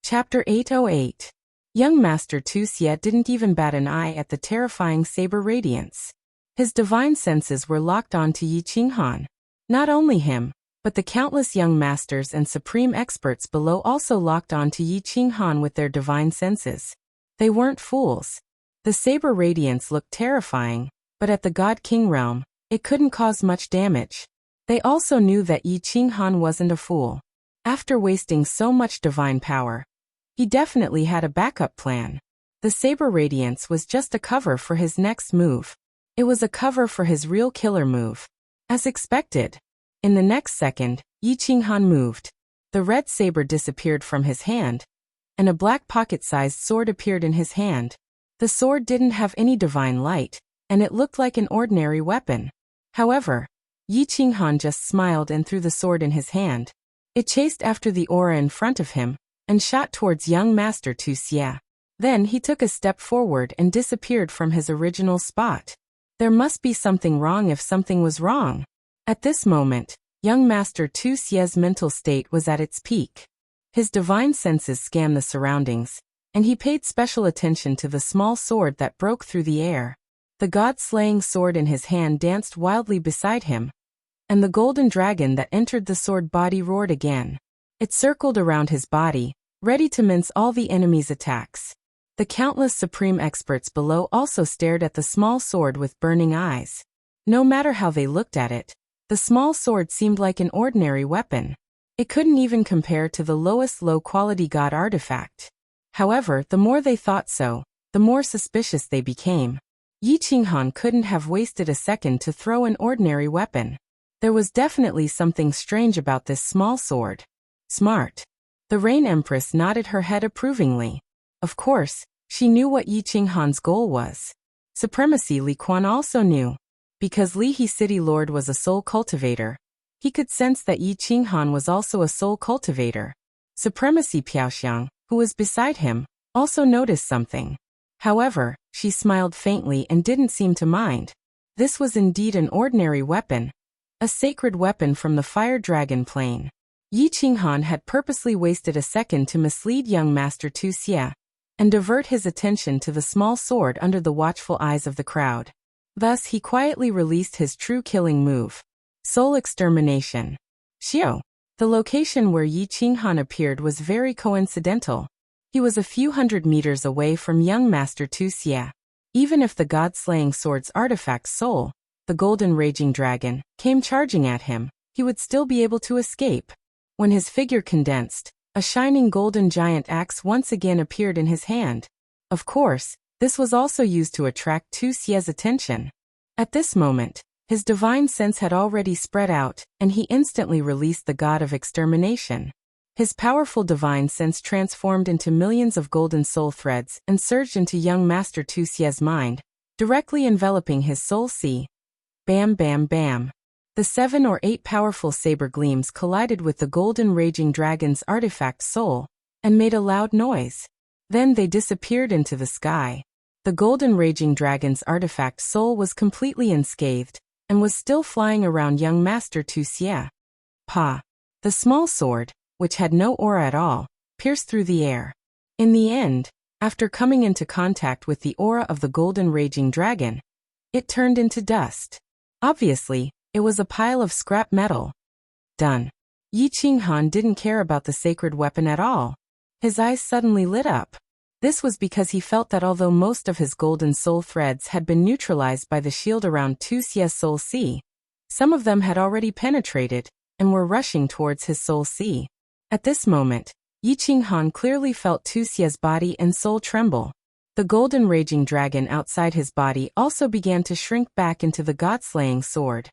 Chapter 808. Young Master Tu Xie didn't even bat an eye at the terrifying saber radiance. His divine senses were locked on to Yi Qinghan. Not only him, but the countless young masters and supreme experts below also locked on to Yi Qinghan with their divine senses. They weren't fools. The saber radiance looked terrifying, but at the God King realm, it couldn't cause much damage. They also knew that Yi Qinghan wasn't a fool. After wasting so much divine power, he definitely had a backup plan. The saber radiance was just a cover for his next move. It was a cover for his real killer move. As expected. In the next second, Yi Qinghan moved. The red saber disappeared from his hand, and a black pocket-sized sword appeared in his hand. The sword didn't have any divine light, and it looked like an ordinary weapon. However, Yi Qinghan just smiled and threw the sword in his hand. It chased after the aura in front of him, and shot towards young Master Tu Xie. Then he took a step forward and disappeared from his original spot. There must be something wrong if something was wrong. At this moment, young Master Tu Xie's mental state was at its peak. His divine senses scanned the surroundings, and he paid special attention to the small sword that broke through the air. The god-slaying sword in his hand danced wildly beside him, and the golden dragon that entered the sword body roared again. It circled around his body, ready to mince all the enemy's attacks. The countless supreme experts below also stared at the small sword with burning eyes. No matter how they looked at it, the small sword seemed like an ordinary weapon. It couldn't even compare to the lowest low-quality god artifact. However, the more they thought so, the more suspicious they became. Yi Qinghan couldn't have wasted a second to throw an ordinary weapon. There was definitely something strange about this small sword. Smart. The Rain Empress nodded her head approvingly. Of course, she knew what Yi Qinghan's goal was. Supremacy. Li Quan also knew. Because Li He City Lord was a soul cultivator, he could sense that Yi Qinghan was also a soul cultivator. Supremacy. Piaoxiang, who was beside him, also noticed something. However, she smiled faintly and didn't seem to mind. This was indeed an ordinary weapon. A sacred weapon from the fire dragon plane. Yi Qinghan had purposely wasted a second to mislead young Master Tu Xie, and divert his attention to the small sword under the watchful eyes of the crowd. Thus he quietly released his true killing move. Soul extermination. Xiao. The location where Yi Qinghan appeared was very coincidental. He was a few hundred meters away from young Master Tu Xie. Even if the god-slaying sword's artifact soul, the golden raging dragon, came charging at him, he would still be able to escape. When his figure condensed, a shining golden giant axe once again appeared in his hand. Of course, this was also used to attract Tu Xie's attention. At this moment, his divine sense had already spread out, and he instantly released the god of extermination. His powerful divine sense transformed into millions of golden soul threads and surged into young Master Tu Xie's mind, directly enveloping his soul sea. Bam bam bam. The 7 or 8 powerful saber gleams collided with the golden raging dragon's artifact soul, and made a loud noise. Then they disappeared into the sky. The golden raging dragon's artifact soul was completely unscathed, and was still flying around young Master Tu Xie. Pa. The small sword, which had no aura at all, pierced through the air. In the end, after coming into contact with the aura of the golden raging dragon, it turned into dust. Obviously, it was a pile of scrap metal. Done. Yi Qinghan didn't care about the sacred weapon at all. His eyes suddenly lit up. This was because he felt that although most of his golden soul threads had been neutralized by the shield around Tu Xie's soul sea, some of them had already penetrated, and were rushing towards his soul sea. At this moment, Yi Qinghan clearly felt Tu Xie's body and soul tremble. The golden raging dragon outside his body also began to shrink back into the god-slaying sword.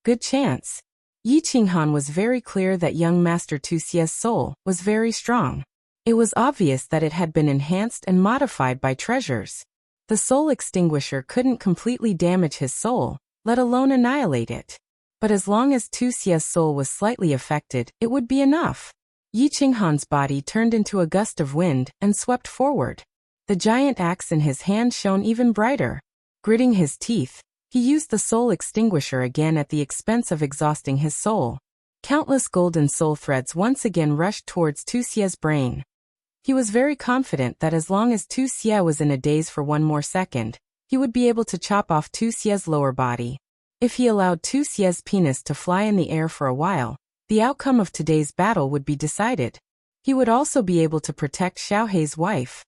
Good chance. Yi Qinghan was very clear that young Master Tu Xie's soul was very strong. It was obvious that it had been enhanced and modified by treasures. The soul extinguisher couldn't completely damage his soul, let alone annihilate it. But as long as Tu Xie's soul was slightly affected, it would be enough. Yi Qinghan's body turned into a gust of wind and swept forward. The giant axe in his hand shone even brighter. Gritting his teeth, he used the soul extinguisher again at the expense of exhausting his soul. Countless golden soul threads once again rushed towards Tu Xie's brain. He was very confident that as long as Tu Xie was in a daze for one more second, he would be able to chop off Tu Xie's lower body. If he allowed Tu Xie's penis to fly in the air for a while, the outcome of today's battle would be decided. He would also be able to protect Xiao Hei's wife.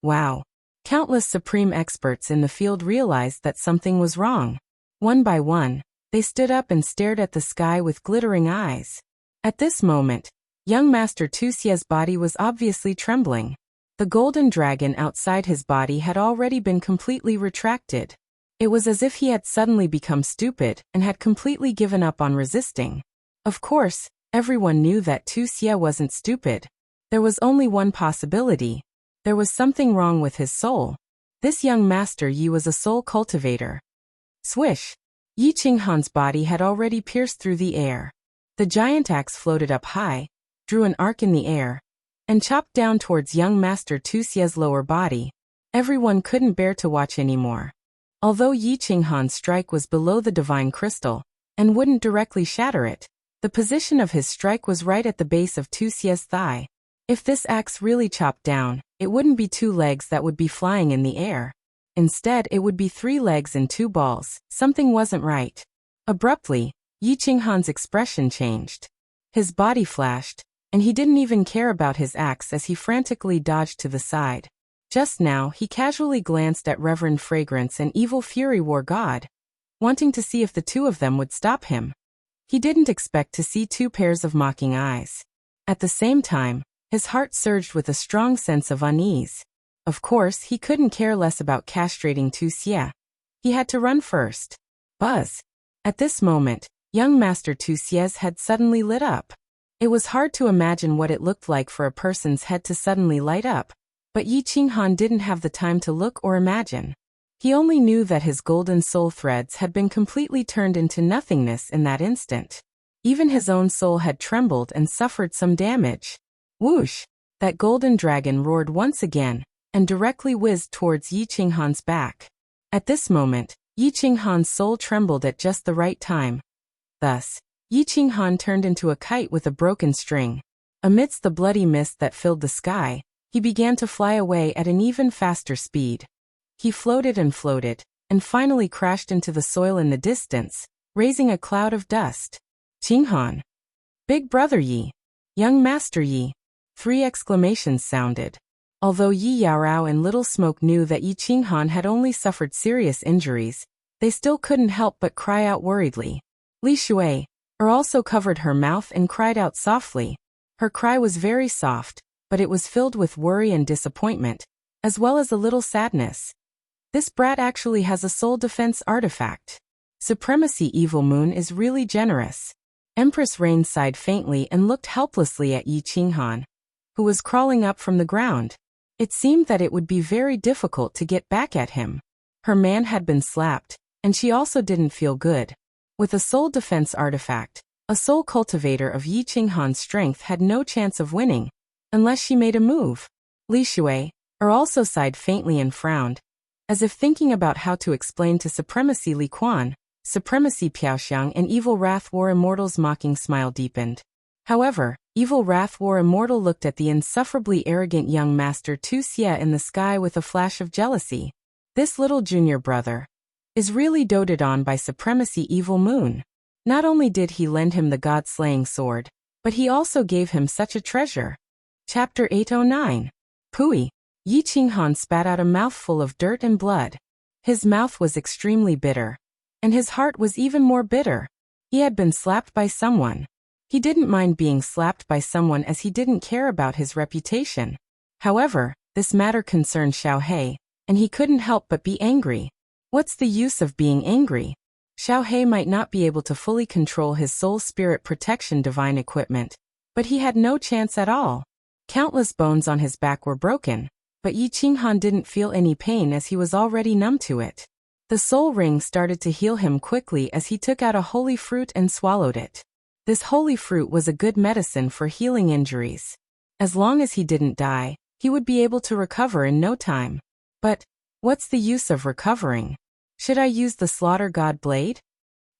Wow! Countless supreme experts in the field realized that something was wrong. One by one, they stood up and stared at the sky with glittering eyes. At this moment, young Master Tu Xie's body was obviously trembling. The golden dragon outside his body had already been completely retracted. It was as if he had suddenly become stupid and had completely given up on resisting. Of course, everyone knew that Tu Xie wasn't stupid. There was only one possibility. There was something wrong with his soul. This young Master Yi was a soul cultivator. Swish! Yi Qinghan's body had already pierced through the air. The giant axe floated up high, drew an arc in the air, and chopped down towards young Master Tu Xie's lower body. Everyone couldn't bear to watch anymore. Although Yi Qinghan's strike was below the divine crystal, and wouldn't directly shatter it, the position of his strike was right at the base of Tu Xie's thigh. If this axe really chopped down, it wouldn't be 2 legs that would be flying in the air. Instead, it would be 3 legs and 2 balls. Something wasn't right. Abruptly, Yi Qinghan's expression changed. His body flashed, and he didn't even care about his axe as he frantically dodged to the side. Just now, he casually glanced at Reverend Fragrance and Evil Fury War God, wanting to see if the two of them would stop him. He didn't expect to see 2 pairs of mocking eyes. At the same time, his heart surged with a strong sense of unease. Of course, he couldn't care less about castrating Tu Xie. He had to run first. Buzz! At this moment, young Master Tu Xie's head suddenly lit up. It was hard to imagine what it looked like for a person's head to suddenly light up, but Yi Qinghan didn't have the time to look or imagine. He only knew that his golden soul threads had been completely turned into nothingness in that instant. Even his own soul had trembled and suffered some damage. Whoosh! That golden dragon roared once again, and directly whizzed towards Yi Qinghan's back. At this moment, Yi Qinghan's soul trembled at just the right time. Thus, Yi Qinghan turned into a kite with a broken string. Amidst the bloody mist that filled the sky, he began to fly away at an even faster speed. He floated, and finally crashed into the soil in the distance, raising a cloud of dust. Qinghan! Big Brother Yi! Young Master Yi! 3 exclamations sounded. Although Yi Yaorao and Little Smoke knew that Yi Qinghan had only suffered serious injuries, they still couldn't help but cry out worriedly. Li Shui also covered her mouth and cried out softly. Her cry was very soft, but it was filled with worry and disappointment, as well as a little sadness. This brat actually has a soul defense artifact. Supremacy Evil Moon is really generous. Empress Rain sighed faintly and looked helplessly at Yi Qinghan, who was crawling up from the ground. It seemed that it would be very difficult to get back at him. Her man had been slapped, and she also didn't feel good. With a soul defense artifact, a soul cultivator of Yi Qinghan's strength had no chance of winning, unless she made a move. Li Shui also sighed faintly and frowned, as if thinking about how to explain to Supremacy Li Quan, Supremacy Piaoxiang and Evil Wrath War Immortal's mocking smile deepened. However, Evil Wrath War Immortal looked at the insufferably arrogant young Master Tu Xie in the sky with a flash of jealousy. This little junior brother is really doted on by Supremacy Evil Moon. Not only did he lend him the god-slaying sword, but he also gave him such a treasure. Chapter 809. Pooey! Yi Qinghan spat out a mouthful of dirt and blood. His mouth was extremely bitter, and his heart was even more bitter. He had been slapped by someone. He didn't mind being slapped by someone as he didn't care about his reputation. However, this matter concerned Xiao Hei, and he couldn't help but be angry. What's the use of being angry? Xiao Hei might not be able to fully control his soul spirit protection divine equipment, but he had no chance at all. Countless bones on his back were broken, but Yi Qinghan didn't feel any pain as he was already numb to it. The soul ring started to heal him quickly as he took out a holy fruit and swallowed it. This holy fruit was a good medicine for healing injuries. As long as he didn't die, he would be able to recover in no time. But what's the use of recovering? Should I use the Slaughter God Blade?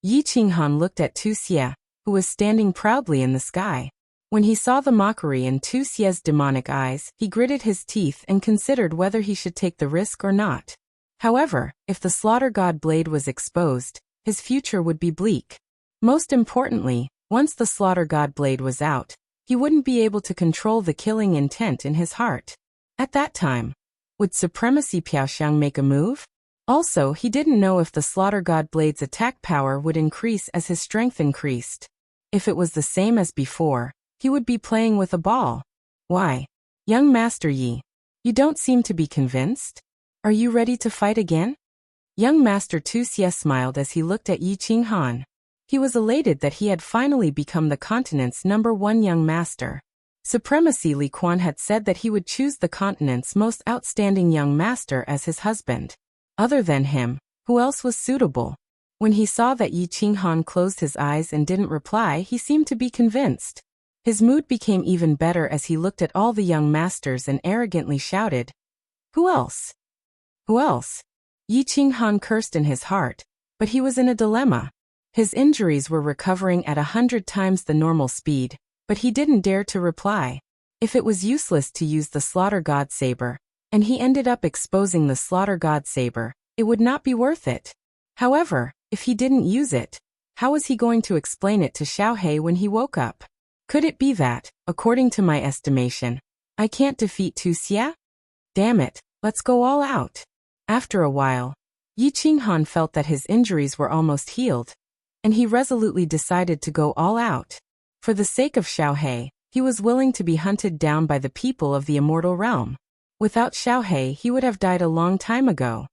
Yi Qinghan looked at Tu Xie, who was standing proudly in the sky. When he saw the mockery in Tu Xie's demonic eyes, he gritted his teeth and considered whether he should take the risk or not. However, if the slaughter god blade was exposed, his future would be bleak. Most importantly, once the slaughter god blade was out, he wouldn't be able to control the killing intent in his heart. At that time, would Supremacy Piaoxiang make a move? Also, he didn't know if the slaughter god blade's attack power would increase as his strength increased. If it was the same as before, he would be playing with a ball. Why? Young Master Yi, you don't seem to be convinced? Are you ready to fight again? Young Master Tu Xie smiled as he looked at Yi Qinghan. He was elated that he had finally become the continent's #1 young master. Supremacy Li Quan had said that he would choose the continent's most outstanding young master as his husband. Other than him, who else was suitable? When he saw that Yi Qinghan closed his eyes and didn't reply, he seemed to be convinced. His mood became even better as he looked at all the young masters and arrogantly shouted, "Who else? Who else?" Yi Qinghan cursed in his heart, but he was in a dilemma. His injuries were recovering at 100 times the normal speed, but he didn't dare to reply. If it was useless to use the slaughter god saber, and he ended up exposing the slaughter god saber, it would not be worth it. However, if he didn't use it, how was he going to explain it to Xiaohei when he woke up? Could it be that, according to my estimation, I can't defeat Tu Xie? Damn it, let's go all out. After a while, Yi Qinghan felt that his injuries were almost healed, and he resolutely decided to go all out. For the sake of Xiaohei, he was willing to be hunted down by the people of the immortal realm. Without Xiaohei, he would have died a long time ago.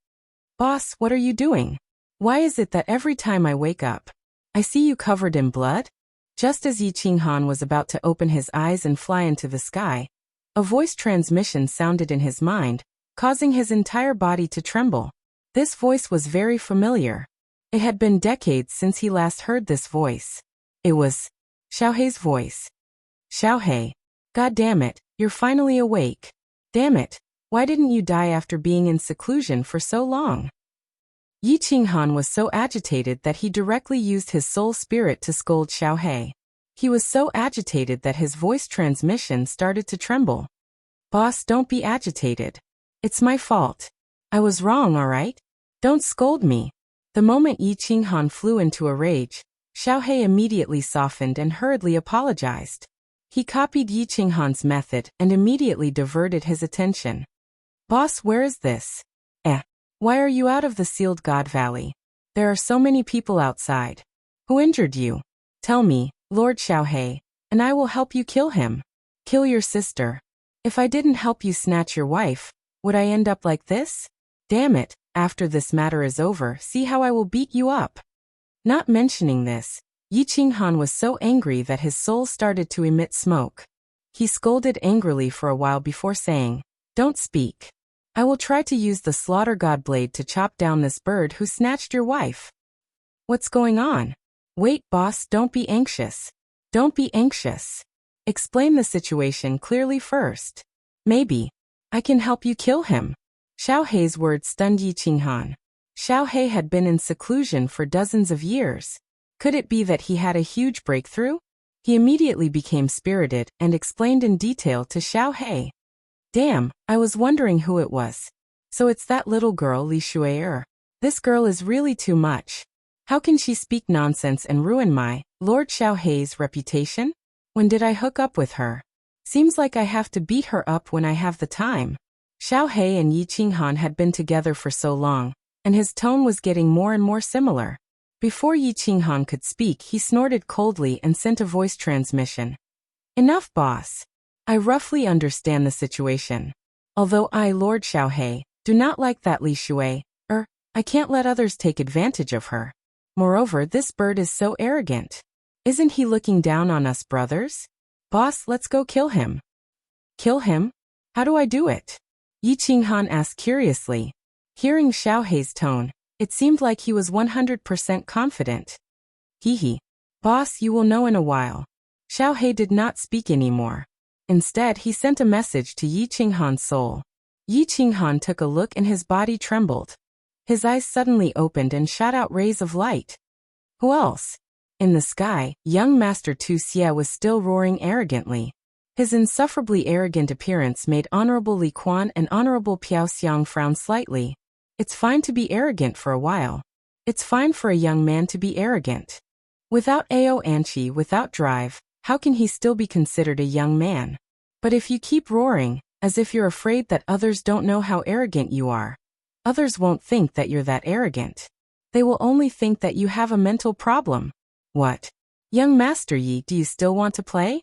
Boss, what are you doing? Why is it that every time I wake up, I see you covered in blood? Just as Yi Qinghan was about to open his eyes and fly into the sky, a voice transmission sounded in his mind, causing his entire body to tremble. This voice was very familiar. It had been decades since he last heard this voice. It was Xiaohei's voice. Xiaohei, God damn it, you're finally awake. Damn it, why didn't you die after being in seclusion for so long? Yi Qinghan was so agitated that he directly used his soul spirit to scold Xiaohei. He was so agitated that his voice transmission started to tremble. Boss, don't be agitated. It's my fault. I was wrong, alright? Don't scold me. The moment Yi Qinghan flew into a rage, Xiaohei immediately softened and hurriedly apologized. He copied Yi Qinghan's method and immediately diverted his attention. Boss, where is this? Why are you out of the sealed God Valley? There are so many people outside. Who injured you? Tell me, Lord Xiaohei, and I will help you kill him. Kill your sister. If I didn't help you snatch your wife, would I end up like this? Damn it, after this matter is over, see how I will beat you up. Not mentioning this, Yi Qinghan was so angry that his soul started to emit smoke. He scolded angrily for a while before saying, Don't speak. I will try to use the slaughter god blade to chop down this bird who snatched your wife. What's going on? Wait, boss, don't be anxious. Don't be anxious. Explain the situation clearly first. Maybe I can help you kill him. Xiaohei's words stunned Yi Qinghan. Xiaohei had been in seclusion for dozens of years. Could it be that he had a huge breakthrough? He immediately became spirited and explained in detail to Xiaohei. Damn, I was wondering who it was. So it's that little girl Li Shui'er. This girl is really too much. How can she speak nonsense and ruin my, Lord Xiaohei's reputation? When did I hook up with her? Seems like I have to beat her up when I have the time. Xiaohei and Yi Qinghan had been together for so long, and his tone was getting more and more similar. Before Yi Qinghan could speak, he snorted coldly and sent a voice transmission. Enough, boss. I roughly understand the situation. Although I, Lord Xiaohei, do not like that Li Shui, I can't let others take advantage of her. Moreover, this bird is so arrogant. Isn't he looking down on us brothers? Boss, let's go kill him. Kill him? How do I do it? Yi Qinghan asked curiously. Hearing Xiaohei's tone, it seemed like he was 100% confident. Hee. Boss, you will know in a while. Xiaohei did not speak anymore. Instead, he sent a message to Yi Qinghan's soul. Yi Qinghan took a look and his body trembled. His eyes suddenly opened and shot out rays of light. Who else? In the sky, young Master Tu Xie was still roaring arrogantly. His insufferably arrogant appearance made Honorable Li Quan and Honorable Piao Xiang frown slightly. It's fine to be arrogant for a while. It's fine for a young man to be arrogant. Without Ao Anchi, without drive, how can he still be considered a young man? But if you keep roaring, as if you're afraid that others don't know how arrogant you are, others won't think that you're that arrogant. They will only think that you have a mental problem. What? Young Master Yi, do you still want to play?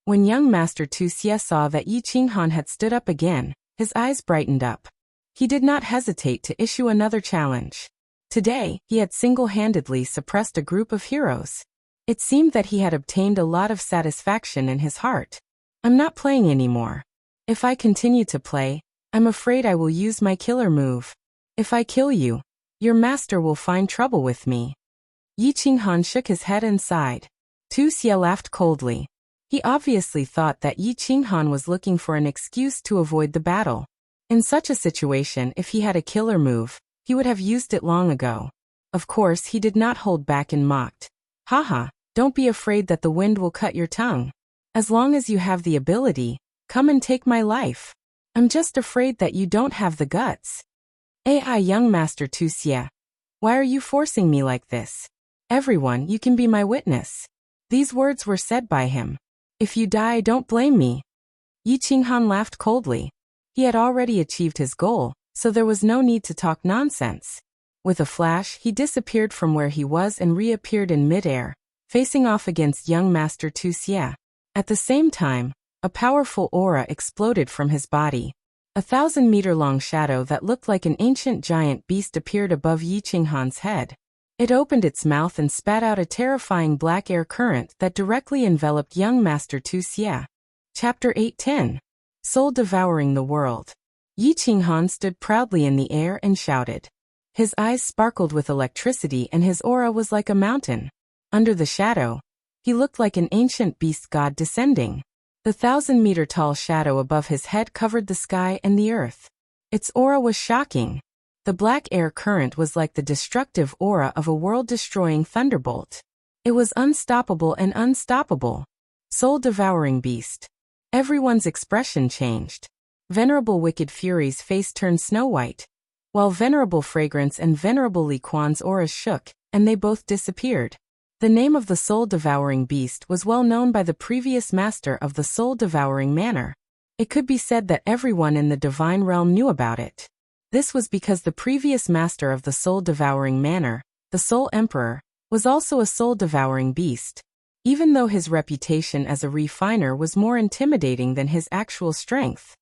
When young Master Tu Xie saw that Yi Qinghan had stood up again, his eyes brightened up. He did not hesitate to issue another challenge. Today, he had single-handedly suppressed a group of heroes. It seemed that he had obtained a lot of satisfaction in his heart. I'm not playing anymore. If I continue to play, I'm afraid I will use my killer move. If I kill you, your master will find trouble with me. Yi Qinghan shook his head and sighed. Tu Xie laughed coldly. He obviously thought that Yi Qinghan was looking for an excuse to avoid the battle. In such a situation, if he had a killer move, he would have used it long ago. Of course, he did not hold back and mocked. Haha, don't be afraid that the wind will cut your tongue. As long as you have the ability, come and take my life. I'm just afraid that you don't have the guts. Young Master Tu Xie. Why are you forcing me like this? Everyone, you can be my witness. These words were said by him. If you die, don't blame me. Yi Qinghan laughed coldly. He had already achieved his goal, so there was no need to talk nonsense. With a flash, he disappeared from where he was and reappeared in midair, facing off against young Master Tu Xie. At the same time, a powerful aura exploded from his body. A 1,000-meter-long shadow that looked like an ancient giant beast appeared above Yi Qinghan's head. It opened its mouth and spat out a terrifying black air current that directly enveloped young Master Tu Xie. Chapter 810. Soul Devouring the World. Yi Qinghan stood proudly in the air and shouted. His eyes sparkled with electricity and his aura was like a mountain. Under the shadow, he looked like an ancient beast god descending. The 1,000-meter-tall shadow above his head covered the sky and the earth. Its aura was shocking. The black air current was like the destructive aura of a world-destroying thunderbolt. It was unstoppable and unstoppable. Soul-devouring beast. Everyone's expression changed. Venerable Wicked Fury's face turned snow-white, while Venerable Fragrance and Venerable Li Quan's auras shook, and they both disappeared. The name of the soul-devouring beast was well known by the previous master of the soul-devouring manor. It could be said that everyone in the divine realm knew about it. This was because the previous master of the soul-devouring manor, the Soul Emperor, was also a soul-devouring beast. Even though his reputation as a refiner was more intimidating than his actual strength,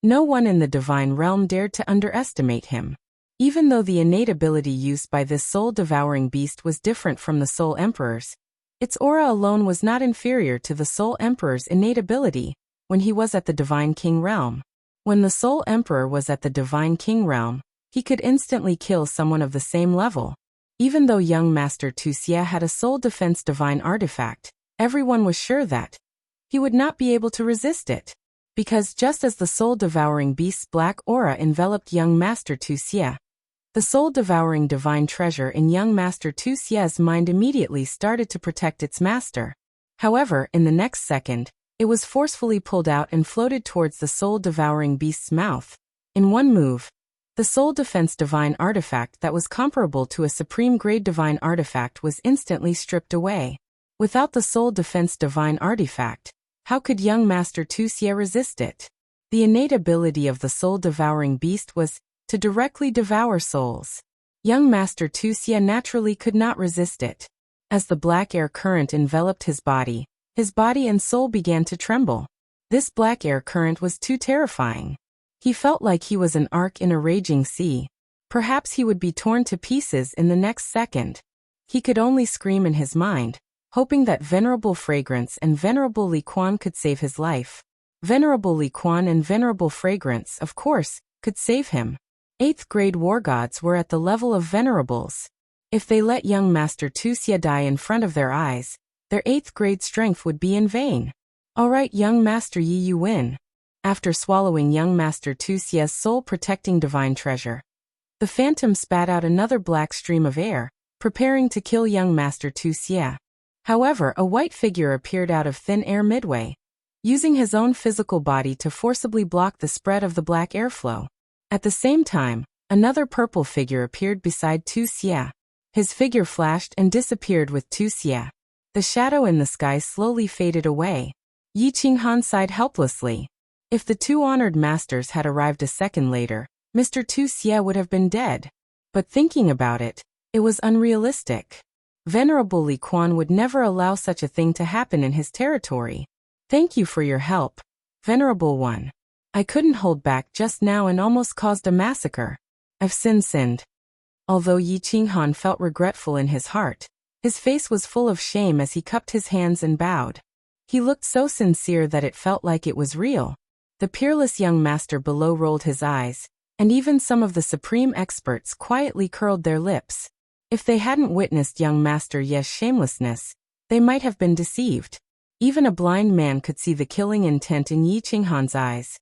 no one in the divine realm dared to underestimate him. Even though the innate ability used by this soul-devouring beast was different from the Soul Emperor's, its aura alone was not inferior to the Soul Emperor's innate ability when he was at the Divine King realm. When the Soul Emperor was at the Divine King realm, he could instantly kill someone of the same level. Even though young Master Tu Xie had a Soul Defense Divine Artifact, everyone was sure that he would not be able to resist it. Because just as the soul-devouring beast's black aura enveloped young Master Tu Xie, the soul-devouring divine treasure in young Master Tu Xie's mind immediately started to protect its master. However, in the next second, it was forcefully pulled out and floated towards the soul-devouring beast's mouth. In one move, the Soul Defense Divine Artifact that was comparable to a supreme-grade divine artifact was instantly stripped away. Without the Soul Defense Divine Artifact, how could young Master Tu Xie resist it? The innate ability of the soul-devouring beast was to directly devour souls. Young Master Tu Xie naturally could not resist it. As the black air current enveloped his body and soul began to tremble. This black air current was too terrifying. He felt like he was an ark in a raging sea. Perhaps he would be torn to pieces in the next second. He could only scream in his mind, hoping that Venerable Fragrance and Venerable Li Quan could save his life. Venerable Li Quan and Venerable Fragrance, of course, could save him. 8th grade war gods were at the level of venerables. If they let young Master Tu Xie die in front of their eyes, their 8th grade strength would be in vain. Alright, young Master Yi, you win. After swallowing young Master Tu Xie's soul-protecting divine treasure, the phantom spat out another black stream of air, preparing to kill young Master Tu Xie. However, a white figure appeared out of thin air midway, using his own physical body to forcibly block the spread of the black airflow. At the same time, another purple figure appeared beside Tu Xie. His figure flashed and disappeared with Tu Xie. The shadow in the sky slowly faded away. Yi Qinghan sighed helplessly. If the two honored masters had arrived a second later, Mr. Tu Xie would have been dead. But thinking about it, it was unrealistic. Venerable Li Quan would never allow such a thing to happen in his territory. Thank you for your help, Venerable One. I couldn't hold back just now and almost caused a massacre. I've sinned. Although Yi Qinghan felt regretful in his heart, his face was full of shame as he cupped his hands and bowed. He looked so sincere that it felt like it was real. The peerless young master below rolled his eyes, and even some of the supreme experts quietly curled their lips. If they hadn't witnessed young Master Ye's shamelessness, they might have been deceived. Even a blind man could see the killing intent in Yi Qinghan's eyes.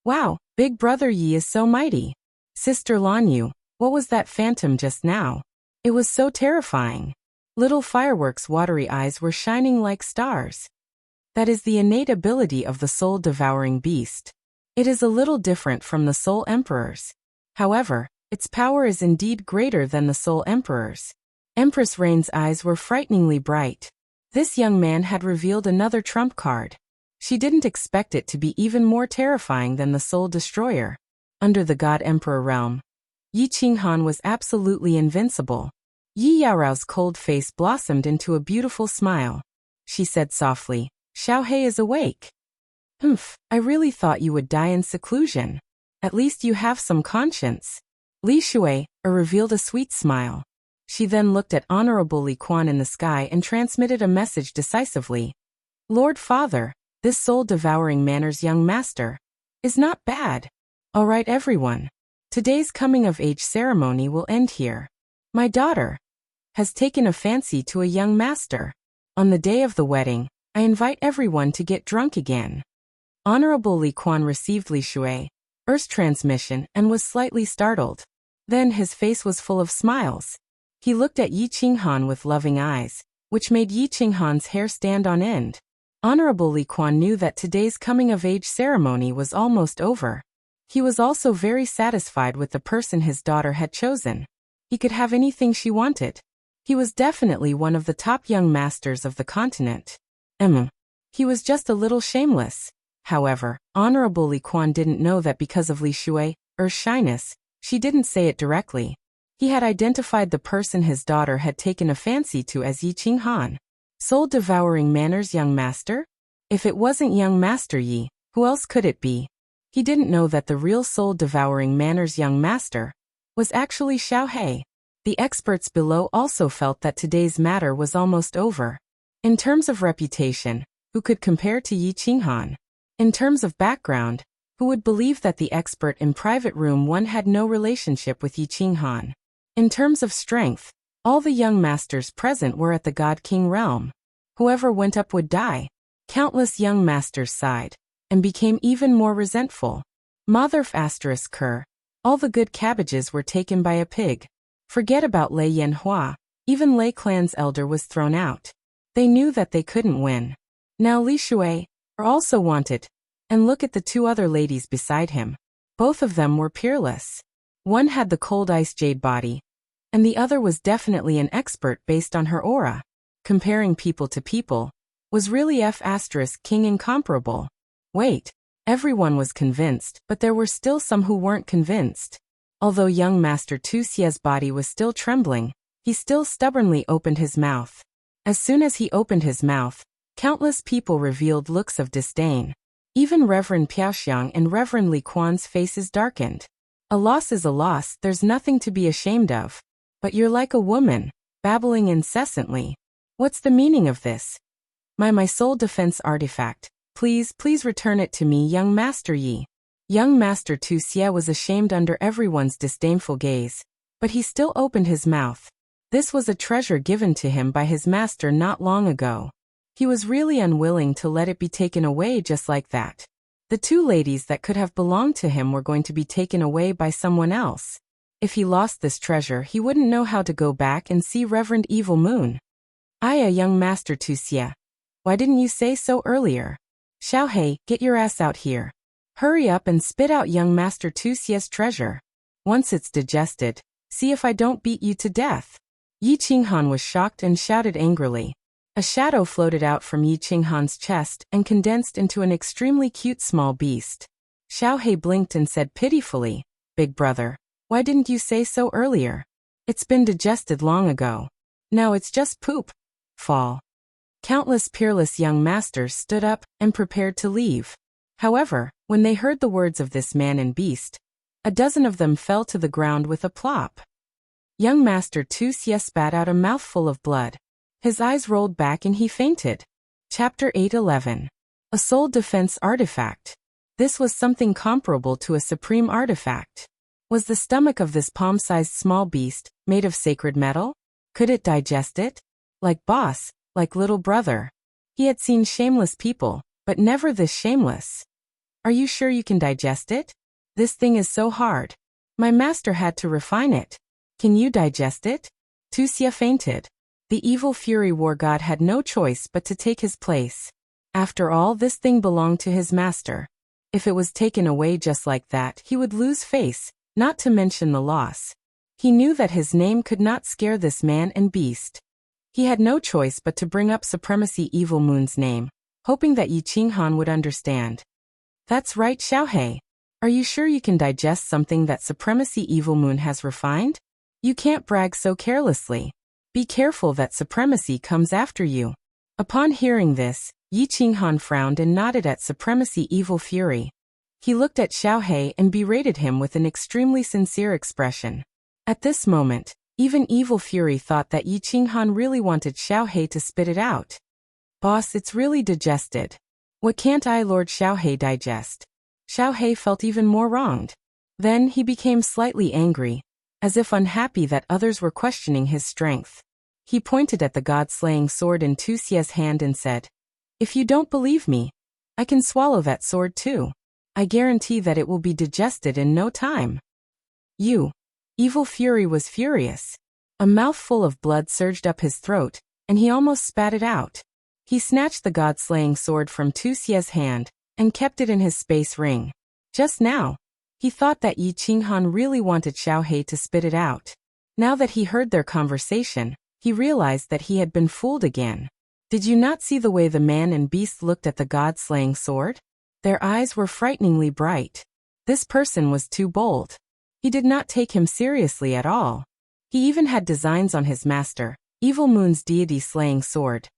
Wow, Big Brother Yi is so mighty. Sister Lan Yu, what was that phantom just now? It was so terrifying. Little fireworks' watery eyes were shining like stars. That is the innate ability of the soul-devouring beast. It is a little different from the Soul Emperor's. However, its power is indeed greater than the Soul Emperor's. Empress Rain's eyes were frighteningly bright. This young man had revealed another trump card. She didn't expect it to be even more terrifying than the Soul Destroyer. Under the God Emperor realm, Yi Qinghan was absolutely invincible. Yi Yaorao's cold face blossomed into a beautiful smile. She said softly, Xiaohei is awake. I really thought you would die in seclusion. At least you have some conscience. Li Shui revealed a sweet smile. She then looked at Honorable Li Quan in the sky and transmitted a message decisively. Lord Father, this soul-devouring manner's young master is not bad. All right, everyone. Today's coming-of-age ceremony will end here. My daughter has taken a fancy to a young master. On the day of the wedding, I invite everyone to get drunk again. Honorable Li Quan received Li Shui's transmission and was slightly startled. Then his face was full of smiles. He looked at Yi Qinghan with loving eyes, which made Yi Qinghan's hair stand on end. Honorable Li Quan knew that today's coming-of-age ceremony was almost over. He was also very satisfied with the person his daughter had chosen. He could have anything she wanted. He was definitely one of the top young masters of the continent. He was just a little shameless. However, Honorable Li Quan didn't know that because of Li Shui's shyness, she didn't say it directly. He had identified the person his daughter had taken a fancy to as Yi Qinghan. Soul-devouring manner's young master? If it wasn't young Master Yi, who else could it be? He didn't know that the real soul-devouring manner's young master was actually Xiaohei. The experts below also felt that today's matter was almost over. In terms of reputation, who could compare to Yi Qinghan? In terms of background, who would believe that the expert in Private Room 1 had no relationship with Yi Qinghan? In terms of strength, all the young masters present were at the God King realm. Whoever went up would die. Countless young masters sighed and became even more resentful. Motherf asterisk cur. All the good cabbages were taken by a pig. Forget about Lei Yanhua. Even Lei Clan's elder was thrown out. They knew that they couldn't win. Now Li Shui also wanted. And look at the two other ladies beside him. Both of them were peerless. One had the cold ice jade body, and the other was definitely an expert based on her aura. Comparing people to people was really King incomparable. Wait, everyone was convinced, but there were still some who weren't convinced. Although young Master Tu Xie's body was still trembling, he still stubbornly opened his mouth. As soon as he opened his mouth, countless people revealed looks of disdain. Even Reverend Piaoxiang and Reverend Li Quan's faces darkened. A loss is a loss, there's nothing to be ashamed of. But you're like a woman, babbling incessantly. What's the meaning of this? My soul defense artifact. Please return it to me, young Master Yi. Young Master Tu Xie was ashamed under everyone's disdainful gaze, but he still opened his mouth. This was a treasure given to him by his master not long ago. He was really unwilling to let it be taken away just like that. The two ladies that could have belonged to him were going to be taken away by someone else. If he lost this treasure, he wouldn't know how to go back and see Reverend Evil Moon. Aya, young Master Tu Xie. Why didn't you say so earlier? Xiaohei, get your ass out here. Hurry up and spit out young Master Tu Xie's treasure. Once it's digested, see if I don't beat you to death. Yi Qinghan was shocked and shouted angrily. A shadow floated out from Yi Qinghan's chest and condensed into an extremely cute small beast. Xiaohei blinked and said pitifully, Big brother, why didn't you say so earlier? It's been digested long ago. Now it's just poop. Fall. Countless peerless young masters stood up and prepared to leave. However, when they heard the words of this man and beast, a dozen of them fell to the ground with a plop. Young Master Tu Xie spat out a mouthful of blood. His eyes rolled back and he fainted. Chapter 8:11. A Soul Defense Artifact. This was something comparable to a supreme artifact. Was the stomach of this palm-sized small beast made of sacred metal? Could it digest it? Like boss, like little brother. He had seen shameless people, but never this shameless. Are you sure you can digest it? This thing is so hard. My master had to refine it. Can you digest it? Tu Xie fainted. The evil fury war god had no choice but to take his place. After all, this thing belonged to his master. If it was taken away just like that, he would lose face, not to mention the loss. He knew that his name could not scare this man and beast. He had no choice but to bring up Supremacy Evil Moon's name, hoping that Yi Qinghan would understand. That's right, Xiaohei. Are you sure you can digest something that Supremacy Evil Moon has refined? You can't brag so carelessly. Be careful that Supremacy comes after you. Upon hearing this, Yi Qinghan frowned and nodded at Supremacy Evil Fury. He looked at Xiaohei and berated him with an extremely sincere expression. At this moment, even Evil Fury thought that Yi Qinghan really wanted Xiaohei to spit it out. Boss, it's really digested. What can't I, Lord Xiaohei, digest? Xiaohei felt even more wronged. Then he became slightly angry, as if unhappy that others were questioning his strength. He pointed at the god-slaying sword in Tu Xie's hand and said, If you don't believe me, I can swallow that sword too. I guarantee that it will be digested in no time. You. Evil Fury was furious. A mouthful of blood surged up his throat, and he almost spat it out. He snatched the god-slaying sword from Tu Xie's hand, and kept it in his space ring. Just now, he thought that Yi Qinghan really wanted Xiaohei to spit it out. Now that he heard their conversation, he realized that he had been fooled again. Did you not see the way the man and beast looked at the god-slaying sword? Their eyes were frighteningly bright. This person was too bold. He did not take him seriously at all. He even had designs on his master, Evil Moon's deity-slaying sword.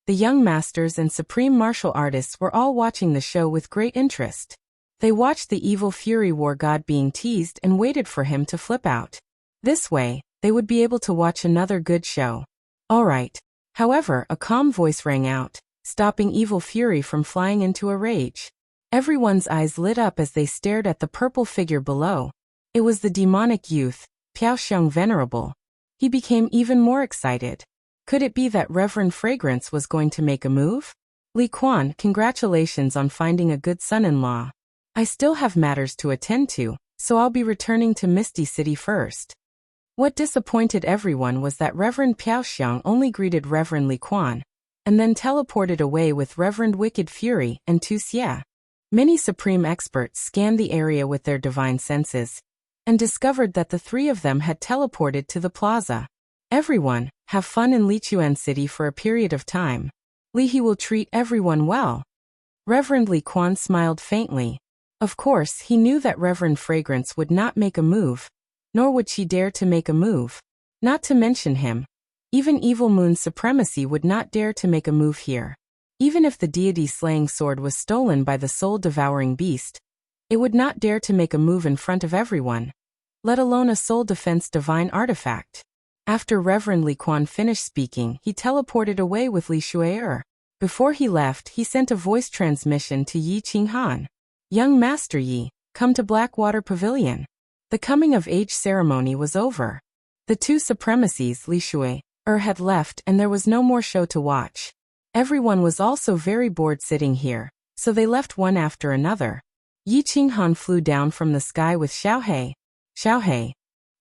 The young masters and supreme martial artists were all watching the show with great interest. They watched the evil fury war god being teased and waited for him to flip out. This way, they would be able to watch another good show. All right. However, a calm voice rang out, stopping Evil Fury from flying into a rage. Everyone's eyes lit up as they stared at the purple figure below. It was the demonic youth, Piaoxiang Venerable. He became even more excited. Could it be that Reverend Fragrance was going to make a move? Li Quan, congratulations on finding a good son-in-law. I still have matters to attend to, so I'll be returning to Misty City first. What disappointed everyone was that Reverend Piaoxiang only greeted Reverend Li Quan, and then teleported away with Reverend Wicked Fury and Tu Xie. Many supreme experts scanned the area with their divine senses, and discovered that the three of them had teleported to the plaza. Everyone, have fun in Lichuan City for a period of time. Li He will treat everyone well. Reverend Li Quan smiled faintly. Of course, he knew that Reverend Fragrance would not make a move, nor would she dare to make a move. Not to mention him. Even Evil Moon's supremacy would not dare to make a move here. Even if the deity-slaying sword was stolen by the soul-devouring beast, it would not dare to make a move in front of everyone, let alone a soul defense divine artifact. After Reverend Li Quan finished speaking, he teleported away with Li Shui'er. Before he left, he sent a voice transmission to Yi Qinghan. Young Master Yi, come to Blackwater Pavilion. The coming-of-age ceremony was over. The two supremacies, Li Shui'er, had left and there was no more show to watch. Everyone was also very bored sitting here, so they left one after another. Yi Qinghan flew down from the sky with Xiaohei. Xiaohei.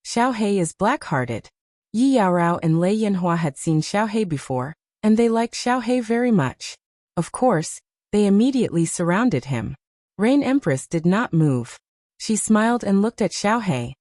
Xiaohei is black-hearted. Yi Yaorao and Lei Yanhua had seen Xiaohei before, and they liked Xiaohei very much. Of course, they immediately surrounded him. Rain Empress did not move. She smiled and looked at Xiaohei.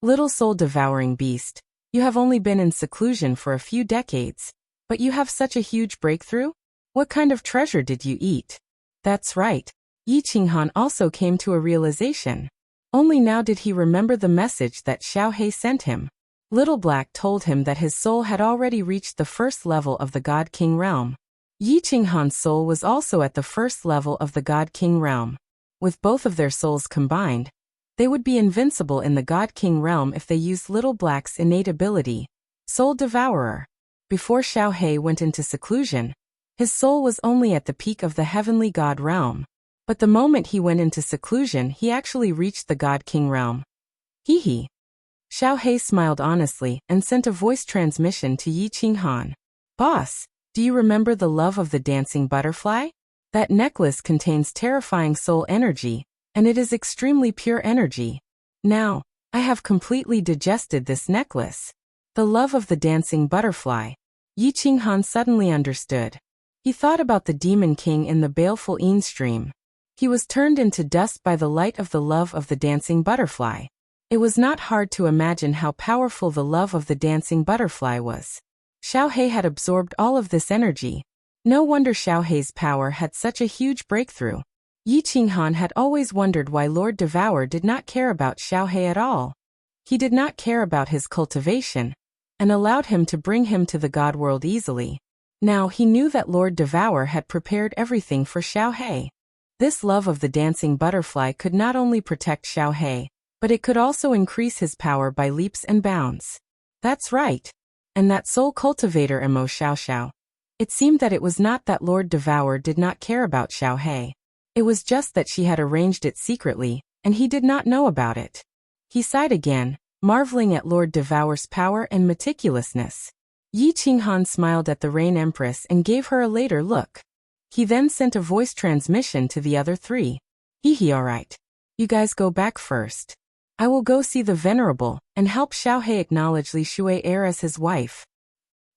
Little soul-devouring beast, you have only been in seclusion for a few decades, but you have such a huge breakthrough? What kind of treasure did you eat? That's right. Yi Qinghan also came to a realization. Only now did he remember the message that Xiaohei sent him. Little Black told him that his soul had already reached the first level of the God King realm. Yi Qinghan's soul was also at the first level of the God King realm. With both of their souls combined, they would be invincible in the God King realm if they used Little Black's innate ability, Soul Devourer. Before Xiaohei went into seclusion, his soul was only at the peak of the heavenly God realm. But the moment he went into seclusion, he actually reached the God King realm. Hee hee. Xiaohei smiled honestly and sent a voice transmission to Yi Qinghan. Boss, do you remember the love of the dancing butterfly? That necklace contains terrifying soul energy, and it is extremely pure energy. Now, I have completely digested this necklace. The love of the dancing butterfly. Yi Qinghan suddenly understood. He thought about the Demon King in the baleful Een stream. He was turned into dust by the light of the love of the dancing butterfly. It was not hard to imagine how powerful the love of the dancing butterfly was. Xiaohei had absorbed all of this energy. No wonder Xiaohei's power had such a huge breakthrough. Yi Qinghan had always wondered why Lord Devour did not care about Xiaohei at all. He did not care about his cultivation, and allowed him to bring him to the God world easily. Now he knew that Lord Devour had prepared everything for Xiaohei. This love of the dancing butterfly could not only protect Xiaohei, but it could also increase his power by leaps and bounds. That's right. And that soul cultivator Emo Xiao Xiao. It seemed that it was not that Lord Devour did not care about Xiaohei. It was just that she had arranged it secretly, and he did not know about it. He sighed again, marveling at Lord Devour's power and meticulousness. Yi Qinghan smiled at the Rain Empress and gave her a later look. He then sent a voice transmission to the other three. Hee hee, alright. You guys go back first. I will go see the Venerable and help Xiaohei acknowledge Li Shui heir as his wife.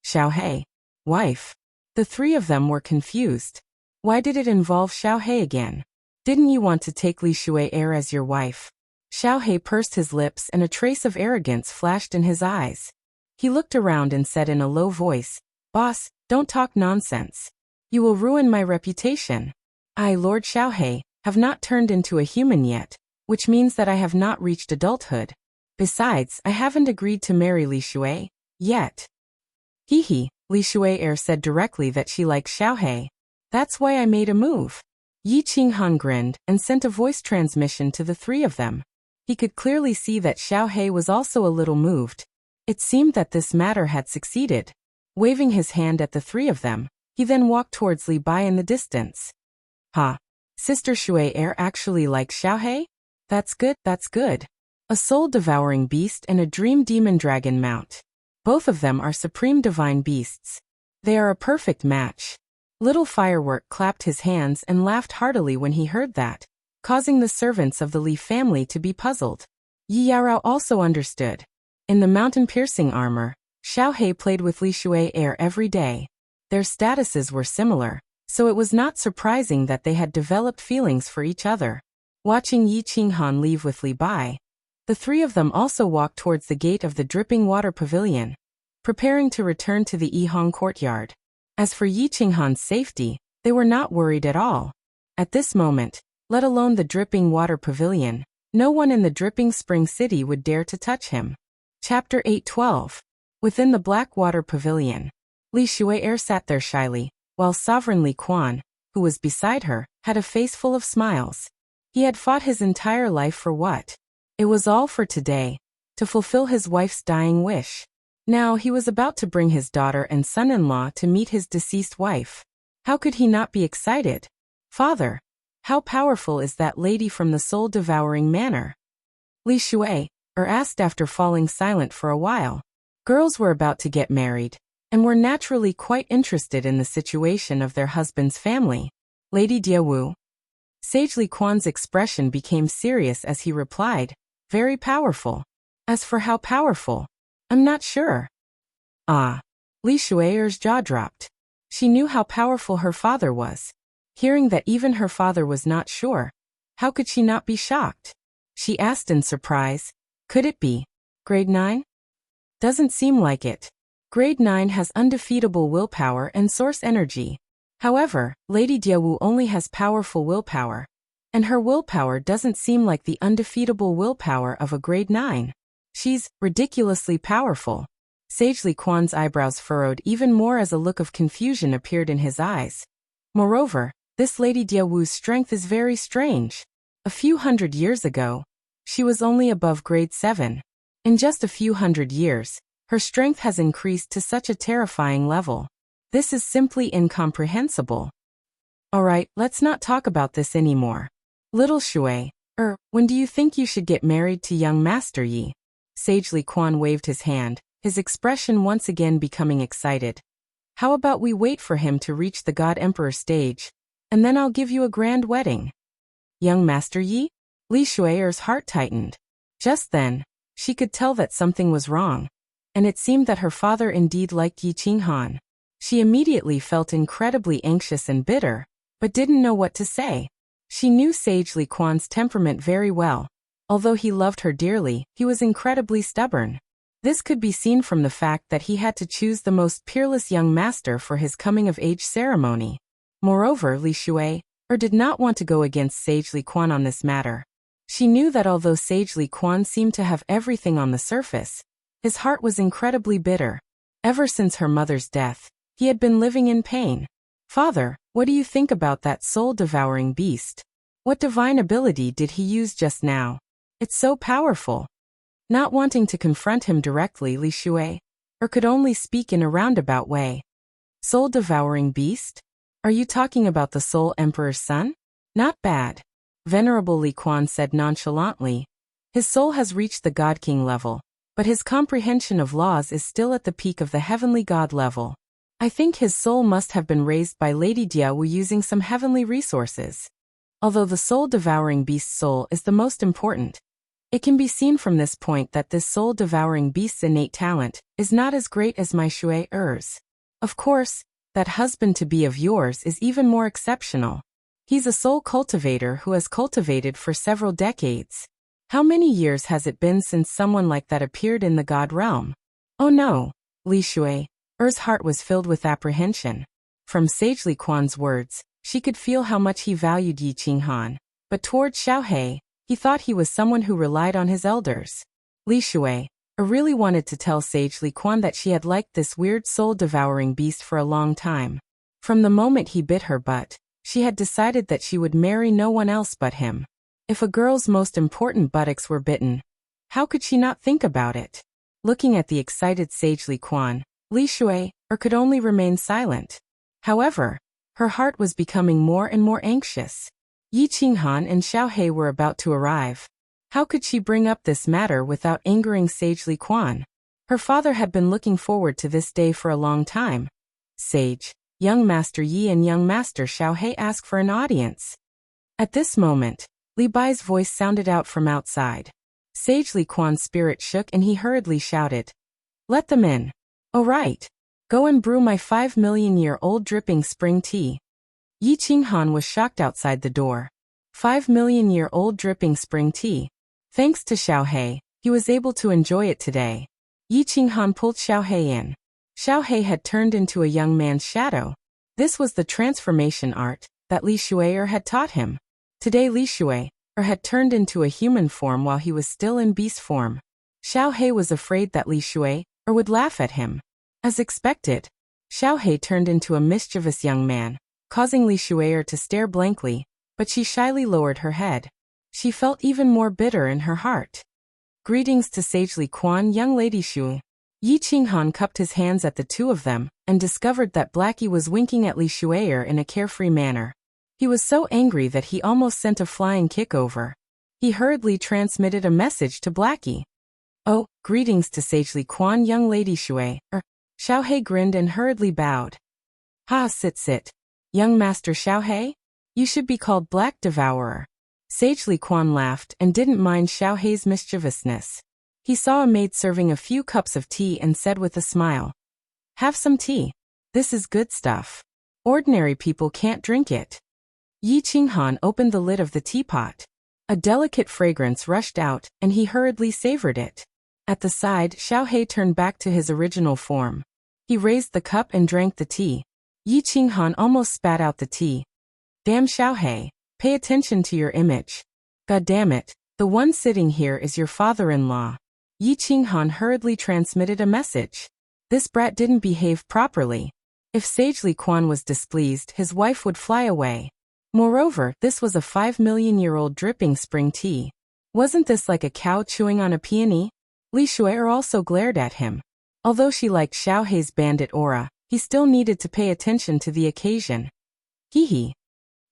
Xiaohei? Wife? The three of them were confused. Why did it involve Xiaohei again? Didn't you want to take Li Shui heir as your wife? Xiaohei pursed his lips and a trace of arrogance flashed in his eyes. He looked around and said in a low voice, Boss, don't talk nonsense. You will ruin my reputation. I, Lord Xiaohei, have not turned into a human yet, which means that I have not reached adulthood. Besides, I haven't agreed to marry Li Shui yet. Hee hee, Li Shui heir said directly that she likes Xiaohei. That's why I made a move. Yi Qinghan grinned and sent a voice transmission to the three of them. He could clearly see that Xiaohei was also a little moved. It seemed that this matter had succeeded. Waving his hand at the three of them, he then walked towards Li Bai in the distance. Ha! Sister Shui heir actually likes Xiaohei? That's good, that's good. A soul-devouring beast and a dream demon dragon mount. Both of them are supreme divine beasts. They are a perfect match. Little Firework clapped his hands and laughed heartily when he heard that, causing the servants of the Li family to be puzzled. Yi Yarao also understood. In the mountain-piercing armor, Xiaohei played with Li Shui heir every day. Their statuses were similar, so it was not surprising that they had developed feelings for each other. Watching Yi Qinghan leave with Li Bai, the three of them also walked towards the gate of the dripping water pavilion, preparing to return to the Yihong courtyard. As for Yi Qinghan's safety, they were not worried at all. At this moment, let alone the dripping water pavilion, no one in the dripping spring city would dare to touch him. Chapter 8:12. Within the black water pavilion, Li Shui heir sat there shyly, while Sovereign Li Quan, who was beside her, had a face full of smiles. He had fought his entire life for what? It was all for today, to fulfill his wife's dying wish. Now he was about to bring his daughter and son-in-law to meet his deceased wife. How could he not be excited? Father, how powerful is that lady from the soul-devouring manor? Li Shui asked after falling silent for a while. Girls were about to get married, and were naturally quite interested in the situation of their husband's family. Lady Diawu. Sage Li Quan's expression became serious as he replied, very powerful. As for how powerful, I'm not sure. Ah. Li Shui'er's jaw dropped. She knew how powerful her father was. Hearing that even her father was not sure, how could she not be shocked? She asked in surprise, could it be grade 9? Doesn't seem like it. Grade 9 has undefeatable willpower and source energy. However, Lady Diawu only has powerful willpower, and her willpower doesn't seem like the undefeatable willpower of a grade 9. She's ridiculously powerful. Sage Li Quan's eyebrows furrowed even more as a look of confusion appeared in his eyes. Moreover, this Lady Diawu's strength is very strange. A few hundred years ago, she was only above grade 7. In just a few hundred years, her strength has increased to such a terrifying level. This is simply incomprehensible. Alright, let's not talk about this anymore. Little Shui, when do you think you should get married to young Master Yi? Sage Li Quan waved his hand, his expression once again becoming excited. How about we wait for him to reach the God Emperor stage, and then I'll give you a grand wedding. Young Master Yi? Li Shui'er's heart tightened. Just then, she could tell that something was wrong, and it seemed that her father indeed liked Yi Qinghan. She immediately felt incredibly anxious and bitter, but didn't know what to say. She knew Sage Li Quan's temperament very well. Although he loved her dearly, he was incredibly stubborn. This could be seen from the fact that he had to choose the most peerless young master for his coming-of-age ceremony. Moreover, Li Shui'er did not want to go against Sage Li Quan on this matter. She knew that although Sage Li Quan seemed to have everything on the surface, his heart was incredibly bitter. Ever since her mother's death, he had been living in pain. Father, what do you think about that soul-devouring beast? What divine ability did he use just now? It's so powerful. Not wanting to confront him directly, Li Shui'er could only speak in a roundabout way. Soul-devouring beast? Are you talking about the Soul Emperor's son? Not bad. Venerable Li Quan said nonchalantly. His soul has reached the God King level, but his comprehension of laws is still at the peak of the heavenly God level. I think his soul must have been raised by Lady Diawu using some heavenly resources. Although the soul-devouring beast's soul is the most important, it can be seen from this point that this soul-devouring beast's innate talent is not as great as my Shui'er's. Of course, that husband-to-be of yours is even more exceptional. He's a soul cultivator who has cultivated for several decades. How many years has it been since someone like that appeared in the God realm? Oh no, Li Shui'er's heart was filled with apprehension. From Sage Li Quan's words, she could feel how much he valued Yi Qinghan, but toward Xiaohe, he thought he was someone who relied on his elders. Li Shui'er really wanted to tell Sage Li Quan that she had liked this weird soul-devouring beast for a long time. From the moment he bit her butt, she had decided that she would marry no one else but him. If a girl's most important buttocks were bitten, how could she not think about it? Looking at the excited Sage Li Quan, Li Shui'er could only remain silent. However, her heart was becoming more and more anxious. Yi Qinghan and Xiaohe were about to arrive. How could she bring up this matter without angering Sage Li Quan? Her father had been looking forward to this day for a long time. Sage, young Master Yi and young Master Xiaohe ask for an audience. At this moment, Li Bai's voice sounded out from outside. Sage Li Quan's spirit shook and he hurriedly shouted, "Let them in." "Oh right. Go and brew my 5 million-year-old dripping spring tea." Yi Qinghan was shocked outside the door. 5 million-year-old dripping spring tea. Thanks to Xiaohe, he was able to enjoy it today. Yi Qinghan pulled Xiaohe in. Xiaohe had turned into a young man's shadow. This was the transformation art that Li Shui'er had taught him. Today Li Shui'er had turned into a human form while he was still in beast form. Xiaohe was afraid that Li Shui'er would laugh at him. As expected, Xiaohe turned into a mischievous young man, causing Li Shui'er to stare blankly, but she shyly lowered her head. She felt even more bitter in her heart. "Greetings to Sage Li Quan, young Lady Shu." Yi Qinghan cupped his hands at the two of them and discovered that Blackie was winking at Li Shui'er in a carefree manner. He was so angry that he almost sent a flying kick over. He hurriedly transmitted a message to Blackie. "Oh, greetings to Sage Li Quan, young Lady Shui'er." Xiaohe grinned and hurriedly bowed. "Ha, sit. Young Master Xiaohe? You should be called Black Devourer." Sage Li Quan laughed and didn't mind Xiaohe's mischievousness. He saw a maid serving a few cups of tea and said with a smile, "Have some tea. This is good stuff. Ordinary people can't drink it." Yi Qinghan opened the lid of the teapot. A delicate fragrance rushed out, and he hurriedly savored it. At the side, Xiaohei turned back to his original form. He raised the cup and drank the tea. Yi Qinghan almost spat out the tea. "Damn Xiaohei, pay attention to your image. God damn it, the one sitting here is your father-in-law." Yi Qinghan hurriedly transmitted a message. This brat didn't behave properly. If Sage Li Quan was displeased, his wife would fly away. Moreover, this was a 5 million-year-old dripping spring tea. Wasn't this like a cow chewing on a peony? Li Shuai also glared at him. Although she liked Xiaohei's bandit aura, he still needed to pay attention to the occasion. Hee.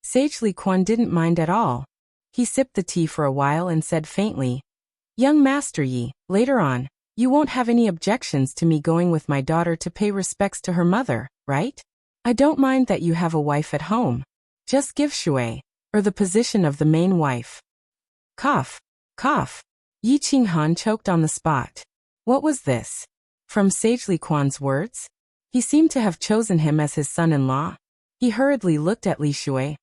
Sage Li Quan didn't mind at all. He sipped the tea for a while and said faintly, "Young Master Yi, later on, you won't have any objections to me going with my daughter to pay respects to her mother, right? I don't mind that you have a wife at home. Just give Shuai, or the position of the main wife." Cough. Cough. Yi Qinghan choked on the spot. What was this? From Sage Li Quan's words? He seemed to have chosen him as his son-in-law. He hurriedly looked at Li Shuai.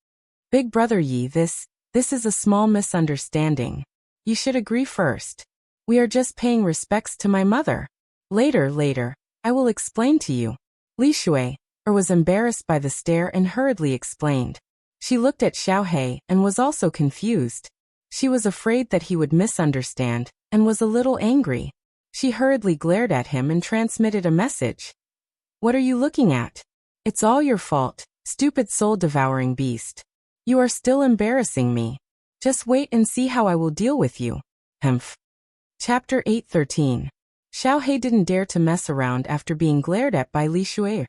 "Big brother Yi, this is a small misunderstanding. You should agree first. We are just paying respects to my mother. Later, I will explain to you." Li Shuai was embarrassed by the stare and hurriedly explained. She looked at Xiaohei and was also confused. She was afraid that he would misunderstand, and was a little angry. She hurriedly glared at him and transmitted a message. "What are you looking at? It's all your fault, stupid soul-devouring beast. You are still embarrassing me. Just wait and see how I will deal with you." Humph. Chapter 8:13. Xiaohei didn't dare to mess around after being glared at by Li Shuai.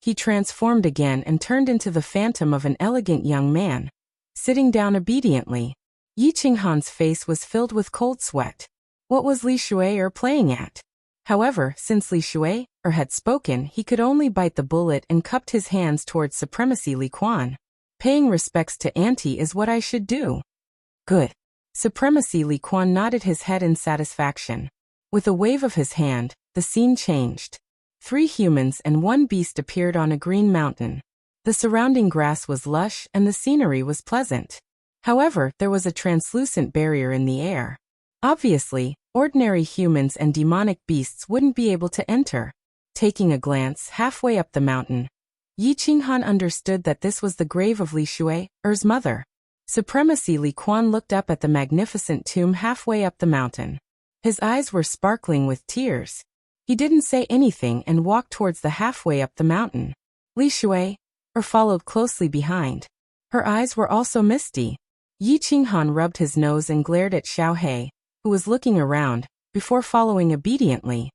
He transformed again and turned into the phantom of an elegant young man. Sitting down obediently, Yi Qinghan's face was filled with cold sweat. What was Li Shuai playing at? However, since Li Shuai had spoken, he could only bite the bullet and cupped his hands towards Supremacy Li Quan. "Paying respects to Auntie is what I should do." "Good." Supremacy Li Quan nodded his head in satisfaction. With a wave of his hand, the scene changed. 3 humans and 1 beast appeared on a green mountain. The surrounding grass was lush and the scenery was pleasant. However, there was a translucent barrier in the air. Obviously, ordinary humans and demonic beasts wouldn't be able to enter. Taking a glance halfway up the mountain, Yi Qinghan understood that this was the grave of Li Shuai's mother. Supremacy Li Quan looked up at the magnificent tomb halfway up the mountain. His eyes were sparkling with tears. He didn't say anything and walked towards the halfway up the mountain. Li Shuai followed closely behind. Her eyes were also misty. Yi Qinghan rubbed his nose and glared at Xiaohei, who was looking around, before following obediently.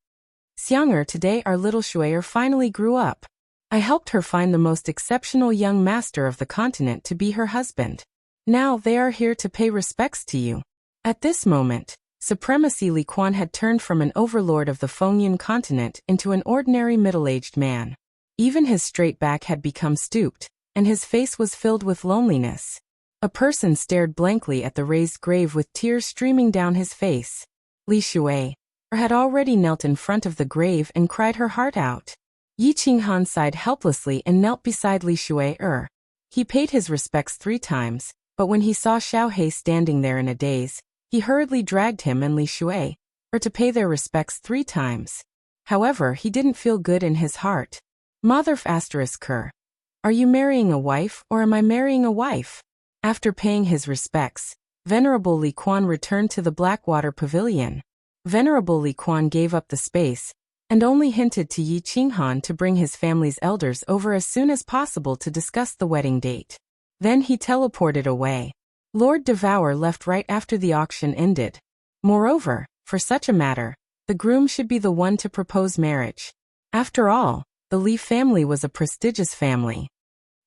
"Xiang'er, today our little Shuai finally grew up. I helped her find the most exceptional young master of the continent to be her husband. Now they are here to pay respects to you." At this moment, Supremacy Li Quan had turned from an overlord of the Fengyun continent into an ordinary middle-aged man. Even his straight back had become stooped, and his face was filled with loneliness. A person stared blankly at the raised grave with tears streaming down his face. Li Shuai had already knelt in front of the grave and cried her heart out. Yi Qinghan sighed helplessly and knelt beside Li Shuai. He paid his respects 3 times, but when he saw Xiaohei standing there in a daze, he hurriedly dragged him and Li Shuai to pay their respects 3 times. However, he didn't feel good in his heart. Motherf *. Are you marrying a wife or am I marrying a wife? After paying his respects, Venerable Li Quan returned to the Blackwater Pavilion. Venerable Li Quan gave up the space, and only hinted to Yi Qinghan to bring his family's elders over as soon as possible to discuss the wedding date. Then he teleported away. Lord Devour left right after the auction ended. Moreover, for such a matter, the groom should be the one to propose marriage. After all, the Li family was a prestigious family.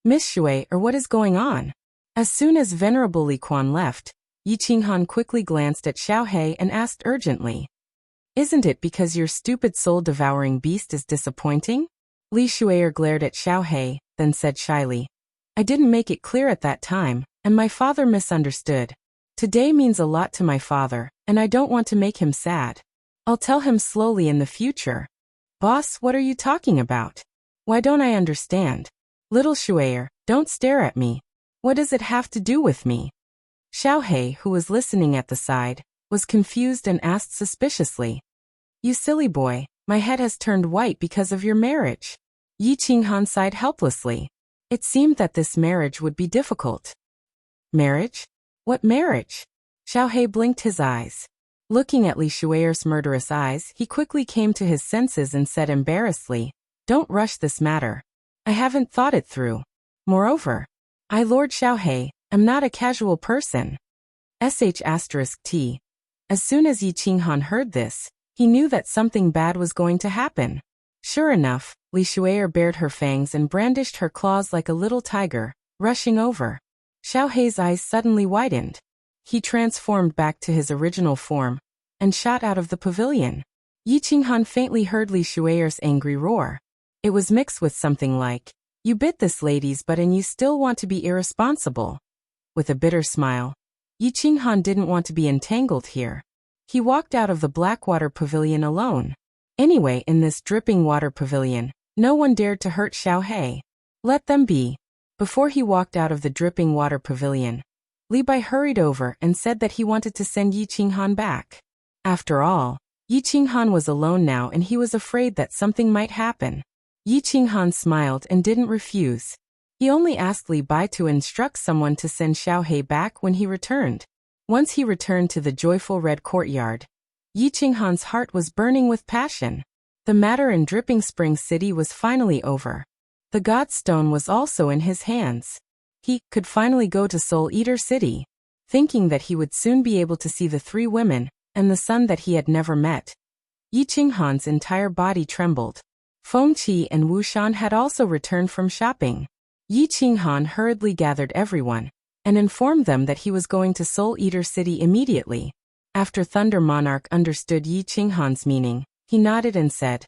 "Miss Shuai, what is going on?" As soon as Venerable Li Quan left, Yi Qinghan quickly glanced at Xiaohei and asked urgently, "Isn't it because your stupid soul-devouring beast is disappointing?" Li Shuai glared at Xiaohei, then said shyly, "I didn't make it clear at that time, and my father misunderstood. Today means a lot to my father, and I don't want to make him sad." I'll tell him slowly in the future. Boss, what are you talking about? Why don't I understand? Little Shuair, don't stare at me. What does it have to do with me? Xiaohei, who was listening at the side, was confused and asked suspiciously. You silly boy, my head has turned white because of your marriage. Yi Qinghan sighed helplessly. It seemed that this marriage would be difficult. Marriage? What marriage? Xiaohei blinked his eyes. Looking at Li Shuair's murderous eyes, he quickly came to his senses and said embarrassedly, Don't rush this matter. I haven't thought it through. Moreover, I, Lord Xiaohei, am not a casual person. **T. As soon as Yi Qinghan heard this, he knew that something bad was going to happen. Sure enough, Li Shuair bared her fangs and brandished her claws like a little tiger, rushing over. Xiaohei's eyes suddenly widened. He transformed back to his original form and shot out of the pavilion. Yi Qinghan faintly heard Li Shuair's angry roar. It was mixed with something like, You bit this lady's butt and you still want to be irresponsible. With a bitter smile, Yi Qinghan didn't want to be entangled here. He walked out of the Blackwater Pavilion alone. Anyway, in this dripping water pavilion, no one dared to hurt Xiaohei. Let them be. Before he walked out of the dripping water pavilion, Li Bai hurried over and said that he wanted to send Yi Qinghan back. After all, Yi Qinghan was alone now and he was afraid that something might happen. Yi Qinghan smiled and didn't refuse. He only asked Li Bai to instruct someone to send Xiaohei back when he returned. Once he returned to the joyful red courtyard, Yi Qinghan's heart was burning with passion. The matter in Dripping Spring City was finally over. The God Stone was also in his hands. He could finally go to Soul Eater City. Thinking that he would soon be able to see the three women and the son that he had never met, Yi Qinghan's entire body trembled. Feng Qi and Wu Shan had also returned from shopping. Yi Qinghan hurriedly gathered everyone and informed them that he was going to Soul Eater City immediately. After Thunder Monarch understood Yi Qinghan's meaning, he nodded and said,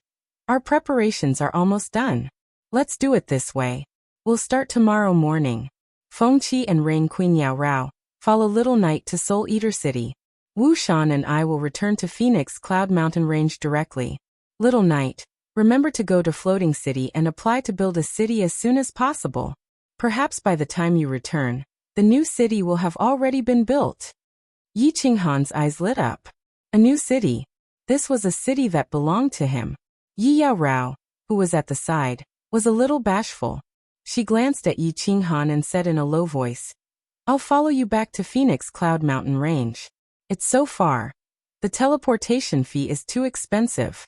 Our preparations are almost done. Let's do it this way. We'll start tomorrow morning. Feng Qi and Rain Queen Yao Rao follow Little Knight to Soul Eater City. Wu Shan and I will return to Phoenix Cloud Mountain Range directly. Little Knight, remember to go to Floating City and apply to build a city as soon as possible. Perhaps by the time you return, the new city will have already been built. Yi Qinghan's eyes lit up. A new city. This was a city that belonged to him. Yi Yao Rao, who was at the side, was a little bashful. She glanced at Yi Qinghan and said in a low voice, I'll follow you back to Phoenix Cloud Mountain Range. It's so far. The teleportation fee is too expensive.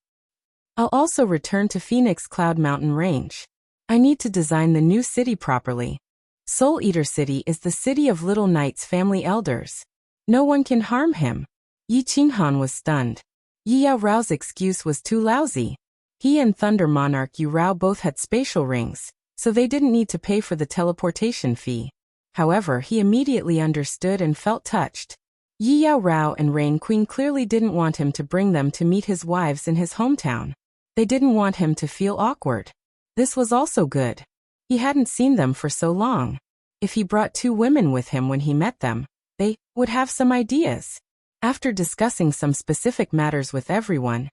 I'll also return to Phoenix Cloud Mountain Range. I need to design the new city properly. Soul Eater City is the city of Little Knight's family elders. No one can harm him. Yi Qinghan was stunned. Yi Yao Rao's excuse was too lousy. He and Thunder Monarch Yu Rao both had spatial rings, so they didn't need to pay for the teleportation fee. However, he immediately understood and felt touched. Yi Yao Rao and Rain Queen clearly didn't want him to bring them to meet his wives in his hometown. They didn't want him to feel awkward. This was also good. He hadn't seen them for so long. If he brought two women with him when he met them, they would have some ideas. After discussing some specific matters with everyone,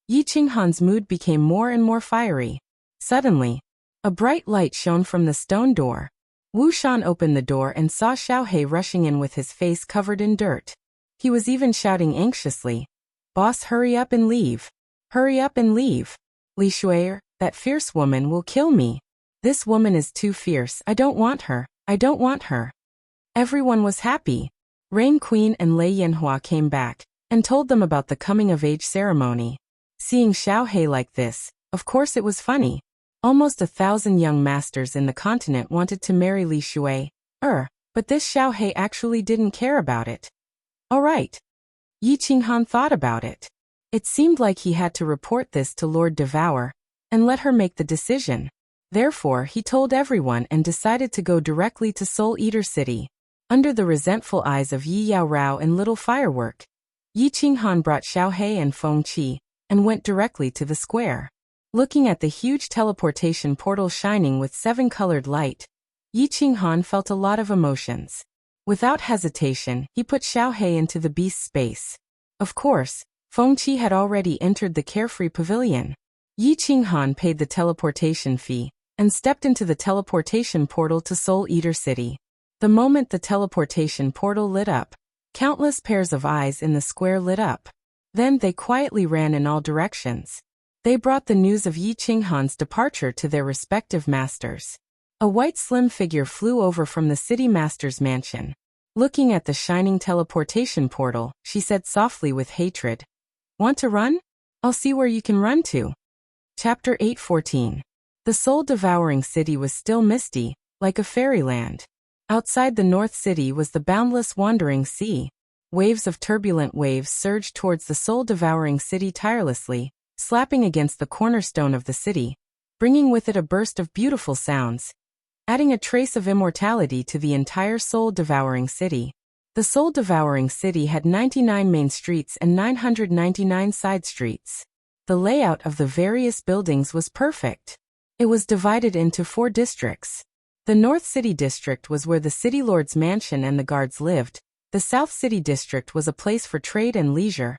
Yi Qinghan's mood became more and more fiery. Suddenly, a bright light shone from the stone door. Wu Shan opened the door and saw Xiaohei rushing in with his face covered in dirt. He was even shouting anxiously, Boss, hurry up and leave. Hurry up and leave. Li Shuair, that fierce woman will kill me. This woman is too fierce. I don't want her. I don't want her. Everyone was happy. Rain Queen and Lei Yanhua came back and told them about the coming-of-age ceremony. Seeing Xiaohei like this, of course it was funny. Almost 1,000 young masters in the continent wanted to marry Li Shuai, but this Xiaohei actually didn't care about it. All right. Yi Qinghan thought about it. It seemed like he had to report this to Lord Devour and let her make the decision. Therefore, he told everyone and decided to go directly to Soul Eater City. Under the resentful eyes of Yi Yao Rao and Little Firework, Yi Qinghan brought Xiaohei and Feng Qi and went directly to the square. Looking at the huge teleportation portal shining with 7-colored light, Yi Qinghan felt a lot of emotions. Without hesitation, he put Xiaohei into the beast space. Of course, Fengqi had already entered the carefree pavilion. Yi Qinghan paid the teleportation fee and stepped into the teleportation portal to Soul Eater City. The moment the teleportation portal lit up, countless pairs of eyes in the square lit up. Then they quietly ran in all directions. They brought the news of Yi Qinghan's departure to their respective masters. A white slim figure flew over from the city master's mansion. Looking at the shining teleportation portal, she said softly with hatred, "Want to run? I'll see where you can run to." Chapter 8:14. The soul-devouring city was still misty, like a fairyland. Outside the North City was the boundless wandering sea. Waves of turbulent waves surged towards the soul-devouring city tirelessly, slapping against the cornerstone of the city, bringing with it a burst of beautiful sounds, adding a trace of immortality to the entire soul-devouring city. The soul-devouring city had 99 main streets and 999 side streets. The layout of the various buildings was perfect. It was divided into 4 districts. The North City District was where the City Lord's mansion and the guards lived. The South City District was a place for trade and leisure,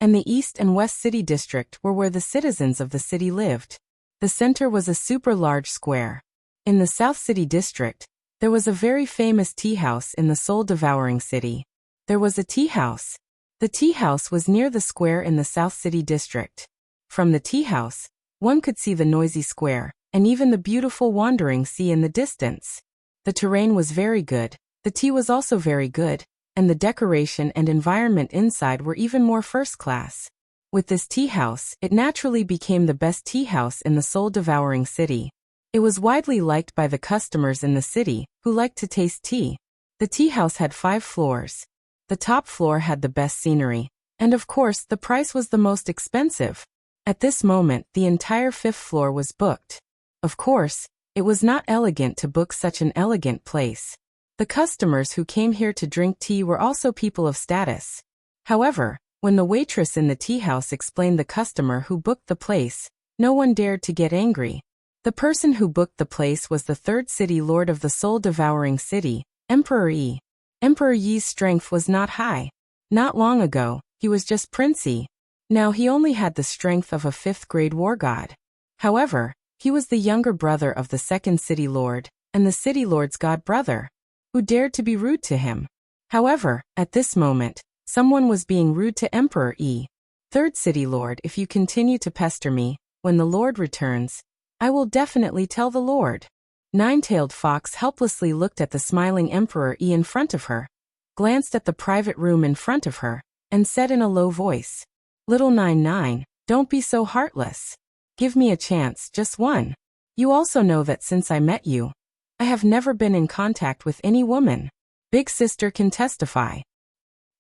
and the East and West City District were where the citizens of the city lived. The center was a super large square. In the South City District, there was a very famous tea house in the soul-devouring city. There was a tea house. The tea house was near the square in the South City District. From the tea house, one could see the noisy square, and even the beautiful wandering sea in the distance. The terrain was very good, the tea was also very good, and the decoration and environment inside were even more first class. With this tea house, it naturally became the best tea house in the soul-devouring city. It was widely liked by the customers in the city, who liked to taste tea. The tea house had 5 floors. The top floor had the best scenery, and of course the price was the most expensive. At this moment the entire 5th floor was booked. Of course, it was not elegant to book such an elegant place. The customers who came here to drink tea were also people of status. However, when the waitress in the tea house explained the customer who booked the place, no one dared to get angry. The person who booked the place was the 3rd city lord of the soul-devouring city, Emperor Yi. Emperor Yi's strength was not high. Not long ago, he was just Prince Yi. Now he only had the strength of a 5th-grade war god. However, he was the younger brother of the 2nd city lord, and the city lord's god brother, who dared to be rude to him. However, at this moment, someone was being rude to Emperor Yi. 3rd city lord, if you continue to pester me, when the lord returns, I will definitely tell the lord. Nine-tailed fox helplessly looked at the smiling Emperor Yi in front of her, glanced at the private room in front of her, and said in a low voice, "Little 99, don't be so heartless. Give me a chance, just one. You also know that since I met you, I have never been in contact with any woman. Big sister can testify."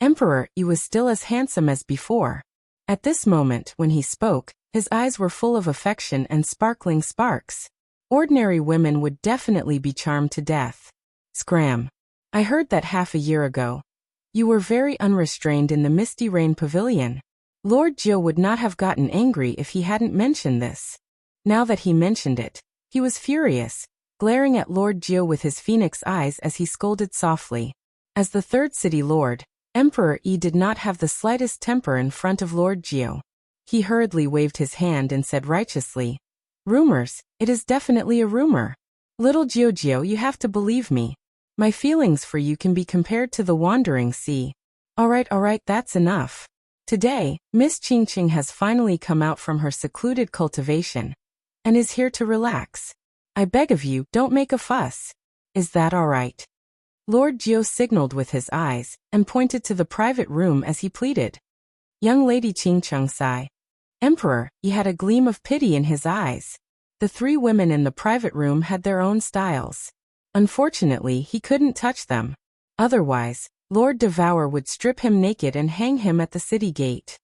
Emperor Yi was still as handsome as before. At this moment when he spoke, his eyes were full of affection and sparkling sparks. Ordinary women would definitely be charmed to death. Scram. I heard that half a year ago. You were very unrestrained in the Misty Rain Pavilion. Lord Jiu would not have gotten angry if he hadn't mentioned this. Now that he mentioned it, he was furious, glaring at Lord Jiu with his phoenix eyes as he scolded softly. As the 3rd city lord, Emperor Yi did not have the slightest temper in front of Lord Jiu. He hurriedly waved his hand and said righteously, "Rumors, it is definitely a rumor. Little Jiu, you have to believe me. My feelings for you can be compared to the wandering sea." Alright, that's enough. Today, Miss Qingqing has finally come out from her secluded cultivation, and is here to relax. I beg of you, don't make a fuss. Is that alright? Lord Jiu signaled with his eyes, and pointed to the private room as he pleaded. Young Lady Qingqing sighed. Emperor, he had a gleam of pity in his eyes. The 3 women in the private room had their own styles. Unfortunately, he couldn't touch them. Otherwise, Lord Devour would strip him naked and hang him at the city gate.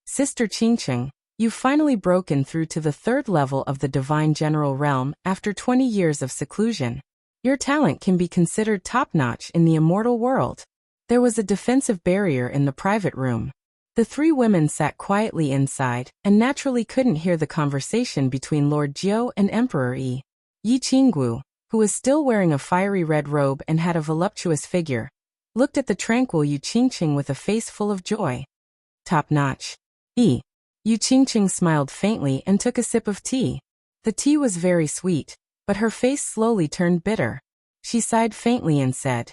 Sister Qingqing, you've finally broken through to the 3rd level of the Divine General Realm after 20 years of seclusion. Your talent can be considered top-notch in the immortal world. There was a defensive barrier in the private room. The 3 women sat quietly inside, and naturally couldn't hear the conversation between Lord Jiu and Emperor Yi. Yi Qinggu, who was still wearing a fiery red robe and had a voluptuous figure, looked at the tranquil Yi Qingqing with a face full of joy. Top-notch. Yu Qingqing smiled faintly and took a sip of tea. The tea was very sweet, but her face slowly turned bitter. She sighed faintly and said,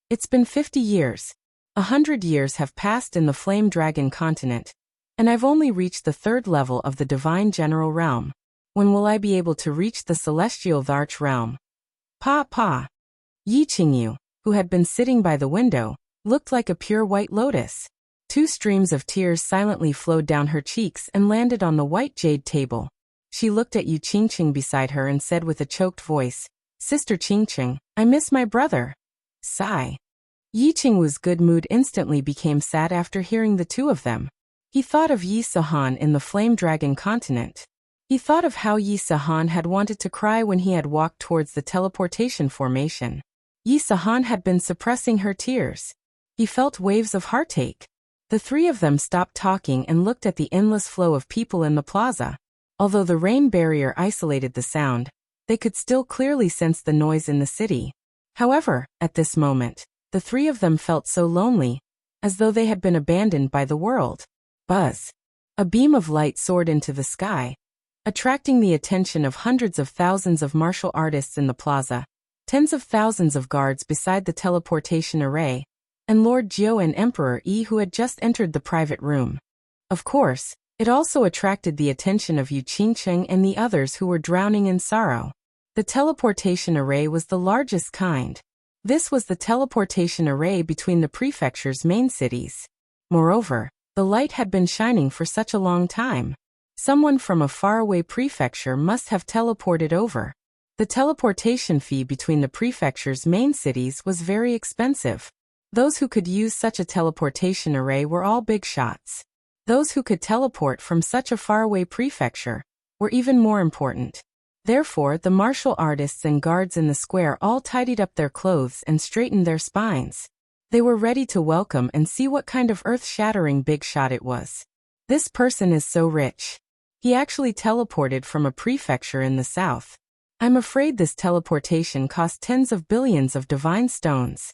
"It's been 50 years. 100 years have passed in the Flame Dragon continent, and I've only reached the 3rd level of the Divine General Realm. When will I be able to reach the Celestial Varch Realm?" Pa. Yi Qingyu, who had been sitting by the window, looked like a pure white lotus. 2 streams of tears silently flowed down her cheeks and landed on the white jade table. She looked at Yu Qingqing beside her and said with a choked voice, "Sister Qingqing, I miss my brother." Sigh. Yi Qingwu's good mood instantly became sad after hearing the two of them. He thought of Yi Sahan in the Flame Dragon continent. He thought of how Yi Sahan had wanted to cry when he had walked towards the teleportation formation. Yi Sahan had been suppressing her tears. He felt waves of heartache. The 3 of them stopped talking and looked at the endless flow of people in the plaza. Although the rain barrier isolated the sound, they could still clearly sense the noise in the city. However, at this moment, the 3 of them felt so lonely, as though they had been abandoned by the world. Buzz. A beam of light soared into the sky, attracting the attention of hundreds of thousands of martial artists in the plaza, tens of thousands of guards beside the teleportation array, and Lord Jiu and Emperor Yi who had just entered the private room. Of course, it also attracted the attention of Yu Qingqing and the others who were drowning in sorrow. The teleportation array was the largest kind. This was the teleportation array between the prefecture's main cities. Moreover, the light had been shining for such a long time. Someone from a faraway prefecture must have teleported over. The teleportation fee between the prefecture's main cities was very expensive. Those who could use such a teleportation array were all big shots. Those who could teleport from such a faraway prefecture were even more important. Therefore, the martial artists and guards in the square all tidied up their clothes and straightened their spines. They were ready to welcome and see what kind of earth-shattering big shot it was. This person is so rich. He actually teleported from a prefecture in the south. I'm afraid this teleportation cost tens of billions of divine stones.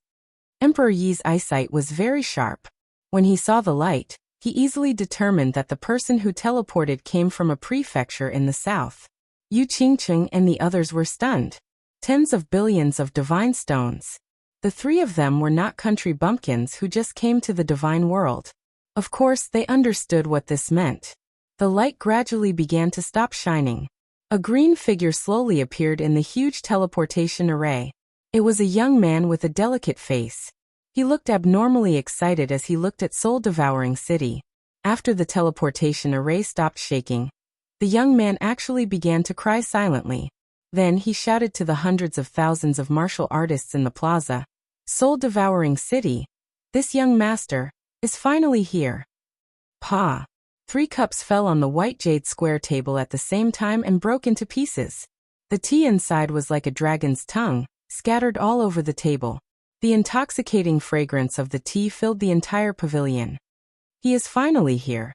Emperor Yi's eyesight was very sharp. When he saw the light, he easily determined that the person who teleported came from a prefecture in the south. Yu Qingqing and the others were stunned. Tens of billions of divine stones. The 3 of them were not country bumpkins who just came to the divine world. Of course, they understood what this meant. The light gradually began to stop shining. A green figure slowly appeared in the huge teleportation array. It was a young man with a delicate face. He looked abnormally excited as he looked at soul-devouring city. After the teleportation array stopped shaking, the young man actually began to cry silently. Then he shouted to the hundreds of thousands of martial artists in the plaza, "Soul-devouring city, this young master is finally here." Pa. 3 cups fell on the white jade square table at the same time and broke into pieces. The tea inside was like a dragon's tongue, scattered all over the table. The intoxicating fragrance of the tea filled the entire pavilion. He is finally here.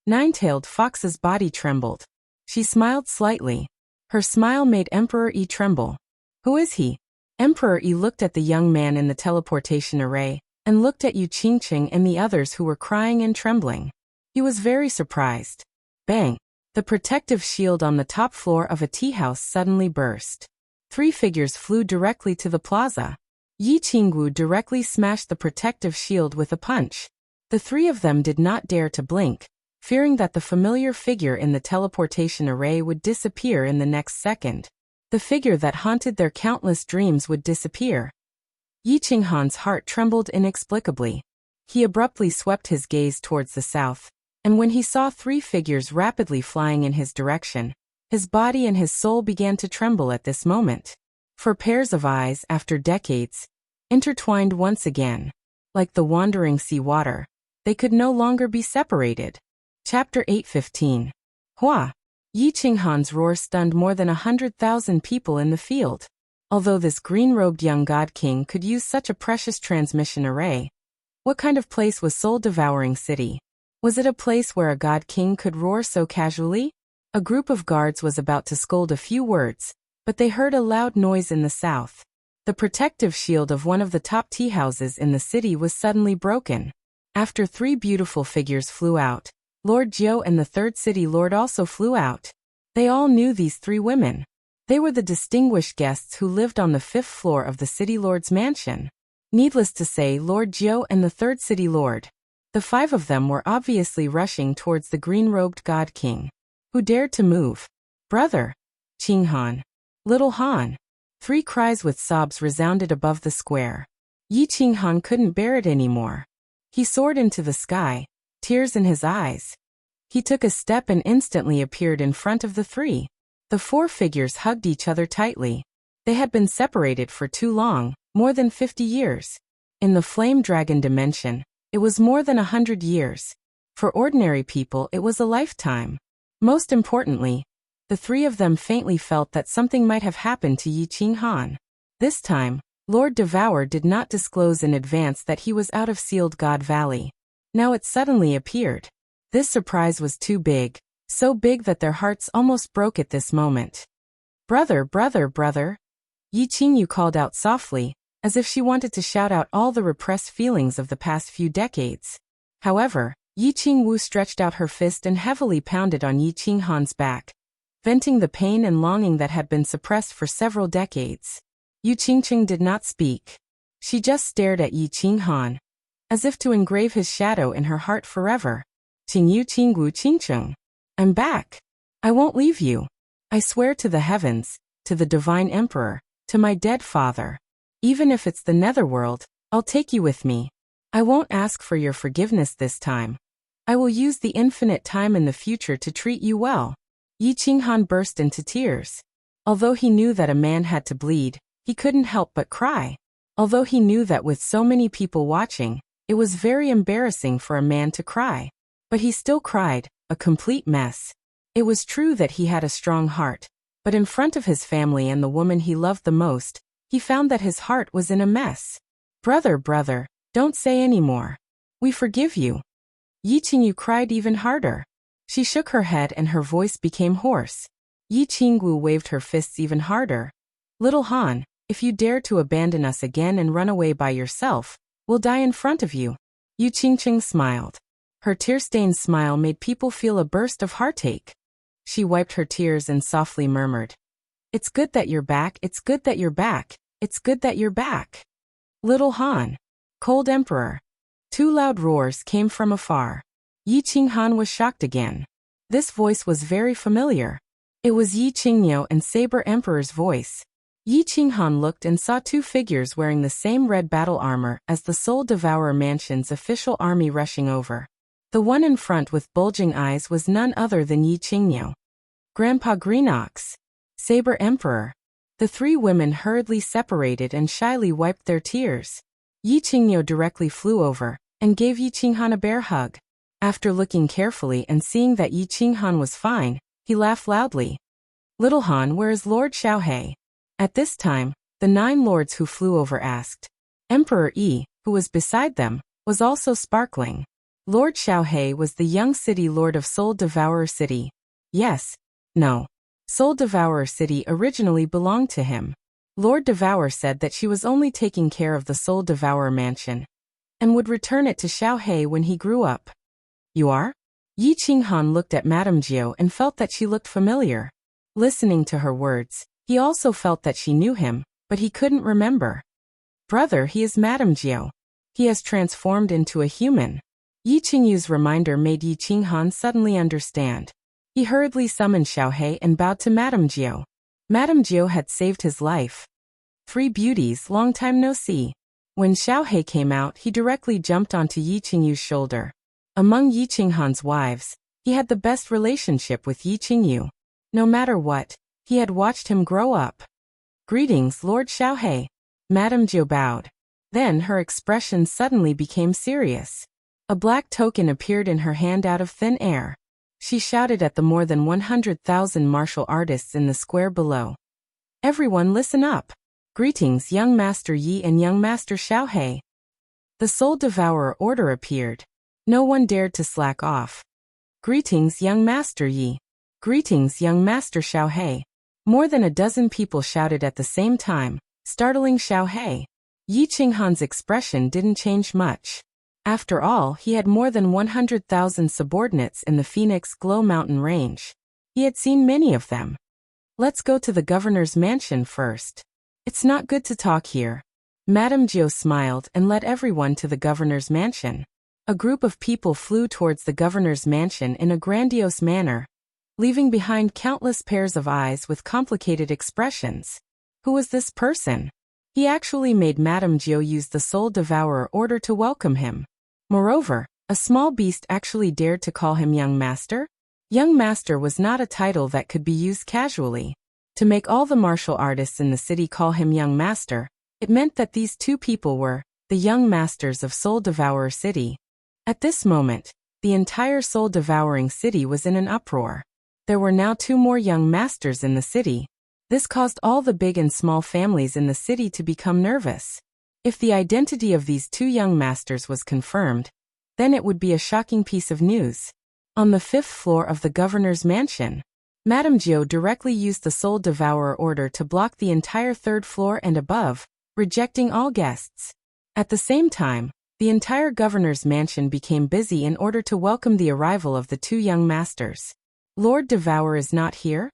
Nine-tailed Fox's body trembled. She smiled slightly. Her smile made Emperor Yi tremble. Who is he? Emperor Yi looked at the young man in the teleportation array, and looked at Yu Qingqing and the others who were crying and trembling. He was very surprised. Bang! The protective shield on the top floor of a tea house suddenly burst. 3 figures flew directly to the plaza. Yi Qingwu directly smashed the protective shield with a punch. The 3 of them did not dare to blink, fearing that the familiar figure in the teleportation array would disappear in the next second. The figure that haunted their countless dreams would disappear. Yi Qinghan's heart trembled inexplicably. He abruptly swept his gaze towards the south, and when he saw 3 figures rapidly flying in his direction, his body and his soul began to tremble at this moment. For pairs of eyes, after decades, intertwined once again, like the wandering sea water, they could no longer be separated. Chapter 8:15. Hua! Yi Qinghan's roar stunned more than 100,000 people in the field. Although this green-robed young god king could use such a precious transmission array, what kind of place was soul-devouring city? Was it a place where a god king could roar so casually? A group of guards was about to scold a few words, but they heard a loud noise in the south. The protective shield of one of the top tea houses in the city was suddenly broken. After 3 beautiful figures flew out, Lord Jiu and the third city lord also flew out. They all knew these three women. They were the distinguished guests who lived on the 5th floor of the city lord's mansion. Needless to say, Lord Jiu and the third city lord. The 5 of them were obviously rushing towards the green-robed god king. Who dared to move? Brother! Qing Han! Little Han! 3 cries with sobs resounded above the square. Qing Han couldn't bear it anymore. He soared into the sky, tears in his eyes. He took a step and instantly appeared in front of the 3. The 4 figures hugged each other tightly. They had been separated for too long, more than 50 years. In the flame dragon dimension, it was more than 100 years. For ordinary people, it was a lifetime. Most importantly, the 3 of them faintly felt that something might have happened to Qing Han. This time, Lord Devour did not disclose in advance that he was out of Sealed God Valley. Now it suddenly appeared. This surprise was too big, so big that their hearts almost broke at this moment. Brother, brother, brother! Qingyu called out softly, as if she wanted to shout out all the repressed feelings of the past few decades. However, Qingwu stretched out her fist and heavily pounded on Qing Han's back, venting the pain and longing that had been suppressed for several decades. Qingqing did not speak. She just stared at Qing Han, as if to engrave his shadow in her heart forever. Qingyu Qingwu Qingqing. I'm back. I won't leave you. I swear to the heavens, to the divine emperor, to my dead father. Even if it's the netherworld, I'll take you with me. I won't ask for your forgiveness this time. I will use the infinite time in the future to treat you well. Qing Han burst into tears. Although he knew that a man had to bleed, he couldn't help but cry. Although he knew that with so many people watching, it was very embarrassing for a man to cry. But he still cried, a complete mess. It was true that he had a strong heart, but in front of his family and the woman he loved the most, he found that his heart was in a mess. Brother, brother, don't say any more. We forgive you. Qingyu cried even harder. She shook her head and her voice became hoarse. Qingwu waved her fists even harder. Little Han, if you dare to abandon us again and run away by yourself, we'll die in front of you. Qingqing smiled. Her tear-stained smile made people feel a burst of heartache. She wiped her tears and softly murmured, "It's good that you're back, it's good that you're back, it's good that you're back. Little Han." Cold Emperor. 2 loud roars came from afar. Qing Han was shocked again. This voice was very familiar. It was Qingyo and Saber Emperor's voice. Qing Han looked and saw 2 figures wearing the same red battle armor as the Soul Devourer Mansion's official army rushing over. The one in front with bulging eyes was none other than Qingyo. Grandpa Greenox. Saber Emperor. The 3 women hurriedly separated and shyly wiped their tears. Qingyo directly flew over and gave Qing Han a bear hug. After looking carefully and seeing that Qing Han was fine, he laughed loudly. Little Han, where is Lord Xiaohe? At this time, the 9 lords who flew over asked. Emperor Yi, who was beside them, was also sparkling. Lord Xiaohe was the young city lord of Soul Devourer City. Yes. No. Soul Devourer City originally belonged to him. Lord Devour said that she was only taking care of the Soul Devourer Mansion, and would return it to Xiaohe when he grew up. You are? Qing Han looked at Madame Jiu and felt that she looked familiar. Listening to her words, he also felt that she knew him, but he couldn't remember. Brother, he is Madame Jiu. He has transformed into a human. Qingyu's reminder made Qing Han suddenly understand. He hurriedly summoned Xiaohe and bowed to Madame Jiu. Madame Jiu had saved his life. 3 beauties, long time no see. When Xiaohe came out, he directly jumped onto Qingyu's shoulder. Among Qing Han's wives, he had the best relationship with Qingyu. No matter what, he had watched him grow up. Greetings, Lord Xiaohe. Madame Jiu bowed. Then her expression suddenly became serious. A black token appeared in her hand out of thin air. She shouted at the more than 100,000 martial artists in the square below. Everyone listen up. Greetings, young Master Yi and young Master Xiaohe. The Soul Devourer order appeared. No one dared to slack off. Greetings, young Master Yi. Greetings, young Master Xiaohe. More than a dozen people shouted at the same time, startling Xiaohe. Qing Han's expression didn't change much. After all, he had more than 100,000 subordinates in the Phoenix Glow Mountain range. He had seen many of them. Let's go to the governor's mansion first. It's not good to talk here. Madame Gio smiled and led everyone to the governor's mansion. A group of people flew towards the governor's mansion in a grandiose manner, leaving behind countless pairs of eyes with complicated expressions. Who was this person? He actually made Madame Gio use the Soul Devourer order to welcome him. Moreover, a small beast actually dared to call him Young Master? Young Master was not a title that could be used casually. To make all the martial artists in the city call him Young Master, it meant that these two people were the Young Masters of Soul Devourer City. At this moment, the entire soul-devouring city was in an uproar. There were now 2 more young masters in the city. This caused all the big and small families in the city to become nervous. If the identity of these 2 young masters was confirmed, then it would be a shocking piece of news. On the 5th floor of the governor's mansion, Madame Gio directly used the Soul Devourer order to block the entire 3rd floor and above, rejecting all guests. At the same time, the entire governor's mansion became busy in order to welcome the arrival of the 2 young masters. Lord Devourer is not here?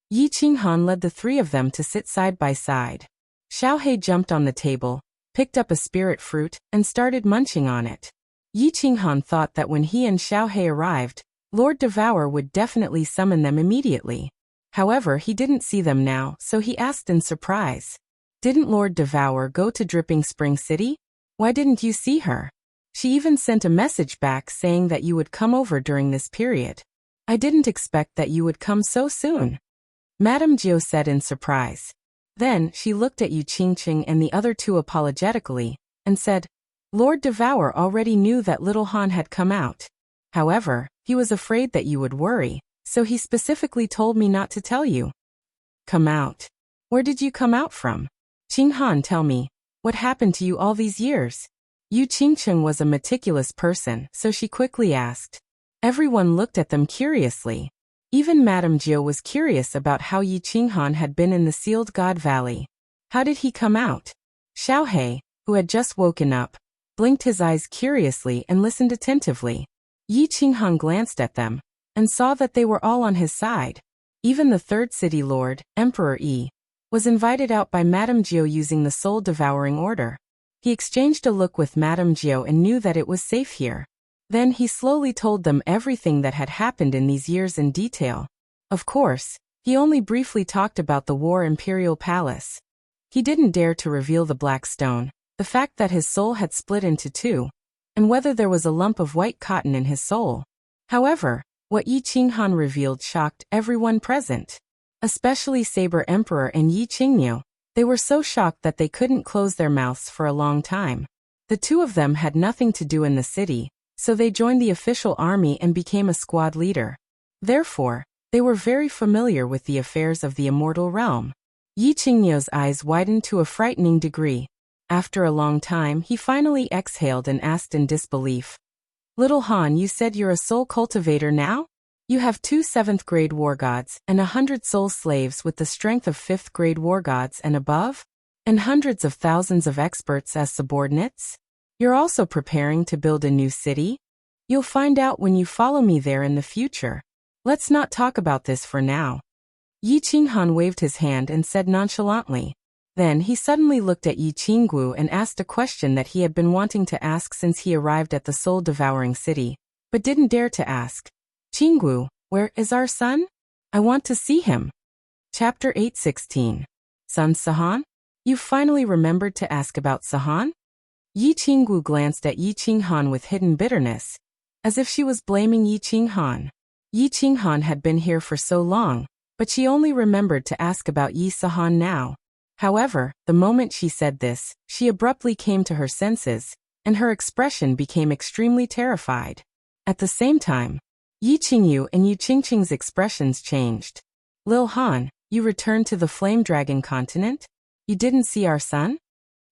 Yi Qinghan led the 3 of them to sit side by side. Xiaohei jumped on the table, picked up a spirit fruit, and started munching on it. Yi Qinghan thought that when he and Xiaohei arrived, Lord Devourer would definitely summon them immediately. However, he didn't see them now, so he asked in surprise. Didn't Lord Devourer go to Dripping Spring City? Why didn't you see her? She even sent a message back saying that you would come over during this period. I didn't expect that you would come so soon. Madame Gio said in surprise. Then, she looked at Yu Qingqing and the other 2 apologetically, and said, Lord Devourer already knew that little Han had come out. However, he was afraid that you would worry, so he specifically told me not to tell you. Come out. Where did you come out from? Qinghan, tell me. What happened to you all these years? Yu Qingqing was a meticulous person, so she quickly asked. Everyone looked at them curiously. Even Madame Gio was curious about how Yi Qinghan had been in the Sealed God Valley. How did he come out? Xiaohei, who had just woken up, blinked his eyes curiously and listened attentively. Yi Qinghan glanced at them, and saw that they were all on his side. Even the 3rd city lord, Emperor Yi, was invited out by Madame Gio using the soul-devouring order. He exchanged a look with Madame Gio and knew that it was safe here. Then he slowly told them everything that had happened in these years in detail. Of course, he only briefly talked about the War Imperial Palace. He didn't dare to reveal the black stone, the fact that his soul had split into 2, and whether there was a lump of white cotton in his soul. However, what Yi Qinghan revealed shocked everyone present. Especially Saber Emperor and Yi Qingniu. They were so shocked that they couldn't close their mouths for a long time. The 2 of them had nothing to do in the city, so they joined the official army and became a squad leader. Therefore, they were very familiar with the affairs of the immortal realm. Yi Qingniu's eyes widened to a frightening degree. After a long time, he finally exhaled and asked in disbelief. Little Han, you said you're a soul cultivator now? You have 2 7th-grade war gods and 100 soul slaves with the strength of 5th-grade war gods and above? And hundreds of thousands of experts as subordinates? You're also preparing to build a new city? You'll find out when you follow me there in the future. Let's not talk about this for now. Yi Qinghan waved his hand and said nonchalantly. Then he suddenly looked at Yi Qinggu and asked a question that he had been wanting to ask since he arrived at the soul-devouring city, but didn't dare to ask. Qinggu, where is our son? I want to see him. Chapter 8:16. Son Sahan? You've finally remembered to ask about Sahan? Yi Qinggu glanced at Yi Qinghan with hidden bitterness, as if she was blaming Yi Qinghan. Yi Qinghan had been here for so long, but she only remembered to ask about Yi Sahan now. However, the moment she said this, she abruptly came to her senses, and her expression became extremely terrified. At the same time, Yi Qingyu and Yu Qingqing's expressions changed. Lil Han, you returned to the Flame Dragon continent? You didn't see our son?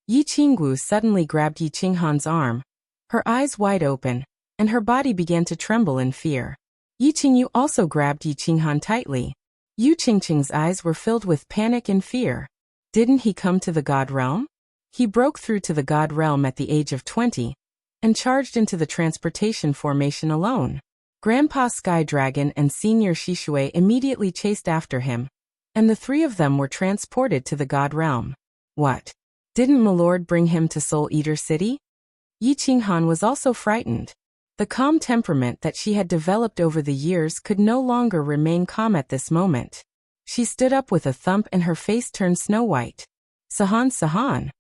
Yi Qinggu suddenly grabbed Yi Qinghan's arm, her eyes wide open, and her body began to tremble in fear. Yi Qingyu also grabbed Yi Qinghan tightly. Yu Qingqing's eyes were filled with panic and fear. Didn't he come to the God Realm? He broke through to the God Realm at the age of 20, and charged into the transportation formation alone. Grandpa Sky Dragon and Senior Shishui immediately chased after him, and the three of them were transported to the God Realm. What? Didn't Milord bring him to Soul Eater City? Yi Qinghan was also frightened. The calm temperament that she had developed over the years could no longer remain calm at this moment. She stood up with a thump and her face turned snow-white. Sahan, Sahan.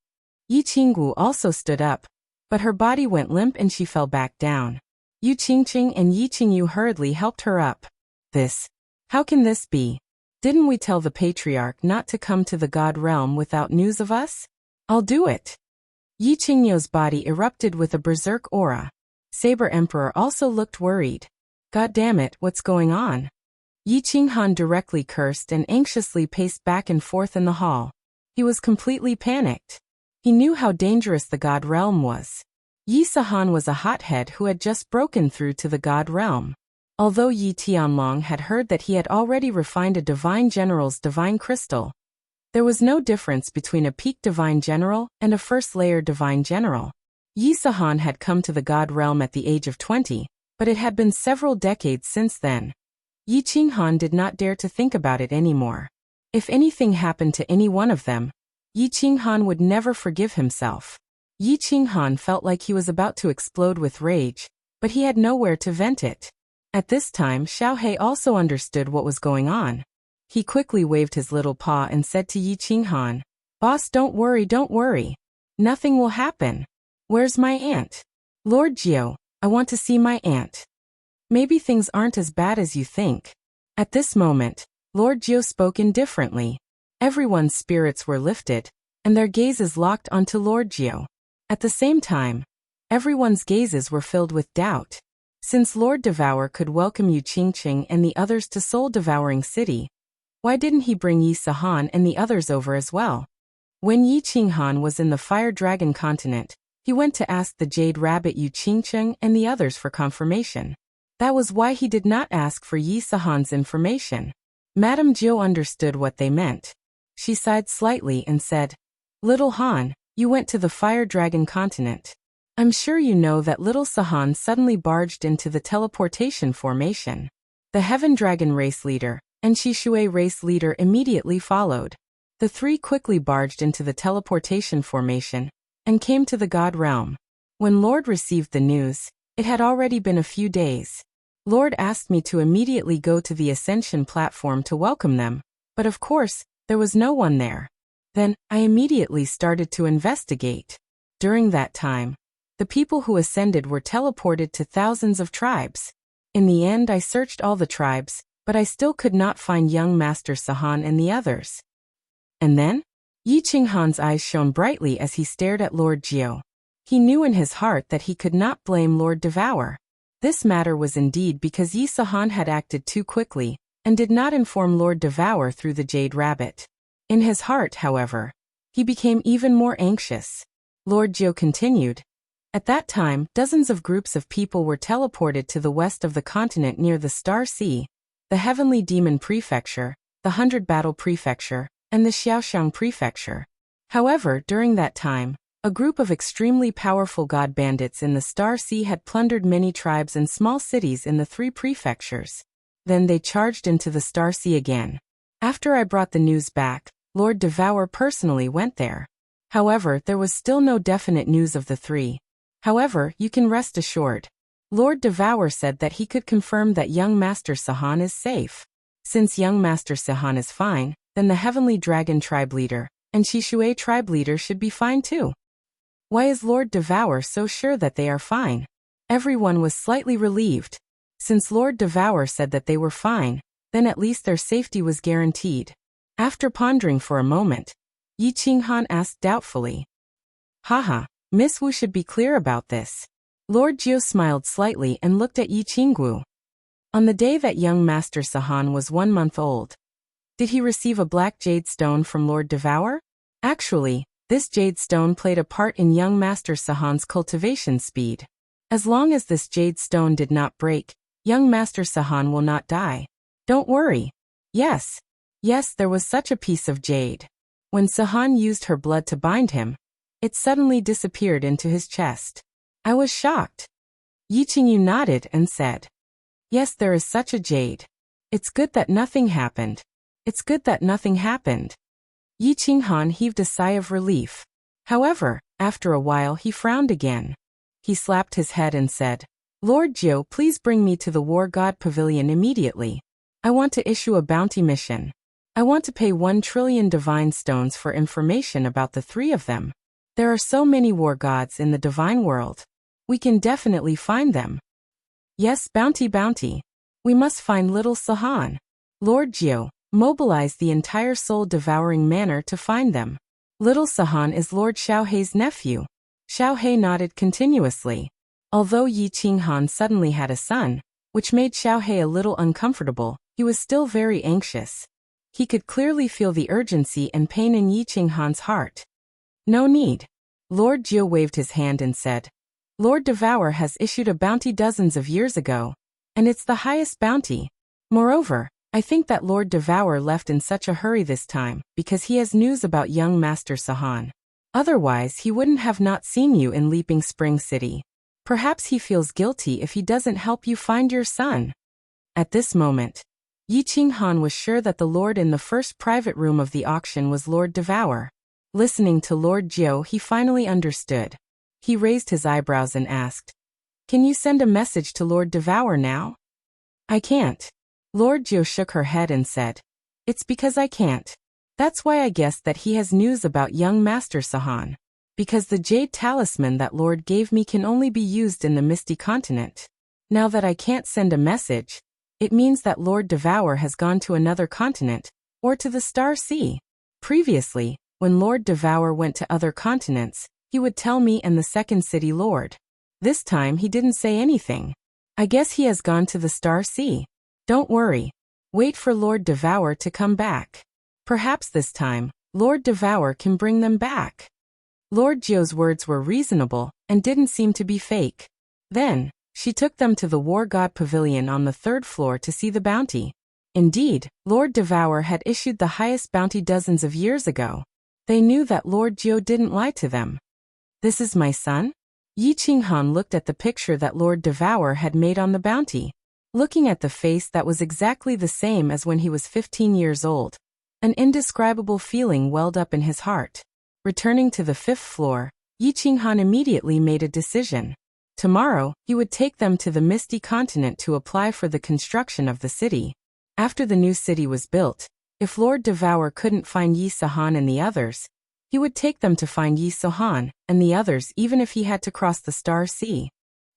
Yi Qinggu also stood up, but her body went limp and she fell back down. Yu Qingqing and Yi Qingyu hurriedly helped her up. How can this be? Didn't we tell the Patriarch not to come to the God Realm without news of us? I'll do it. Yi Qingyu's body erupted with a berserk aura. Saber Emperor also looked worried. God damn it, what's going on? Yi Qinghan directly cursed and anxiously paced back and forth in the hall. He was completely panicked. He knew how dangerous the God Realm was. Yi Sahan was a hothead who had just broken through to the God Realm. Although Yi Tianlong had heard that he had already refined a Divine General's Divine Crystal, there was no difference between a peak Divine General and a first-layer Divine General. Yi Sahan had come to the God Realm at the age of 20, but it had been several decades since then. Yi Qinghan did not dare to think about it anymore. If anything happened to any one of them, Yi Qinghan would never forgive himself. Yi Qinghan felt like he was about to explode with rage, but he had nowhere to vent it. At this time, Xiaohei also understood what was going on. He quickly waved his little paw and said to Yi Qinghan, "Boss, don't worry. Nothing will happen. Where's my aunt? Lord Jiu, I want to see my aunt. Maybe things aren't as bad as you think." At this moment, Lord Jiu spoke indifferently. Everyone's spirits were lifted, and their gazes locked onto Lord Jiu. At the same time, everyone's gazes were filled with doubt. Since Lord Devour could welcome Yu Qingqing and the others to Soul Devouring City, why didn't he bring Yi Sahan and the others over as well? When Yi Qinghan was in the Fire Dragon continent, he went to ask the Jade Rabbit Yu Qingqing and the others for confirmation. That was why he did not ask for Yi Sahan's information. Madame Jiu understood what they meant. She sighed slightly and said, "Little Han, you went to the Fire Dragon continent. I'm sure you know that little Sahan suddenly barged into the teleportation formation. The Heaven Dragon race leader and Shishui race leader immediately followed. The three quickly barged into the teleportation formation and came to the God Realm. When Lord received the news, it had already been a few days. Lord asked me to immediately go to the Ascension platform to welcome them, but of course, there was no one there. Then, I immediately started to investigate. During that time, the people who ascended were teleported to thousands of tribes. In the end, I searched all the tribes, but I still could not find young Master Sahan and the others." And then? Yi Qinghan's eyes shone brightly as he stared at Lord Jiu. He knew in his heart that he could not blame Lord Devour. This matter was indeed because Yi Sahan had acted too quickly, and did not inform Lord Devour through the Jade Rabbit. In his heart, however, he became even more anxious. Lord Jiu continued. At that time, dozens of groups of people were teleported to the west of the continent near the Star Sea, the Heavenly Demon Prefecture, the 100 Battle Prefecture, and the Xiaoxiang Prefecture. However, during that time, a group of extremely powerful god bandits in the Star Sea had plundered many tribes and small cities in the 3 prefectures. Then they charged into the Star Sea again. After I brought the news back, Lord Devour personally went there. However, there was still no definite news of the 3. However, you can rest assured. Lord Devour said that he could confirm that young Master Sahan is safe. Since young Master Sahan is fine, then the Heavenly Dragon tribe leader and Shishui tribe leader should be fine too. Why is Lord Devour so sure that they are fine? Everyone was slightly relieved. Since Lord Devour said that they were fine, then at least their safety was guaranteed. After pondering for a moment, Yi Qinghan asked doubtfully, "Haha, Miss Wu should be clear about this." Lord Jiu smiled slightly and looked at Yi Qinggu. On the day that young Master Sahan was 1 month old, did he receive a black jade stone from Lord Devour? Actually, this jade stone played a part in young Master Sahan's cultivation speed. As long as this jade stone did not break, young Master Sahan will not die. Don't worry. Yes, there was such a piece of jade. When Sahan used her blood to bind him, it suddenly disappeared into his chest. I was shocked. Yi Qingyu nodded and said, "Yes, there is such a jade. It's good that nothing happened. It's good that nothing happened." Yi Qinghan heaved a sigh of relief. However, after a while he frowned again. He slapped his head and said, "Lord Jiu, please bring me to the War God Pavilion immediately. I want to issue a bounty mission. I want to pay 1 trillion divine stones for information about the 3 of them. There are so many war gods in the divine world. We can definitely find them." "Yes, bounty. We must find little Sahan. Lord Jiu, mobilize the entire soul-devouring manor to find them. Little Sahan is Lord Xiaohei's nephew." Xiaohei nodded continuously. Although Yi Qinghan suddenly had a son, which made Xiaohei a little uncomfortable, he was still very anxious. He could clearly feel the urgency and pain in Yi Qinghan's heart. "No need." Lord Jiu waved his hand and said, "Lord Devour has issued a bounty dozens of years ago, and it's the highest bounty. Moreover, I think that Lord Devour left in such a hurry this time because he has news about young Master Sahan. Otherwise he wouldn't have not seen you in Leaping Spring City. Perhaps he feels guilty if he doesn't help you find your son." At this moment, Yi Qinghan was sure that the lord in the first private room of the auction was Lord Devour. Listening to Lord Jiu, he finally understood. He raised his eyebrows and asked, "Can you send a message to Lord Devour now?" "I can't." Lord Jiu shook her head and said, "It's because I can't. That's why I guessed that he has news about young Master Sahan. Because the jade talisman that Lord gave me can only be used in the Misty Continent. Now that I can't send a message, it means that Lord Devour has gone to another continent, or to the Star Sea. Previously, when Lord Devour went to other continents, he would tell me and the second city lord. This time he didn't say anything. I guess he has gone to the Star Sea. Don't worry. Wait for Lord Devour to come back. Perhaps this time, Lord Devour can bring them back." Lord Jiu's words were reasonable and didn't seem to be fake. Then, she took them to the War God Pavilion on the 3rd floor to see the bounty. Indeed, Lord Devour had issued the highest bounty dozens of years ago. They knew that Lord Jiu didn't lie to them. "This is my son?" Yi Qinghan looked at the picture that Lord Devour had made on the bounty. Looking at the face that was exactly the same as when he was 15 years old, an indescribable feeling welled up in his heart. Returning to the 5th floor, Yi Qinghan immediately made a decision. Tomorrow, he would take them to the Misty Continent to apply for the construction of the city. After the new city was built, if Lord Devour couldn't find Yi Sahan and the others, he would take them to find Yi Sahan and the others even if he had to cross the Star Sea.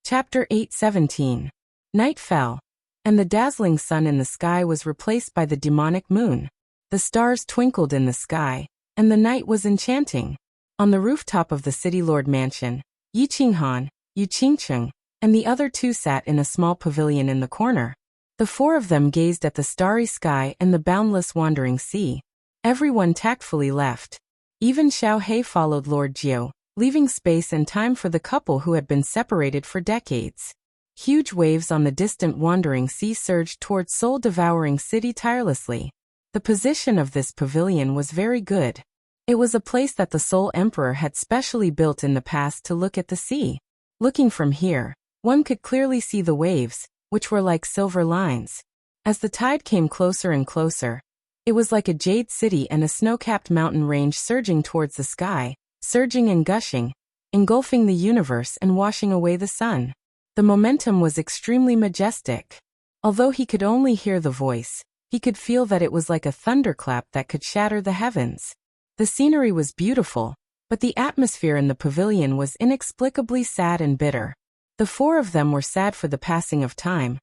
Chapter 8:17. Night fell, and the dazzling sun in the sky was replaced by the demonic moon. The stars twinkled in the sky, and the night was enchanting. On the rooftop of the City Lord Mansion, Yi Qinghan, Yu Qingcheng, and the other 2 sat in a small pavilion in the corner. The 4 of them gazed at the starry sky and the boundless wandering sea. Everyone tactfully left. Even Xiaohei followed Lord Jiu, leaving space and time for the couple who had been separated for decades. Huge waves on the distant wandering sea surged towards soul-devouring city tirelessly. The position of this pavilion was very good. It was a place that the Soul Emperor had specially built in the past to look at the sea. Looking from here, one could clearly see the waves, which were like silver lines. As the tide came closer and closer, it was like a jade city and a snow-capped mountain range surging towards the sky, surging and gushing, engulfing the universe and washing away the sun. The momentum was extremely majestic. Although he could only hear the voice, he could feel that it was like a thunderclap that could shatter the heavens. The scenery was beautiful, but the atmosphere in the pavilion was inexplicably sad and bitter. The 4 of them were sad for the passing of time,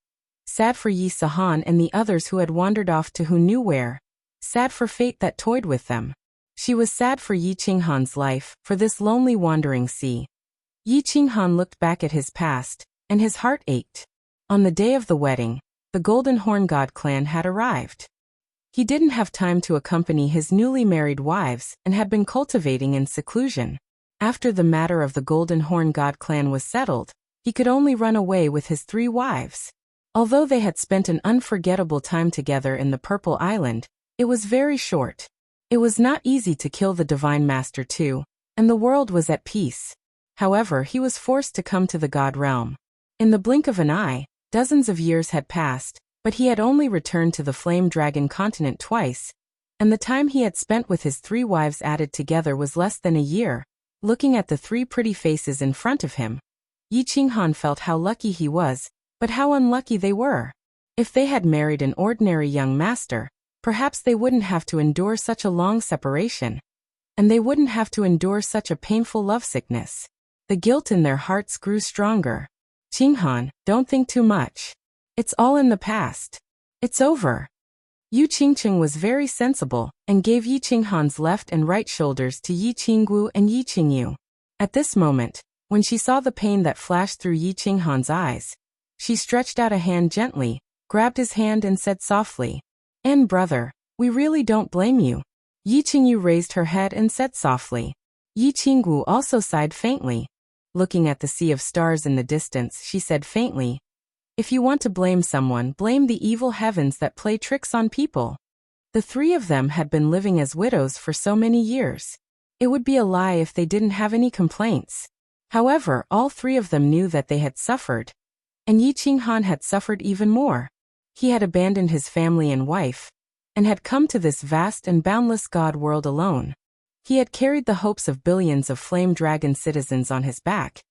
sad for Yi Sahan and the others who had wandered off to who knew where, sad for fate that toyed with them. She was sad for Yi Qinghan's life, for this lonely wandering sea. Yi Qinghan looked back at his past, and his heart ached. On the day of the wedding, the Golden Horn God clan had arrived. He didn't have time to accompany his newly married wives and had been cultivating in seclusion. After the matter of the Golden Horn God clan was settled, he could only run away with his 3 wives. Although they had spent an unforgettable time together in the Purple Island, it was very short. It was not easy to kill the Divine Master too, and the world was at peace. However, he was forced to come to the god realm. In the blink of an eye, dozens of years had passed, but he had only returned to the Flame Dragon continent twice, and the time he had spent with his 3 wives added together was less than a year. Looking at the 3 pretty faces in front of him, Yi Qinghan felt how lucky he was, but how unlucky they were. If they had married an ordinary young master, perhaps they wouldn't have to endure such a long separation, and they wouldn't have to endure such a painful lovesickness. The guilt in their hearts grew stronger. Qinghan, don't think too much. It's all in the past. It's over. Yu Qingcheng was very sensible, and gave Yi Qinghan's left and right shoulders to Yi Qinggu and Yi Qingyu. At this moment, when she saw the pain that flashed through Yi Qinghan's eyes, she stretched out a hand gently, grabbed his hand and said softly, brother, we really don't blame you." Yi Qingyu raised her head and said softly. Yi Qinggu also sighed faintly. Looking at the sea of stars in the distance, she said faintly, "If you want to blame someone, blame the evil heavens that play tricks on people." The 3 of them had been living as widows for so many years. It would be a lie if they didn't have any complaints. However, all 3 of them knew that they had suffered. And Yi Qinghan had suffered even more. He had abandoned his family and wife, and had come to this vast and boundless god world alone. He had carried the hopes of billions of flame dragon citizens on his back,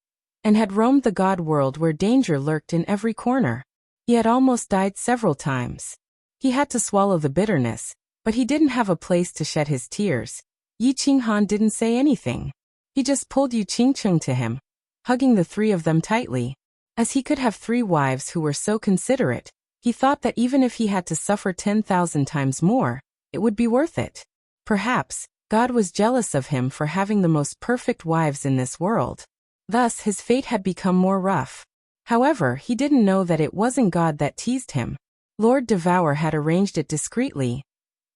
and had roamed the god world where danger lurked in every corner. He had almost died several times. He had to swallow the bitterness, but he didn't have a place to shed his tears. Yi Qinghan didn't say anything. He just pulled Yu Qingcheng to him, hugging the 3 of them tightly. As he could have 3 wives who were so considerate, he thought that even if he had to suffer 10,000 times more, it would be worth it. Perhaps, God was jealous of him for having the most perfect wives in this world. Thus his fate had become more rough. However, he didn't know that it wasn't God that teased him. Lord Devour had arranged it discreetly.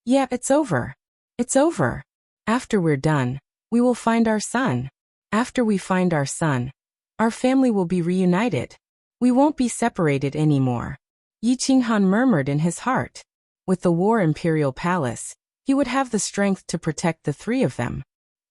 "Yeah, it's over. It's over. After we're done, we will find our son. After we find our son, our family will be reunited. We won't be separated anymore." Yi Qinghan murmured in his heart. With the War Imperial Palace, he would have the strength to protect the 3 of them.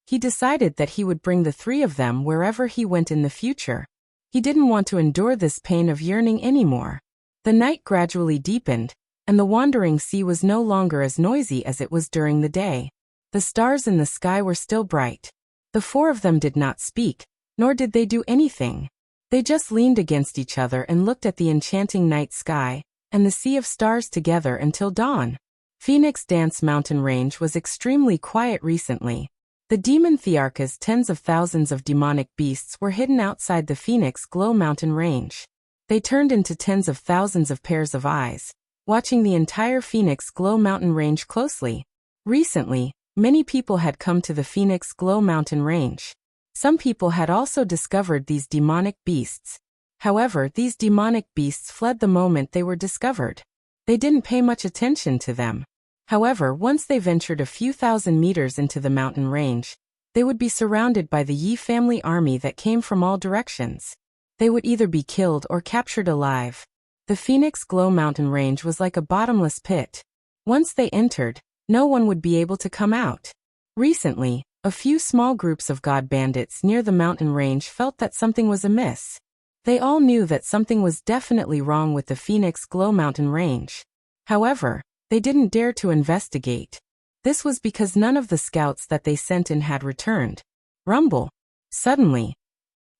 He decided that he would bring the 3 of them wherever he went in the future. He didn't want to endure this pain of yearning anymore. The night gradually deepened, and the wandering sea was no longer as noisy as it was during the day. The stars in the sky were still bright. The 4 of them did not speak, nor did they do anything. They just leaned against each other and looked at the enchanting night sky and the sea of stars together until dawn. Phoenix Dance Mountain Range was extremely quiet recently. The demon Thearka's tens of thousands of demonic beasts were hidden outside the Phoenix Glow Mountain Range. They turned into tens of thousands of pairs of eyes, watching the entire Phoenix Glow Mountain Range closely. Recently, many people had come to the Phoenix Glow Mountain Range. Some people had also discovered these demonic beasts. However, these demonic beasts fled the moment they were discovered. They didn't pay much attention to them. However, once they ventured a few thousand meters into the mountain range, they would be surrounded by the Yi family army that came from all directions. They would either be killed or captured alive. The Phoenix Glow Mountain Range was like a bottomless pit. Once they entered, no one would be able to come out. Recently, a few small groups of god bandits near the mountain range felt that something was amiss. They all knew that something was definitely wrong with the Phoenix Glow Mountain Range. However, they didn't dare to investigate. This was because none of the scouts that they sent in had returned. Rumble. Suddenly,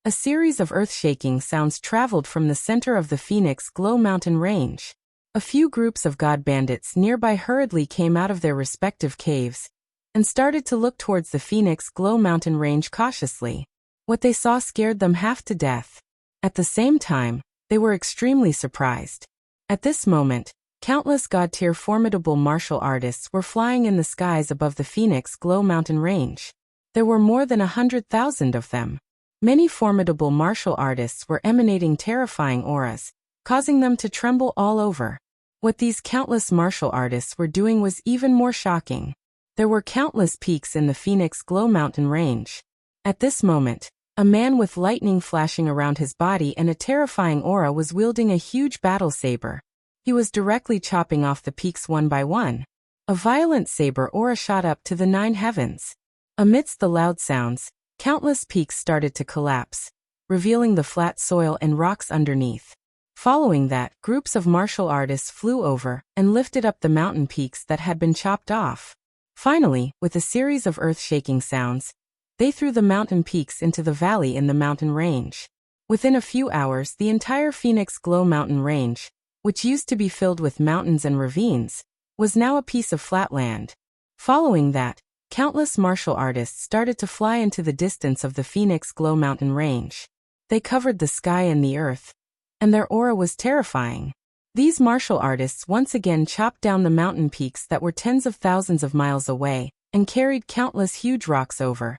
a series of earth-shaking sounds traveled from the center of the Phoenix Glow Mountain Range. A few groups of god bandits nearby hurriedly came out of their respective caves and started to look towards the Phoenix Glow Mountain Range cautiously. What they saw scared them half to death. At the same time, they were extremely surprised. At this moment, countless god-tier formidable martial artists were flying in the skies above the Phoenix Glow Mountain Range. There were more than 100,000 of them. Many formidable martial artists were emanating terrifying auras, causing them to tremble all over. What these countless martial artists were doing was even more shocking. There were countless peaks in the Phoenix Glow Mountain Range. At this moment, a man with lightning flashing around his body and a terrifying aura was wielding a huge battle saber. He was directly chopping off the peaks one by one. A violent saber aura shot up to the 9 heavens. Amidst the loud sounds, Countless peaks started to collapse, revealing the flat soil and rocks underneath. Following that, groups of martial artists flew over and lifted up the mountain peaks that had been chopped off. Finally, with a series of earth-shaking sounds, they threw the mountain peaks into the valley in the mountain range. Within a few hours, the entire Phoenix Glow mountain range, which used to be filled with mountains and ravines, was now a piece of flat land. Following that, countless martial artists started to fly into the distance of the Phoenix Glow mountain range. They covered the sky and the earth, and their aura was terrifying. These martial artists once again chopped down the mountain peaks that were tens of thousands of miles away and carried countless huge rocks over,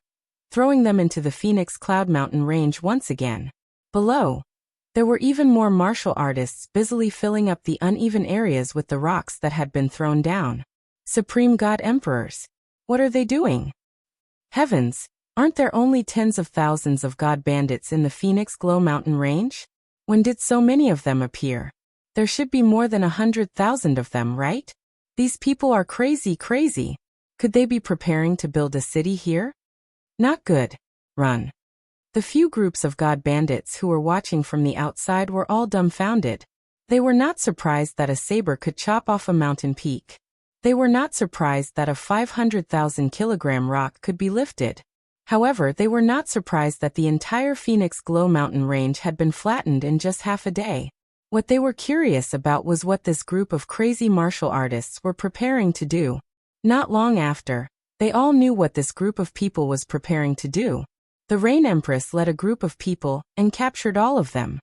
throwing them into the Phoenix Cloud mountain range once again. Below, there were even more martial artists busily filling up the uneven areas with the rocks that had been thrown down. Supreme God Emperors, what are they doing? Heavens, aren't there only tens of thousands of God bandits in the Phoenix Glow mountain range? When did so many of them appear? There should be more than 100,000 of them, right? These people are crazy. Could they be preparing to build a city here? Not good. Run. The few groups of God bandits who were watching from the outside were all dumbfounded. They were not surprised that a saber could chop off a mountain peak. They were not surprised that a 500,000 kilogram rock could be lifted. However, they were not surprised that the entire Phoenix Glow mountain range had been flattened in just half a day. What they were curious about was what this group of crazy martial artists were preparing to do. Not long after, they all knew what this group of people was preparing to do. The Rain Empress led a group of people and captured all of them.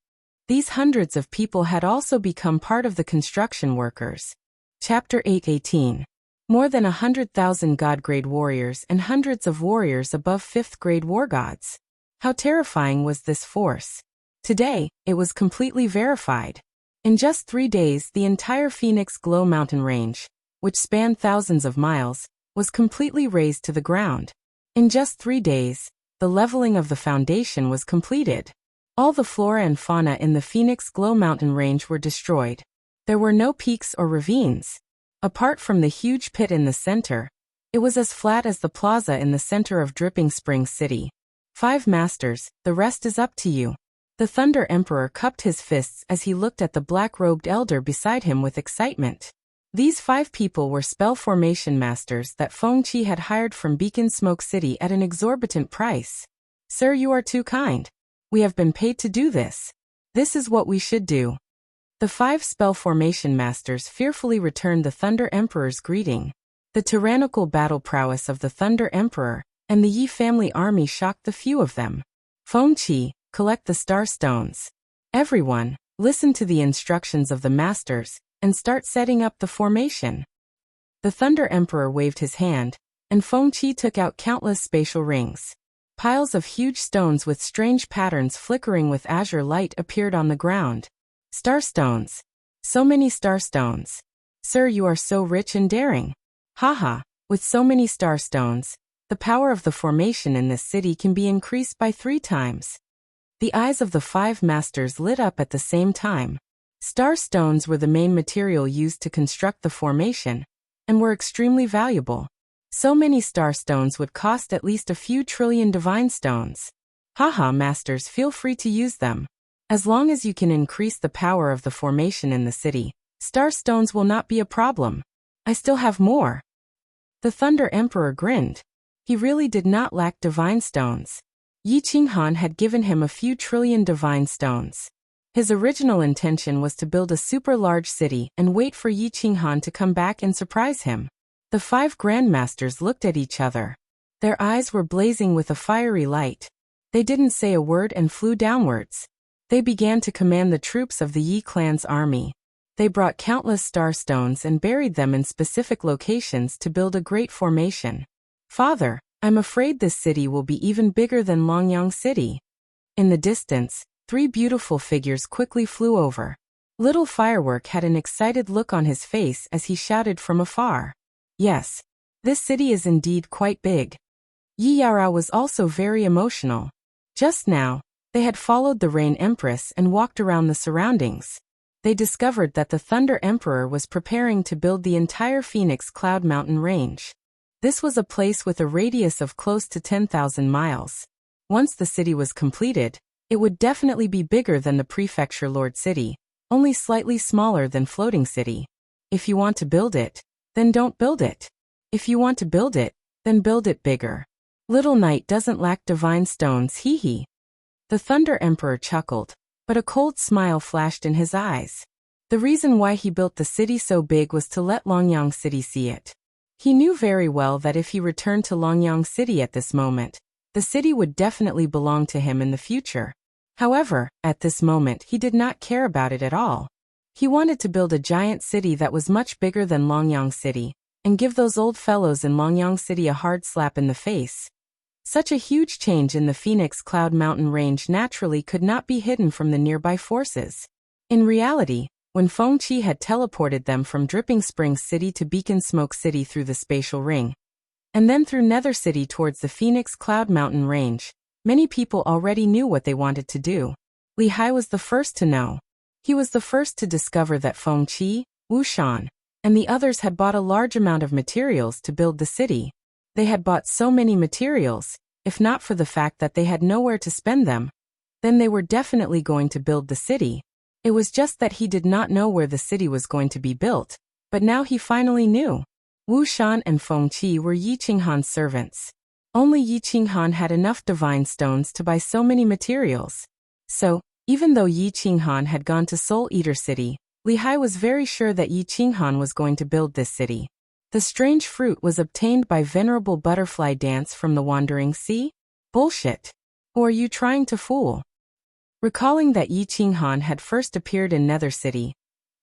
These hundreds of people had also become part of the construction workers. Chapter 8:18. More than 100,000 God-grade warriors and hundreds of warriors above 5th-grade war gods. How terrifying was this force? Today, it was completely verified. In just 3 days, the entire Phoenix Glow mountain range, which spanned thousands of miles, was completely razed to the ground. In just 3 days, the leveling of the foundation was completed. All the flora and fauna in the Phoenix Glow mountain range were destroyed. There were no peaks or ravines. Apart from the huge pit in the center, it was as flat as the plaza in the center of Dripping Springs City. 5 masters, the rest is up to you. The Thunder Emperor cupped his fists as he looked at the black-robed elder beside him with excitement. These 5 people were spell formation masters that Feng Qi had hired from Beacon Smoke City at an exorbitant price. Sir, you are too kind. We have been paid to do this. This is what we should do. The 5 spell formation masters fearfully returned the Thunder Emperor's greeting. The tyrannical battle prowess of the Thunder Emperor and the Yi family army shocked the few of them. Feng Qi, collect the star stones. Everyone, listen to the instructions of the masters and start setting up the formation. The Thunder Emperor waved his hand, and Feng Qi took out countless spatial rings. Piles of huge stones with strange patterns flickering with azure light appeared on the ground. Starstones. So many starstones. Sir, you are so rich and daring. Haha, with so many starstones, the power of the formation in this city can be increased by 3 times. The eyes of the 5 masters lit up at the same time. Starstones were the main material used to construct the formation, and were extremely valuable. So many starstones would cost at least a few trillion divine stones. Haha, masters, feel free to use them. As long as you can increase the power of the formation in the city, starstones will not be a problem. I still have more. The Thunder Emperor grinned. He really did not lack divine stones. Yi Qinghan had given him a few trillion divine stones. His original intention was to build a super large city and wait for Yi Qinghan to come back and surprise him. The 5 grandmasters looked at each other. Their eyes were blazing with a fiery light. They didn't say a word and flew downwards. They began to command the troops of the Yi clan's army. They brought countless star stones and buried them in specific locations to build a great formation. Father, I'm afraid this city will be even bigger than Longyang City. In the distance, 3 beautiful figures quickly flew over. Little Firework had an excited look on his face as he shouted from afar. Yes, this city is indeed quite big. Yi Yara was also very emotional. Just now, they had followed the Rain Empress and walked around the surroundings. They discovered that the Thunder Emperor was preparing to build the entire Phoenix Cloud mountain range. This was a place with a radius of close to 10,000 miles. Once the city was completed, it would definitely be bigger than the prefecture lord city, only slightly smaller than floating city. If you want to build it, then don't build it. If you want to build it, then build it bigger. Little knight doesn't lack divine stones, hee hee. The Thunder Emperor chuckled, but a cold smile flashed in his eyes. The reason why he built the city so big was to let Longyang City see it. He knew very well that if he returned to Longyang City at this moment, the city would definitely belong to him in the future. However, at this moment he did not care about it at all. He wanted to build a giant city that was much bigger than Longyang City, and give those old fellows in Longyang City a hard slap in the face. Such a huge change in the Phoenix Cloud Mountain range naturally could not be hidden from the nearby forces. In reality, when Feng Qi had teleported them from Dripping Springs City to Beacon Smoke City through the spatial ring, and then through Nether City towards the Phoenix Cloud Mountain range, many people already knew what they wanted to do. Li Hai was the first to know. He was the first to discover that Feng Qi, Wu Shan, and the others had bought a large amount of materials to build the city. They had bought so many materials, if not for the fact that they had nowhere to spend them, then they were definitely going to build the city. It was just that he did not know where the city was going to be built, but now he finally knew. Wu Shan and Feng Qi were Yi Qinghan's servants. Only Yi Qinghan had enough divine stones to buy so many materials. So, even though Yi Qinghan had gone to Soul Eater City, Li Hai was very sure that Yi Qinghan was going to build this city. The strange fruit was obtained by Venerable Butterfly Dance from the Wandering Sea? Bullshit. Or are you trying to fool? Recalling that Yi Qinghan had first appeared in Nether City,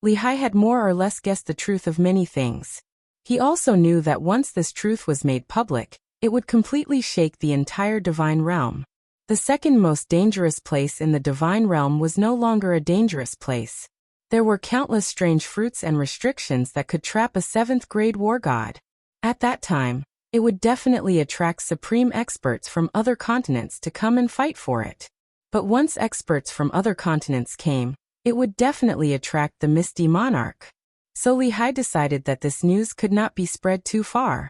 Li Hai had more or less guessed the truth of many things. He also knew that once this truth was made public, it would completely shake the entire divine realm. The second most dangerous place in the divine realm was no longer a dangerous place. There were countless strange fruits and restrictions that could trap a 7th grade war god. At that time, it would definitely attract supreme experts from other continents to come and fight for it. But once experts from other continents came, it would definitely attract the Misty Monarch. So Li Hai decided that this news could not be spread too far.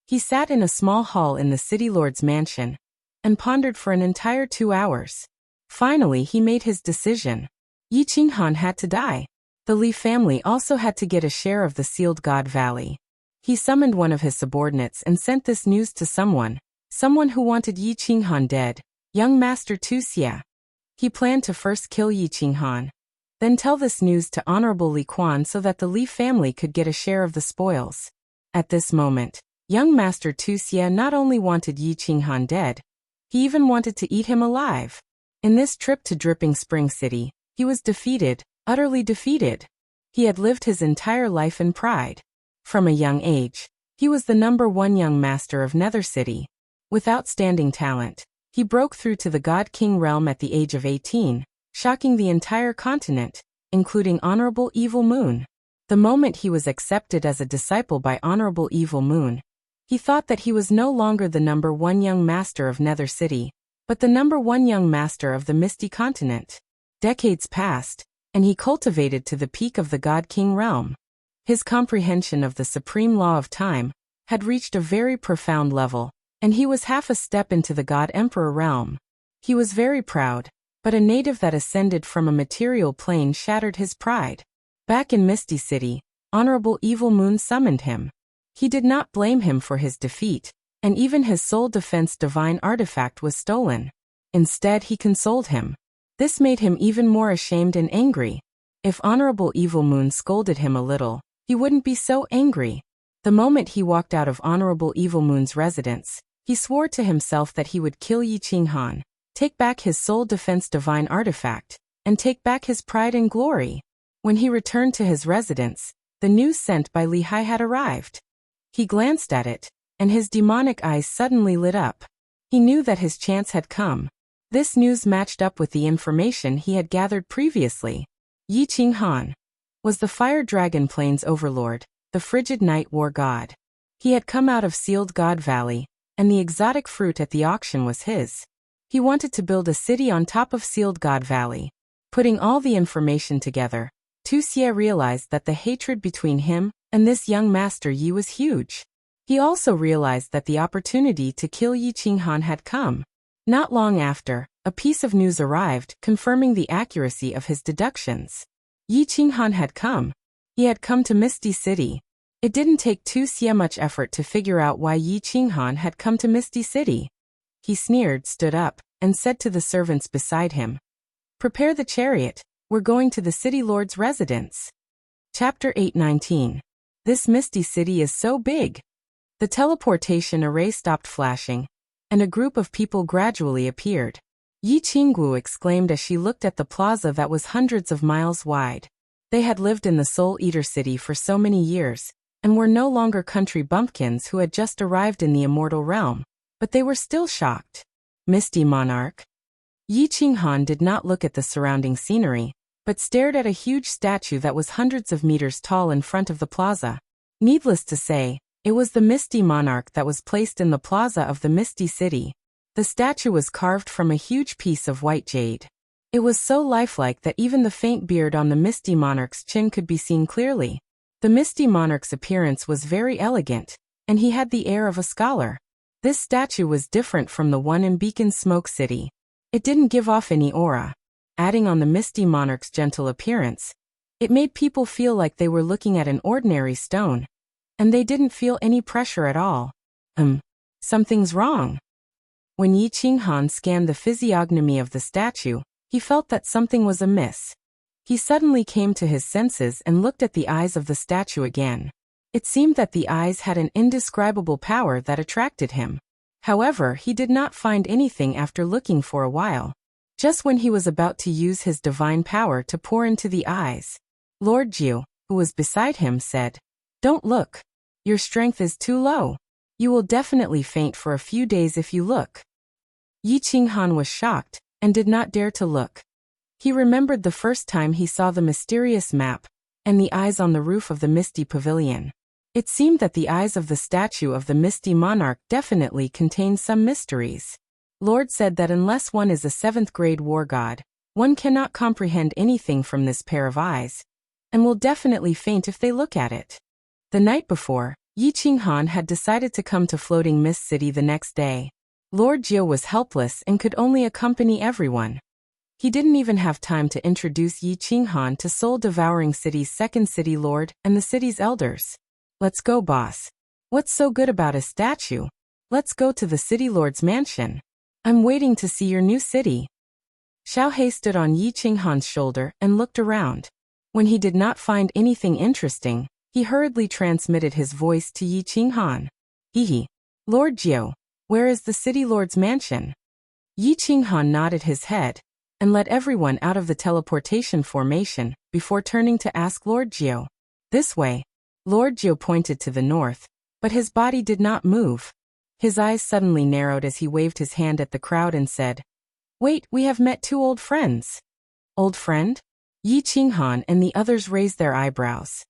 He sat in a small hall in the city lord's mansion and pondered for an entire 2 hours. Finally, he made his decision. Yi Qinghan had to die. The Li family also had to get a share of the Sealed God Valley. He summoned one of his subordinates and sent this news to someone who wanted Yi Qinghan dead, young Master Tu Xie. He planned to first kill Yi Qinghan, then tell this news to Honorable Li Quan so that the Li family could get a share of the spoils. At this moment, young Master Tu Xie not only wanted Yi Qinghan dead, he even wanted to eat him alive. In this trip to Dripping Spring City, he was defeated, utterly defeated. He had lived his entire life in pride. From a young age, he was the #1 young master of Nether City. With outstanding talent, he broke through to the God King realm at the age of 18, shocking the entire continent, including Honorable Evil Moon. The moment he was accepted as a disciple by Honorable Evil Moon, he thought that he was no longer the #1 young master of Nether City, but the #1 young master of the Misty Continent. Decades passed, and he cultivated to the peak of the God King realm. His comprehension of the supreme law of time had reached a very profound level, and he was half a step into the God Emperor realm. He was very proud, but a native that ascended from a material plane shattered his pride. Back in Misty City, Honorable Evil Moon summoned him. He did not blame him for his defeat, and even his soul defense divine artifact was stolen. Instead, he consoled him. This made him even more ashamed and angry. If Honorable Evil Moon scolded him a little, he wouldn't be so angry. The moment he walked out of Honorable Evil Moon's residence, he swore to himself that he would kill Yi Qinghan, take back his soul defense divine artifact, and take back his pride and glory. When he returned to his residence, the news sent by Li Hai had arrived. He glanced at it, and his demonic eyes suddenly lit up. He knew that his chance had come. This news matched up with the information he had gathered previously. Yi Qinghan was the Fire Dragon Plains overlord, the Frigid Night War god. He had come out of Sealed God Valley, and the exotic fruit at the auction was his. He wanted to build a city on top of Sealed God Valley. Putting all the information together, Tu Xie realized that the hatred between him and this young Master Yi was huge. He also realized that the opportunity to kill Yi Qinghan had come. Not long after, a piece of news arrived, confirming the accuracy of his deductions. Yi Qinghan had come. He had come to Misty City. It didn't take Tu Xie much effort to figure out why Yi Qinghan had come to Misty City. He sneered, stood up, and said to the servants beside him, "Prepare the chariot, we're going to the city lord's residence." Chapter 8:19. This Misty City is so big. The teleportation array stopped flashing, and a group of people gradually appeared. Yi Qingguo exclaimed as she looked at the plaza that was hundreds of miles wide. They had lived in the Soul Eater City for so many years, and were no longer country bumpkins who had just arrived in the immortal realm, but they were still shocked. Misty Monarch. Yi Qinghan did not look at the surrounding scenery, but stared at a huge statue that was hundreds of meters tall in front of the plaza. Needless to say, it was the Misty Monarch that was placed in the plaza of the Misty City. The statue was carved from a huge piece of white jade. It was so lifelike that even the faint beard on the Misty Monarch's chin could be seen clearly. The Misty Monarch's appearance was very elegant, and he had the air of a scholar. This statue was different from the one in Beacon Smoke City. It didn't give off any aura. Adding on the Misty Monarch's gentle appearance, it made people feel like they were looking at an ordinary stone, and they didn't feel any pressure at all. Something's wrong. When Yi Qinghan scanned the physiognomy of the statue, he felt that something was amiss. He suddenly came to his senses and looked at the eyes of the statue again. It seemed that the eyes had an indescribable power that attracted him. However, he did not find anything after looking for a while. Just when he was about to use his divine power to pour into the eyes, Lord Jiu, who was beside him, said, "Don't look. Your strength is too low. You will definitely faint for a few days if you look." Yi Qinghan was shocked, and did not dare to look. He remembered the first time he saw the mysterious map, and the eyes on the roof of the Misty Pavilion. It seemed that the eyes of the statue of the Misty Monarch definitely contained some mysteries. Lord said that unless one is a 7th-grade war god, one cannot comprehend anything from this pair of eyes, and will definitely faint if they look at it. The night before, Yi Qinghan had decided to come to Floating Mist City the next day. Lord Jiu was helpless and could only accompany everyone. He didn't even have time to introduce Yi Qinghan to Soul Devouring City's second city lord and the city's elders. "Let's go, boss. What's so good about a statue? Let's go to the city lord's mansion. I'm waiting to see your new city." Xiaohei stood on Yi Qinghan's shoulder and looked around. When he did not find anything interesting, he hurriedly transmitted his voice to Yi Qinghan. "Hehe. Lord Jiu, where is the city lord's mansion?" Yi Qinghan nodded his head, and let everyone out of the teleportation formation, before turning to ask Lord Jiu. "This way." Lord Jiu pointed to the north, but his body did not move. His eyes suddenly narrowed as he waved his hand at the crowd and said, "Wait, we have met two old friends." "Old friend?" Yi Qinghan and the others raised their eyebrows.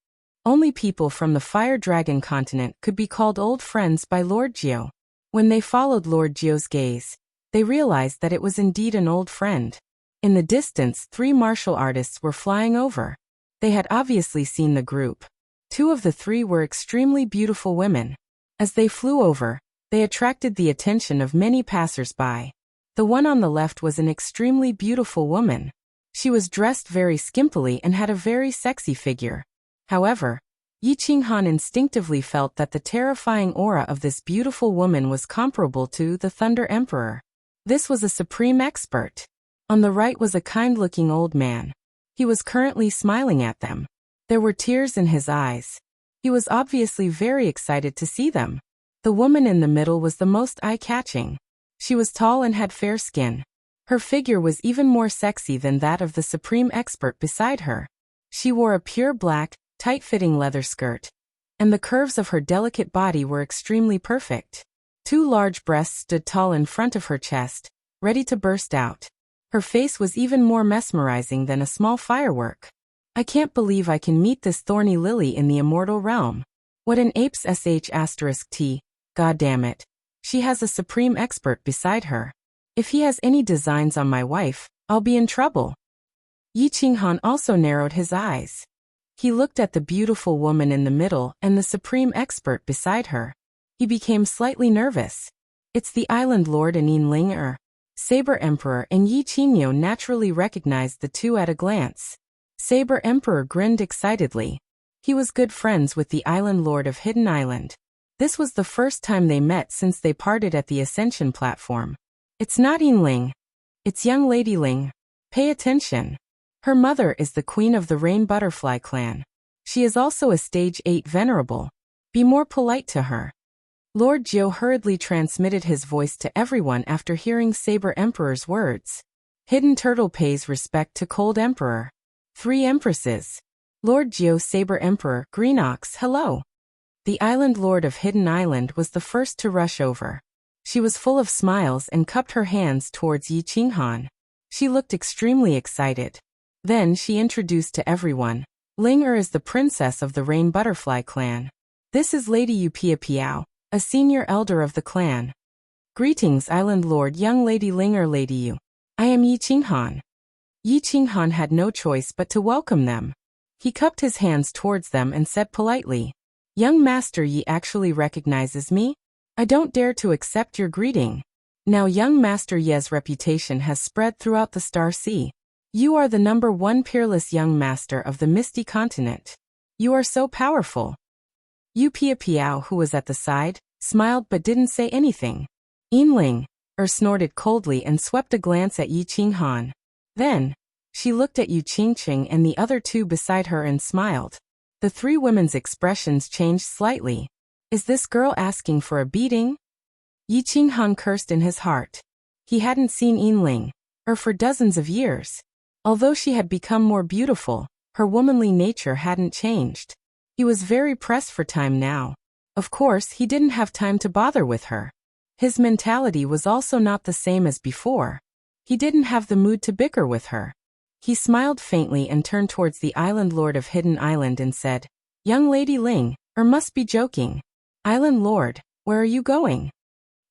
Only people from the Fire Dragon continent could be called old friends by Lord Jiu. When they followed Lord Jiu's gaze, they realized that it was indeed an old friend. In the distance, 3 martial artists were flying over. They had obviously seen the group. 2 of the 3 were extremely beautiful women. As they flew over, they attracted the attention of many passers-by. The one on the left was an extremely beautiful woman. She was dressed very skimpily and had a very sexy figure. However, Yi Qinghan instinctively felt that the terrifying aura of this beautiful woman was comparable to the Thunder Emperor. This was a supreme expert. On the right was a kind-looking old man. He was currently smiling at them. There were tears in his eyes. He was obviously very excited to see them. The woman in the middle was the most eye-catching. She was tall and had fair skin. Her figure was even more sexy than that of the supreme expert beside her. She wore a pure black, tight-fitting leather skirt, and the curves of her delicate body were extremely perfect. 2 large breasts stood tall in front of her chest, ready to burst out. Her face was even more mesmerizing than a small firework. "I can't believe I can meet this thorny lily in the immortal realm. What an ape's sh*t, god damn it. She has a supreme expert beside her. If he has any designs on my wife, I'll be in trouble." Yi Qinghan also narrowed his eyes. He looked at the beautiful woman in the middle and the supreme expert beside her. He became slightly nervous. "It's the island lord Anin Ling. Saber Emperor and Yi Qingyo naturally recognized the two at a glance. Saber Emperor grinned excitedly. He was good friends with the Island Lord of Hidden Island. This was the first time they met since they parted at the Ascension platform. It's not Yinling. It's young Lady Ling. Pay attention. Her mother is the queen of the Rain Butterfly clan. She is also a stage 8 venerable. Be more polite to her. Lord Jiu hurriedly transmitted his voice to everyone after hearing Saber Emperor's words. Hidden Turtle pays respect to Cold Emperor. 3 Empresses. Lord Jiu, Saber Emperor, Green Ox, hello. The Island Lord of Hidden Island was the first to rush over. She was full of smiles and cupped her hands towards Yi Qinghan. She looked extremely excited. Then she introduced to everyone. Ling is the princess of the Rain Butterfly clan. This is Lady Yu Pia Piao, a senior elder of the clan. Greetings, Island Lord, young Lady Ling Lady Yu. I am Yi Qinghan. Yi Qinghan had no choice but to welcome them. He cupped his hands towards them and said politely, Young Master Yi actually recognizes me? I don't dare to accept your greeting. Now young Master Ye's reputation has spread throughout the Star Sea. You are the #1 peerless young master of the Misty Continent. You are so powerful. Yu Pia Piao, who was at the side, smiled but didn't say anything. Yinling snorted coldly and swept a glance at Yi Qinghan. Then, she looked at Yu Qingqing and the other two beside her and smiled. The 3 women's expressions changed slightly. Is this girl asking for a beating? Yi Qinghan cursed in his heart. He hadn't seen Yinling for dozens of years. Although she had become more beautiful, her womanly nature hadn't changed. He was very pressed for time now. Of course, he didn't have time to bother with her. His mentality was also not the same as before. He didn't have the mood to bicker with her. He smiled faintly and turned towards the Island Lord of Hidden Island and said, Young Lady Ling, must be joking. Island Lord, where are you going?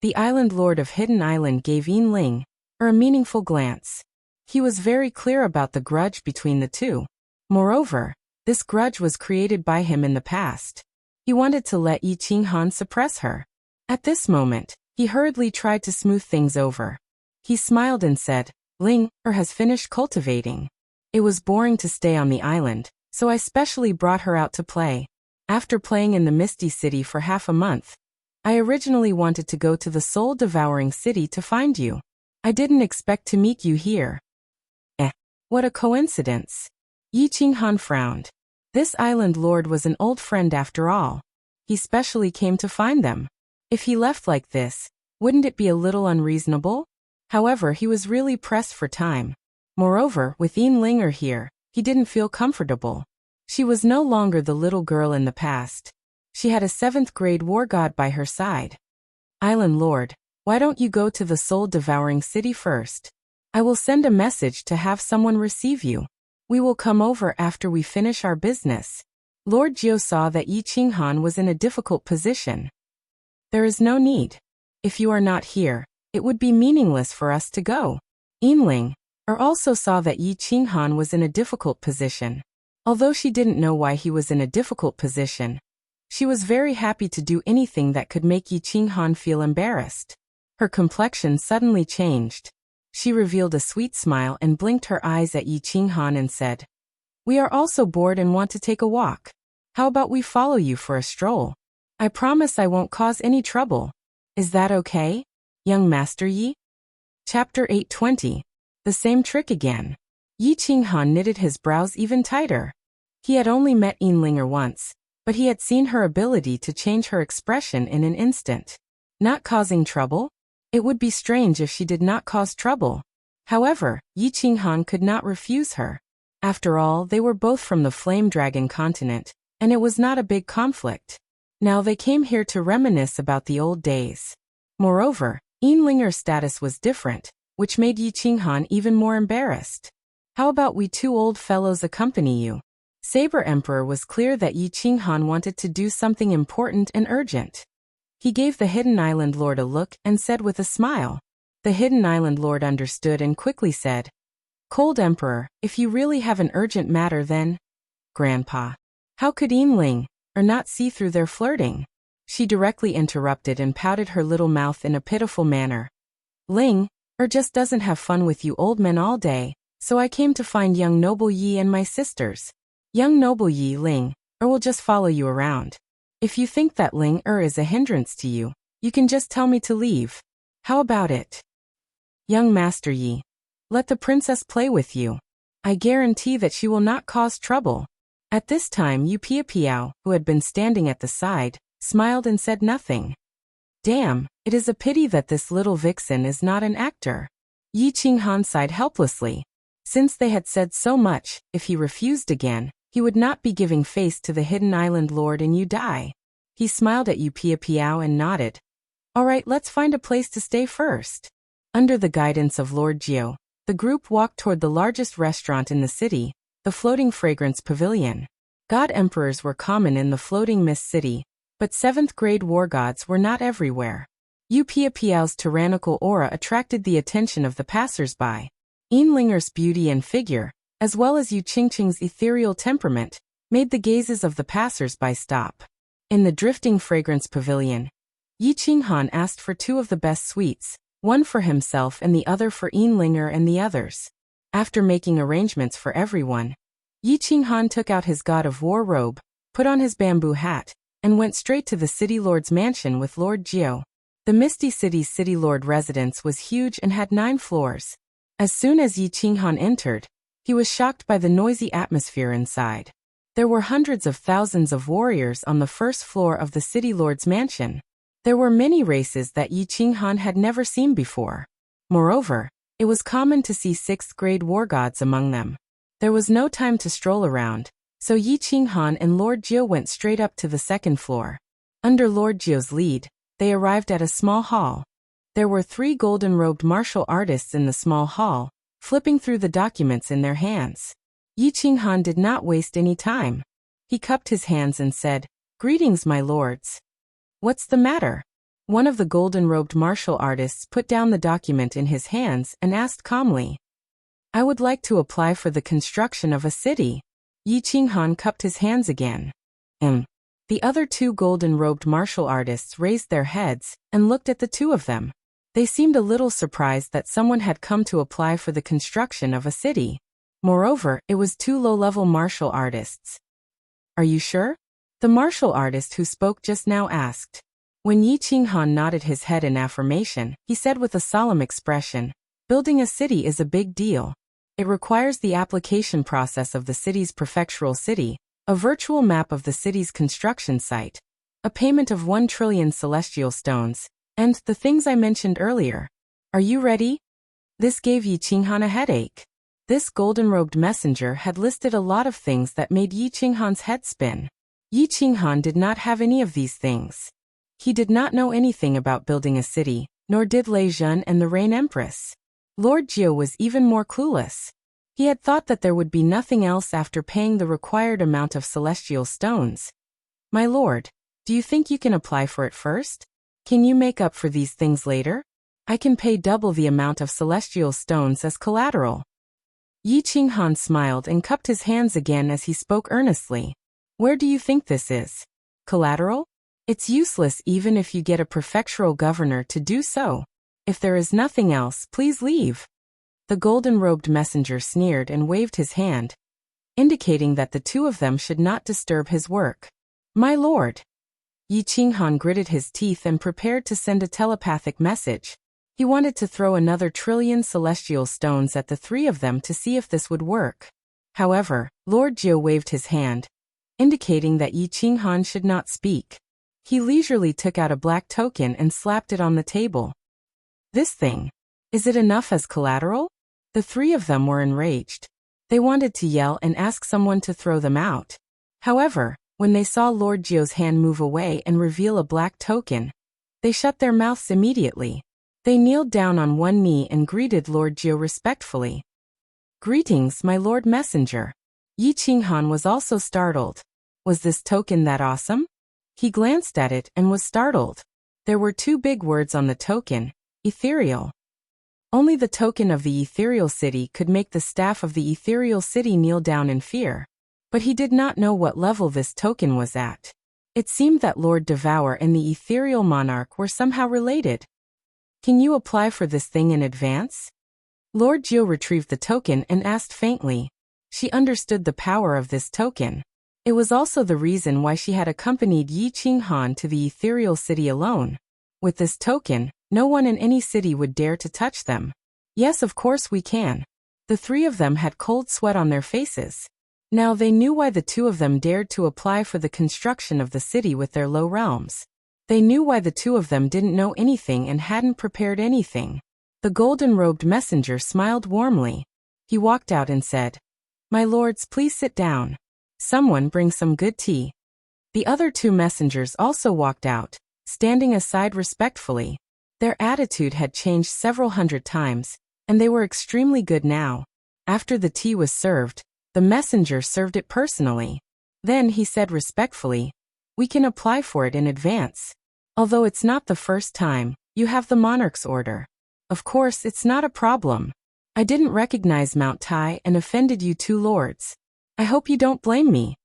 The Island Lord of Hidden Island gave Yinling a meaningful glance. He was very clear about the grudge between the two. Moreover, this grudge was created by him in the past. He wanted to let Yi Qinghan suppress her. At this moment, he hurriedly tried to smooth things over. He smiled and said, Ling has finished cultivating. It was boring to stay on the island, so I specially brought her out to play. After playing in the Misty City for half a month, I originally wanted to go to the soul-devouring city to find you. I didn't expect to meet you here. What a coincidence. Yi Qinghan frowned. This Island Lord was an old friend after all. He specially came to find them. If he left like this, wouldn't it be a little unreasonable? However, he was really pressed for time. Moreover, with Yinling here, he didn't feel comfortable. She was no longer the little girl in the past. She had a 7th grade war god by her side. Island Lord, why don't you go to the soul-devouring city first? I will send a message to have someone receive you. We will come over after we finish our business. Lord Jiu saw that Yi Qinghan was in a difficult position. There is no need. If you are not here, it would be meaningless for us to go. Yinling also saw that Yi Qinghan was in a difficult position. Although she didn't know why he was in a difficult position, she was very happy to do anything that could make Yi Qinghan feel embarrassed. Her complexion suddenly changed. She revealed a sweet smile and blinked her eyes at Yi Qinghan and said, We are also bored and want to take a walk. How about we follow you for a stroll? I promise I won't cause any trouble. Is that okay, young Master Yi? Chapter 820. The same trick again. Yi Qinghan knitted his brows even tighter. He had only met Yinling once, but he had seen her ability to change her expression in an instant. Not causing trouble? It would be strange if she did not cause trouble. However, Yi Qinghan could not refuse her. After all, they were both from the Flame Dragon continent, and it was not a big conflict. Now they came here to reminisce about the old days. Moreover, Yinlinger's status was different, which made Yi Qinghan even more embarrassed. How about we two old fellows accompany you? Saber Emperor was clear that Yi Qinghan wanted to do something important and urgent. He gave the Hidden Island Lord a look and said with a smile. The Hidden Island Lord understood and quickly said, Cold Emperor, if you really have an urgent matter then... Grandpa. How could Yinling not see through their flirting? She directly interrupted and pouted her little mouth in a pitiful manner. Ling Just doesn't have fun with you old men all day, so I came to find young noble Yi and my sisters. Young noble Yi Ling, will just follow you around. If you think that Ling is a hindrance to you, you can just tell me to leave. How about it? Young Master Yi, let the princess play with you. I guarantee that she will not cause trouble. At this time Yu Piao, who had been standing at the side, smiled and said nothing. Damn, it is a pity that this little vixen is not an actor. Yi Qinghan sighed helplessly. Since they had said so much, if he refused again, he would not be giving face to the hidden island lord and you die. He smiled at Yu Piao and nodded. Alright, let's find a place to stay first. Under the guidance of Lord Jiu, the group walked toward the largest restaurant in the city, the Floating Fragrance Pavilion. God Emperors were common in the Floating Mist City, but 7th-grade war gods were not everywhere. Yu Piao's tyrannical aura attracted the attention of the passers-by. Linger's beauty and figure, as well as Yu Qingqing's ethereal temperament, made the gazes of the passers-by stop. In the Drifting Fragrance Pavilion, Yi Qinghan asked for 2 of the best suites, one for himself and the other for Linger and the others. After making arrangements for everyone, Yi Qinghan took out his God of War robe, put on his bamboo hat, and went straight to the City Lord's mansion with Lord Jiu. The Misty City's City Lord residence was huge and had 9 floors. As soon as Yi Qinghan entered, he was shocked by the noisy atmosphere inside. There were hundreds of thousands of warriors on the first floor of the City Lord's mansion. There were many races that Yi Qinghan had never seen before. Moreover, it was common to see 6th-grade war gods among them. There was no time to stroll around, so Yi Qinghan and Lord Jiu went straight up to the 2nd floor. Under Lord Jiu's lead, they arrived at a small hall. There were 3 golden-robed martial artists in the small hall, flipping through the documents in their hands. Yi Qinghan did not waste any time. He cupped his hands and said, "Greetings, my lords." "What's the matter?" One of the golden-robed martial artists put down the document in his hands and asked calmly. "I would like to apply for the construction of a city." Yi Qinghan cupped his hands again. The other 2 golden-robed martial artists raised their heads and looked at the 2 of them. They seemed a little surprised that someone had come to apply for the construction of a city. Moreover, it was 2 low-level martial artists. "Are you sure?" the martial artist who spoke just now asked. When Yi Qinghan nodded his head in affirmation, he said with a solemn expression, "Building a city is a big deal. It requires the application process of the city's prefectural city, a virtual map of the city's construction site, a payment of 1 trillion celestial stones, and the things I mentioned earlier. Are you ready?" This gave Yi Qinghan a headache. This golden-robed messenger had listed a lot of things that made Yi Qinghan's head spin. Yi Qinghan did not have any of these things. He did not know anything about building a city, nor did Lei Zhen and the Rain Empress. Lord Jiu was even more clueless. He had thought that there would be nothing else after paying the required amount of celestial stones. "My lord, do you think you can apply for it first? Can you make up for these things later? I can pay double the amount of celestial stones as collateral." Yi Qinghan smiled and cupped his hands again as he spoke earnestly. "Where do you think this is? Collateral? It's useless even if you get a prefectural governor to do so. If there is nothing else, please leave." The golden-robed messenger sneered and waved his hand, indicating that the 2 of them should not disturb his work. "My lord." Yi Qinghan gritted his teeth and prepared to send a telepathic message. He wanted to throw another trillion celestial stones at the 3 of them to see if this would work. However, Lord Jiu waved his hand, indicating that Yi Qinghan should not speak. He leisurely took out a black token and slapped it on the table. "This thing. Is it enough as collateral?" The 3 of them were enraged. They wanted to yell and ask someone to throw them out. However, when they saw Lord Jiu's hand move away and reveal a black token, they shut their mouths immediately. They kneeled down on one knee and greeted Lord Jiu respectfully. "Greetings, my lord messenger." Yi Qinghan was also startled. Was this token that awesome? He glanced at it and was startled. There were 2 big words on the token, ethereal. Only the token of the ethereal city could make the staff of the ethereal city kneel down in fear. But he did not know what level this token was at. It seemed that Lord Devour and the ethereal monarch were somehow related. Can you apply for this thing in advance? Lord Gio retrieved the token and asked faintly. She understood the power of this token. It was also the reason why she had accompanied Yi Qinghan to the ethereal city alone. With this token, no one in any city would dare to touch them. Yes, of course we can. The three of them had cold sweat on their faces. Now they knew why the two of them dared to apply for the construction of the city with their low realms. They knew why the two of them didn't know anything and hadn't prepared anything. The golden-robed messenger smiled warmly. He walked out and said, "My lords, please sit down. Someone bring some good tea." The other two messengers also walked out, standing aside respectfully. Their attitude had changed several hundred times, and they were extremely good now. After the tea was served, the messenger served it personally. Then he said respectfully, "We can apply for it in advance. Although it's not the first time, you have the monarch's order. Of course, it's not a problem. I didn't recognize Mount Tai and offended you two lords. I hope you don't blame me."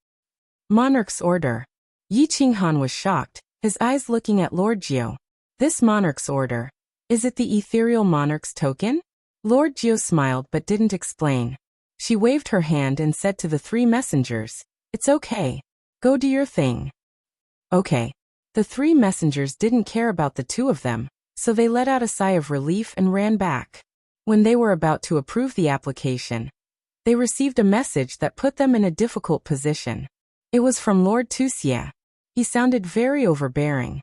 Monarch's order. Yi Qinghan was shocked, his eyes looking at Lord Gio. This monarch's order. Is it the ethereal monarch's token? Lord Gio smiled but didn't explain. She waved her hand and said to the three messengers, "It's okay. Go do your thing." Okay. The three messengers didn't care about the two of them, so they let out a sigh of relief and ran back. When they were about to approve the application, they received a message that put them in a difficult position. It was from Lord Tuxie. He sounded very overbearing.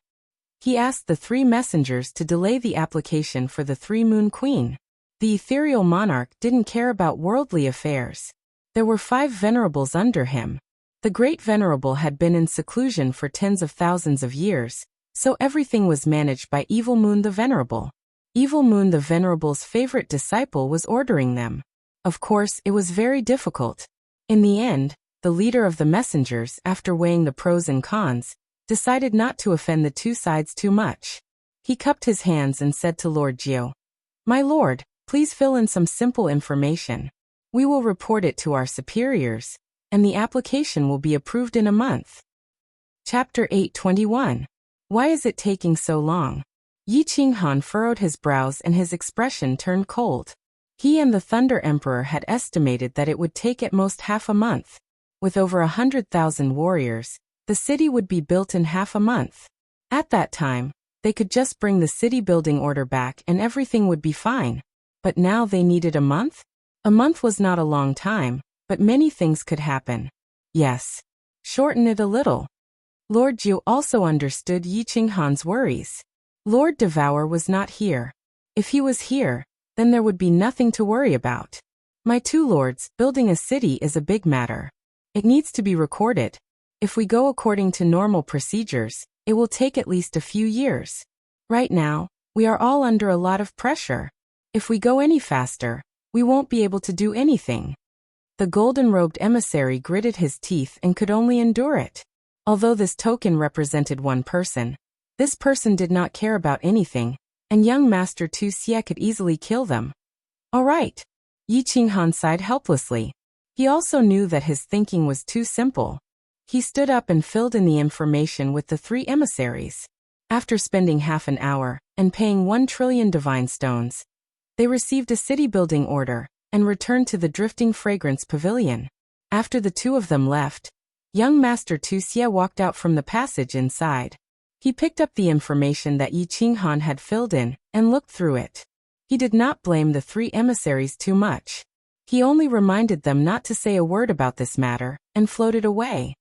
He asked the three messengers to delay the application for the Three-Moon Queen. The ethereal monarch didn't care about worldly affairs. There were 5 venerables under him. The Great Venerable had been in seclusion for tens of thousands of years, so everything was managed by Evil Moon the Venerable. Evil Moon the Venerable's favorite disciple was ordering them. Of course, it was very difficult. In the end, the leader of the messengers, after weighing the pros and cons, decided not to offend the two sides too much. He cupped his hands and said to Lord Gio, "My lord, please fill in some simple information. We will report it to our superiors, and the application will be approved in a month." Chapter 821. Why is it taking so long? Yi Qinghan furrowed his brows and his expression turned cold. He and the Thunder Emperor had estimated that it would take at most half a month. With over 100,000 warriors, the city would be built in half a month. At that time, they could just bring the city building order back and everything would be fine. But now they needed a month? A month was not a long time, but many things could happen. Yes. Shorten it a little. Lord Jiu also understood Yi Qinghan's worries. Lord Devour was not here. If he was here, then there would be nothing to worry about. My two lords, building a city is a big matter. It needs to be recorded. If we go according to normal procedures, it will take at least a few years. Right now, we are all under a lot of pressure. If we go any faster, we won't be able to do anything. The golden-robed emissary gritted his teeth and could only endure it. Although this token represented one person, this person did not care about anything, and young Master Tu Xie could easily kill them. All right. Yi Qinghan sighed helplessly. He also knew that his thinking was too simple. He stood up and filled in the information with the 3 emissaries. After spending half an hour and paying 1 trillion divine stones, they received a city-building order and returned to the Drifting Fragrance Pavilion. After the two of them left, young Master Tu Xie walked out from the passage inside. He picked up the information that Yi Qinghan had filled in and looked through it. He did not blame the 3 emissaries too much. He only reminded them not to say a word about this matter and floated away.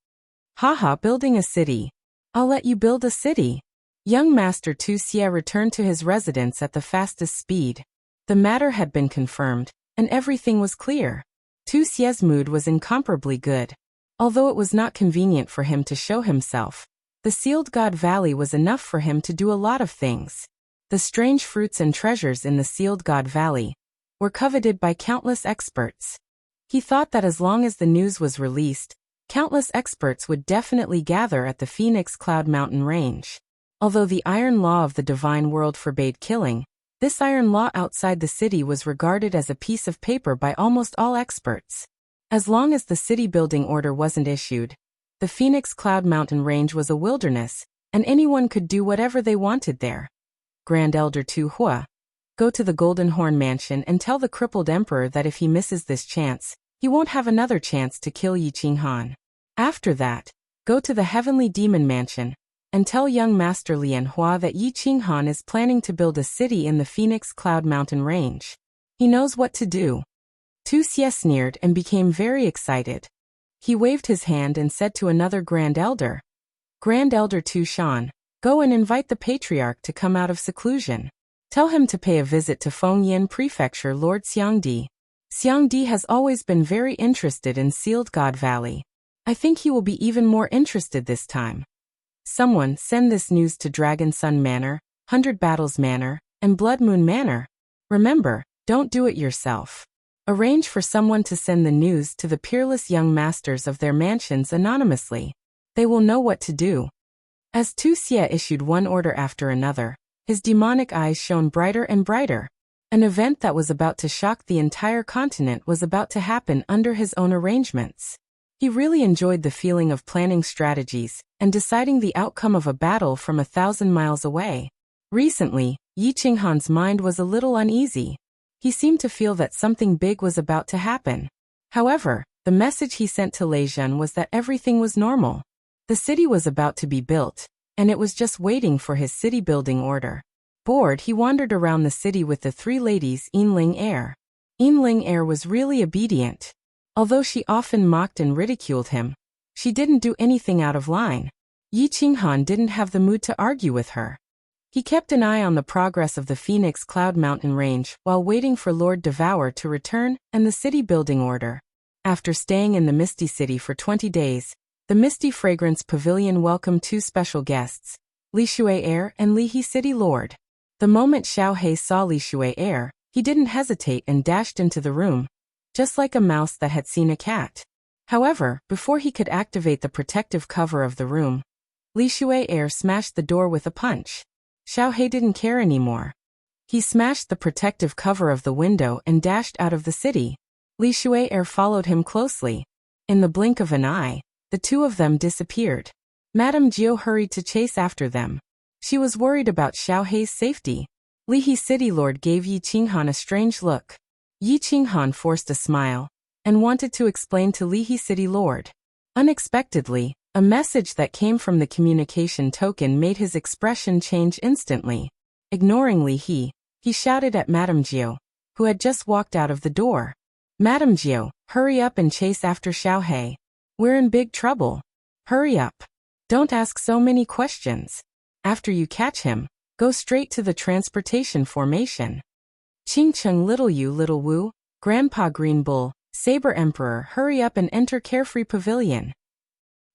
Haha, building a city. I'll let you build a city. Young Master Tu Xie returned to his residence at the fastest speed. The matter had been confirmed, and everything was clear. Tu Xie's mood was incomparably good. Although it was not convenient for him to show himself, the Sealed God Valley was enough for him to do a lot of things. The strange fruits and treasures in the Sealed God Valley were coveted by countless experts. He thought that as long as the news was released, countless experts would definitely gather at the Phoenix Cloud Mountain range. Although the iron law of the divine world forbade killing, this iron law outside the city was regarded as a piece of paper by almost all experts. As long as the city-building order wasn't issued, the Phoenix Cloud Mountain range was a wilderness, and anyone could do whatever they wanted there. Grand Elder Tu Hua. Go to the Golden Horn Mansion and tell the crippled emperor that if he misses this chance, he won't have another chance to kill Yi Qinghan. After that, go to the Heavenly Demon Mansion and tell young Master Lian Hua that Yi Qinghan is planning to build a city in the Phoenix Cloud Mountain Range. He knows what to do. Tu Xie sneered and became very excited. He waved his hand and said to another Grand Elder, Grand Elder Tu Shan, go and invite the Patriarch to come out of seclusion. Tell him to pay a visit to Fengyin Prefecture Lord Xiangdi. Xiangdi has always been very interested in Sealed God Valley. I think he will be even more interested this time. Someone send this news to Dragon Sun Manor, 100 Battles Manor, and Blood Moon Manor. Remember, don't do it yourself. Arrange for someone to send the news to the peerless young masters of their mansions anonymously. They will know what to do. As Tu Xie issued one order after another, his demonic eyes shone brighter and brighter. An event that was about to shock the entire continent was about to happen under his own arrangements. He really enjoyed the feeling of planning strategies and deciding the outcome of a battle from 1,000 miles away. Recently, Yi Qinghan's mind was a little uneasy. He seemed to feel that something big was about to happen. However, the message he sent to Lei Zhen was that everything was normal. The city was about to be built, and it was just waiting for his city-building order. Bored, he wandered around the city with the three ladies Yinling Air. Yinling Air was really obedient. Although she often mocked and ridiculed him, she didn't do anything out of line. Yi Qinghan didn't have the mood to argue with her. He kept an eye on the progress of the Phoenix Cloud Mountain Range while waiting for Lord Devour to return and the city-building order. After staying in the Misty City for 20 days, the Misty Fragrance Pavilion welcomed two special guests, Li Shui Air and Li He City Lord. The moment Xiao He saw Li Shui Air, he didn't hesitate and dashed into the room, just like a mouse that had seen a cat. However, before he could activate the protective cover of the room, Li Shui Air smashed the door with a punch. Xiao He didn't care anymore. He smashed the protective cover of the window and dashed out of the city. Li Shui Air followed him closely. In the blink of an eye, the two of them disappeared. Madame Jiu hurried to chase after them. She was worried about Xiao He's safety. Li He City Lord gave Yi Qinghan a strange look. Yi Qinghan forced a smile and wanted to explain to Li He City Lord. Unexpectedly, a message that came from the communication token made his expression change instantly. Ignoring Li He, he shouted at Madame Jiu, who had just walked out of the door. Madame Jiu, hurry up and chase after Xiao He. We're in big trouble. Hurry up. Don't ask so many questions. After you catch him, go straight to the transportation formation. Ching Cheng Little You Little Wu, Grandpa Green Bull, Saber Emperor, hurry up and enter Carefree Pavilion.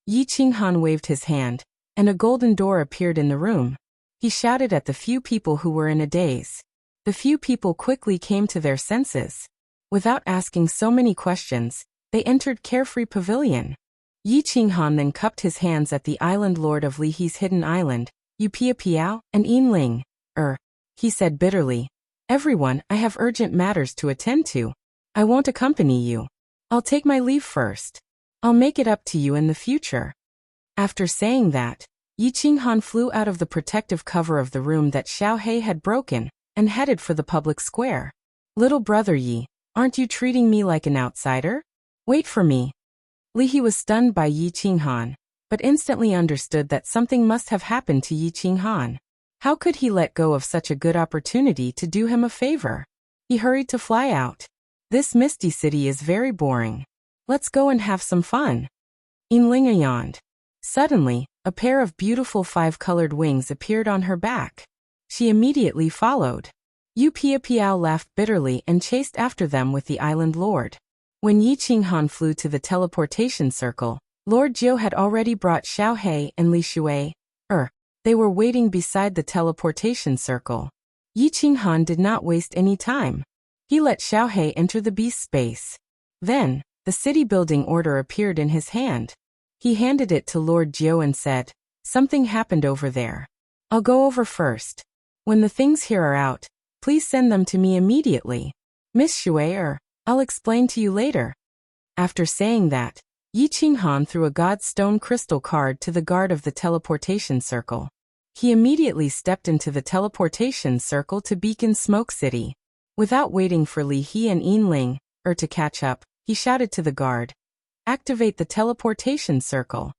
Yi Qinghan waved his hand, and a golden door appeared in the room. He shouted at the few people who were in a daze. The few people quickly came to their senses. Without asking so many questions, they entered Carefree Pavilion. Yi Qinghan then cupped his hands at the island lord of Li He's hidden island, Yu Pia Piao, and Yinling. He said bitterly. Everyone, I have urgent matters to attend to. I won't accompany you. I'll take my leave first. I'll make it up to you in the future. After saying that, Yi Qinghan flew out of the protective cover of the room that Xiao He had broken and headed for the public square. Little brother Yi, aren't you treating me like an outsider? Wait for me. Li He was stunned by Yi Qinghan, but instantly understood that something must have happened to Yi Qinghan. How could he let go of such a good opportunity to do him a favor? He hurried to fly out. This Misty City is very boring. Let's go and have some fun. Yinling yawned. Suddenly, a pair of beautiful five-colored wings appeared on her back. She immediately followed. Yu Pia Piao laughed bitterly and chased after them with the island lord. When Yi Qinghan flew to the teleportation circle, Lord Jiu had already brought Xiao He and Li Shui. They were waiting beside the teleportation circle. Yi Qinghan did not waste any time. He let Xiao He enter the beast space. Then, the city-building order appeared in his hand. He handed it to Lord Jiu and said, something happened over there. I'll go over first. When the things here are out, please send them to me immediately. Miss Shui, I'll explain to you later. After saying that, Yi Qinghan threw a Godstone crystal card to the guard of the teleportation circle. He immediately stepped into the teleportation circle to Beacon Smoke City. Without waiting for Li He and Yinling, to catch up, he shouted to the guard, "Activate the teleportation circle."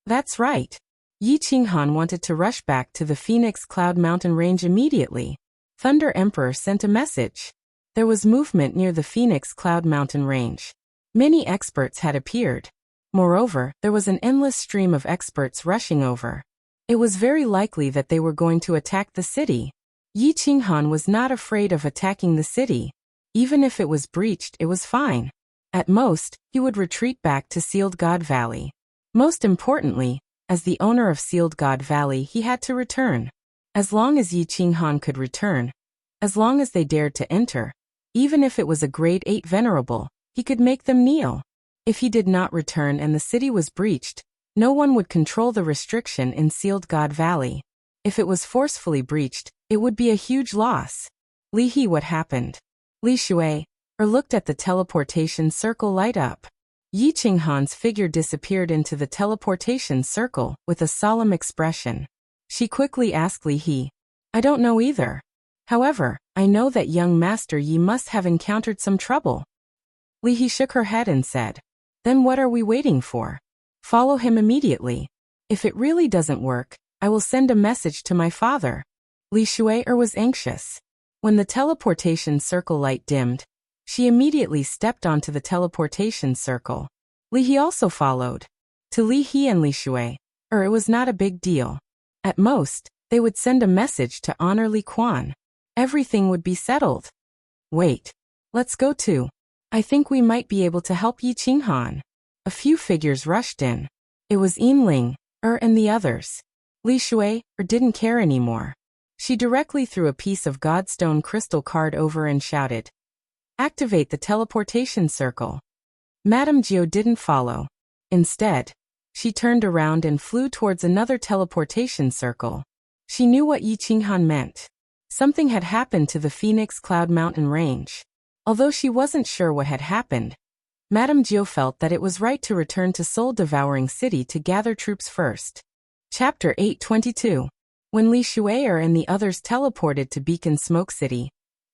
That's right. Yi Qinghan wanted to rush back to the Phoenix Cloud Mountain Range immediately. Thunder Emperor sent a message. There was movement near the Phoenix Cloud Mountain Range. Many experts had appeared. Moreover, there was an endless stream of experts rushing over. It was very likely that they were going to attack the city. Yi Qinghan was not afraid of attacking the city. Even if it was breached, it was fine. At most, he would retreat back to Sealed God Valley. Most importantly, as the owner of Sealed God Valley, he had to return. As long as Yi Qinghan could return, as long as they dared to enter, even if it was a grade 8 venerable, he could make them kneel. If he did not return and the city was breached, no one would control the restriction in Sealed God Valley. If it was forcefully breached, it would be a huge loss. Li He, what happened? Li Shui, looked at the teleportation circle light up. Yi Qinghan's figure disappeared into the teleportation circle with a solemn expression. She quickly asked Li He, "I don't know either. However, I know that young Master Yi must have encountered some trouble." Li He shook her head and said, "Then what are we waiting for? Follow him immediately. If it really doesn't work, I will send a message to my father." Li Shui was anxious. When the teleportation circle light dimmed, she immediately stepped onto the teleportation circle. Li He also followed. To Li He and Li Shui, it was not a big deal. At most, they would send a message to honor Li Quan. Everything would be settled. Wait. Let's go too. I think we might be able to help Yi Qinghan. A few figures rushed in. It was Yinling, and the others. Li Shui, didn't care anymore. She directly threw a piece of Godstone crystal card over and shouted, "Activate the teleportation circle." Madame Jiu didn't follow. Instead, she turned around and flew towards another teleportation circle. She knew what Yi Qinghan meant. Something had happened to the Phoenix Cloud Mountain Range. Although she wasn't sure what had happened, Madame Jiu felt that it was right to return to Soul-Devouring City to gather troops first. Chapter 822. When Li Shui and the others teleported to Beacon Smoke City,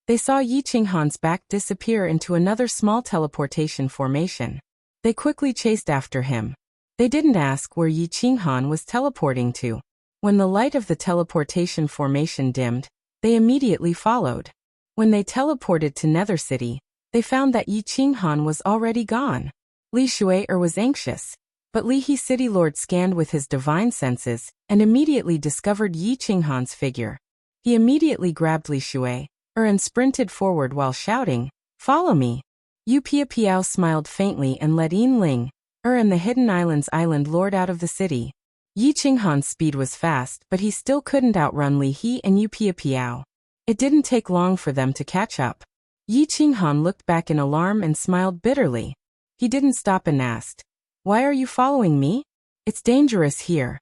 they saw Yi Qinghan's back disappear into another small teleportation formation. They quickly chased after him. They didn't ask where Yi Qinghan was teleporting to. When the light of the teleportation formation dimmed, they immediately followed. When they teleported to Nether City, they found that Yi Qinghan was already gone. Li Shui was anxious, but Li He City Lord scanned with his divine senses and immediately discovered Yi Qinghan's figure. He immediately grabbed Li Shui and sprinted forward while shouting, "Follow me." Yu Piapiao smiled faintly and led Yinling, and the Hidden Islands Island Lord out of the city. Yi Qinghan's speed was fast, but he still couldn't outrun Li He and Yu Piapiao. It didn't take long for them to catch up. Yi Qinghan looked back in alarm and smiled bitterly. He didn't stop and asked, "Why are you following me? It's dangerous here."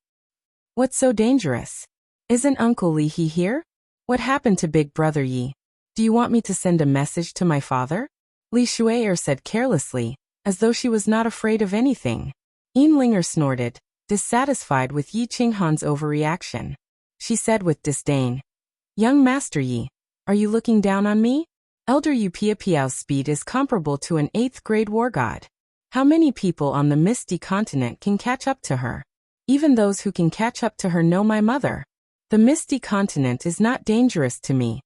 "What's so dangerous? Isn't Uncle Li He here? What happened to Big Brother Yi? Do you want me to send a message to my father?" Li Shui said carelessly, as though she was not afraid of anything. Yinling snorted, dissatisfied with Yi Qinghan's overreaction. She said with disdain, "Young Master Yi, are you looking down on me? Elder Yu Piapiao's speed is comparable to an 8th grade war god. How many people on the Misty Continent can catch up to her? Even those who can catch up to her know my mother. The Misty Continent is not dangerous to me."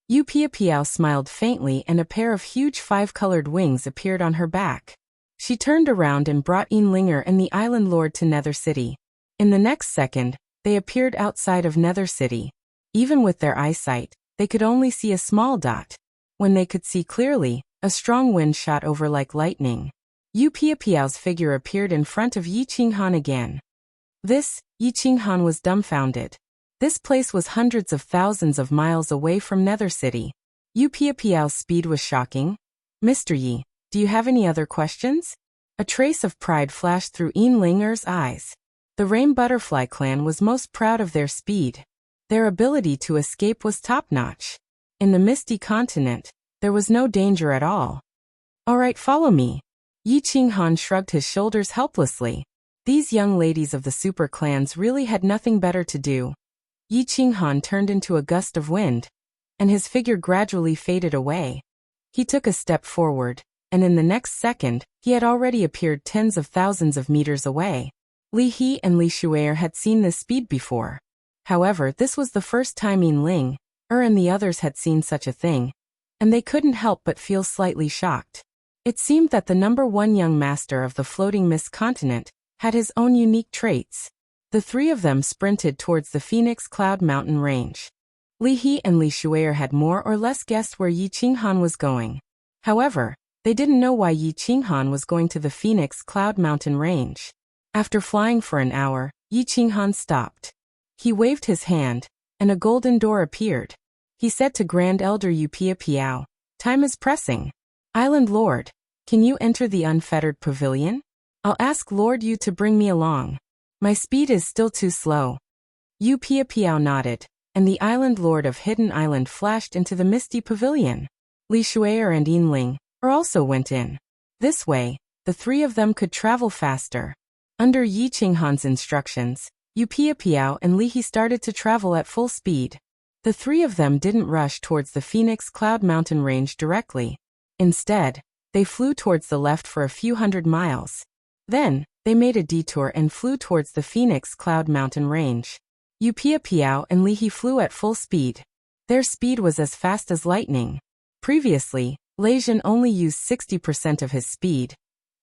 Yu Piapiao smiled faintly and a pair of huge 5-colored wings appeared on her back. She turned around and brought Yinlinger and the Island Lord to Nether City. In the next second, they appeared outside of Nether City. Even with their eyesight, they could only see a small dot. When they could see clearly, a strong wind shot over like lightning. Yu Piapiao's figure appeared in front of Yi Qinghan again. Yi Qinghan was dumbfounded. This place was hundreds of thousands of miles away from Nether City. Yu Piapiao's speed was shocking. "Mr. Yi, do you have any other questions?" A trace of pride flashed through Yinlinger's eyes. The Rain Butterfly clan was most proud of their speed. Their ability to escape was top-notch. In the Misty Continent, there was no danger at all. "All right, follow me." Yi Qinghan shrugged his shoulders helplessly. These young ladies of the super clans really had nothing better to do. Yi Qinghan turned into a gust of wind, and his figure gradually faded away. He took a step forward, and in the next second, he had already appeared tens of thousands of meters away. Li He and Li Shu'er had seen this speed before. However, this was the first time Yin Ling, and the others had seen such a thing, and they couldn't help but feel slightly shocked. It seemed that the number one young master of the floating mist continent had his own unique traits. The three of them sprinted towards the Phoenix Cloud Mountain range. Li He and Li Shu'er had more or less guessed where Yi Qinghan was going. However, they didn't know why Yi Qinghan was going to the Phoenix Cloud Mountain range. After flying for an hour, Yi Qinghan stopped. He waved his hand, and a golden door appeared. He said to Grand Elder Yu Piao, "Time is pressing. Island Lord, can you enter the unfettered pavilion? I'll ask Lord Yu to bring me along. My speed is still too slow." Yu Piao nodded, and the Island Lord of Hidden Island flashed into the misty pavilion. Li Shu'er and Yin Ling also went in. This way, the three of them could travel faster. Under Yi Qinghan's instructions, Yu Piao and Li He started to travel at full speed. The three of them didn't rush towards the Phoenix Cloud Mountain range directly. Instead, they flew towards the left for a few hundred miles. Then, they made a detour and flew towards the Phoenix Cloud Mountain range. Yu Piao and Li He flew at full speed. Their speed was as fast as lightning. Previously, Lei Jin only used 60% of his speed,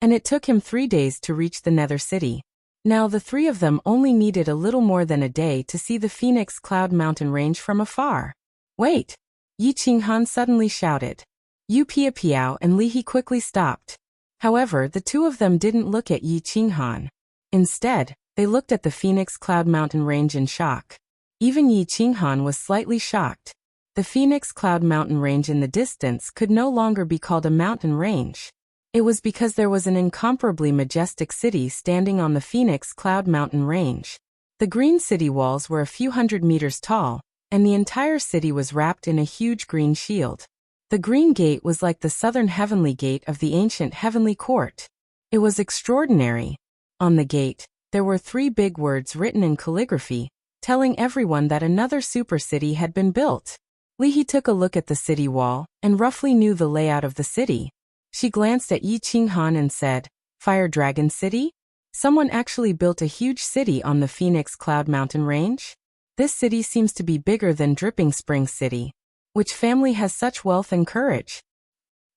and it took him 3 days to reach the Nether City. Now the three of them only needed a little more than a day to see the Phoenix Cloud Mountain range from afar. "Wait!" Yi Qinghan suddenly shouted. Yu Piao and Li He quickly stopped. However, the two of them didn't look at Yi Qinghan. Instead, they looked at the Phoenix Cloud Mountain range in shock. Even Yi Qinghan was slightly shocked. The Phoenix Cloud Mountain range in the distance could no longer be called a mountain range. It was because there was an incomparably majestic city standing on the Phoenix Cloud Mountain range. The green city walls were a few hundred meters tall, and the entire city was wrapped in a huge green shield. The green gate was like the southern heavenly gate of the ancient heavenly court. It was extraordinary. On the gate, there were 3 big words written in calligraphy, telling everyone that another super city had been built. Li He took a look at the city wall, and roughly knew the layout of the city. She glanced at Yi Qinghan and said, "Fire Dragon City? Someone actually built a huge city on the Phoenix Cloud Mountain range? This city seems to be bigger than Dripping Springs City. Which family has such wealth and courage?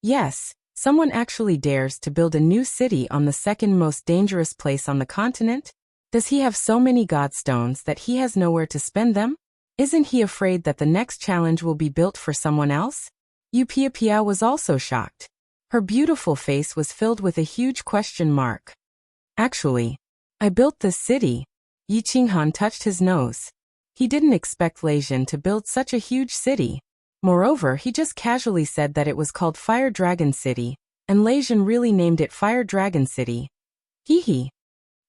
Yes, someone actually dares to build a new city on the second most dangerous place on the continent? Does he have so many godstones that he has nowhere to spend them? Isn't he afraid that the next challenge will be built for someone else?" Yu Piao was also shocked. Her beautiful face was filled with a huge question mark. "Actually, I built this city." Yi Qinghan touched his nose. He didn't expect Lei Jin to build such a huge city. Moreover, he just casually said that it was called Fire Dragon City, and Lei Jin really named it Fire Dragon City. Hee.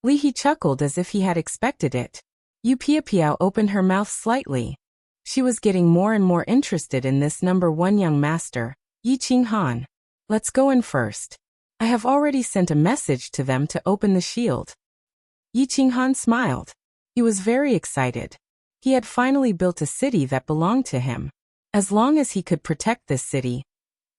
Li He chuckled as if he had expected it. Yu Piao opened her mouth slightly. She was getting more and more interested in this number one young master, Yi Qinghan. "Let's go in first. I have already sent a message to them to open the shield." Yi Qinghan smiled. He was very excited. He had finally built a city that belonged to him. As long as he could protect this city,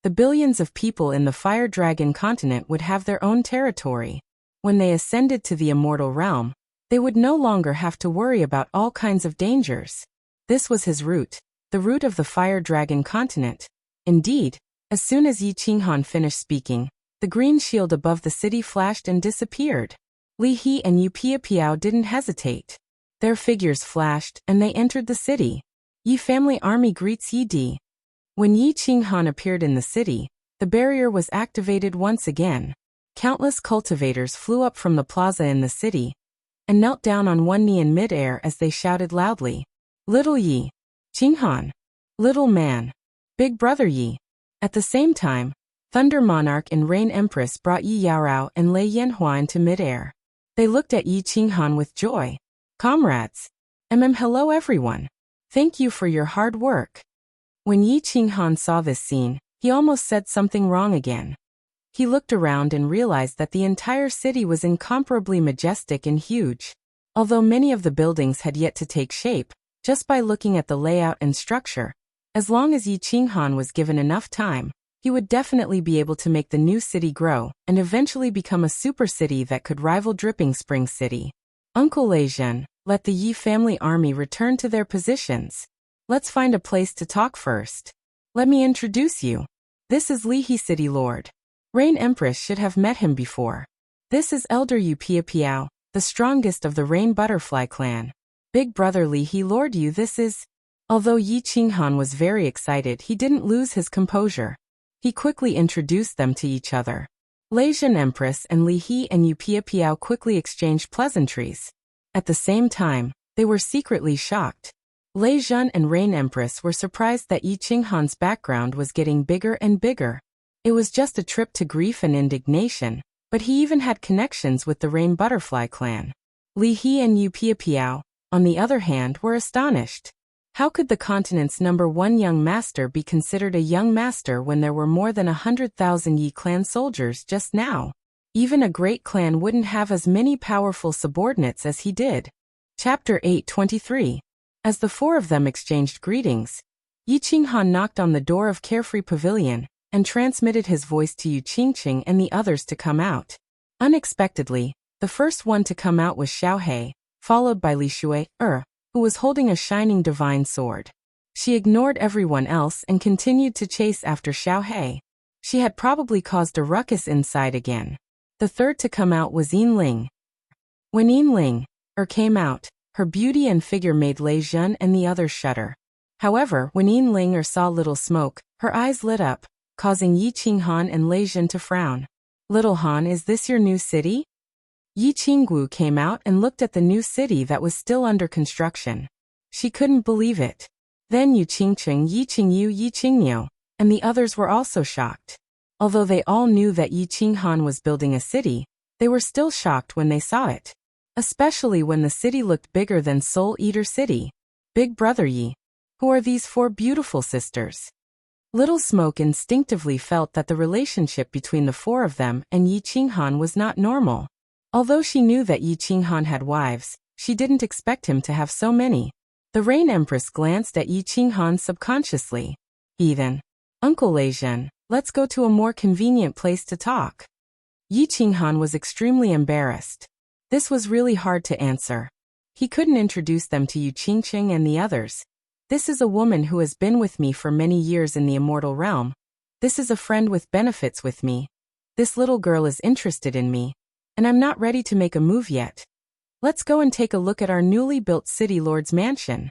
the billions of people in the Fire Dragon continent would have their own territory. When they ascended to the immortal realm, they would no longer have to worry about all kinds of dangers. This was his route, the route of the Fire Dragon continent. Indeed, as soon as Yi Qinghan finished speaking, the green shield above the city flashed and disappeared. Li He and Yu Piao didn't hesitate. Their figures flashed, and they entered the city. Yi family army greets Yi Di. When Yi Qinghan appeared in the city, the barrier was activated once again. Countless cultivators flew up from the plaza in the city, and knelt down on one knee in midair as they shouted loudly, "Little Yi! Qinghan! Little man! Big brother Yi!" At the same time, Thunder Monarch and Rain Empress brought Yi Yaorao and Lei Yanhua into midair. They looked at Yi Qinghan with joy. "Comrades! Hello everyone! Thank you for your hard work." When Yi Qinghan saw this scene, he almost said something wrong again. He looked around and realized that the entire city was incomparably majestic and huge. Although many of the buildings had yet to take shape, Just by looking at the layout and structure, as long as Yi Qinghan was given enough time, he would definitely be able to make the new city grow and eventually become a super city that could rival Dripping Spring City. Uncle Lejeune, let the Yi family army return to their positions. Let's find a place to talk first. Let me introduce you. This is Li He City Lord. Rain Empress should have met him before. This is Elder Yu Piao, the strongest of the Rain Butterfly clan. Big brother Li He Lord Yu, this is... Although Yi Qinghan was very excited, he didn't lose his composure. He quickly introduced them to each other. Lejeune Empress and Li He and Yu Piao quickly exchanged pleasantries. At the same time, they were secretly shocked. Lejeune and Rain Empress were surprised that Yi Qinghan's background was getting bigger and bigger. It was just a trip to grief and indignation, but he even had connections with the Rain Butterfly clan. Li He and Yu Piao, on the other hand, were astonished. How could the continent's #1 young master be considered a young master when there were more than 100,000 Yi clan soldiers just now? Even a great clan wouldn't have as many powerful subordinates as he did. Chapter 823. As the four of them exchanged greetings, Yi Qinghan knocked on the door of Carefree Pavilion and transmitted his voice to Yu Qingqing and the others to come out. Unexpectedly, the first one to come out was Xiaohe, followed by Li Shui, who was holding a shining divine sword. She ignored everyone else and continued to chase after Xiaohe. She had probably caused a ruckus inside again. The third to come out was Yinling. When Yinling came out, her beauty and figure made Lejeune and the others shudder. However, when Yinling saw Little Smoke, her eyes lit up, causing Yi Qinghan and Lejeune to frown. Little Han, is this your new city? Yi Qinggu came out and looked at the new city that was still under construction. She couldn't believe it. Then Yu Qingqing, Yi Qingyu, Yi Qingniu, and the others were also shocked. Although they all knew that Yi Qinghan was building a city, they were still shocked when they saw it. Especially when the city looked bigger than Soul Eater City. Big brother Yi. Who are these four beautiful sisters? Little Smoke instinctively felt that the relationship between the four of them and Yi Qinghan was not normal. Although she knew that Yi Qinghan had wives, she didn't expect him to have so many. The Rain Empress glanced at Yi Qinghan subconsciously. Heathen. Uncle Lejeune, let's go to a more convenient place to talk. Yi Qinghan was extremely embarrassed. This was really hard to answer. He couldn't introduce them to Yu Qingqing and the others. This is a woman who has been with me for many years in the immortal realm. This is a friend with benefits with me. This little girl is interested in me. And I'm not ready to make a move yet. Let's go and take a look at our newly built City Lord's mansion.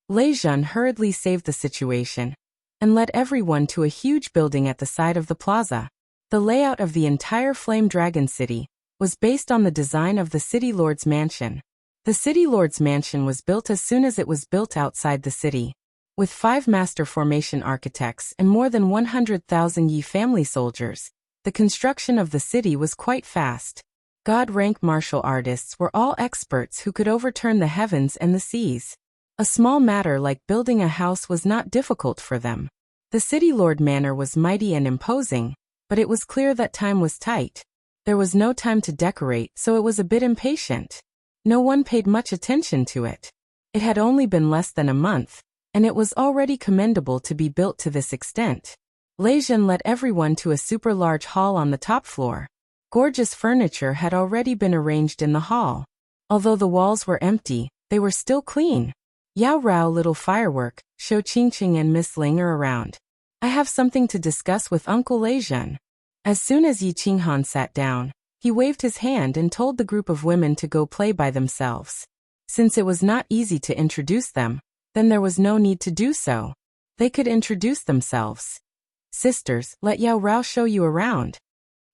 Lejeune hurriedly saved the situation and led everyone to a huge building at the side of the plaza. The layout of the entire Flame Dragon City was based on the design of the City Lord's mansion. The City Lord's mansion was built as soon as it was built outside the city. With 5 master formation architects and more than 100,000 Yi family soldiers, the construction of the city was quite fast. God-rank martial artists were all experts who could overturn the heavens and the seas. A small matter like building a house was not difficult for them. The City Lord Manor was mighty and imposing, but it was clear that time was tight. There was no time to decorate, so it was a bit impatient. No one paid much attention to it. It had only been less than a month, and it was already commendable to be built to this extent. Lejeune led everyone to a super large hall on the top floor. Gorgeous furniture had already been arranged in the hall. Although the walls were empty, they were still clean. Yao Rao, Little Firework, Shou Qingqing and Miss Ling are around. I have something to discuss with Uncle Lejeune. As soon as Yi Qinghan sat down, he waved his hand and told the group of women to go play by themselves. Since it was not easy to introduce them, then there was no need to do so. They could introduce themselves. Sisters, let Yao Rao show you around.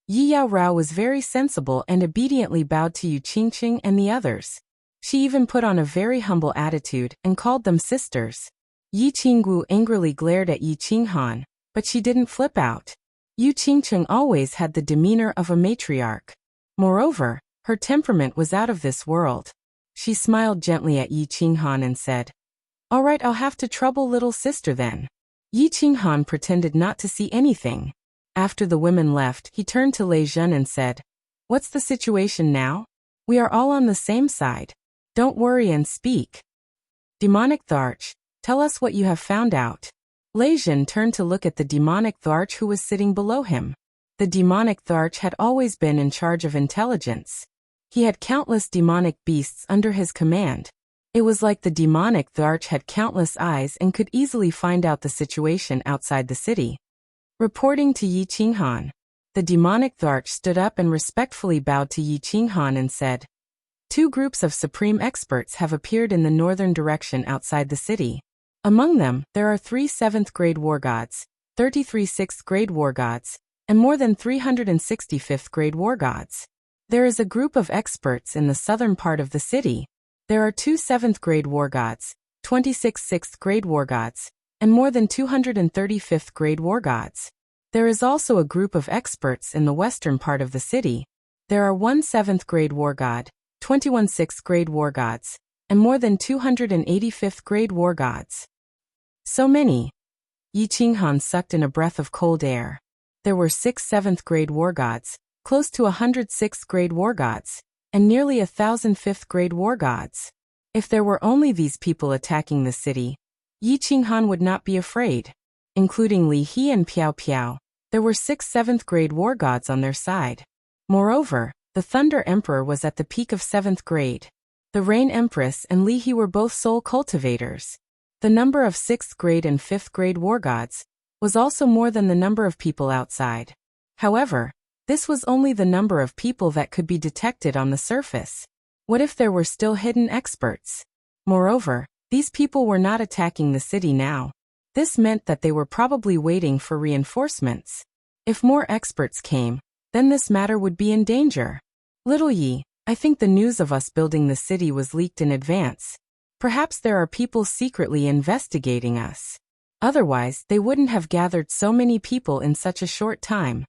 Yi Yao Rao was very sensible and obediently bowed to Yu Qingqing and the others. She even put on a very humble attitude and called them sisters. Yi Qinggu angrily glared at Yi Qinghan, but she didn't flip out. Yu Qingqing always had the demeanor of a matriarch. Moreover, her temperament was out of this world. She smiled gently at Yi Qinghan and said, "All right, I'll have to trouble little sister then." Yi Qinghan pretended not to see anything. After the women left, he turned to Lejeune and said, "What's the situation now? We are all on the same side. Don't worry and speak." Demonic Tharch, tell us what you have found out. Lei Jin turned to look at the demonic Tharch who was sitting below him. The demonic Tharch had always been in charge of intelligence. He had countless demonic beasts under his command. It was like the demonic Tharch had countless eyes and could easily find out the situation outside the city. Reporting to Yi Qinghan. The demonic Tharch stood up and respectfully bowed to Yi Qinghan and said, "Two groups of supreme experts have appeared in the northern direction outside the city. Among them, there are 3 7th-grade war gods, 33 6th-grade war gods, and more than 360 5th-grade war gods. There is a group of experts in the southern part of the city. There are 2 7th-grade war gods, 26 6th-grade war gods, and more than 230 5th-grade war gods. There is also a group of experts in the western part of the city. There are 1 7th-grade war god, 21 6th-grade war gods, and more than 280 5th-grade war gods." So many. Yi Qinghan sucked in a breath of cold air. There were 6 7th-grade war gods, close to 100 6th-grade war gods, and nearly 1,000 5th-grade war gods. If there were only these people attacking the city, Yi Qinghan would not be afraid. Including Li He and Piao Piao, there were 6 7th-grade war gods on their side. Moreover, the Thunder Emperor was at the peak of 7th grade. The Rain Empress and Li He were both soul cultivators. The number of 6th grade and 5th grade war gods was also more than the number of people outside. However, this was only the number of people that could be detected on the surface. What if there were still hidden experts? Moreover, these people were not attacking the city now. This meant that they were probably waiting for reinforcements. If more experts came, then this matter would be in danger. Little Yi, I think the news of us building the city was leaked in advance. Perhaps there are people secretly investigating us. Otherwise, they wouldn't have gathered so many people in such a short time.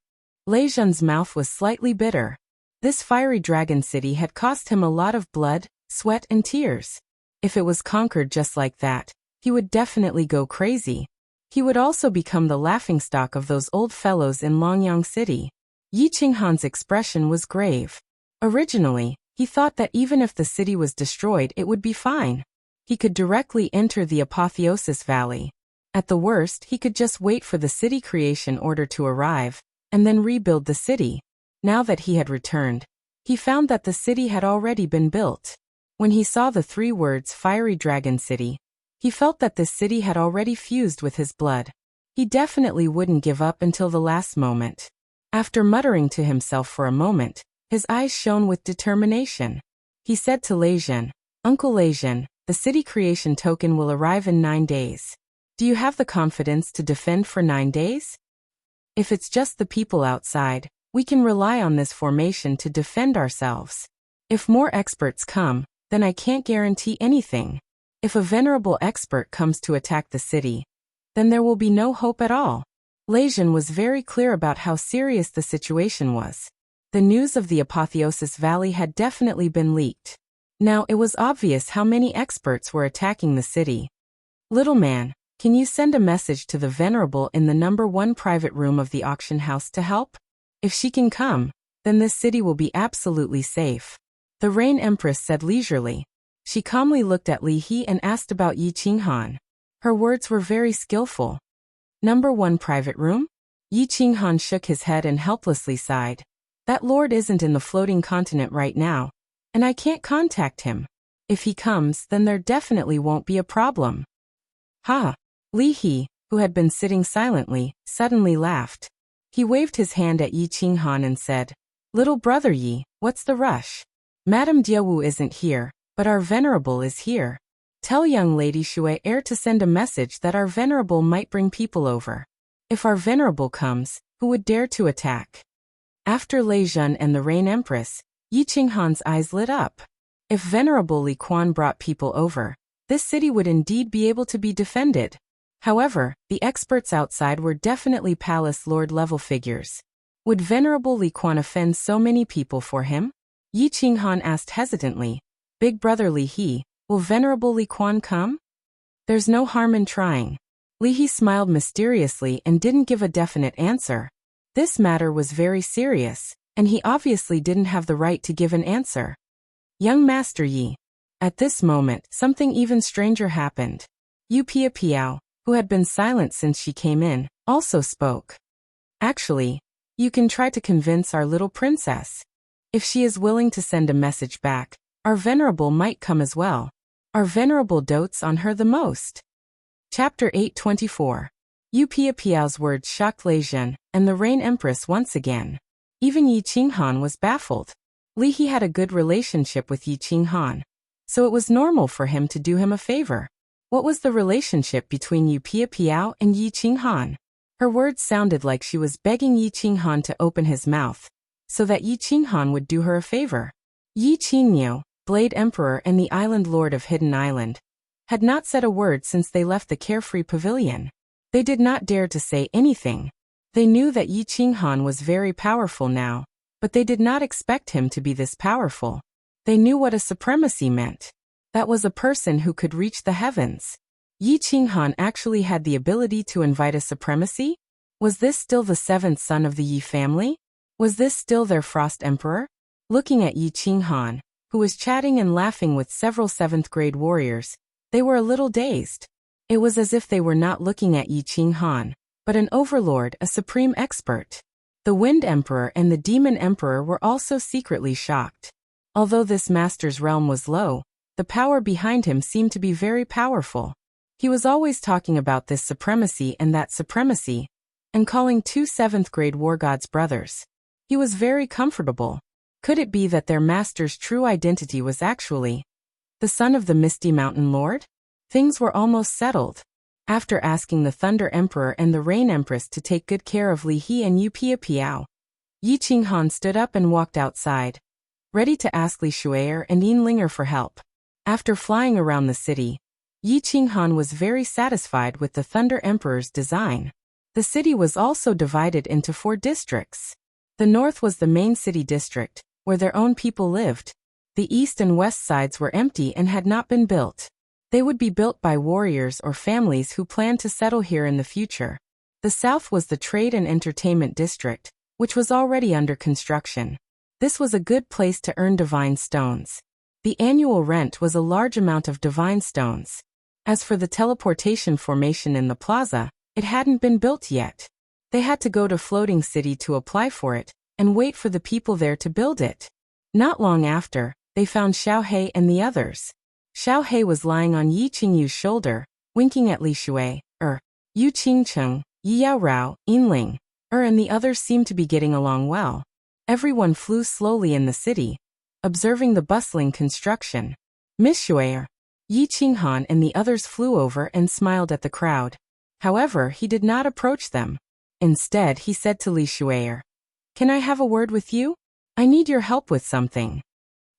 Lei Jun's mouth was slightly bitter. This fiery dragon city had cost him a lot of blood, sweat and tears. If it was conquered just like that, he would definitely go crazy. He would also become the laughingstock of those old fellows in Longyang City. Yi Qinghan's expression was grave. Originally, he thought that even if the city was destroyed it would be fine. He could directly enter the Apotheosis Valley. At the worst, he could just wait for the city creation order to arrive, and then rebuild the city. Now that he had returned, he found that the city had already been built. When he saw the 3 words Fiery Dragon City, he felt that this city had already fused with his blood. He definitely wouldn't give up until the last moment. After muttering to himself for a moment, his eyes shone with determination. He said to Lei Jin, "Uncle Lei Jin, the city creation token will arrive in 9 days. Do you have the confidence to defend for 9 days? If it's just the people outside, we can rely on this formation to defend ourselves. If more experts come, then I can't guarantee anything. If a venerable expert comes to attack the city, then there will be no hope at all." Lei Jin was very clear about how serious the situation was. The news of the Apotheosis Valley had definitely been leaked. Now it was obvious how many experts were attacking the city. "Little man, can you send a message to the Venerable in the number 1 private room of the auction house to help? If she can come, then this city will be absolutely safe," the Rain Empress said leisurely. She calmly looked at Li He and asked about Yi Qinghan. Her words were very skillful. "Number 1 private room?" Yi Qinghan shook his head and helplessly sighed. "That lord isn't in the floating continent right now, and I can't contact him. If he comes, then there definitely won't be a problem." "Ha!" Li He, who had been sitting silently, suddenly laughed. He waved his hand at Yi Qinghan and said, "Little brother Yi, what's the rush? Madame Diawu isn't here, but our Venerable is here. Tell young lady Shui Air to send a message that our Venerable might bring people over. If our Venerable comes, who would dare to attack?" After Lei Jun and the Rain Empress, Yi Qinghan's eyes lit up. If Venerable Li Quan brought people over, this city would indeed be able to be defended. However, the experts outside were definitely Palace Lord level figures. Would Venerable Li Quan offend so many people for him? Yi Qinghan asked hesitantly, "Big brother Li He, will Venerable Li Quan come?" "There's no harm in trying." Li He smiled mysteriously and didn't give a definite answer. This matter was very serious, and he obviously didn't have the right to give an answer. "Young Master Yi, At this moment, something even stranger happened. Yu Piao, who had been silent since she came in, also spoke. Actually, you can try to convince our little princess. If she is willing to send a message back, our venerable might come as well. Our venerable dotes on her the most. Chapter 824. Yu Piao's words shocked Lei Zhen and the Rain Empress once again. Even Yi Qinghan was baffled. Li He had a good relationship with Yi Qinghan, so it was normal for him to do him a favor. What was the relationship between Yu Piao and Yi Qinghan? Her words sounded like she was begging Yi Qinghan to open his mouth, so that Yi Qinghan would do her a favor. Yi Qingniu, Blade Emperor and the Island Lord of Hidden Island, had not said a word since they left the carefree pavilion. They did not dare to say anything. They knew that Yi Qinghan was very powerful now, but they did not expect him to be this powerful. They knew what a supremacy meant. That was a person who could reach the heavens. Yi Qinghan actually had the ability to invite a supremacy? Was this still the seventh son of the Yi family? Was this still their Frost Emperor? Looking at Yi Qinghan, who was chatting and laughing with several 7th-grade warriors, they were a little dazed. It was as if they were not looking at Yi Qinghan, but an overlord, a supreme expert. The Wind Emperor and the Demon Emperor were also secretly shocked. Although this master's realm was low, the power behind him seemed to be very powerful. He was always talking about this supremacy and that supremacy, and calling 2 7th-grade war gods brothers. He was very comfortable. Could it be that their master's true identity was actually the son of the Misty Mountain Lord? Things were almost settled. After asking the Thunder Emperor and the Rain Empress to take good care of Li He and Yu Piao, Yi Qinghan stood up and walked outside, ready to ask Li Shu'er and Yin Linger for help. After flying around the city, Yi Qinghan was very satisfied with the Thunder Emperor's design. The city was also divided into 4 districts. The north was the main city district, where their own people lived. The east and west sides were empty and had not been built. They would be built by warriors or families who planned to settle here in the future. The south was the trade and entertainment district, which was already under construction. This was a good place to earn divine stones. The annual rent was a large amount of divine stones. As for the teleportation formation in the plaza, it hadn't been built yet. They had to go to Floating City to apply for it, and wait for the people there to build it. Not long after, they found Xiaohei and the others. Xiaohei was lying on Yi Qingyu's shoulder, winking at Li Shu'er, Yu Qingcheng, Yi Yaorao, Yinling, and the others seemed to be getting along well. Everyone flew slowly in the city, observing the bustling construction. Miss Shu'er, Yi Qinghan and the others flew over and smiled at the crowd. However, he did not approach them. Instead, he said to Li Shu'er, "Can I have a word with you? I need your help with something."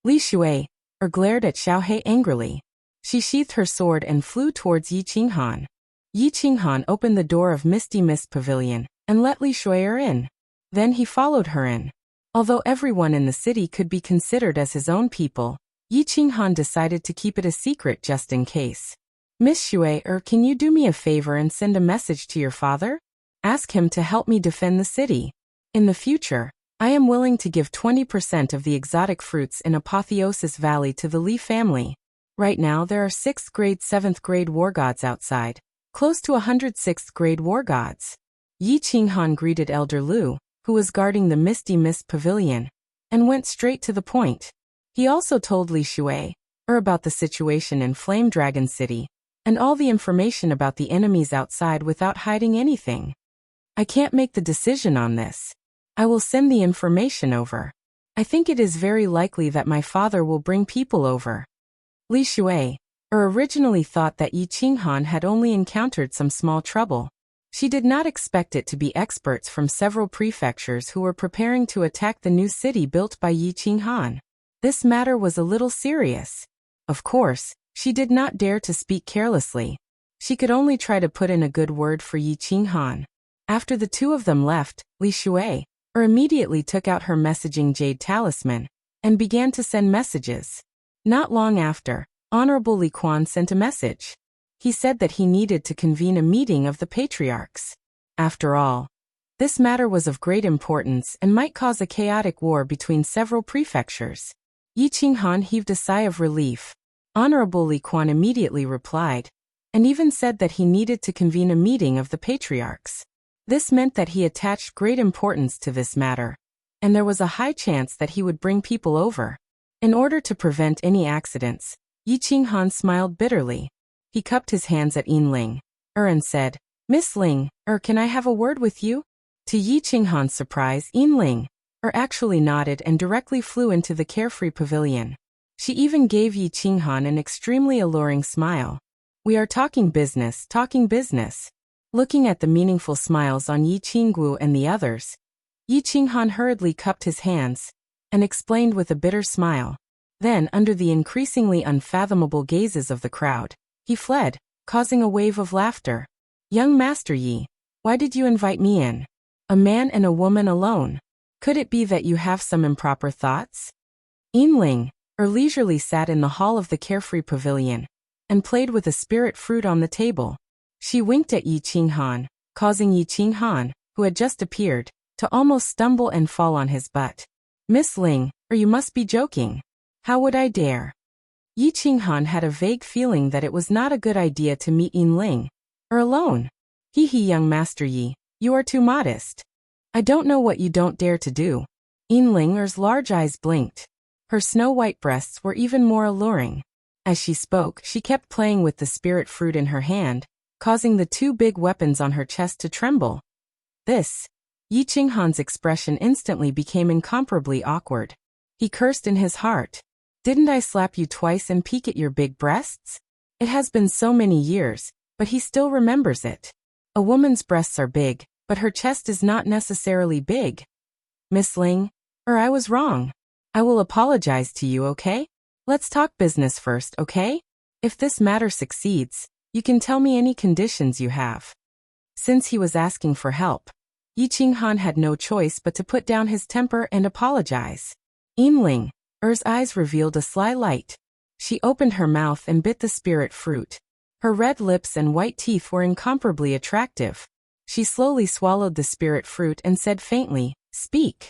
Li Shu'er glared at Xiaohei angrily. She sheathed her sword and flew towards Yi Qinghan. Yi Qinghan opened the door of Misty Mist Pavilion and let Li Shu'er in. Then he followed her in. Although everyone in the city could be considered as his own people, Yi Qinghan decided to keep it a secret just in case. "Miss Shu'er, can you do me a favor and send a message to your father? Ask him to help me defend the city. In the future, I am willing to give 20% of the exotic fruits in Apotheosis Valley to the Li family. Right now there are 6th grade 7th grade war gods outside, close to 100 6th grade war gods." Yi Qinghan greeted Elder Lu, who was guarding the Misty Mist Pavilion, and went straight to the point. He also told Li Shu'er about the situation in Flame Dragon City, and all the information about the enemies outside without hiding anything. "I can't make the decision on this. I will send the information over. I think it is very likely that my father will bring people over." Li Shu'er originally thought that Yi Qinghan had only encountered some small trouble. She did not expect it to be experts from several prefectures who were preparing to attack the new city built by Yi Qinghan. This matter was a little serious. Of course, she did not dare to speak carelessly. She could only try to put in a good word for Yi Qinghan. After the two of them left, Li Shu'er immediately took out her messaging jade talisman and began to send messages. Not long after, Honorable Li Quan sent a message. He said that he needed to convene a meeting of the patriarchs. After all, this matter was of great importance and might cause a chaotic war between several prefectures. Yi Qinghan heaved a sigh of relief. Honorable Li Quan immediately replied, and even said that he needed to convene a meeting of the patriarchs. This meant that he attached great importance to this matter, and there was a high chance that he would bring people over. In order to prevent any accidents, Yi Qinghan smiled bitterly. He cupped his hands at Yin Ling, and said, Miss Ling, can I have a word with you? To Yi Qinghan's surprise, Yin Ling, actually nodded and directly flew into the carefree pavilion. She even gave Yi Qinghan an extremely alluring smile. We are talking business, talking business. Looking at the meaningful smiles on Yi Qinggu and the others, Yi Qinghan hurriedly cupped his hands and explained with a bitter smile. Then, under the increasingly unfathomable gazes of the crowd, he fled, causing a wave of laughter. Young Master Yi, why did you invite me in? A man and a woman alone. Could it be that you have some improper thoughts? Yin Ling, leisurely sat in the hall of the carefree pavilion and played with a spirit fruit on the table. She winked at Yi Qinghan, causing Yi Qinghan, who had just appeared, to almost stumble and fall on his butt. Miss Ling, you must be joking. How would I dare? Yi Qinghan had a vague feeling that it was not a good idea to meet Yin Ling, alone. Hee, young Master Yi, you are too modest. I don't know what you don't dare to do. Yin Ling's large eyes blinked. Her snow-white breasts were even more alluring. As she spoke, she kept playing with the spirit fruit in her hand, causing the two big weapons on her chest to tremble. Yi Qinghan's expression instantly became incomparably awkward. He cursed in his heart. Didn't I slap you twice and peek at your big breasts? It has been so many years, but he still remembers it. A woman's breasts are big, but her chest is not necessarily big. Miss Ling, I was wrong. I will apologize to you, okay? Let's talk business first, okay? If this matter succeeds, you can tell me any conditions you have. Since he was asking for help, Yi Qinghan had no choice but to put down his temper and apologize. Yin Ling's eyes revealed a sly light. She opened her mouth and bit the spirit fruit. Her red lips and white teeth were incomparably attractive. She slowly swallowed the spirit fruit and said faintly, Speak.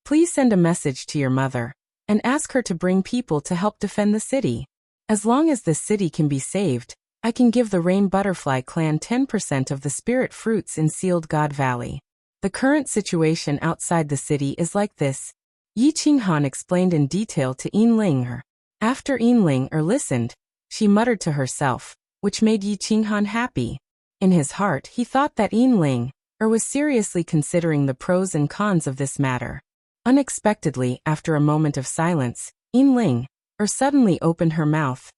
Please send a message to your mother and ask her to bring people to help defend the city. As long as this city can be saved, I can give the Rain Butterfly clan 10% of the spirit fruits in Sealed God Valley. The current situation outside the city is like this. Yi Qinghan explained in detail to Yin Ling. After Yin Ling listened, she muttered to herself, which made Yi Qinghan happy. In his heart, he thought that Yin Ling was seriously considering the pros and cons of this matter. Unexpectedly, after a moment of silence, Yin Ling suddenly opened her mouth.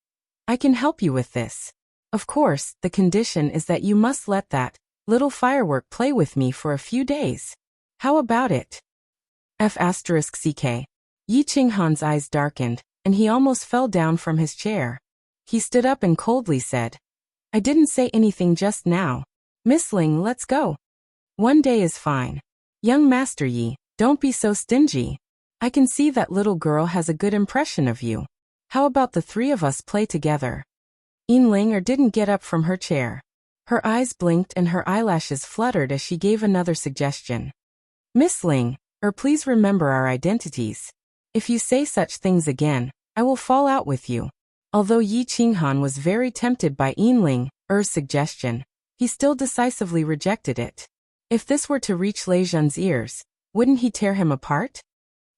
I can help you with this. Of course, the condition is that you must let that little firework play with me for a few days. How about it? F***ck. Yi Qinghan's eyes darkened, and he almost fell down from his chair. He stood up and coldly said, I didn't say anything just now. Miss Ling, let's go. One day is fine. Young Master Yi, don't be so stingy. I can see that little girl has a good impression of you. How about the three of us play together? Yin Ling didn't get up from her chair. Her eyes blinked and her eyelashes fluttered as she gave another suggestion. Miss Ling, please remember our identities. If you say such things again, I will fall out with you. Although Yi Qinghan was very tempted by Yin Ling's suggestion, he still decisively rejected it. If this were to reach Lei Zhen's ears, wouldn't he tear him apart?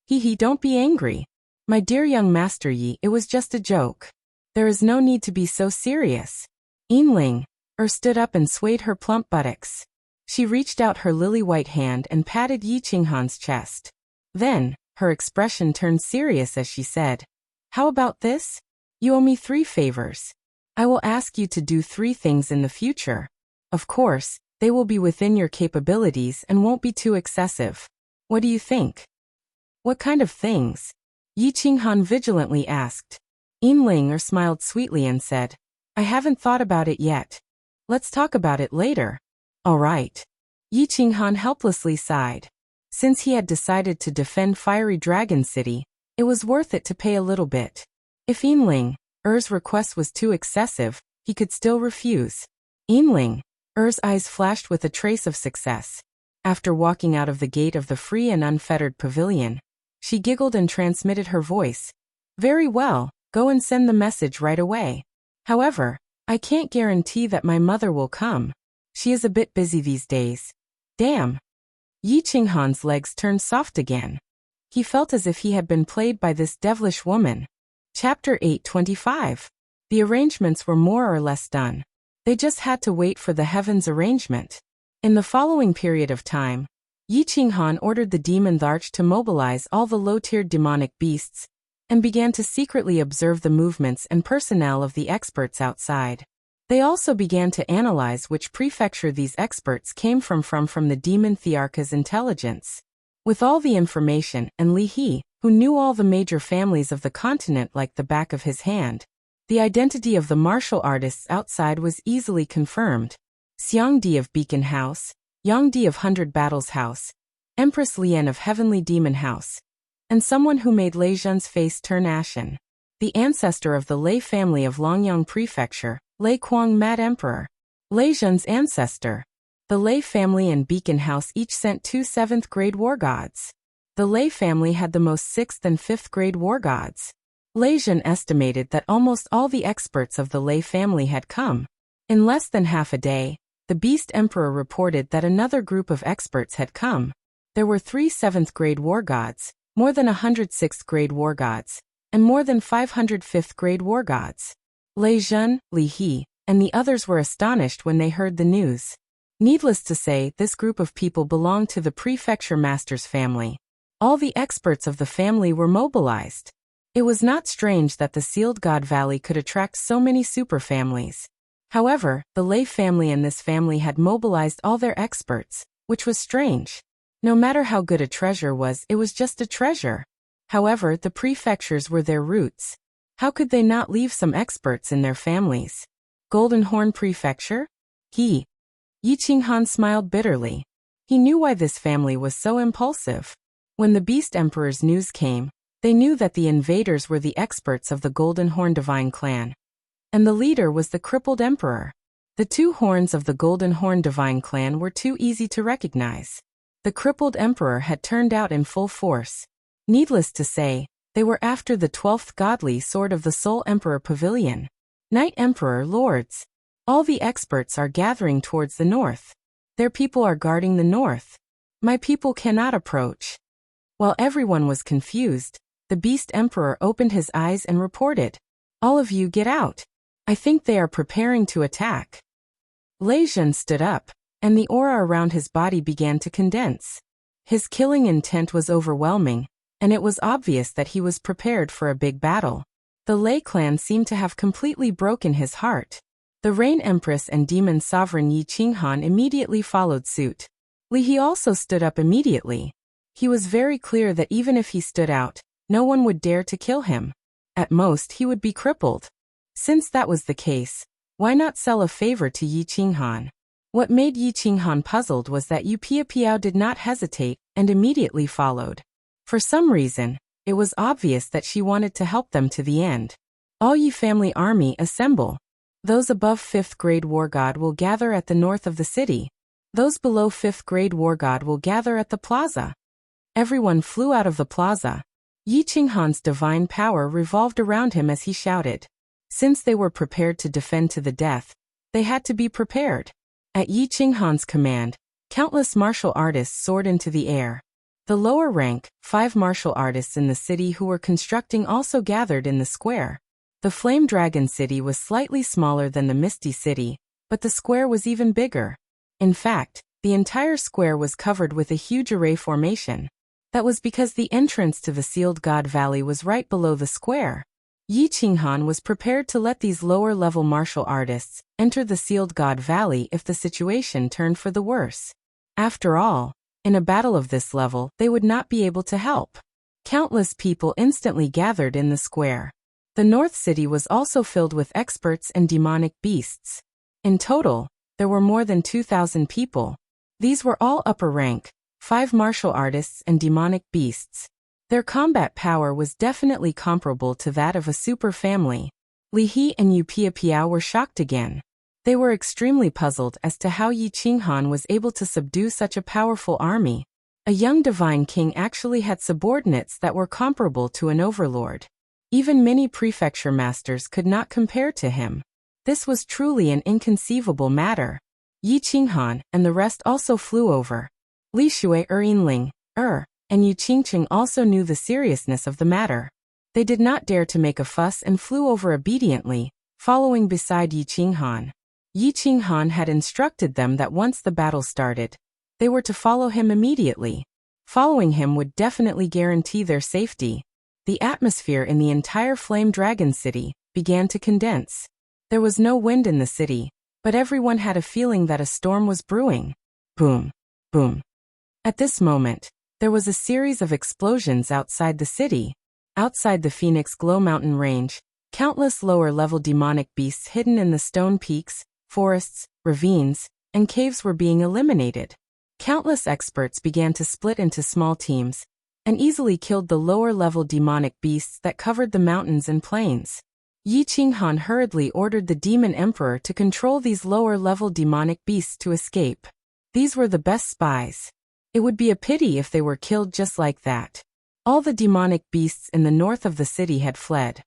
Don't be angry. My dear young Master Yi, it was just a joke. There is no need to be so serious. Yin Ling stood up and swayed her plump buttocks. She reached out her lily-white hand and patted Yi Qinghan's chest. Then, her expression turned serious as she said, How about this? You owe me 3 favors. I will ask you to do 3 things in the future. Of course, they will be within your capabilities and won't be too excessive. What do you think? What kind of things? Yi Qinghan vigilantly asked. Yin Ling smiled sweetly and said, I haven't thought about it yet. Let's talk about it later. All right. Yi Qinghan helplessly sighed. Since he had decided to defend Fiery Dragon City, it was worth it to pay a little bit. If Yin Ling's request was too excessive, he could still refuse. Yin Ling's eyes flashed with a trace of success. After walking out of the gate of the free and unfettered pavilion, she giggled and transmitted her voice. Very well, Go and send the message right away. However, I can't guarantee that my mother will come. She is a bit busy these days. Damn. Yi Qinghan's legs turned soft again. He felt as if he had been played by this devilish woman. Chapter 8:25. The arrangements were more or less done. They just had to wait for the heavens arrangement. In the following period of time, Yi Qinghan ordered the demon Tharch to mobilize all the low-tiered demonic beasts and began to secretly observe the movements and personnel of the experts outside. They also began to analyze which prefecture these experts came from the demon Thearcha's intelligence. With all the information and Li He, who knew all the major families of the continent like the back of his hand, the identity of the martial artists outside was easily confirmed. Xiang Di of Beacon House, Yang Di of Hundred Battles House, Empress Lian of Heavenly Demon House, and someone who made Lei Zhen's face turn ashen. The ancestor of the Lei family of Longyang Prefecture, Lei Kuang Mad Emperor. Lei Zhen's ancestor. The Lei family and Beacon House each sent 2 7th-grade war gods. The Lei family had the most 6th and 5th-grade war gods. Lei Zhen estimated that almost all the experts of the Lei family had come. In less than half a day, the Beast Emperor reported that another group of experts had come. There were 3 7th-grade war gods, more than 100 6th-grade war gods, and more than 500 5th-grade war gods. Lei Zhen, Li He, and the others were astonished when they heard the news. Needless to say, this group of people belonged to the prefecture master's family. All the experts of the family were mobilized. It was not strange that the Sealed God Valley could attract so many superfamilies. However, the Lei family and this family had mobilized all their experts, which was strange. No matter how good a treasure was, it was just a treasure. However, the prefectures were their roots. How could they not leave some experts in their families? Golden Horn Prefecture? Yi Qinghan smiled bitterly. He knew why this family was so impulsive. When the Beast Emperor's news came, they knew that the invaders were the experts of the Golden Horn Divine Clan. And the leader was the crippled emperor. The 2 horns of the Golden Horn Divine Clan were too easy to recognize. The crippled emperor had turned out in full force. Needless to say, they were after the 12th godly sword of the Soul Emperor Pavilion. Night Emperor Lords. All the experts are gathering towards the north. Their people are guarding the north. My people cannot approach. While everyone was confused, the Beast Emperor opened his eyes and reported, "All of you get out. I think they are preparing to attack." Lei Zhen stood up, and the aura around his body began to condense. His killing intent was overwhelming, and it was obvious that he was prepared for a big battle. The Lei clan seemed to have completely broken his heart. The Rain Empress and Demon Sovereign Yi Qinghan immediately followed suit. Li He also stood up immediately. He was very clear that even if he stood out, no one would dare to kill him. At most, he would be crippled. Since that was the case, why not sell a favor to Yi Qinghan? What made Yi Qinghan puzzled was that Yu Piapiao did not hesitate and immediately followed. For some reason, it was obvious that she wanted to help them to the end. All Yi family army assemble. Those above 5th grade war god will gather at the north of the city. Those below 5th grade war god will gather at the plaza. Everyone flew out of the plaza. Yi Qinghan's divine power revolved around him as he shouted. Since they were prepared to defend to the death, they had to be prepared. At Yi Qinghan's command, countless martial artists soared into the air. The lower rank, 5 martial artists in the city who were constructing also gathered in the square. The Flame Dragon City was slightly smaller than the Misty City, but the square was even bigger. In fact, the entire square was covered with a huge array formation. That was because the entrance to the Sealed God Valley was right below the square. Yi Qinghan was prepared to let these lower-level martial artists enter the Sealed God Valley if the situation turned for the worse. After all, in a battle of this level, they would not be able to help. Countless people instantly gathered in the square. The North City was also filled with experts and demonic beasts. In total, there were more than 2,000 people. These were all upper rank, 5 martial artists and demonic beasts. Their combat power was definitely comparable to that of a super family. Li He and Yu Piapiao were shocked again. They were extremely puzzled as to how Yi Qinghan was able to subdue such a powerful army. A young divine king actually had subordinates that were comparable to an overlord. Even many prefecture masters could not compare to him. This was truly an inconceivable matter. Yi Qinghan and the rest also flew over. Li Shui, Yinling, and Yu Qingqing also knew the seriousness of the matter. They did not dare to make a fuss and flew over obediently, following beside Yi Qinghan. Yi Qinghan had instructed them that once the battle started, they were to follow him immediately. Following him would definitely guarantee their safety. The atmosphere in the entire Flame Dragon City began to condense. There was no wind in the city, but everyone had a feeling that a storm was brewing. Boom, boom. At this moment, there was a series of explosions outside the city. Outside the Phoenix Glow Mountain Range, countless lower-level demonic beasts hidden in the stone peaks, forests, ravines, and caves were being eliminated. Countless experts began to split into small teams, and easily killed the lower-level demonic beasts that covered the mountains and plains. Yi Qinghan hurriedly ordered the Demon Emperor to control these lower-level demonic beasts to escape. These were the best spies. It would be a pity if they were killed just like that. All the demonic beasts in the north of the city had fled.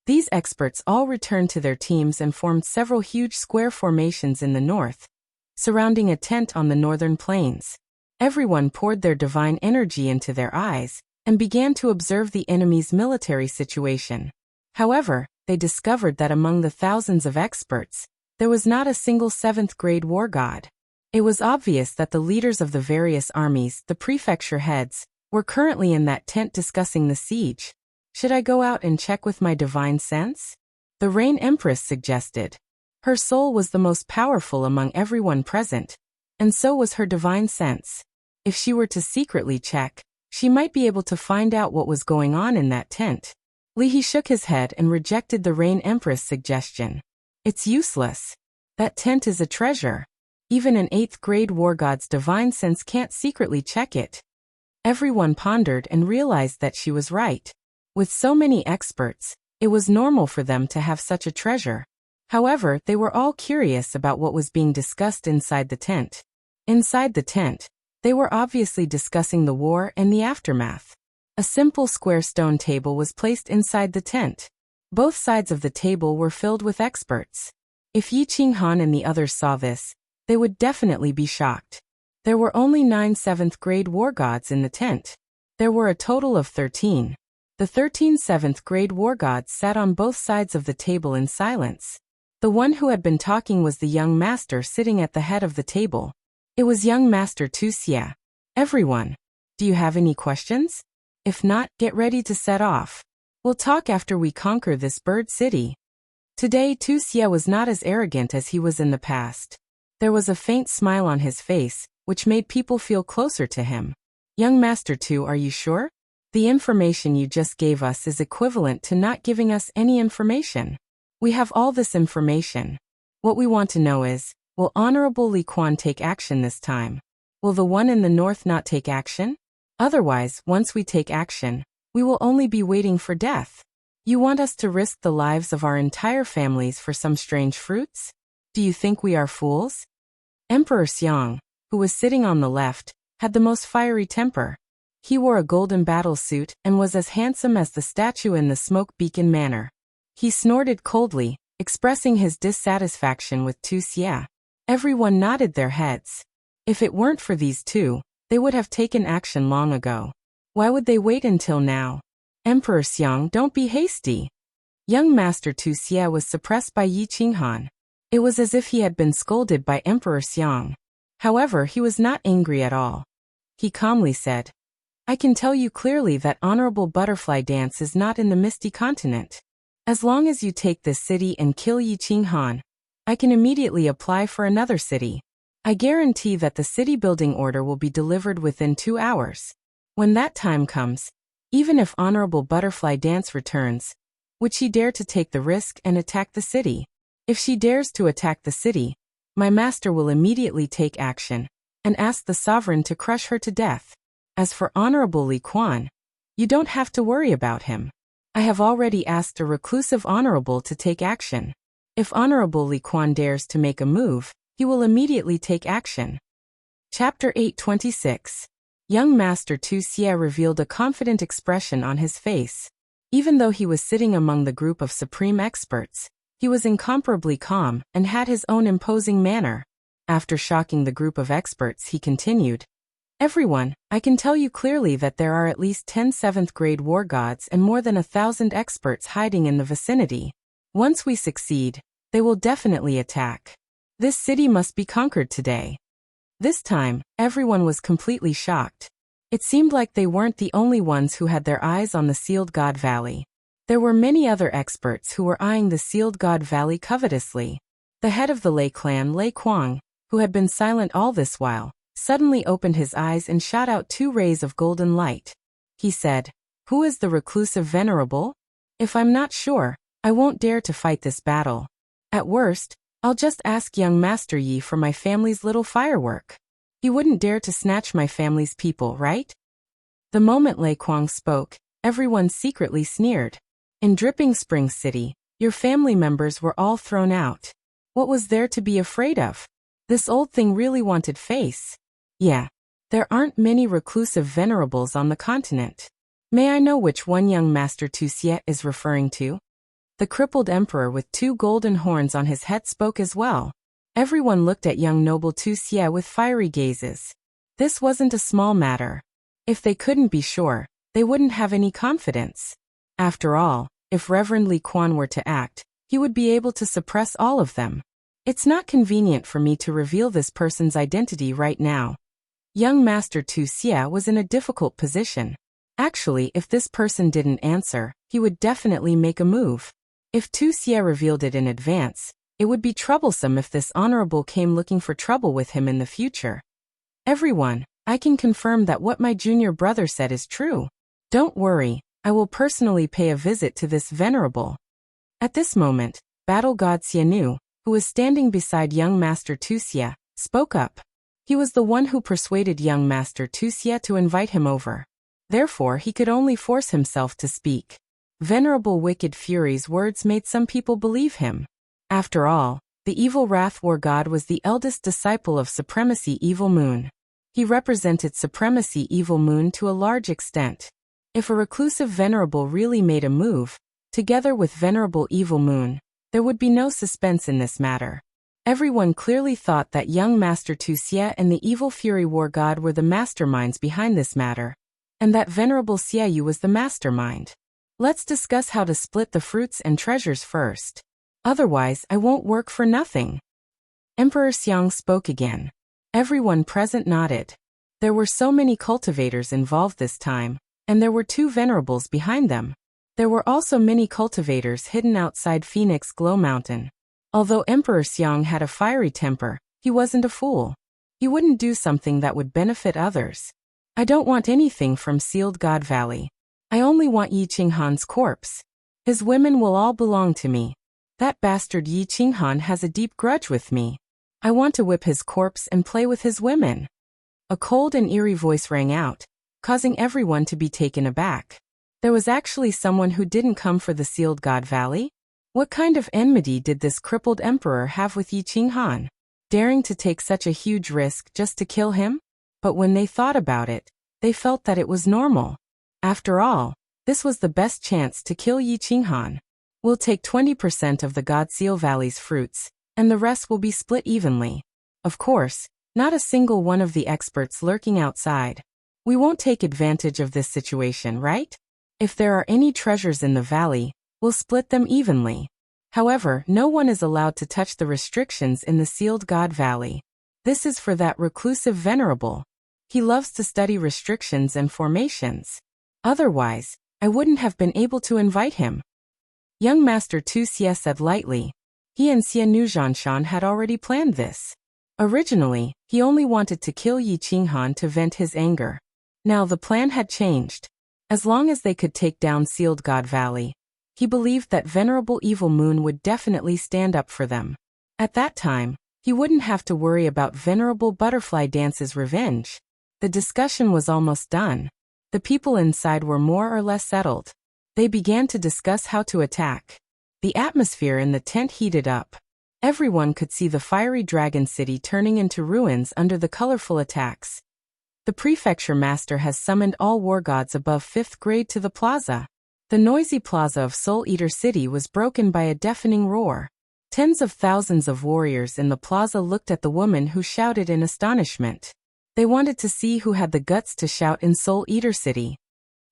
These experts all returned to their teams and formed several huge square formations in the north, surrounding a tent on the northern plains. Everyone poured their divine energy into their eyes and began to observe the enemy's military situation. However, they discovered that among the thousands of experts, there was not a single 7th-grade war god. It was obvious that the leaders of the various armies, the prefecture heads, were currently in that tent discussing the siege. Should I go out and check with my divine sense? The Rain Empress suggested. Her soul was the most powerful among everyone present, and so was her divine sense. If she were to secretly check, she might be able to find out what was going on in that tent. Li He shook his head and rejected the Rain Empress' suggestion. It's useless. That tent is a treasure. Even an 8th-grade war god's divine sense can't secretly check it. Everyone pondered and realized that she was right. With so many experts, it was normal for them to have such a treasure. However, they were all curious about what was being discussed inside the tent. Inside the tent, they were obviously discussing the war and the aftermath. A simple square stone table was placed inside the tent. Both sides of the table were filled with experts. If Yi Qinghan and the others saw this, they would definitely be shocked. There were only 9 7th-grade war gods in the tent. There were a total of 13. The 13 7th-grade war gods sat on both sides of the table in silence. The one who had been talking was the young master sitting at the head of the table. It was young Master Tu Xie. Everyone, do you have any questions? If not, get ready to set off. We'll talk after we conquer this bird city. Today Tu Xie was not as arrogant as he was in the past. There was a faint smile on his face, which made people feel closer to him. Young Master Tu, are you sure? The information you just gave us is equivalent to not giving us any information. We have all this information. What we want to know is, will Honorable Li Quan take action this time? Will the one in the north not take action? Otherwise, once we take action, we will only be waiting for death. You want us to risk the lives of our entire families for some strange fruits? Do you think we are fools? Emperor Xiang, who was sitting on the left, had the most fiery temper. He wore a golden battle suit and was as handsome as the statue in the Smoke Beacon Manor. He snorted coldly, expressing his dissatisfaction with Tu Xie. Everyone nodded their heads. If it weren't for these two, they would have taken action long ago. Why would they wait until now? Emperor Xiang, don't be hasty. Young Master Tu Xie was suppressed by Yi Qinghan. It was as if he had been scolded by Emperor Xiang. However, he was not angry at all. He calmly said, I can tell you clearly that Honorable Butterfly Dance is not in the Misty Continent. As long as you take this city and kill Yi Qinghan, I can immediately apply for another city. I guarantee that the city building order will be delivered within 2 hours. When that time comes, even if Honorable Butterfly Dance returns, would she dare to take the risk and attack the city? If she dares to attack the city, my master will immediately take action and ask the sovereign to crush her to death. As for Honorable Li Quan, you don't have to worry about him. I have already asked a reclusive honorable to take action. If Honorable Li Quan dares to make a move, he will immediately take action. Chapter 826. Young Master Tu Xie revealed a confident expression on his face. Even though he was sitting among the group of supreme experts, he was incomparably calm and had his own imposing manner. After shocking the group of experts, he continued, "Everyone, I can tell you clearly that there are at least 10 7th-grade war gods and more than 1,000 experts hiding in the vicinity. Once we succeed, they will definitely attack. This city must be conquered today." This time, everyone was completely shocked. It seemed like they weren't the only ones who had their eyes on the Sealed God Valley. There were many other experts who were eyeing the Sealed God Valley covetously. The head of the Lei clan, Lei Kuang, who had been silent all this while, suddenly opened his eyes and shot out 2 rays of golden light. He said, "Who is the reclusive venerable? If I'm not sure, I won't dare to fight this battle. At worst, I'll just ask young Master Yi for my family's little firework. He wouldn't dare to snatch my family's people, right?" The moment Lei Kuang spoke, everyone secretly sneered. In Dripping Spring City, your family members were all thrown out. What was there to be afraid of? This old thing really wanted face. Yeah. There aren't many reclusive venerables on the continent. May I know which one young Master Tu Xie is referring to? The crippled emperor with 2 golden horns on his head spoke as well. Everyone looked at young noble Tu Xie with fiery gazes. This wasn't a small matter. If they couldn't be sure, they wouldn't have any confidence. After all, if Reverend Li Quan were to act, he would be able to suppress all of them. It's not convenient for me to reveal this person's identity right now. Young Master Tu Xie was in a difficult position. Actually, if this person didn't answer, he would definitely make a move. If Tu Xie revealed it in advance, it would be troublesome if this honorable came looking for trouble with him in the future. Everyone, I can confirm that what my junior brother said is true. Don't worry, I will personally pay a visit to this venerable. At this moment, Battle God Xianu, who was standing beside young Master Tu Xie, spoke up. He was the one who persuaded young Master Tu Xie to invite him over. Therefore, he could only force himself to speak. Venerable Wicked Fury's words made some people believe him. After all, the evil Wrath War God was the eldest disciple of Supremacy Evil Moon. He represented Supremacy Evil Moon to a large extent. If a reclusive venerable really made a move, together with Venerable Evil Moon, there would be no suspense in this matter. Everyone clearly thought that young Master Tu Xie and the Evil Fury War God were the masterminds behind this matter, and that Venerable Xiaoyu was the mastermind. Let's discuss how to split the fruits and treasures first. Otherwise, I won't work for nothing. Emperor Xiang spoke again. Everyone present nodded. There were so many cultivators involved this time, and there were 2 venerables behind them. There were also many cultivators hidden outside Phoenix Glow Mountain. Although Emperor Xiang had a fiery temper, he wasn't a fool. He wouldn't do something that would benefit others. I don't want anything from Sealed God Valley. I only want Yi Qinghan's corpse. His women will all belong to me. That bastard Yi Qinghan has a deep grudge with me. I want to whip his corpse and play with his women. A cold and eerie voice rang out, causing everyone to be taken aback. There was actually someone who didn't come for the Sealed God Valley? What kind of enmity did this crippled emperor have with Yi Qinghan, daring to take such a huge risk just to kill him? But when they thought about it, they felt that it was normal. After all, this was the best chance to kill Yi Qinghan. We'll take 20% of the God Seal Valley's fruits, and the rest will be split evenly. Of course, not a single one of the experts lurking outside. We won't take advantage of this situation, right? If there are any treasures in the valley, we'll split them evenly. However, no one is allowed to touch the restrictions in the Sealed God Valley. This is for that reclusive venerable. He loves to study restrictions and formations. Otherwise, I wouldn't have been able to invite him. Young Master Tu Xie said lightly. He and Xianu Zhanshan had already planned this. Originally, he only wanted to kill Yi Qinghan to vent his anger. Now the plan had changed. As long as they could take down Sealed God Valley, he believed that Venerable Evil Moon would definitely stand up for them. At that time, he wouldn't have to worry about Venerable Butterfly Dance's revenge. The discussion was almost done. The people inside were more or less settled. They began to discuss how to attack. The atmosphere in the tent heated up. Everyone could see the fiery dragon city turning into ruins under the colorful attacks. The prefecture master has summoned all war gods above 5th grade to the plaza. The noisy plaza of Soul Eater City was broken by a deafening roar. Tens of thousands of warriors in the plaza looked at the woman who shouted in astonishment. They wanted to see who had the guts to shout in Soul Eater City.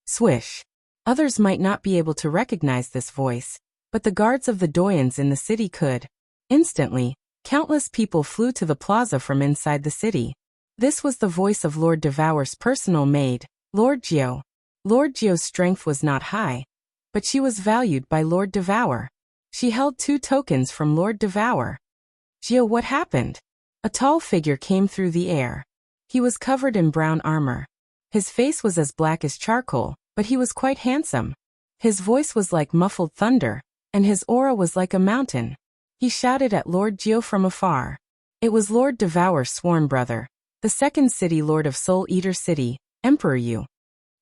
Swish. Others might not be able to recognize this voice, but the guards of the doyens in the city could. Instantly, countless people flew to the plaza from inside the city. This was the voice of Lord Devour's personal maid, Lord Geo. Lord Geo's strength was not high, but she was valued by Lord Devour. She held 2 tokens from Lord Devour. Geo, what happened? A tall figure came through the air. He was covered in brown armor. His face was as black as charcoal, but he was quite handsome. His voice was like muffled thunder, and his aura was like a mountain. He shouted at Lord Geo from afar. It was Lord Devour's sworn brother, the second city lord of Soul Eater City, Emperor Yu.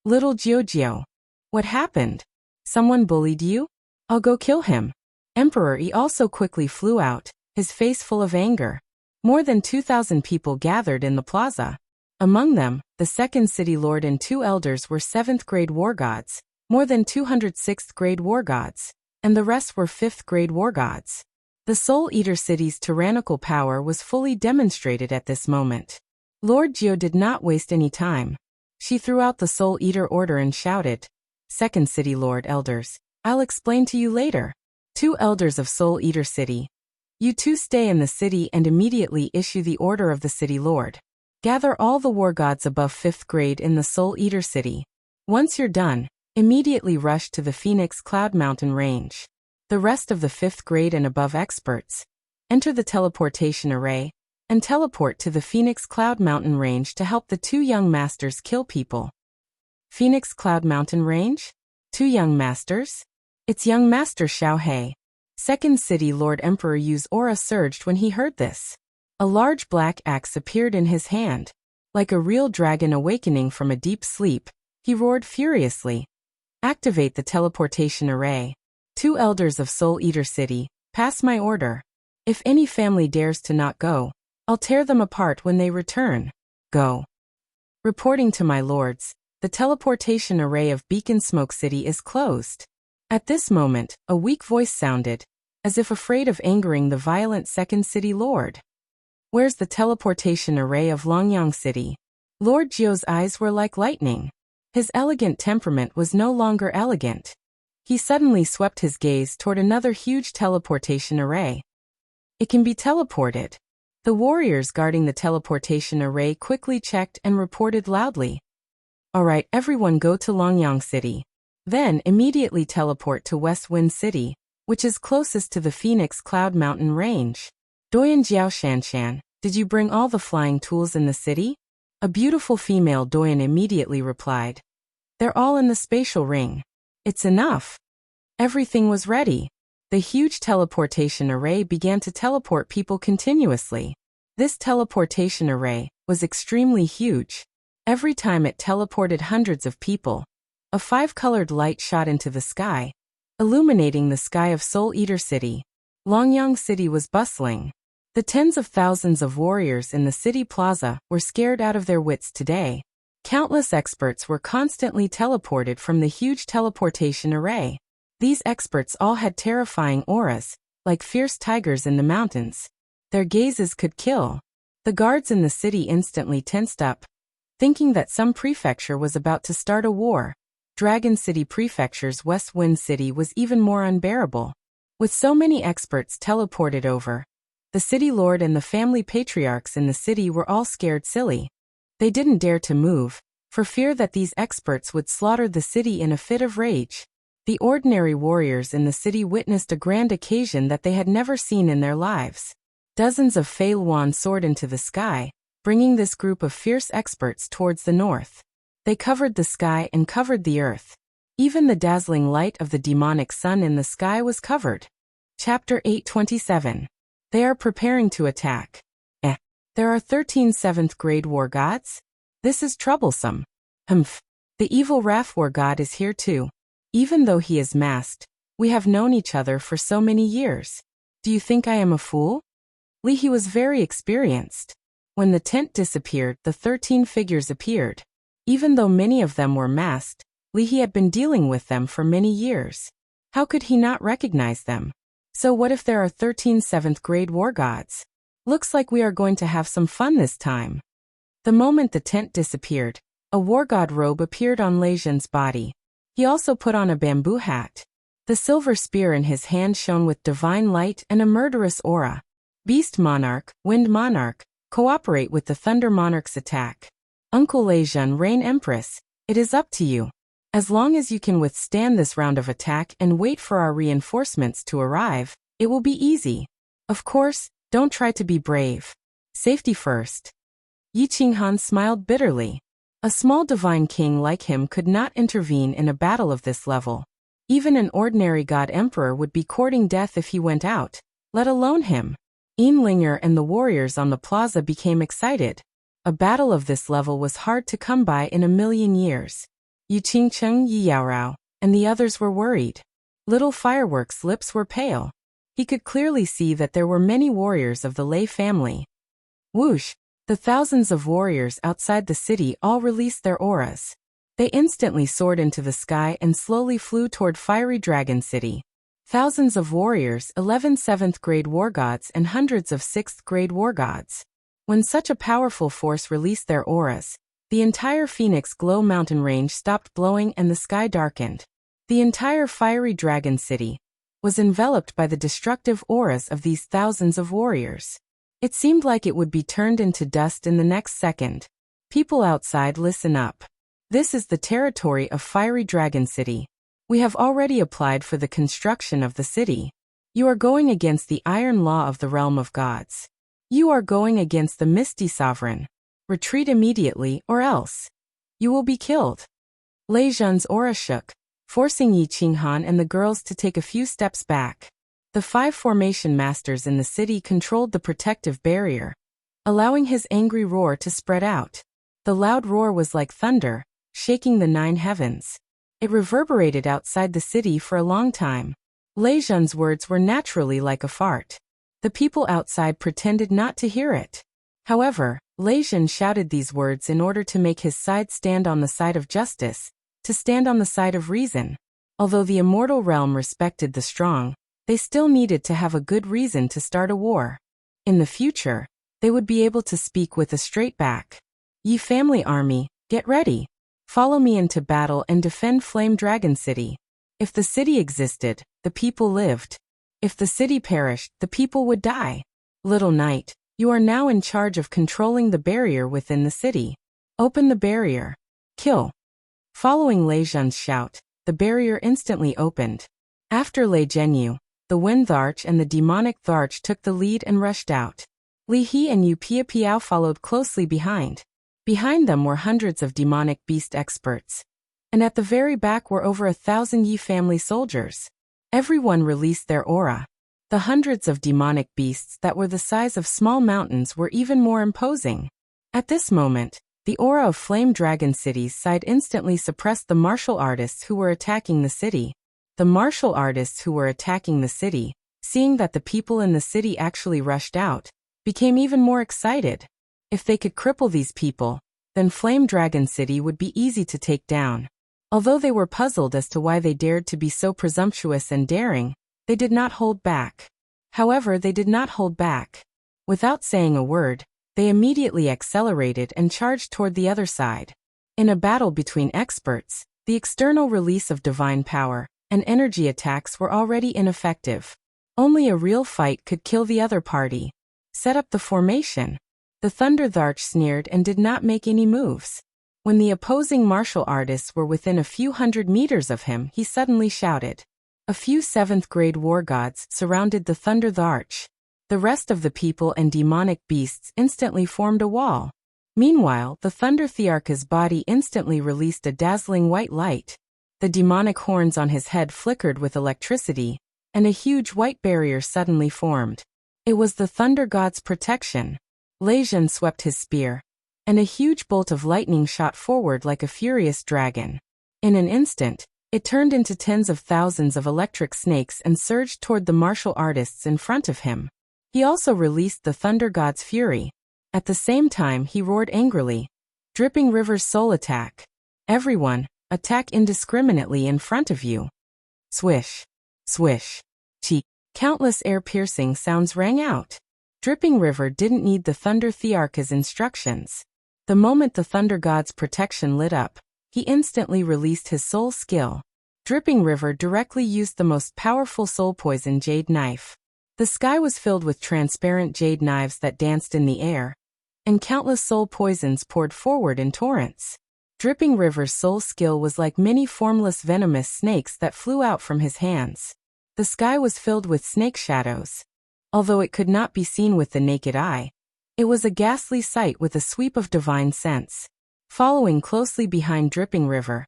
Little Geo. What happened? Someone bullied you? I'll go kill him. Emperor Yi also quickly flew out, his face full of anger. More than 2,000 people gathered in the plaza. Among them, the second city lord and 2 elders were 7th grade war gods, more than 200 6th grade war gods, and the rest were 5th grade war gods. The Soul Eater City's tyrannical power was fully demonstrated at this moment. Lord Geo did not waste any time. She threw out the Soul Eater order and shouted, "Second City Lord Elders, I'll explain to you later. 2 elders of Soul Eater City. You 2 stay in the city and immediately issue the order of the City Lord. Gather all the war gods above 5th grade in the Soul Eater City. Once you're done, immediately rush to the Phoenix Cloud Mountain Range. The rest of the 5th grade and above experts enter the teleportation array and teleport to the Phoenix Cloud Mountain Range to help the 2 young masters kill people." Phoenix Cloud Mountain Range? 2 young masters? It's young master Xiaohei. Second City Lord Emperor Yu's aura surged when he heard this. A large black axe appeared in his hand. Like a real dragon awakening from a deep sleep, he roared furiously. "Activate the teleportation array. 2 elders of Soul Eater City, pass my order. If any family dares to not go, I'll tear them apart when they return. Go." Reporting to my lords, the teleportation array of Beacon Smoke City is closed. At this moment, a weak voice sounded, as if afraid of angering the violent second city lord. "Where's the teleportation array of Longyang City?" Lord Geo's eyes were like lightning. His elegant temperament was no longer elegant. He suddenly swept his gaze toward another huge teleportation array. It can be teleported. The warriors guarding the teleportation array quickly checked and reported loudly. "All right, everyone go to Longyang City. Then immediately teleport to West Wind City, which is closest to the Phoenix Cloud Mountain Range." "Doyen Jiao Shanshan, did you bring all the flying tools in the city?" A beautiful female doyen immediately replied. "They're all in the spatial ring. It's enough." Everything was ready. The huge teleportation array began to teleport people continuously. This teleportation array was extremely huge. Every time it teleported hundreds of people, a 5-colored light shot into the sky, illuminating the sky of Soul Eater City. Longyang City was bustling. The tens of thousands of warriors in the city plaza were scared out of their wits today. Countless experts were constantly teleported from the huge teleportation array. These experts all had terrifying auras, like fierce tigers in the mountains. Their gazes could kill. The guards in the city instantly tensed up, thinking that some prefecture was about to start a war. Dragon City Prefecture's West Wind City was even more unbearable. With so many experts teleported over, the city lord and the family patriarchs in the city were all scared silly. They didn't dare to move, for fear that these experts would slaughter the city in a fit of rage. The ordinary warriors in the city witnessed a grand occasion that they had never seen in their lives. Dozens of Fei Luan soared into the sky, bringing this group of fierce experts towards the north. They covered the sky and covered the earth. Even the dazzling light of the demonic sun in the sky was covered. Chapter 827. They are preparing to attack. There are 13 7th grade war gods? This is troublesome. Humph. The evil Wrath war god is here too. Even though he is masked, we have known each other for so many years. Do you think I am a fool? He was very experienced. When the tent disappeared, the 13 figures appeared. Even though many of them were masked, He had been dealing with them for many years. How could he not recognize them? So what if there are 13 7th-grade war gods? Looks like we are going to have some fun this time. The moment the tent disappeared, a war god robe appeared on Lei Zhan's body. He also put on a bamboo hat. The silver spear in his hand shone with divine light and a murderous aura. Beast Monarch, Wind Monarch, cooperate with the Thunder Monarch's attack. Uncle Lei Zhan, Rain Empress, it is up to you. As long as you can withstand this round of attack and wait for our reinforcements to arrive, it will be easy. Of course, don't try to be brave. Safety first. Yi Qinghan smiled bitterly. A small divine king like him could not intervene in a battle of this level. Even an ordinary god emperor would be courting death if he went out, let alone him. Linger and the warriors on the plaza became excited. A battle of this level was hard to come by in a million years. Yu Qingcheng, Yi Yaorao, and the others were worried. Little Fireworks' lips were pale. He could clearly see that there were many warriors of the Lei family. Whoosh! The thousands of warriors outside the city all released their auras. They instantly soared into the sky and slowly flew toward Fiery Dragon City. Thousands of warriors, 11 7th-grade war gods and hundreds of 6th-grade war gods. When such a powerful force released their auras, the entire Phoenix Glow mountain range stopped blowing and the sky darkened. The entire Fiery Dragon City was enveloped by the destructive auras of these thousands of warriors. It seemed like it would be turned into dust in the next second. People outside, listen up. This is the territory of Fiery Dragon City. We have already applied for the construction of the city. You are going against the iron law of the realm of gods. You are going against the Misty Sovereign. Retreat immediately or else you will be killed. Lei Zhan's aura shook, forcing Yi Qinghan and the girls to take a few steps back. The 5 formation masters in the city controlled the protective barrier, allowing his angry roar to spread out. The loud roar was like thunder, shaking the 9 heavens. It reverberated outside the city for a long time. Lei Zhan's words were naturally like a fart. The people outside pretended not to hear it. However, Lei Zhan shouted these words in order to make his side stand on the side of justice, to stand on the side of reason. Although the immortal realm respected the strong, they still needed to have a good reason to start a war. In the future, they would be able to speak with a straight back. Yi family army, get ready. Follow me into battle and defend Flame Dragon City. If the city existed, the people lived. If the city perished, the people would die. Little Knight, you are now in charge of controlling the barrier within the city. Open the barrier. Kill. Following Lei Zhan's shout, the barrier instantly opened. After Lei Zhenyu, the Wind Tharch and the Demonic Tharch took the lead and rushed out. Li He and Yu Piao followed closely behind. Behind them were hundreds of demonic beast experts. And at the very back were over 1,000 Yi family soldiers. Everyone released their aura. The hundreds of demonic beasts that were the size of small mountains were even more imposing. At this moment, the aura of Flame Dragon City's side instantly suppressed the martial artists who were attacking the city. The martial artists who were attacking the city, seeing that the people in the city actually rushed out, became even more excited. If they could cripple these people, then Flame Dragon City would be easy to take down. Although they were puzzled as to why they dared to be so presumptuous and daring, they did not hold back. However, they did not hold back. Without saying a word, they immediately accelerated and charged toward the other side. In a battle between experts, the external release of divine power and energy attacks were already ineffective. Only a real fight could kill the other party. Set up the formation. The Thunder Tharch sneered and did not make any moves. When the opposing martial artists were within a few hundred meters of him, he suddenly shouted. A few 7th-grade war gods surrounded the Thunder Tharch. The rest of the people and demonic beasts instantly formed a wall. Meanwhile, the Thunder Thearch's body instantly released a dazzling white light. The demonic horns on his head flickered with electricity, and a huge white barrier suddenly formed. It was the Thunder God's protection. Lei Zhan swept his spear, and a huge bolt of lightning shot forward like a furious dragon. In an instant, it turned into tens of thousands of electric snakes and surged toward the martial artists in front of him. He also released the Thunder God's fury. At the same time, he roared angrily. Dripping River's soul attack. Everyone, attack indiscriminately in front of you. Swish, swish, cheek. Countless air-piercing sounds rang out. Dripping River didn't need the Thunder Thearch's instructions. The moment the Thunder God's protection lit up, he instantly released his soul skill. Dripping River directly used the most powerful soul poison jade knife. The sky was filled with transparent jade knives that danced in the air, and countless soul poisons poured forward in torrents. Dripping River's soul skill was like many formless venomous snakes that flew out from his hands. The sky was filled with snake shadows. Although it could not be seen with the naked eye, it was a ghastly sight with a sweep of divine sense. Following closely behind Dripping River,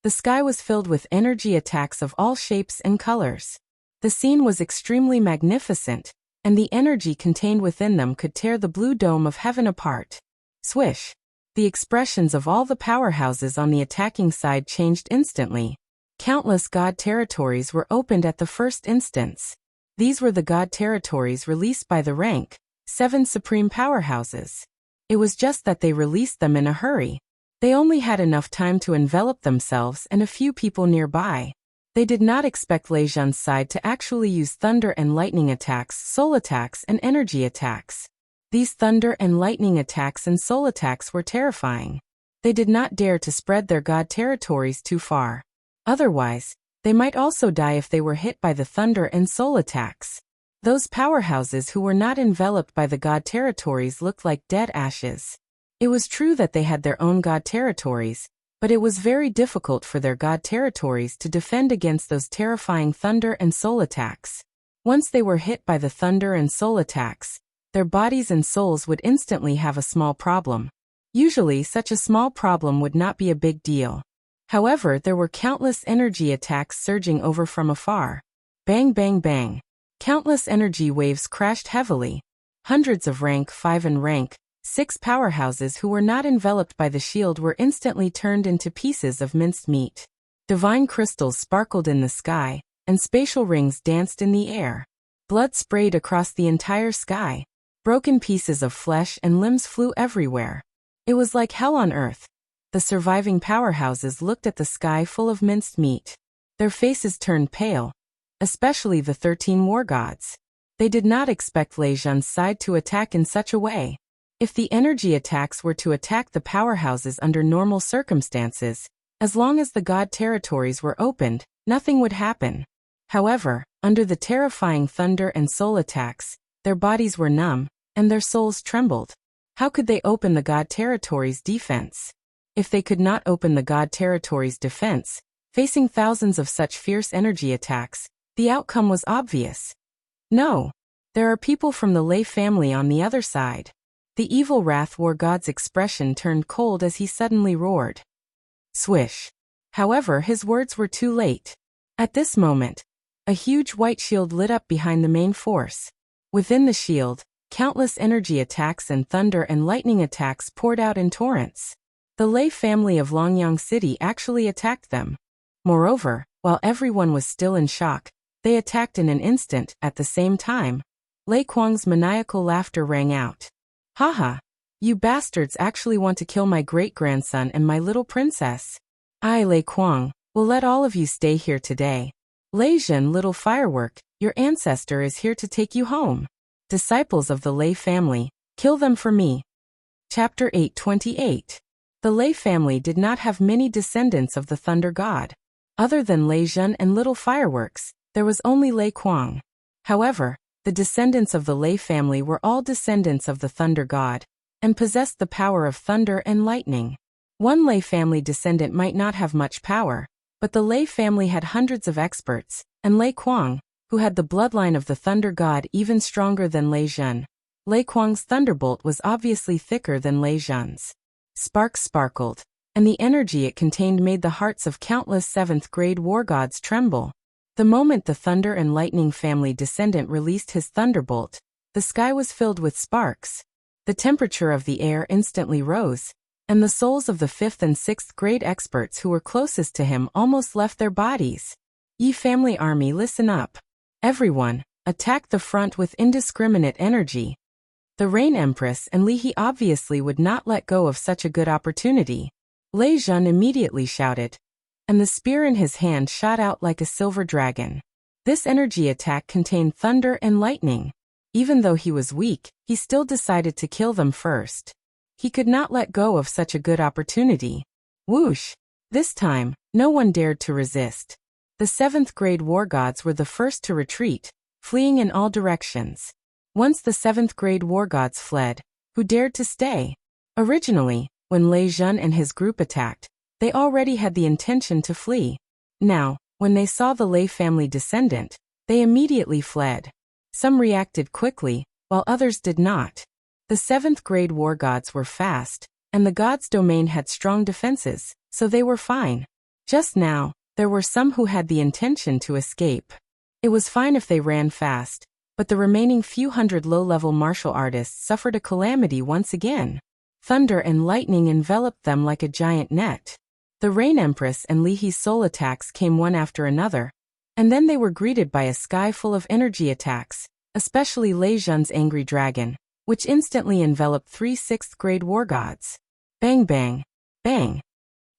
the sky was filled with energy attacks of all shapes and colors. The scene was extremely magnificent, and the energy contained within them could tear the blue dome of heaven apart. Swish! The expressions of all the powerhouses on the attacking side changed instantly. Countless god territories were opened at the first instance. These were the god territories released by the rank 7 supreme powerhouses. It was just that they released them in a hurry. They only had enough time to envelop themselves and a few people nearby. They did not expect Lei Jun's side to actually use thunder and lightning attacks, soul attacks, and energy attacks. These thunder and lightning attacks and soul attacks were terrifying. They did not dare to spread their god territories too far. Otherwise, they might also die if they were hit by the thunder and soul attacks. Those powerhouses who were not enveloped by the god territories looked like dead ashes. It was true that they had their own god territories, but it was very difficult for their god territories to defend against those terrifying thunder and soul attacks. Once they were hit by the thunder and soul attacks, their bodies and souls would instantly have a small problem. Usually, such a small problem would not be a big deal. However, there were countless energy attacks surging over from afar. Bang bang bang. Countless energy waves crashed heavily. Hundreds of rank 5 and rank 6 powerhouses who were not enveloped by the shield were instantly turned into pieces of minced meat. Divine crystals sparkled in the sky, and spatial rings danced in the air. Blood sprayed across the entire sky. Broken pieces of flesh and limbs flew everywhere. It was like hell on earth. The surviving powerhouses looked at the sky full of minced meat. Their faces turned pale, especially the 13 war gods. They did not expect Lei Jun's side to attack in such a way. If the energy attacks were to attack the powerhouses under normal circumstances, as long as the god territories were opened, nothing would happen. However, under the terrifying thunder and soul attacks, their bodies were numb, and their souls trembled. How could they open the god territories' defense? If they could not open the god territories' defense, facing thousands of such fierce energy attacks, the outcome was obvious. No. There are people from the Lei family on the other side. The evil Wrath War God's expression turned cold as he suddenly roared. Swish. However, his words were too late. At this moment, a huge white shield lit up behind the main force. Within the shield, countless energy attacks and thunder and lightning attacks poured out in torrents. The Lei family of Longyang City actually attacked them. Moreover, while everyone was still in shock, they attacked in an instant. At the same time, Lei Kuang's maniacal laughter rang out. Haha! You bastards actually want to kill my great-grandson and my little princess. I, Lei Kuang, will let all of you stay here today. Lei Jun, little firework, your ancestor is here to take you home. Disciples of the Lei family, kill them for me. Chapter 828. The Lei family did not have many descendants of the Thunder God. Other than Lei Jun and Little Fireworks, there was only Lei Kuang. However, the descendants of the Lei family were all descendants of the Thunder God, and possessed the power of thunder and lightning. One Lei family descendant might not have much power, but the Lei family had hundreds of experts, and Lei Kuang, who had the bloodline of the Thunder God even stronger than Lei Jun. Lei Kuang's thunderbolt was obviously thicker than Lei Jun's. Sparks sparkled, and the energy it contained made the hearts of countless 7th-grade war gods tremble. The moment the Thunder and Lightning family descendant released his thunderbolt, the sky was filled with sparks. The temperature of the air instantly rose, and the souls of the 5th and 6th grade experts who were closest to him almost left their bodies. Yi family army, listen up. Everyone, attack the front with indiscriminate energy. The Rain Empress and Li He obviously would not let go of such a good opportunity. Lei Jun immediately shouted, and the spear in his hand shot out like a silver dragon. This energy attack contained thunder and lightning. Even though he was weak, he still decided to kill them first. He could not let go of such a good opportunity. Whoosh! This time, no one dared to resist. The 7th grade war gods were the first to retreat, fleeing in all directions. Once the 7th grade war gods fled, who dared to stay? Originally, when Lei Jun and his group attacked, they already had the intention to flee. Now, when they saw the Lei family descendant, they immediately fled. Some reacted quickly, while others did not. The 7th grade war gods were fast, and the gods' domain had strong defenses, so they were fine. Just now, there were some who had the intention to escape. It was fine if they ran fast, but the remaining few hundred low-level martial artists suffered a calamity once again. Thunder and lightning enveloped them like a giant net. The Rain Empress and Li He's soul attacks came one after another, and then they were greeted by a sky full of energy attacks, especially Lei Jun's angry dragon, which instantly enveloped 3 6th grade war gods. Bang bang, bang.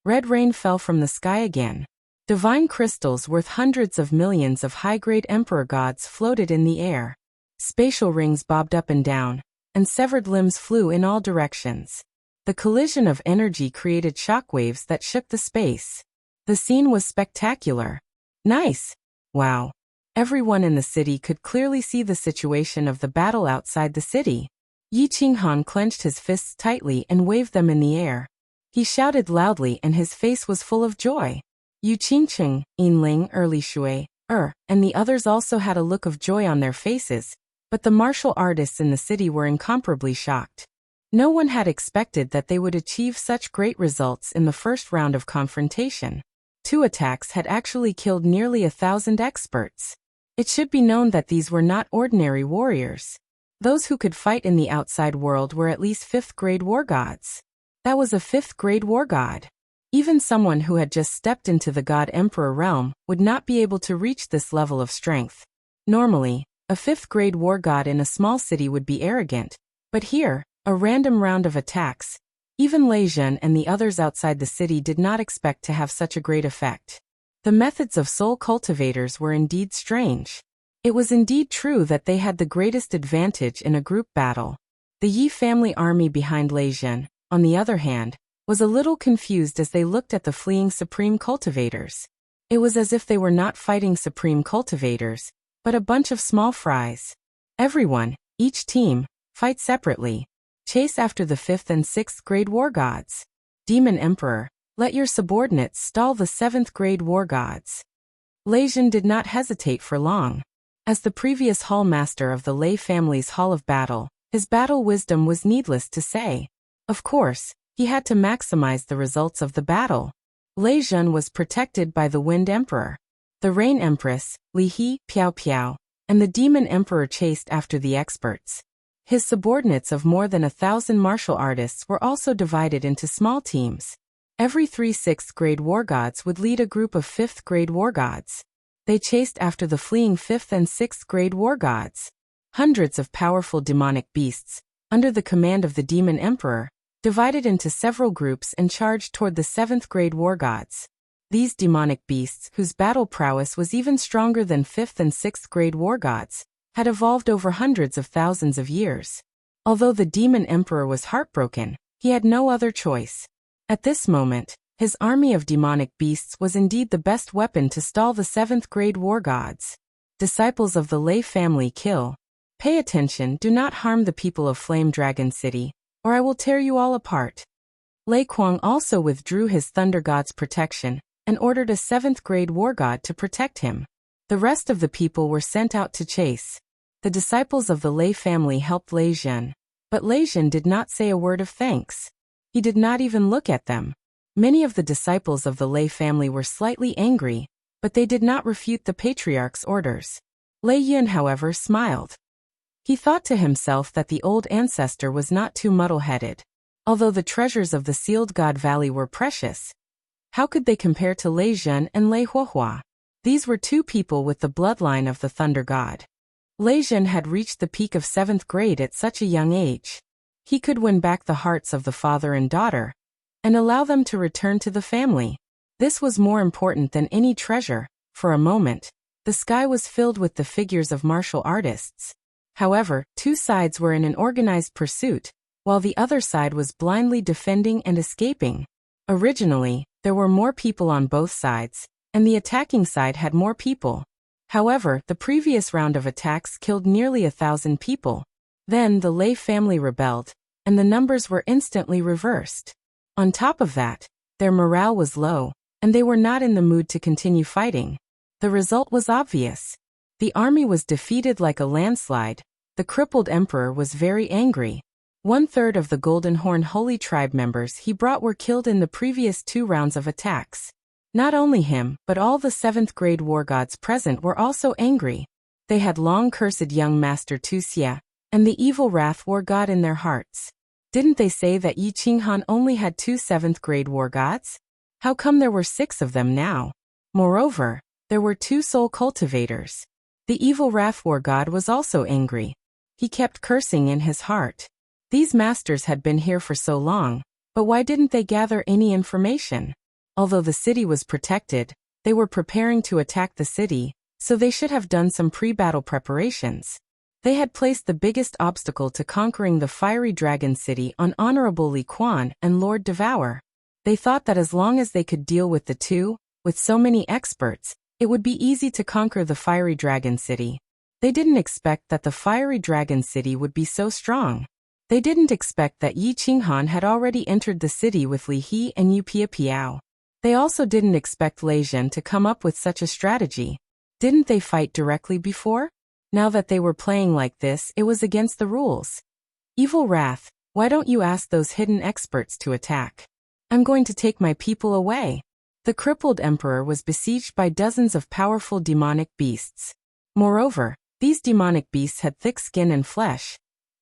Red rain fell from the sky again. Divine crystals worth hundreds of millions of high-grade emperor gods floated in the air. Spatial rings bobbed up and down, and severed limbs flew in all directions. The collision of energy created shockwaves that shook the space. The scene was spectacular. Nice! Wow! Everyone in the city could clearly see the situation of the battle outside the city. Yi Qinghan clenched his fists tightly and waved them in the air. He shouted loudly and his face was full of joy. Yu Qingcheng, Yinling, Li Shui, and the others also had a look of joy on their faces, but the martial artists in the city were incomparably shocked. No one had expected that they would achieve such great results in the first round of confrontation. 2 attacks had actually killed nearly 1,000 experts. It should be known that these were not ordinary warriors. Those who could fight in the outside world were at least 5th grade war gods. That was a 5th grade war god. Even someone who had just stepped into the God-Emperor realm would not be able to reach this level of strength. Normally, a 5th grade war god in a small city would be arrogant, but here, a random round of attacks. Even Lei Jun and the others outside the city did not expect to have such a great effect. The methods of soul cultivators were indeed strange. It was indeed true that they had the greatest advantage in a group battle. The Yi family army behind Lei Jun, on the other hand, was a little confused as they looked at the fleeing supreme cultivators. It was as if they were not fighting supreme cultivators, but a bunch of small fries. Everyone, each team, fight separately. Chase after the 5th and 6th grade war gods. Demon Emperor, let your subordinates stall the 7th grade war gods. Lei Jun did not hesitate for long. As the previous hall master of the Lei family's Hall of Battle, his battle wisdom was needless to say. Of course, he had to maximize the results of the battle. Lei Jun was protected by the Wind Emperor. The Rain Empress, Li He, Piao Piao, and the Demon Emperor chased after the experts. His subordinates of more than 1,000 martial artists were also divided into small teams. Every 3 6th grade war gods would lead a group of 5th grade war gods. They chased after the fleeing 5th and 6th grade war gods. Hundreds of powerful demonic beasts, under the command of the Demon Emperor, divided into several groups and charged toward the 7th grade war gods. These demonic beasts, whose battle prowess was even stronger than 5th and 6th grade war gods, had evolved over hundreds of thousands of years. Although the Demon Emperor was heartbroken, he had no other choice. At this moment, his army of demonic beasts was indeed the best weapon to stall the 7th grade war gods. Disciples of the Lei family kill. Pay attention, do not harm the people of Flame Dragon City, or I will tear you all apart. Lei Kuang also withdrew his Thunder God's protection, and ordered a 7th grade war god to protect him. The rest of the people were sent out to chase. The disciples of the Lei family helped Lei Jun, but Lei Jun did not say a word of thanks. He did not even look at them. Many of the disciples of the Lei family were slightly angry, but they did not refute the patriarch's orders. Lei Yun, however, smiled. He thought to himself that the old ancestor was not too muddle-headed. Although the treasures of the Sealed God Valley were precious, how could they compare to Lei Jun and Lei Huohua? These were 2 people with the bloodline of the Thunder God. Lei Jun had reached the peak of 7th grade at such a young age. He could win back the hearts of the father and daughter, and allow them to return to the family. This was more important than any treasure. For a moment, the sky was filled with the figures of martial artists. However, two sides were in an organized pursuit, while the other side was blindly defending and escaping. Originally, there were more people on both sides, and the attacking side had more people. However, the previous round of attacks killed nearly 1,000 people. Then the Lei family rebelled, and the numbers were instantly reversed. On top of that, their morale was low, and they were not in the mood to continue fighting. The result was obvious. The army was defeated like a landslide. The crippled emperor was very angry. 1/3 of the Golden Horn Holy Tribe members he brought were killed in the previous 2 rounds of attacks. Not only him, but all the 7th grade war gods present were also angry. They had long cursed young Master Tu Xie and the evil Wrath War God in their hearts. Didn't they say that Yi Qinghan only had 2 7th grade war gods? How come there were 6 of them now? Moreover, there were 2 soul cultivators. The evil Wrath War God was also angry. He kept cursing in his heart. These masters had been here for so long, but why didn't they gather any information? Although the city was protected, they were preparing to attack the city, so they should have done some pre-battle preparations. They had placed the biggest obstacle to conquering the fiery dragon city on Honorable Li Quan and Lord Devour. They thought that as long as they could deal with the two, with so many experts, it would be easy to conquer the fiery dragon city. They didn't expect that the fiery dragon city would be so strong. They didn't expect that Yi Qinghan had already entered the city with Li He and Yu Piao. They also didn't expect Lei Zhen to come up with such a strategy. Didn't they fight directly before? Now that they were playing like this, it was against the rules. Evil Wrath, why don't you ask those hidden experts to attack? I'm going to take my people away. The crippled emperor was besieged by dozens of powerful demonic beasts. Moreover, these demonic beasts had thick skin and flesh,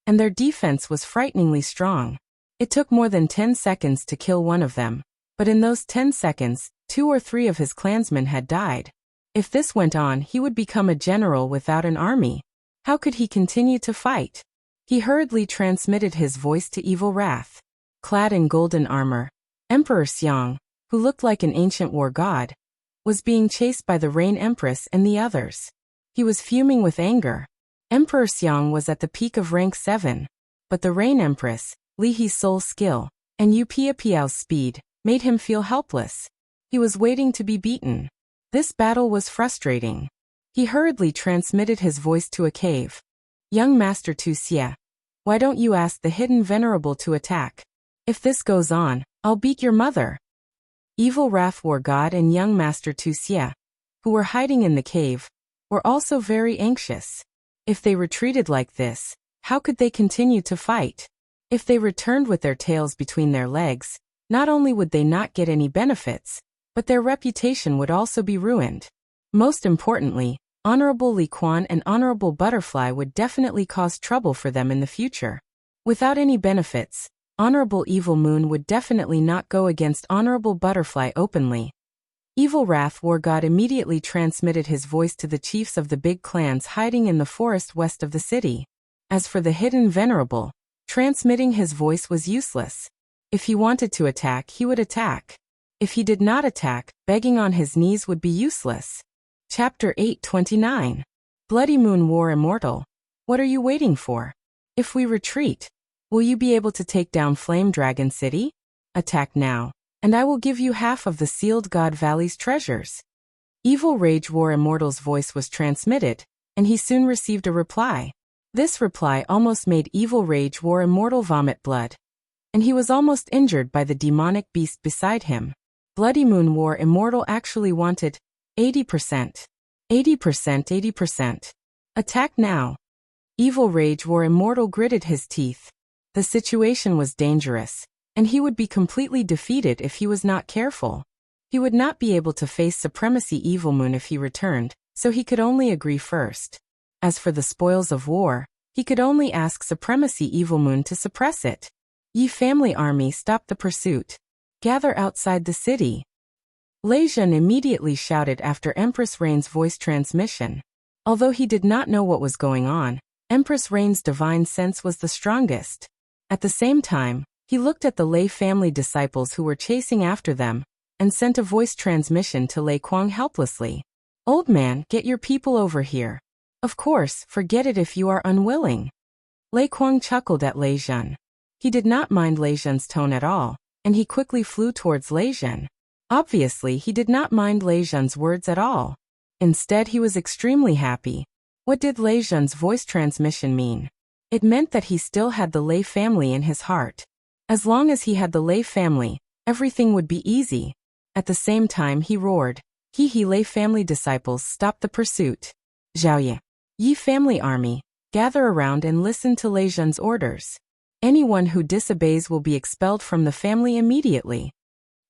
and their defense was frighteningly strong. It took more than 10 seconds to kill one of them, but in those 10 seconds, 2 or 3 of his clansmen had died. If this went on, he would become a general without an army. How could he continue to fight? He hurriedly transmitted his voice to Evil Wrath. Clad in golden armor, Emperor Xiang, who looked like an ancient war god, was being chased by the Rain Empress and the others. He was fuming with anger. Emperor Xiang was at the peak of rank 7, but the Rain Empress, Li He's soul skill, and Yu Piao's speed made him feel helpless. He was waiting to be beaten. This battle was frustrating. He hurriedly transmitted his voice to a cave. Young Master Tu Xie, why don't you ask the hidden venerable to attack? If this goes on, I'll beat your mother. Evil Wrath War God and young Master Tu Xie, who were hiding in the cave, were also very anxious. If they retreated like this, how could they continue to fight? If they returned with their tails between their legs, not only would they not get any benefits, but their reputation would also be ruined. Most importantly, Honorable Li Quan and Honorable Butterfly would definitely cause trouble for them in the future. Without any benefits, Honorable Evil Moon would definitely not go against Honorable Butterfly openly. Evil Wrath War God immediately transmitted his voice to the chiefs of the big clans hiding in the forest west of the city. As for the hidden venerable, transmitting his voice was useless. If he wanted to attack, he would attack. If he did not attack, begging on his knees would be useless. Chapter 829. Bloody Moon War Immortal. What are you waiting for? If we retreat, will you be able to take down Flame Dragon City? Attack now, and I will give you half of the Sealed God Valley's treasures. Evil Rage War Immortal's voice was transmitted, and he soon received a reply. This reply almost made Evil Rage War Immortal vomit blood, and he was almost injured by the demonic beast beside him. Bloody Moon War Immortal actually wanted 80%. 80%, 80%. Attack now. Evil Rage War Immortal gritted his teeth. The situation was dangerous, and he would be completely defeated if he was not careful. He would not be able to face Supremacy Evil Moon if he returned, so he could only agree first. As for the spoils of war, he could only ask Supremacy Evil Moon to suppress it. Yi family army stopped the pursuit. Gather outside the city. Lei Zhen immediately shouted after Empress Rain's voice transmission. Although he did not know what was going on, Empress Rain's divine sense was the strongest. At the same time, he looked at the Lei family disciples who were chasing after them, and sent a voice transmission to Lei Kuang helplessly. "Old man, get your people over here." "Of course, forget it if you are unwilling." Lei Kuang chuckled at Lei Zhen. He did not mind Lei Zhen's tone at all, and he quickly flew towards Lei Zhen. Obviously, he did not mind Lei Zhen's words at all. Instead, he was extremely happy. What did Lei Zhen's voice transmission mean? It meant that he still had the Lei family in his heart. As long as he had the Lei family, everything would be easy. At the same time, he roared, "He Lei family disciples, stop the pursuit. Zhaoye, Yi family army, gather around and listen to Lei Zhen's orders. Anyone who disobeys will be expelled from the family immediately."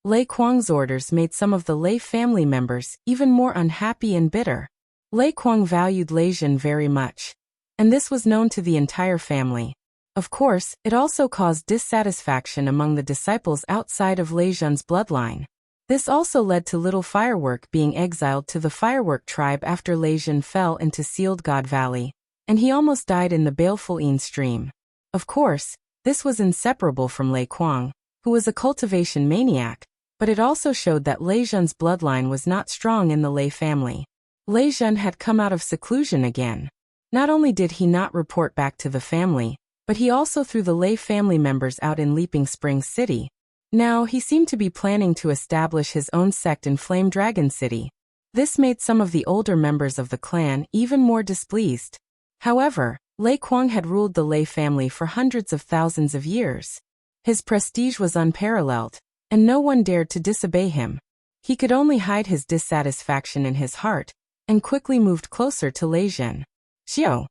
Lei Kuang's orders made some of the Lei family members even more unhappy and bitter. Lei Kuang valued Lei Zhen very much, and this was known to the entire family. Of course, it also caused dissatisfaction among the disciples outside of Lei Zhen's bloodline. This also led to Little Firework being exiled to the Firework tribe after Lei Zhen fell into Sealed God Valley, and he almost died in the baleful Yin stream. Of course, this was inseparable from Lei Kuang, who was a cultivation maniac, but it also showed that Lei Zhen's bloodline was not strong in the Lei family. Lei Zhen had come out of seclusion again. Not only did he not report back to the family, but he also threw the Lei family members out in Leaping Springs City. Now, he seemed to be planning to establish his own sect in Flame Dragon City. This made some of the older members of the clan even more displeased. However, Lei Kuang had ruled the Lei family for hundreds of thousands of years. His prestige was unparalleled, and no one dared to disobey him. He could only hide his dissatisfaction in his heart, and quickly moved closer to Lei Zhen. Xiao.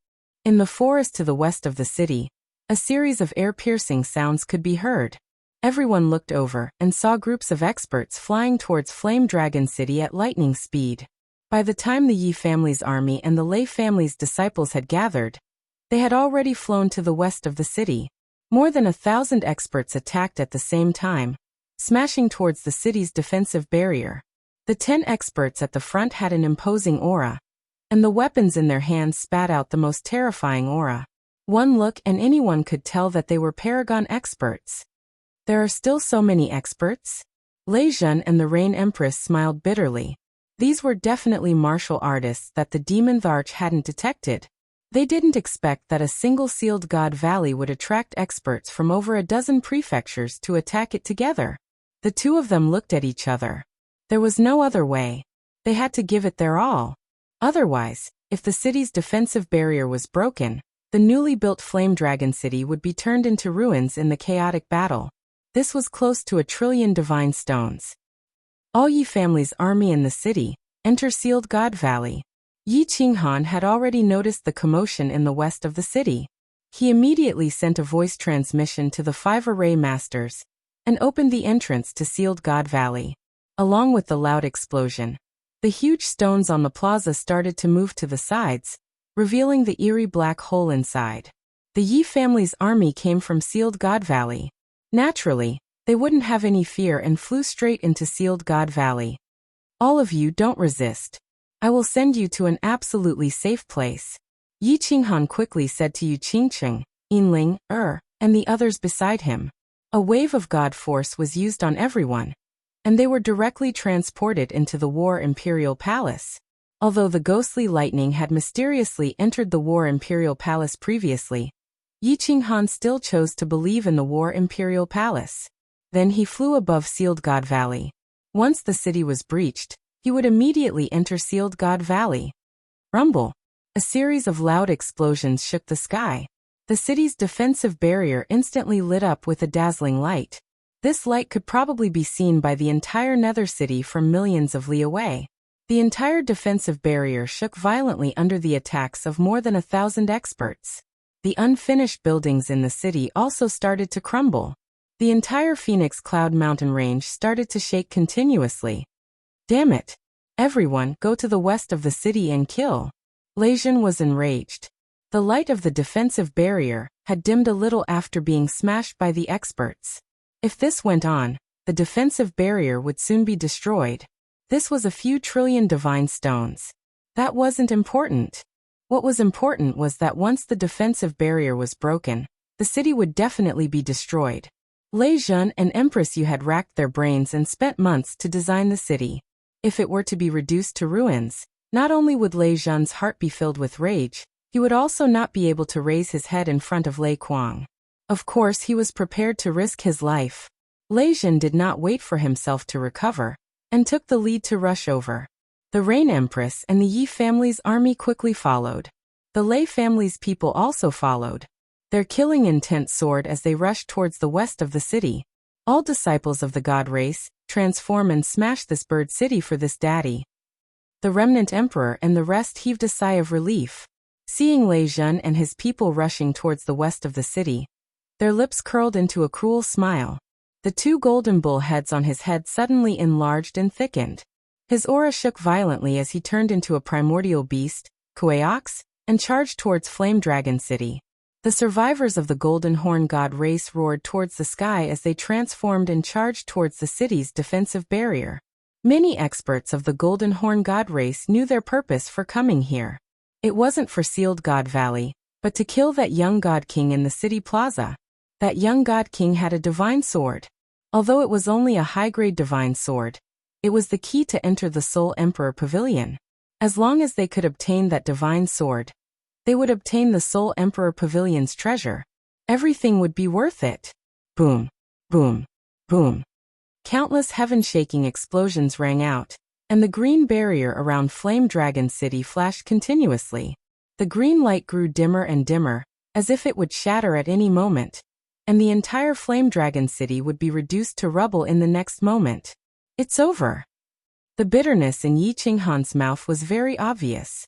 In the forest to the west of the city, a series of ear-piercing sounds could be heard. Everyone looked over and saw groups of experts flying towards Flame Dragon City at lightning speed. By the time the Yi family's army and the Lei family's disciples had gathered, they had already flown to the west of the city. More than 1,000 experts attacked at the same time, smashing towards the city's defensive barrier. The 10 experts at the front had an imposing aura, and the weapons in their hands spat out the most terrifying aura. One look and anyone could tell that they were Paragon experts. There are still so many experts? Lei Zhen and the Rain Empress smiled bitterly. These were definitely martial artists that the Demon Arch hadn't detected. They didn't expect that a single Sealed God Valley would attract experts from over a dozen prefectures to attack it together. The two of them looked at each other. There was no other way. They had to give it their all. Otherwise, if the city's defensive barrier was broken, the newly built Flame Dragon City would be turned into ruins in the chaotic battle. This was close to 1 trillion divine stones. All Yi family's army in the city, enter Sealed God Valley. Yi Qinghan had already noticed the commotion in the west of the city. He immediately sent a voice transmission to the 5 array masters, and opened the entrance to Sealed God Valley. Along with the loud explosion, the huge stones on the plaza started to move to the sides, revealing the eerie black hole inside. The Yi family's army came from Sealed God Valley. Naturally, they wouldn't have any fear and flew straight into Sealed God Valley. "All of you don't resist. I will send you to an absolutely safe place." Yi Qinghan quickly said to Yu Qingcheng, Yinling, and the others beside him. A wave of God force was used on everyone, and they were directly transported into the War Imperial Palace. Although the ghostly lightning had mysteriously entered the War Imperial Palace previously, Yi Qinghan still chose to believe in the War Imperial Palace. Then he flew above Sealed God Valley. Once the city was breached, he would immediately enter Sealed God Valley. Rumble. A series of loud explosions shook the sky. The city's defensive barrier instantly lit up with a dazzling light. This light could probably be seen by the entire Nether City from millions of li away. The entire defensive barrier shook violently under the attacks of more than 1,000 experts. The unfinished buildings in the city also started to crumble. The entire Phoenix Cloud Mountain range started to shake continuously. "Damn it! Everyone, go to the west of the city and kill." Lei Zhen was enraged. The light of the defensive barrier had dimmed a little after being smashed by the experts. If this went on, the defensive barrier would soon be destroyed. This was a few trillion divine stones. That wasn't important. What was important was that once the defensive barrier was broken, the city would definitely be destroyed. Lei Jun and Empress Yu had racked their brains and spent months to design the city. If it were to be reduced to ruins, not only would Lei Jun's heart be filled with rage, he would also not be able to raise his head in front of Lei Kuang. Of course, he was prepared to risk his life. Lei Jun did not wait for himself to recover, and took the lead to rush over. The Rain Empress and the Yi family's army quickly followed. The Lei family's people also followed. Their killing intent soared as they rushed towards the west of the city. All disciples of the god race, transform and smash this bird city for this daddy. The remnant emperor and the rest heaved a sigh of relief. Seeing Lei Jun and his people rushing towards the west of the city, their lips curled into a cruel smile. The two golden bull heads on his head suddenly enlarged and thickened. His aura shook violently as he turned into a primordial beast, Kueox, and charged towards Flame Dragon City. The survivors of the Golden Horn God race roared towards the sky as they transformed and charged towards the city's defensive barrier. Many experts of the Golden Horn God race knew their purpose for coming here. It wasn't for Sealed God Valley, but to kill that young God King in the city plaza. That young God King had a divine sword. Although it was only a high-grade divine sword, it was the key to enter the Soul Emperor Pavilion. As long as they could obtain that divine sword, they would obtain the Soul Emperor Pavilion's treasure. Everything would be worth it. Boom, boom, boom. Countless heaven-shaking explosions rang out, and the green barrier around Flame Dragon City flashed continuously. The green light grew dimmer and dimmer, as if it would shatter at any moment, and the entire Flame Dragon City would be reduced to rubble in the next moment. It's over. The bitterness in Yi Qinghan's mouth was very obvious.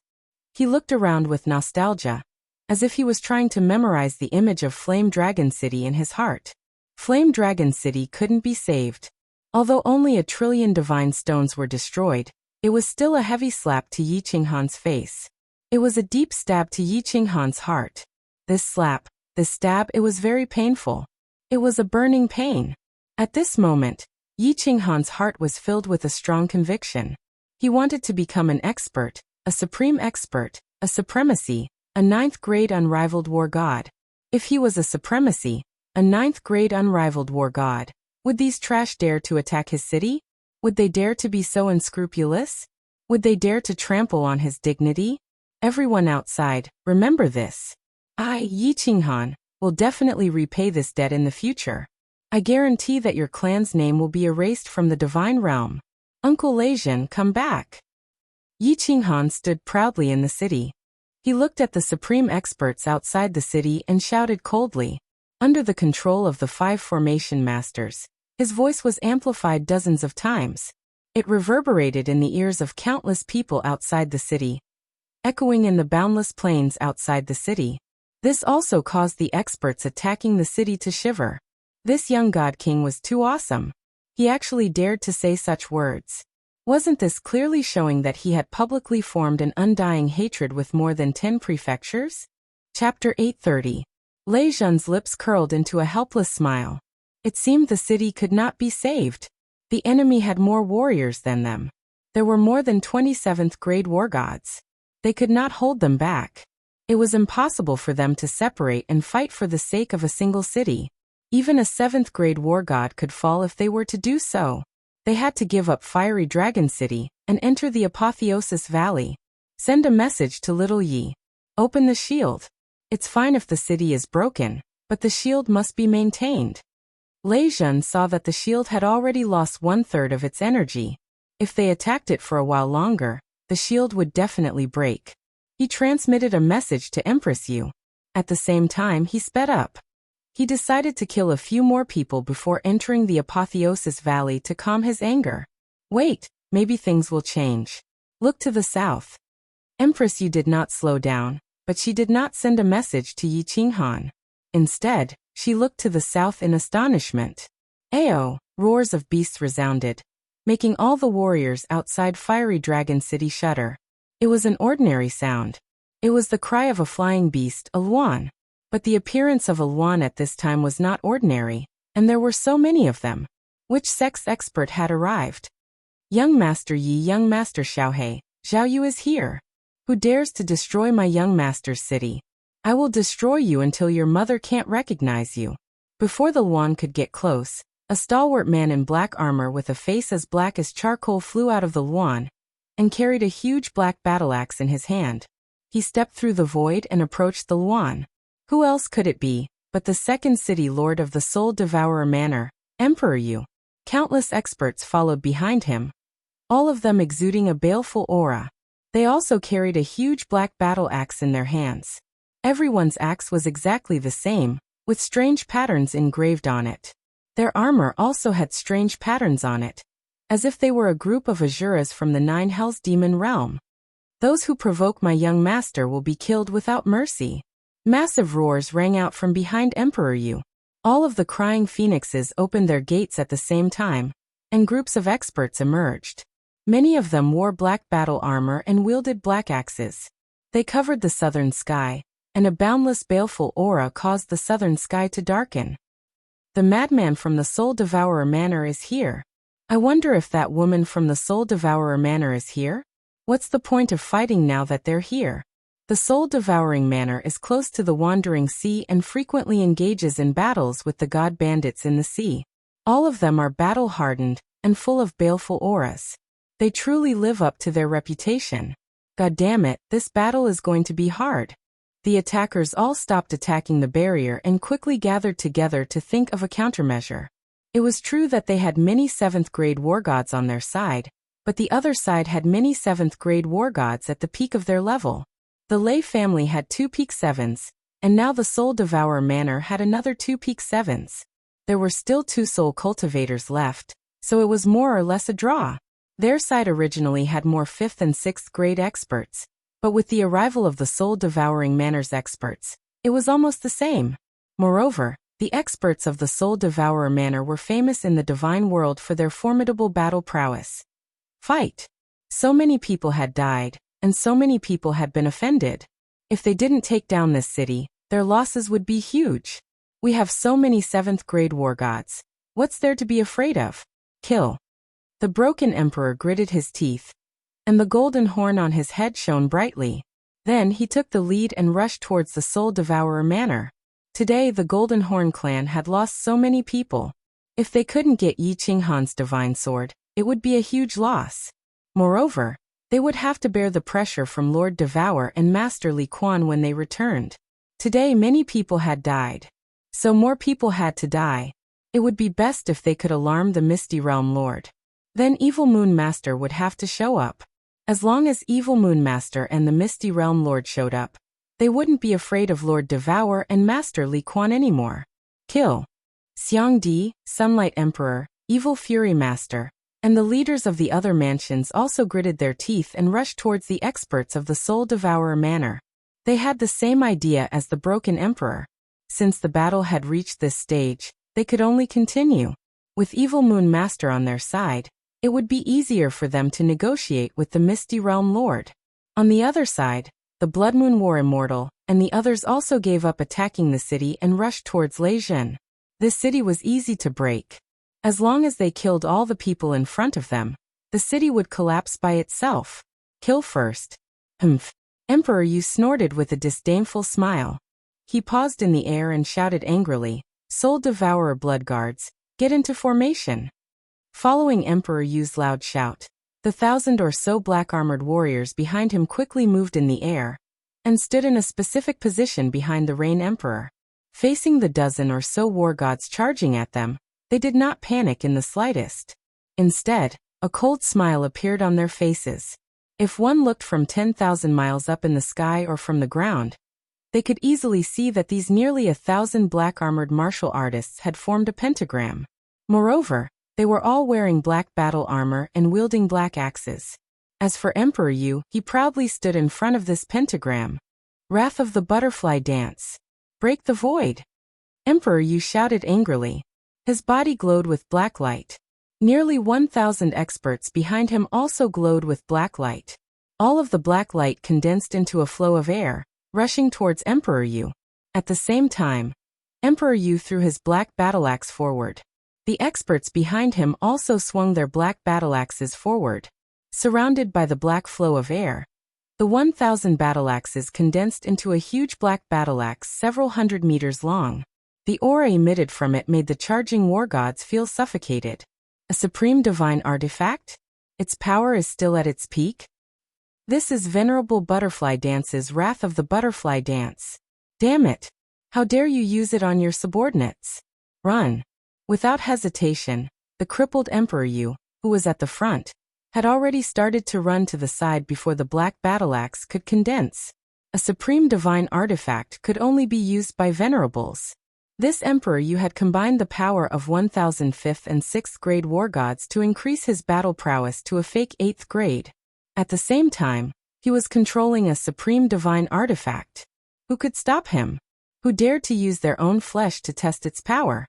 He looked around with nostalgia, as if he was trying to memorize the image of Flame Dragon City in his heart. Flame Dragon City couldn't be saved. Although only 1 trillion divine stones were destroyed, it was still a heavy slap to Yi Qinghan's face. It was a deep stab to Yi Qinghan's heart. This slap, this stab, it was very painful. It was a burning pain. At this moment, Yi Qinghan's heart was filled with a strong conviction. He wanted to become an expert, a supreme expert, a supremacy, a 9th grade unrivaled war god. If he was a supremacy, a 9th grade unrivaled war god, would these trash dare to attack his city? Would they dare to be so unscrupulous? Would they dare to trample on his dignity? Everyone outside, remember this. I, Yi Qinghan, will definitely repay this debt in the future. I guarantee that your clan's name will be erased from the divine realm. Uncle Lei Jun, come back. Yi Qinghan stood proudly in the city. He looked at the supreme experts outside the city and shouted coldly. Under the control of the 5 formation masters, his voice was amplified dozens of times. It reverberated in the ears of countless people outside the city, echoing in the boundless plains outside the city. This also caused the experts attacking the city to shiver. This young God King was too awesome. He actually dared to say such words. Wasn't this clearly showing that he had publicly formed an undying hatred with more than 10 prefectures? Chapter 830. Lei Jun's lips curled into a helpless smile. It seemed the city could not be saved. The enemy had more warriors than them. There were more than 27th grade war gods. They could not hold them back. It was impossible for them to separate and fight for the sake of a single city. Even a 7th grade war god could fall if they were to do so. They had to give up Fiery Dragon City and enter the Apotheosis Valley. Send a message to Little Yi. Open the shield. It's fine if the city is broken, but the shield must be maintained. Lei Jun saw that the shield had already lost 1/3 of its energy. If they attacked it for a while longer, the shield would definitely break. He transmitted a message to Empress Yu. At the same time, he sped up. He decided to kill a few more people before entering the Apotheosis Valley to calm his anger. Wait, maybe things will change. Look to the south. Empress Yu did not slow down, but she did not send a message to Yi Qinghan. Instead, she looked to the south in astonishment. Ayo! Roars of beasts resounded, making all the warriors outside Fiery Dragon City shudder. It was an ordinary sound. It was the cry of a flying beast, a luan. But the appearance of a luan at this time was not ordinary, and there were so many of them. Which sex expert had arrived? Young Master Yi, Young Master Xiaohei, Zhao Yu is here. Who dares to destroy my young master's city? I will destroy you until your mother can't recognize you. Before the Luan could get close, a stalwart man in black armor with a face as black as charcoal flew out of the Luan and carried a huge black battle axe in his hand. He stepped through the void and approached the Luan. Who else could it be but the second city lord of the Soul Devourer Manor, Emperor Yu? Countless experts followed behind him, all of them exuding a baleful aura. They also carried a huge black battle axe in their hands. Everyone's axe was exactly the same, with strange patterns engraved on it. Their armor also had strange patterns on it, as if they were a group of Asuras from the Nine Hells demon realm. Those who provoke my young master will be killed without mercy. Massive roars rang out from behind Emperor Yu. All of the crying phoenixes opened their gates at the same time, and groups of experts emerged. Many of them wore black battle armor and wielded black axes. They covered the southern sky, and a boundless baleful aura caused the southern sky to darken. The madman from the Soul Devourer Manor is here. I wonder if that woman from the Soul Devourer Manor is here? What's the point of fighting now that they're here? The Soul Devouring Manor is close to the Wandering Sea and frequently engages in battles with the god bandits in the sea. All of them are battle-hardened and full of baleful auras. They truly live up to their reputation. God damn it, this battle is going to be hard. The attackers all stopped attacking the barrier and quickly gathered together to think of a countermeasure. It was true that they had many 7th grade war gods on their side, but the other side had many 7th grade war gods at the peak of their level. The Lei family had 2 peak 7s, and now the Soul Devourer Manor had another 2 peak 7s. There were still 2 soul cultivators left, so it was more or less a draw. Their side originally had more 5th and 6th grade experts, but with the arrival of the Soul Devouring Manor's experts, it was almost the same. Moreover, the experts of the Soul Devourer Manor were famous in the divine world for their formidable battle prowess. Fight! So many people had died, and so many people had been offended. If they didn't take down this city, their losses would be huge. We have so many 7th grade war gods. What's there to be afraid of? Kill. The broken emperor gritted his teeth, and the golden horn on his head shone brightly. Then he took the lead and rushed towards the Soul Devourer Manor. Today the Golden Horn clan had lost so many people. If they couldn't get Yi Qinghan's divine sword, it would be a huge loss. Moreover, they would have to bear the pressure from Lord Devour and Master Li Quan when they returned. Today many people had died. So more people had to die. It would be best if they could alarm the Misty Realm Lord. Then Evil Moon Master would have to show up. As long as Evil Moon Master and the Misty Realm Lord showed up, they wouldn't be afraid of Lord Devour and Master Li Quan anymore. Kill. Xiang Di, Sunlight Emperor, Evil Fury Master, and the leaders of the other mansions also gritted their teeth and rushed towards the experts of the Soul Devourer Manor. They had the same idea as the Broken Emperor. Since the battle had reached this stage, they could only continue. With Evil Moon Master on their side, it would be easier for them to negotiate with the Misty Realm Lord. On the other side, the Blood Moon War Immortal and the others also gave up attacking the city and rushed towards Leizhen. This city was easy to break. As long as they killed all the people in front of them, the city would collapse by itself. Kill first. Humph. Emperor Yu snorted with a disdainful smile. He paused in the air and shouted angrily, Soul Devourer Blood Guards, get into formation. Following Emperor Yu's loud shout, the 1,000 or so black-armored warriors behind him quickly moved in the air and stood in a specific position behind the Rain Emperor. Facing the dozen or so war gods charging at them, they did not panic in the slightest. Instead, a cold smile appeared on their faces. If one looked from 10,000 miles up in the sky or from the ground, they could easily see that these nearly 1,000 black-armored martial artists had formed a pentagram. Moreover, they were all wearing black battle armor and wielding black axes. As for Emperor Yu, he proudly stood in front of this pentagram. Wrath of the Butterfly Dance. Break the void. Emperor Yu shouted angrily. His body glowed with black light. Nearly 1,000 experts behind him also glowed with black light. All of the black light condensed into a flow of air, rushing towards Emperor Yu. At the same time, Emperor Yu threw his black battle axe forward. The experts behind him also swung their black battle axes forward. Surrounded by the black flow of air, the 1,000 battle axes condensed into a huge black battle axe several hundred meters long. The aura emitted from it made the charging war gods feel suffocated. A supreme divine artifact? Its power is still at its peak? This is Venerable Butterfly Dance's Wrath of the Butterfly Dance. Damn it! How dare you use it on your subordinates? Run! Without hesitation, the crippled Emperor Yu, who was at the front, had already started to run to the side before the black battle-axe could condense. A supreme divine artifact could only be used by venerables. This Emperor Yu had combined the power of 1,005th and 6th grade war gods to increase his battle prowess to a fake 8th grade. At the same time, he was controlling a supreme divine artifact. Who could stop him? Who dared to use their own flesh to test its power?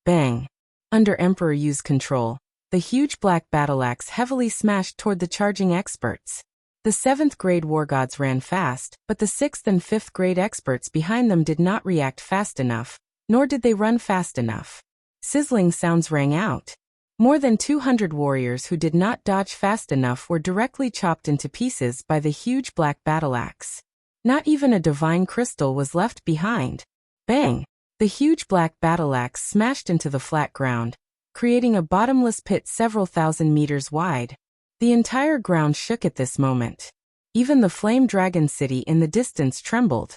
Bang! Under Emperor Yu's control, the huge black battle-axe heavily smashed toward the charging experts. The 7th grade war gods ran fast, but the 6th and 5th grade experts behind them did not react fast enough, nor did they run fast enough. Sizzling sounds rang out. More than 200 warriors who did not dodge fast enough were directly chopped into pieces by the huge black battle-axe. Not even a divine crystal was left behind. Bang! The huge black battle-axe smashed into the flat ground, creating a bottomless pit several thousand meters wide. The entire ground shook at this moment. Even the flame dragon city in the distance trembled.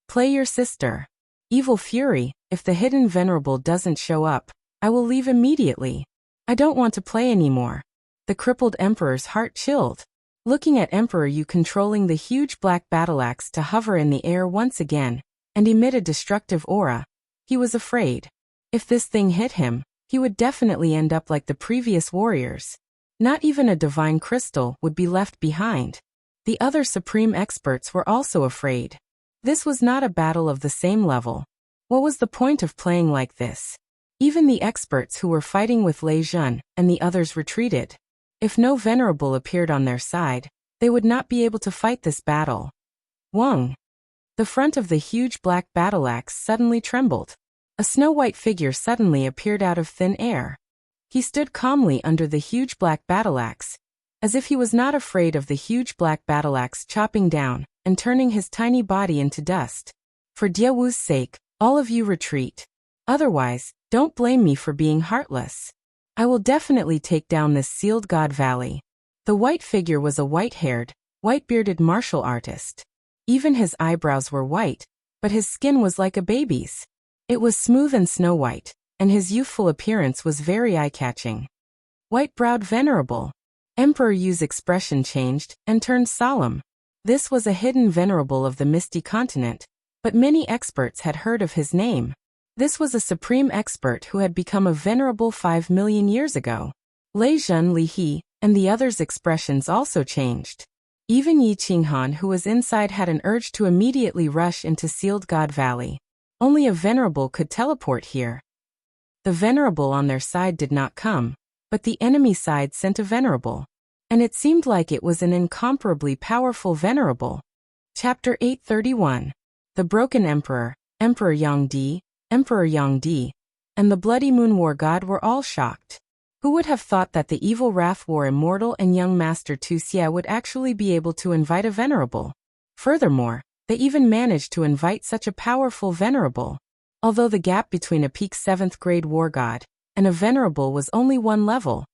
Play your sister. Evil fury, if the hidden venerable doesn't show up, I will leave immediately. I don't want to play anymore. The crippled emperor's heart chilled. Looking at Emperor Yu controlling the huge black battle-axe to hover in the air once again, and emit a destructive aura, he was afraid. If this thing hit him, he would definitely end up like the previous warriors. Not even a divine crystal would be left behind. The other supreme experts were also afraid. This was not a battle of the same level. What was the point of playing like this? Even the experts who were fighting with Lei Jun and the others retreated. If no venerable appeared on their side, they would not be able to fight this battle. Wang! The front of the huge black battle-axe suddenly trembled. A snow-white figure suddenly appeared out of thin air. He stood calmly under the huge black battle-axe, as if he was not afraid of the huge black battle-axe chopping down and turning his tiny body into dust. For Diawu's sake, all of you retreat. Otherwise, don't blame me for being heartless. I will definitely take down this sealed god valley. The white figure was a white-haired, white-bearded martial artist. Even his eyebrows were white, but his skin was like a baby's. It was smooth and snow-white, and his youthful appearance was very eye-catching. White-browed venerable. Emperor Yu's expression changed and turned solemn. This was a hidden venerable of the Misty Continent, but many experts had heard of his name. This was a supreme expert who had become a venerable 5 million years ago. Lei Jun, Li He, and the others' expressions also changed. Even Yi Qinghan, who was inside, had an urge to immediately rush into Sealed God Valley. Only a venerable could teleport here. The venerable on their side did not come, but the enemy side sent a venerable. And it seemed like it was an incomparably powerful venerable. Chapter 831. The Broken Emperor, Emperor Yang Di, and the Bloody Moon War God were all shocked. Who would have thought that the evil Wrath War Immortal and young Master Tu Xie would actually be able to invite a venerable? Furthermore, they even managed to invite such a powerful venerable. Although the gap between a peak 7th grade war god and a venerable was only one level,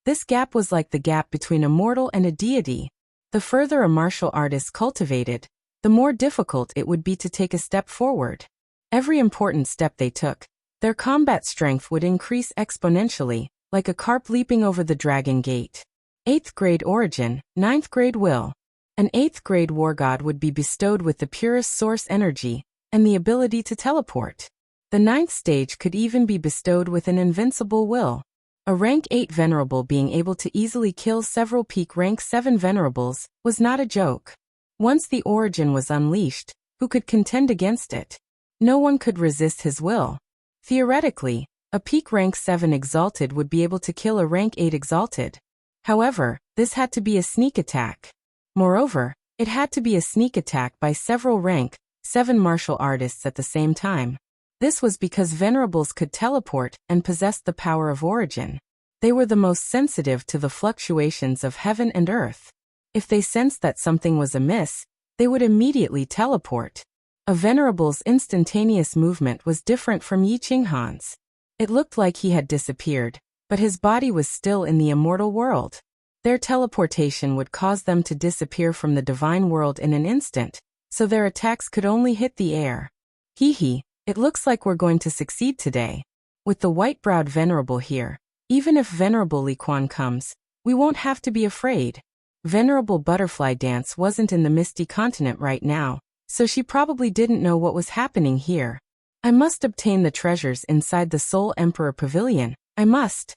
this gap was like the gap between a mortal and a deity. The further a martial artist cultivated, the more difficult it would be to take a step forward. Every important step they took, their combat strength would increase exponentially, like a carp leaping over the dragon gate. 8th grade origin, 9th grade will. An 8th grade war god would be bestowed with the purest source energy and the ability to teleport. The 9th stage could even be bestowed with an invincible will. A rank 8 venerable being able to easily kill several peak rank 7 venerables was not a joke. Once the origin was unleashed, who could contend against it? No one could resist his will. Theoretically, a peak rank 7 exalted would be able to kill a rank 8 exalted. However, this had to be a sneak attack. Moreover, it had to be a sneak attack by several rank 7 martial artists at the same time. This was because venerables could teleport and possessed the power of origin. They were the most sensitive to the fluctuations of heaven and earth. If they sensed that something was amiss, they would immediately teleport. A venerable's instantaneous movement was different from Yi Qinghan's. It looked like he had disappeared, but his body was still in the immortal world. Their teleportation would cause them to disappear from the divine world in an instant, so their attacks could only hit the air. Hee, it looks like we're going to succeed today. With the white-browed venerable here, even if Venerable Li Quan comes, we won't have to be afraid. Venerable Butterfly Dance wasn't in the Misty Continent right now, so she probably didn't know what was happening here. I must obtain the treasures inside the Soul Emperor Pavilion. I must.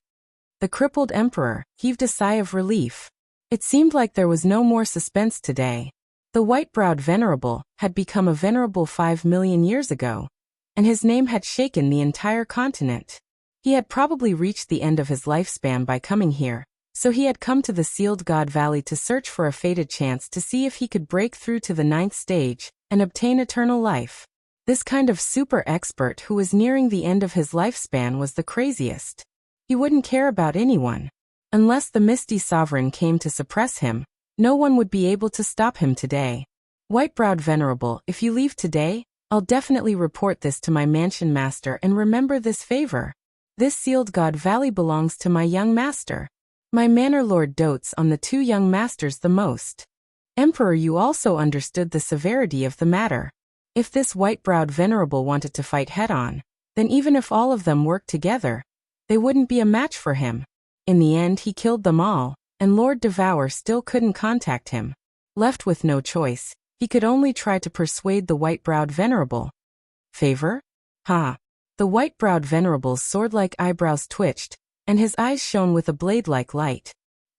The crippled emperor heaved a sigh of relief. It seemed like there was no more suspense today. The white-browed venerable had become a venerable 5 million years ago, and his name had shaken the entire continent. He had probably reached the end of his lifespan by coming here, so he had come to the Sealed God Valley to search for a fated chance to see if he could break through to the 9th stage and obtain eternal life. This kind of super expert who was nearing the end of his lifespan was the craziest. He wouldn't care about anyone. Unless the Misty Sovereign came to suppress him, no one would be able to stop him today. White-browed venerable, if you leave today, I'll definitely report this to my mansion master and remember this favor. This Sealed God Valley belongs to my young master. My manor lord dotes on the 2 young masters the most. Emperor, you also understood the severity of the matter. If this white-browed venerable wanted to fight head-on, then even if all of them worked together, they wouldn't be a match for him. In the end he killed them all, and Lord Devour still couldn't contact him. Left with no choice, he could only try to persuade the white-browed venerable. Favor? Ha! The white-browed venerable's sword-like eyebrows twitched, and his eyes shone with a blade-like light.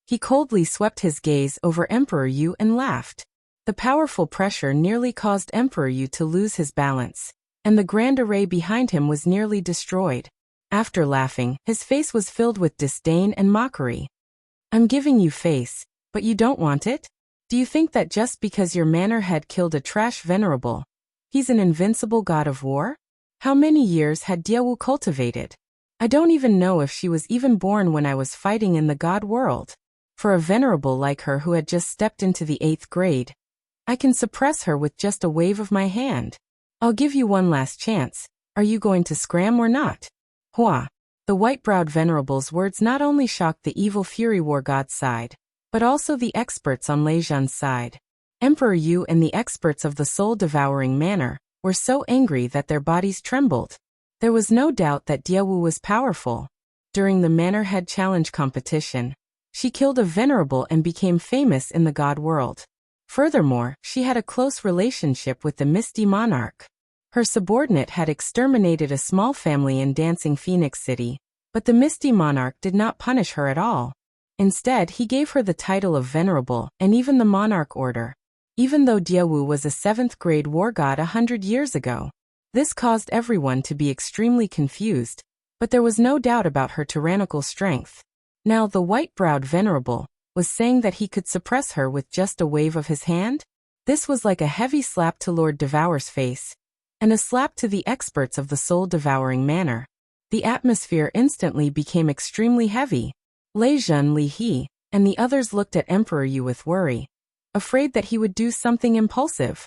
He coldly swept his gaze over Emperor Yu and laughed. The powerful pressure nearly caused Emperor Yu to lose his balance, and the grand array behind him was nearly destroyed. After laughing, his face was filled with disdain and mockery. I'm giving you face, but you don't want it? Do you think that just because your manor head killed a trash venerable, he's an invincible god of war? How many years had Diawu cultivated? I don't even know if she was even born when I was fighting in the god world. For a venerable like her who had just stepped into the 8th grade, I can suppress her with just a wave of my hand. I'll give you one last chance. Are you going to scram or not? Hua! The white-browed venerable's words not only shocked the evil Fury War God's side, but also the experts on Lei Zhan's side. Emperor Yu and the experts of the soul-devouring manor were so angry that their bodies trembled. There was no doubt that Diawu was powerful. During the Manor Head Challenge competition, she killed a venerable and became famous in the god world. Furthermore, she had a close relationship with the Misty Monarch. Her subordinate had exterminated a small family in Dancing Phoenix City, but the Misty Monarch did not punish her at all. Instead, he gave her the title of Venerable and even the Monarch Order, even though Diawu was a 7th grade war god 100 years ago. This caused everyone to be extremely confused, but there was no doubt about her tyrannical strength. Now the white-browed Venerable was saying that he could suppress her with just a wave of his hand? This was like a heavy slap to Lord Devour's face, and a slap to the experts of the soul-devouring manor. The atmosphere instantly became extremely heavy. Lei Zhan, Li He, and the others looked at Emperor Yu with worry, afraid that he would do something impulsive.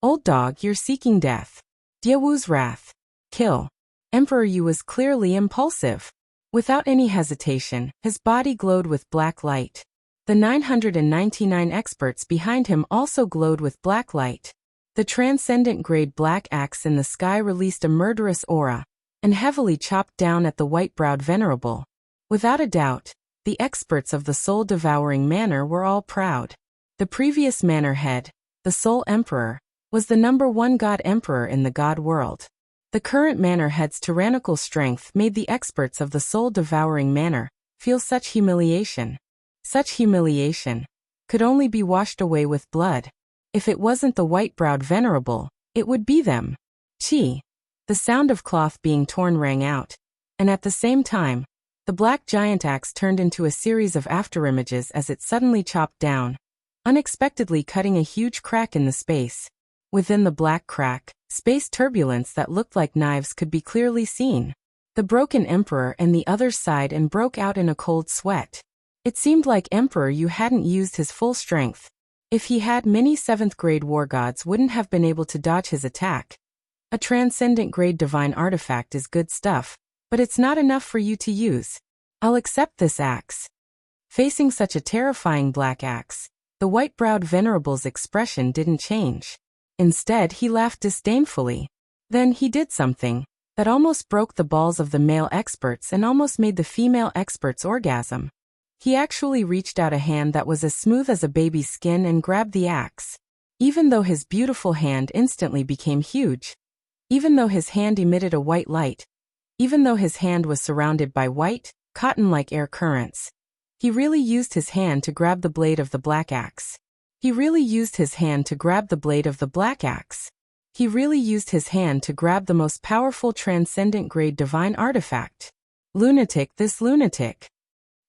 Old dog, you're seeking death. Diawu's wrath. Kill. Emperor Yu was clearly impulsive. Without any hesitation, his body glowed with black light. The 999 experts behind him also glowed with black light. The transcendent grade black axe in the sky released a murderous aura, and heavily chopped down at the white-browed venerable. Without a doubt, the experts of the soul-devouring manor were all proud. The previous manor head, the Soul Emperor, was the #1 god emperor in the god world. The current manor head's tyrannical strength made the experts of the soul-devouring manor feel such humiliation. Such humiliation could only be washed away with blood. If it wasn't the white-browed venerable, it would be them. Chi! The sound of cloth being torn rang out, and at the same time, the black giant axe turned into a series of afterimages as it suddenly chopped down, unexpectedly cutting a huge crack in the space. Within the black crack, space turbulence that looked like knives could be clearly seen. The broken emperor and the others sighed and broke out in a cold sweat. It seemed like Emperor Yu hadn't used his full strength. If he had, many 7th grade war gods wouldn't have been able to dodge his attack. A transcendent grade divine artifact is good stuff, but it's not enough for you to use. I'll accept this axe. Facing such a terrifying black axe, the white-browed venerable's expression didn't change. Instead, he laughed disdainfully. Then he did something that almost broke the balls of the male experts and almost made the female experts orgasm. He actually reached out a hand that was as smooth as a baby's skin and grabbed the axe. Even though his beautiful hand instantly became huge, even though his hand emitted a white light, even though his hand was surrounded by white, cotton-like air currents, he really used his hand to grab the blade of the black axe. He really used his hand to grab the blade of the black axe. He really used his hand to grab the most powerful transcendent grade divine artifact. Lunatic, this lunatic.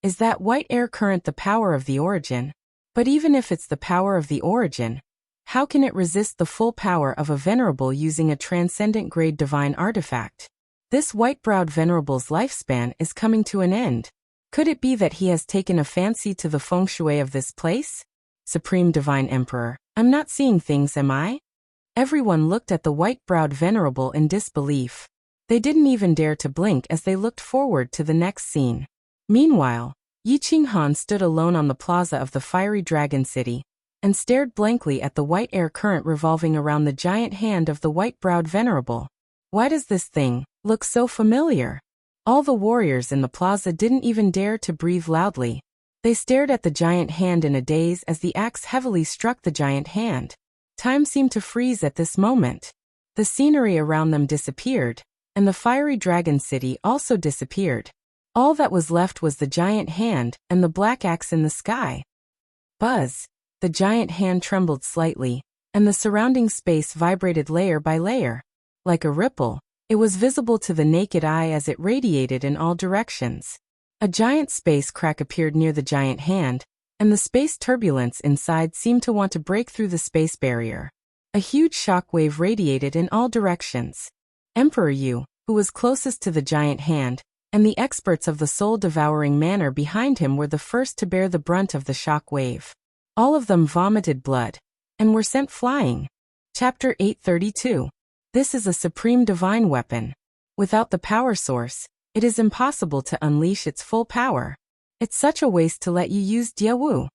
Is that white air current the power of the origin? But even if it's the power of the origin, how can it resist the full power of a venerable using a transcendent grade divine artifact? This white-browed venerable's lifespan is coming to an end. Could it be that he has taken a fancy to the feng shui of this place? Supreme Divine Emperor, I'm not seeing things, am I? Everyone looked at the white-browed venerable in disbelief. They didn't even dare to blink as they looked forward to the next scene. Meanwhile, Yi Qinghan stood alone on the plaza of the fiery dragon city and stared blankly at the white air current revolving around the giant hand of the white-browed venerable. Why does this thing look so familiar? All the warriors in the plaza didn't even dare to breathe loudly. They stared at the giant hand in a daze as the axe heavily struck the giant hand. Time seemed to freeze at this moment. The scenery around them disappeared, and the fiery dragon city also disappeared. All that was left was the giant hand and the black axe in the sky. Buzz! The giant hand trembled slightly, and the surrounding space vibrated layer by layer. Like a ripple, it was visible to the naked eye as it radiated in all directions. A giant space crack appeared near the giant hand, and the space turbulence inside seemed to want to break through the space barrier. A huge shock wave radiated in all directions. Emperor Yu, who was closest to the giant hand, and the experts of the soul-devouring manner behind him were the first to bear the brunt of the shock wave. All of them vomited blood and were sent flying. Chapter 832. This is a supreme divine weapon. Without the power source, it is impossible to unleash its full power. It's such a waste to let you use Diawu.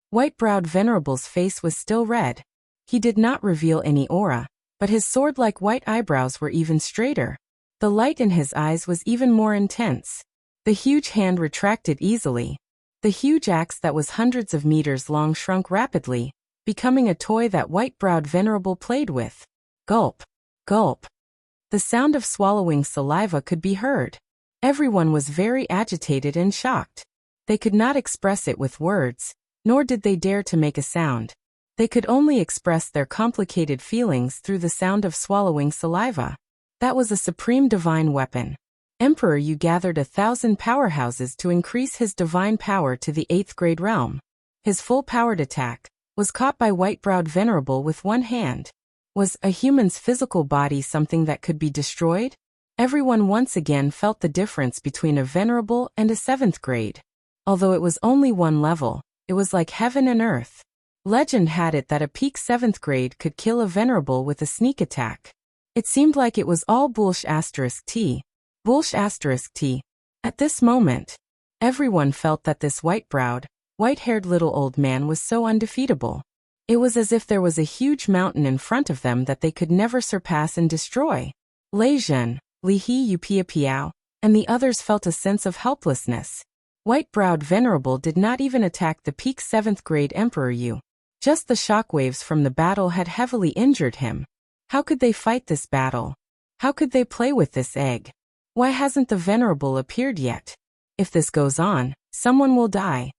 White-browed venerable's face was still red. He did not reveal any aura, but his sword-like white eyebrows were even straighter. The light in his eyes was even more intense. The huge hand retracted easily. The huge axe that was hundreds of meters long shrunk rapidly, becoming a toy that white-browed venerable played with. Gulp. Gulp. The sound of swallowing saliva could be heard. Everyone was very agitated and shocked. They could not express it with words, nor did they dare to make a sound. They could only express their complicated feelings through the sound of swallowing saliva. That was a supreme divine weapon. Emperor Yu gathered 1,000 powerhouses to increase his divine power to the 8th grade realm. His full-powered attack was caught by white-browed venerable with one hand. Was a human's physical body something that could be destroyed? Everyone once again felt the difference between a venerable and a 7th grade. Although it was only one level, it was like heaven and earth. Legend had it that a peak 7th grade could kill a venerable with a sneak attack. It seemed like it was all bullsh*t. Bullsh*t. At this moment, everyone felt that this white-browed, white-haired little old man was so undefeatable. It was as if there was a huge mountain in front of them that they could never surpass and destroy. Lei Zhen, Li He Yupia Piao, and the others felt a sense of helplessness. White-browed venerable did not even attack the peak 7th grade Emperor Yu. Just the shockwaves from the battle had heavily injured him. How could they fight this battle? How could they play with this egg? Why hasn't the venerable appeared yet? If this goes on, someone will die.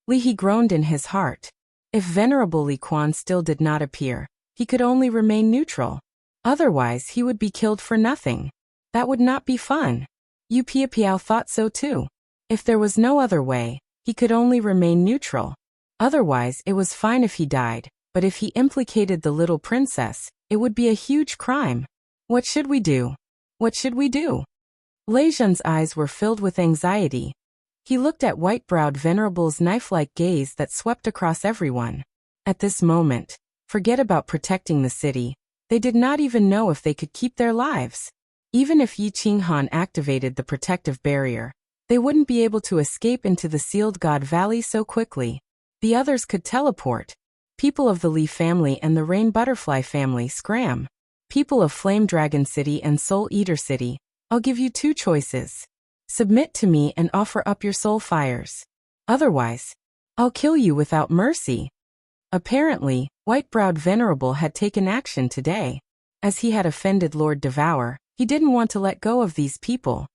Li He groaned in his heart. If Venerable Li Quan still did not appear, he could only remain neutral. Otherwise he would be killed for nothing. That would not be fun. Yu Pia Piao thought so too. If there was no other way, he could only remain neutral. Otherwise it was fine if he died, but if he implicated the little princess, it would be a huge crime. What should we do? What should we do? Lei Zhen's eyes were filled with anxiety. He looked at white-browed Venerable's knife-like gaze that swept across everyone. At this moment, forget about protecting the city. They did not even know if they could keep their lives. Even if Yi Qinghan activated the protective barrier, they wouldn't be able to escape into the sealed God Valley so quickly. The others could teleport. People of the Li family and the Rain Butterfly family scram. People of Flame Dragon City and Soul Eater City, I'll give you two choices. Submit to me and offer up your soul fires. Otherwise, I'll kill you without mercy. Apparently, White-Browed Venerable had taken action today. As he had offended Lord Devour, he didn't want to let go of these people.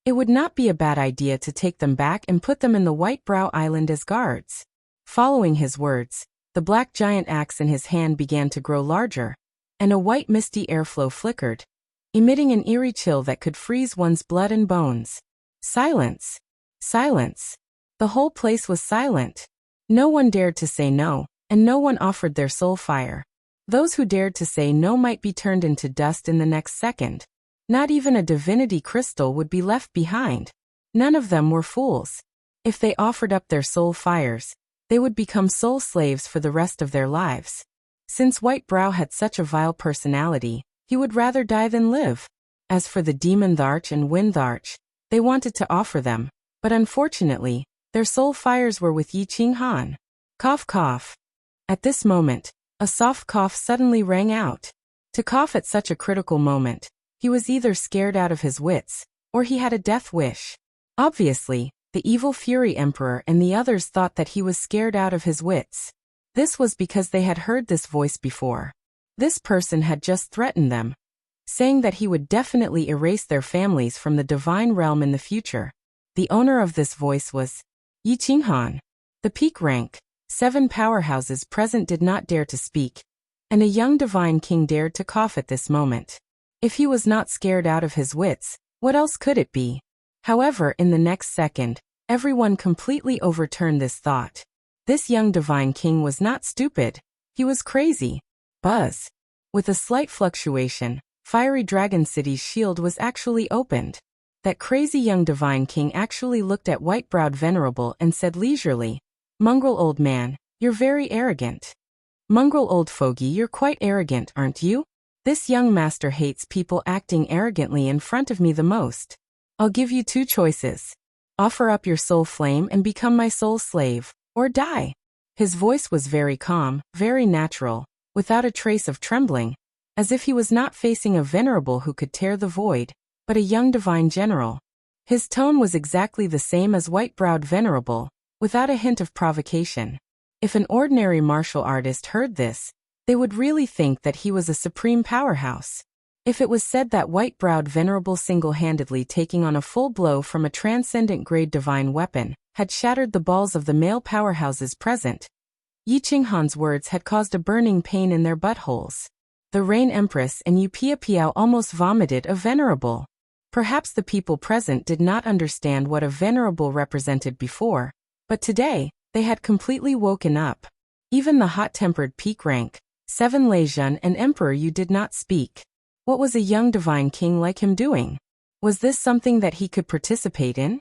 It would not be a bad idea to take them back and put them in the White Brow Island as guards. Following his words, the black giant axe in his hand began to grow larger, and a white misty airflow flickered, emitting an eerie chill that could freeze one's blood and bones. Silence. Silence. The whole place was silent. No one dared to say no, and no one offered their soul fire. Those who dared to say no might be turned into dust in the next second. Not even a divinity crystal would be left behind. None of them were fools. If they offered up their soul fires, they would become soul slaves for the rest of their lives. Since White Brow had such a vile personality, he would rather die than live. As for the Demon Tharch and Wind Tharch, they wanted to offer them, but unfortunately, their soul fires were with Yi Qinghan. Cough cough. At this moment, a soft cough suddenly rang out. To cough at such a critical moment, he was either scared out of his wits, or he had a death wish. Obviously, the Evil Fury Emperor and the others thought that he was scared out of his wits. This was because they had heard this voice before. This person had just threatened them, saying that he would definitely erase their families from the divine realm in the future. The owner of this voice was Yi Qinghan. The peak rank, 7 powerhouses present did not dare to speak, and a young divine king dared to cough at this moment. If he was not scared out of his wits, what else could it be? However, in the next second, everyone completely overturned this thought. This young divine king was not stupid. He was crazy. Buzz. With a slight fluctuation, Fiery Dragon City's shield was actually opened. That crazy young divine king actually looked at White-Browed Venerable and said leisurely, "Mongrel old man, you're very arrogant. Mongrel old fogey, you're quite arrogant, aren't you? This young master hates people acting arrogantly in front of me the most. I'll give you two choices. Offer up your soul flame and become my soul slave, or die." His voice was very calm, very natural, without a trace of trembling, as if he was not facing a venerable who could tear the void, but a young divine general. His tone was exactly the same as White-Browed Venerable, without a hint of provocation. If an ordinary martial artist heard this, they would really think that he was a supreme powerhouse. If it was said that White-Browed Venerable single-handedly taking on a full blow from a transcendent grade divine weapon had shattered the balls of the male powerhouses present, Yi Qinghan's words had caused a burning pain in their buttholes. The Rain Empress and Yupia Piao almost vomited a venerable. Perhaps the people present did not understand what a venerable represented before, but today, they had completely woken up. Even the hot-tempered peak rank, 7 Leijun and Emperor Yu did not speak. What was a young divine king like him doing? Was this something that he could participate in?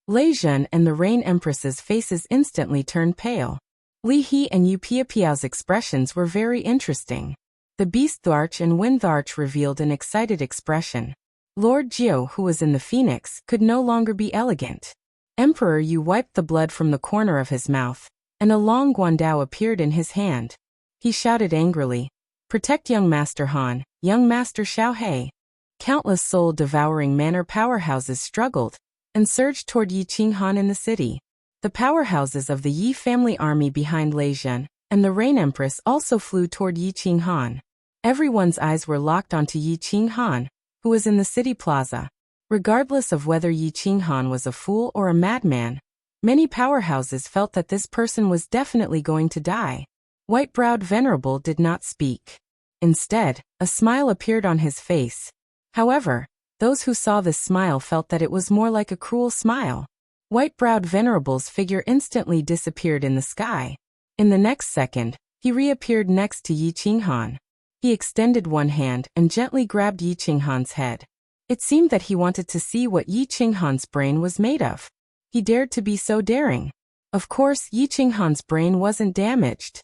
Leijun and the Rain Empress's faces instantly turned pale. Li He and Yupia Piao's expressions were very interesting. The Beast Tharch and Wind Tharch revealed an excited expression. Lord Jiao, who was in the Phoenix, could no longer be elegant. Emperor Yu wiped the blood from the corner of his mouth, and a long guandao appeared in his hand. He shouted angrily, "Protect young Master Han, young Master Xiaohei." Countless soul-devouring manor powerhouses struggled and surged toward Yi Qinghan in the city. The powerhouses of the Yi family army behind Leijun and the Rain Empress also flew toward Yi Qinghan. Everyone's eyes were locked onto Yi Qinghan, who was in the city plaza. Regardless of whether Yi Qinghan was a fool or a madman, many powerhouses felt that this person was definitely going to die. White-Browed Venerable did not speak. Instead, a smile appeared on his face. However, those who saw this smile felt that it was more like a cruel smile. White-Browed Venerable's figure instantly disappeared in the sky. In the next second, he reappeared next to Yi Qinghan. He extended one hand and gently grabbed Yi Qinghan's head. It seemed that he wanted to see what Yi Qinghan's brain was made of. He dared to be so daring. Of course, Yi Qinghan's brain wasn't damaged.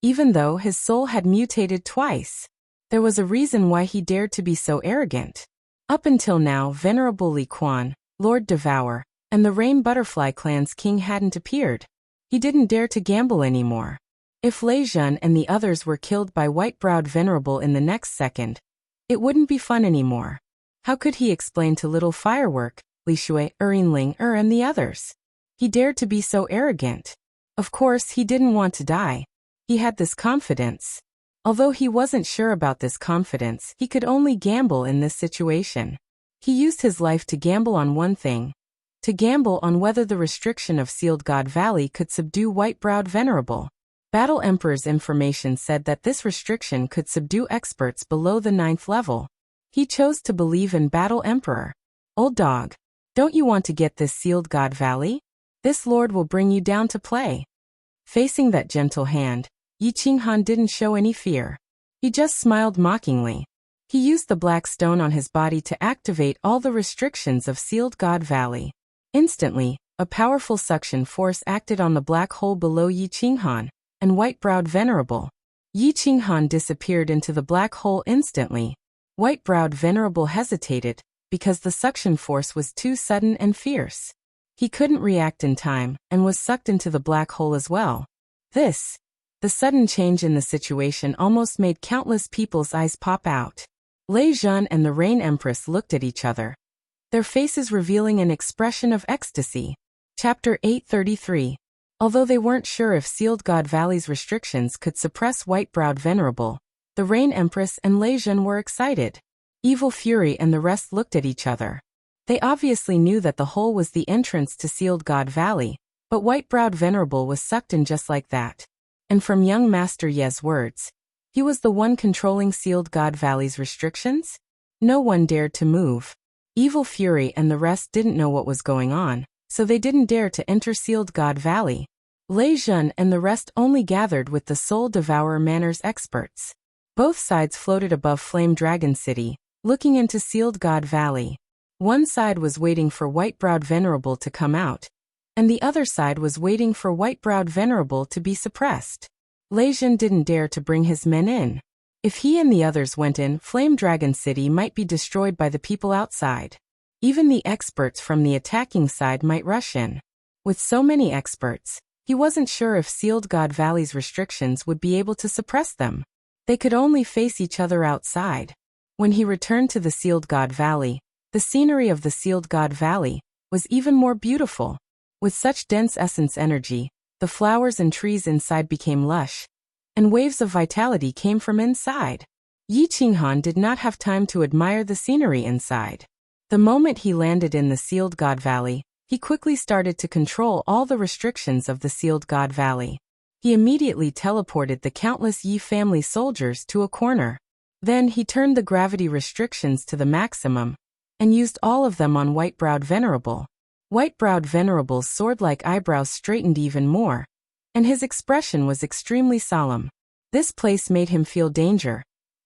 even though his soul had mutated twice. There was a reason why he dared to be so arrogant. Up until now, Venerable Li Quan, Lord Devour, and the Rain Butterfly clan's king hadn't appeared. He didn't dare to gamble anymore. If Lei Jun and the others were killed by White-Browed Venerable in the next second, it wouldn't be fun anymore. How could he explain to Little Firework, Li Shui, Ling and the others? He dared to be so arrogant. Of course, he didn't want to die. He had this confidence. Although he wasn't sure about this confidence, he could only gamble in this situation. He used his life to gamble on one thing. To gamble on whether the restriction of Sealed God Valley could subdue White-Browed Venerable. Battle Emperor's information said that this restriction could subdue experts below the 9th level. He chose to believe in Battle Emperor. Old dog, don't you want to get this Sealed God Valley? This lord will bring you down to play. Facing that gentle hand, Yi Qinghan didn't show any fear. He just smiled mockingly. He used the black stone on his body to activate all the restrictions of Sealed God Valley. Instantly, a powerful suction force acted on the black hole below Yi Qinghan and White-Browed Venerable. Yi Qinghan disappeared into the black hole instantly. White-Browed Venerable hesitated, because the suction force was too sudden and fierce. He couldn't react in time, and was sucked into the black hole as well. The sudden change in the situation almost made countless people's eyes pop out. Lei Jun and the Rain Empress looked at each other, their faces revealing an expression of ecstasy. Chapter 833. Although they weren't sure if Sealed God Valley's restrictions could suppress White-Browed Venerable, the Rain Empress and Lei Jun were excited. Evil Fury and the rest looked at each other. They obviously knew that the hole was the entrance to Sealed God Valley, but White-Browed Venerable was sucked in just like that. And from young Master Ye's words, he was the one controlling Sealed God Valley's restrictions? No one dared to move. Evil Fury and the rest didn't know what was going on, so they didn't dare to enter Sealed God Valley. Lei Jun and the rest only gathered with the Soul Devourer Manners experts. Both sides floated above Flame Dragon City, looking into Sealed God Valley. One side was waiting for White-Browed Venerable to come out, and the other side was waiting for White-Browed Venerable to be suppressed. Lei Jun didn't dare to bring his men in. If he and the others went in, Flame Dragon City might be destroyed by the people outside. Even the experts from the attacking side might rush in. With so many experts, he wasn't sure if Sealed God Valley's restrictions would be able to suppress them. They could only face each other outside. When he returned to the Sealed God Valley, the scenery of the Sealed God Valley was even more beautiful. With such dense essence energy, the flowers and trees inside became lush, and waves of vitality came from inside. Yi Qinghan did not have time to admire the scenery inside. The moment he landed in the Sealed God Valley, he quickly started to control all the restrictions of the Sealed God Valley. He immediately teleported the countless Yi family soldiers to a corner. Then he turned the gravity restrictions to the maximum, and used all of them on White-Browed Venerable. White-Browed Venerable's sword-like eyebrows straightened even more, and his expression was extremely solemn. This place made him feel danger.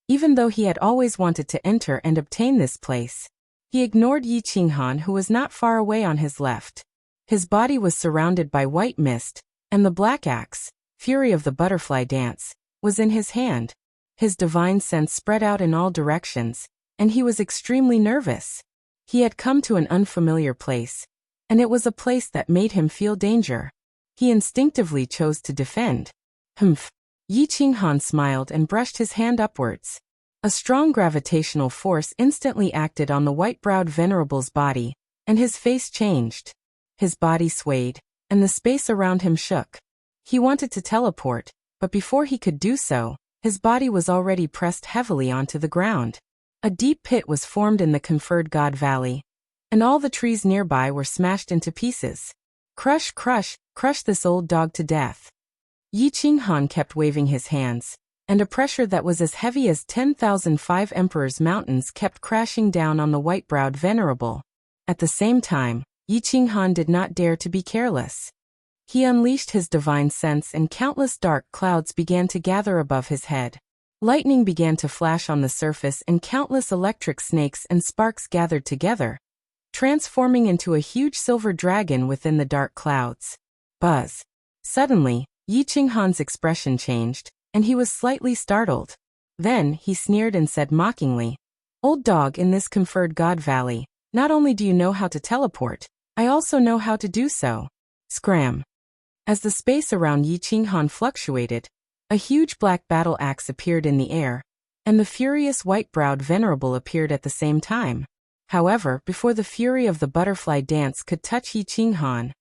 Even though he had always wanted to enter and obtain this place, he ignored Yi Qinghan, who was not far away on his left. His body was surrounded by white mist, and the black axe, Fury of the Butterfly Dance, was in his hand. His divine sense spread out in all directions, and he was extremely nervous. He had come to an unfamiliar place, and it was a place that made him feel danger. He instinctively chose to defend. Humph. Yi Qinghan smiled and brushed his hand upwards. A strong gravitational force instantly acted on the White-Browed Venerable's body, and his face changed. His body swayed, and the space around him shook. He wanted to teleport, but before he could do so, his body was already pressed heavily onto the ground. A deep pit was formed in the conferred God Valley, and all the trees nearby were smashed into pieces. Crush, crush, crush this old dog to death. Yi Qinghan kept waving his hands, and a pressure that was as heavy as 10,005 Emperor's Mountains kept crashing down on the White-Browed Venerable. At the same time, Yi Qinghan did not dare to be careless. He unleashed his divine sense and countless dark clouds began to gather above his head. Lightning began to flash on the surface and countless electric snakes and sparks gathered together, transforming into a huge silver dragon within the dark clouds. Buzz. Suddenly, Yi Qinghan's expression changed, and he was slightly startled. Then, he sneered and said mockingly, "Old dog in this conferred God Valley, not only do you know how to teleport, I also know how to do so." Scram. As the space around Yi Qinghan fluctuated, a huge black battle axe appeared in the air, and the furious white-browed venerable appeared at the same time. However, before the fury of the butterfly dance could touch Yi Qinghan,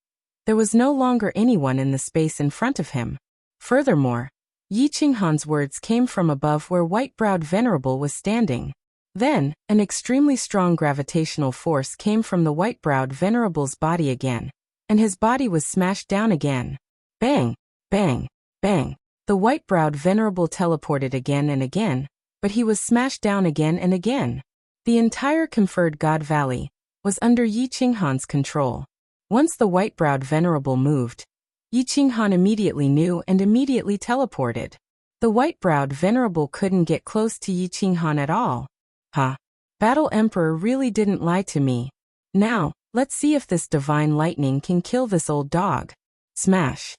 there was no longer anyone in the space in front of him. Furthermore, Yi Qinghan's words came from above where white-browed venerable was standing. Then, an extremely strong gravitational force came from the white-browed venerable's body again, and his body was smashed down again. Bang! Bang! Bang! The white-browed venerable teleported again and again, but he was smashed down again and again. The entire conferred God Valley was under Yi Qinghan's control. Once the white-browed venerable moved, Yi Qinghan immediately knew and immediately teleported. The white-browed venerable couldn't get close to Yi Qinghan at all. Huh. Battle Emperor really didn't lie to me. Now, let's see if this divine lightning can kill this old dog. Smash.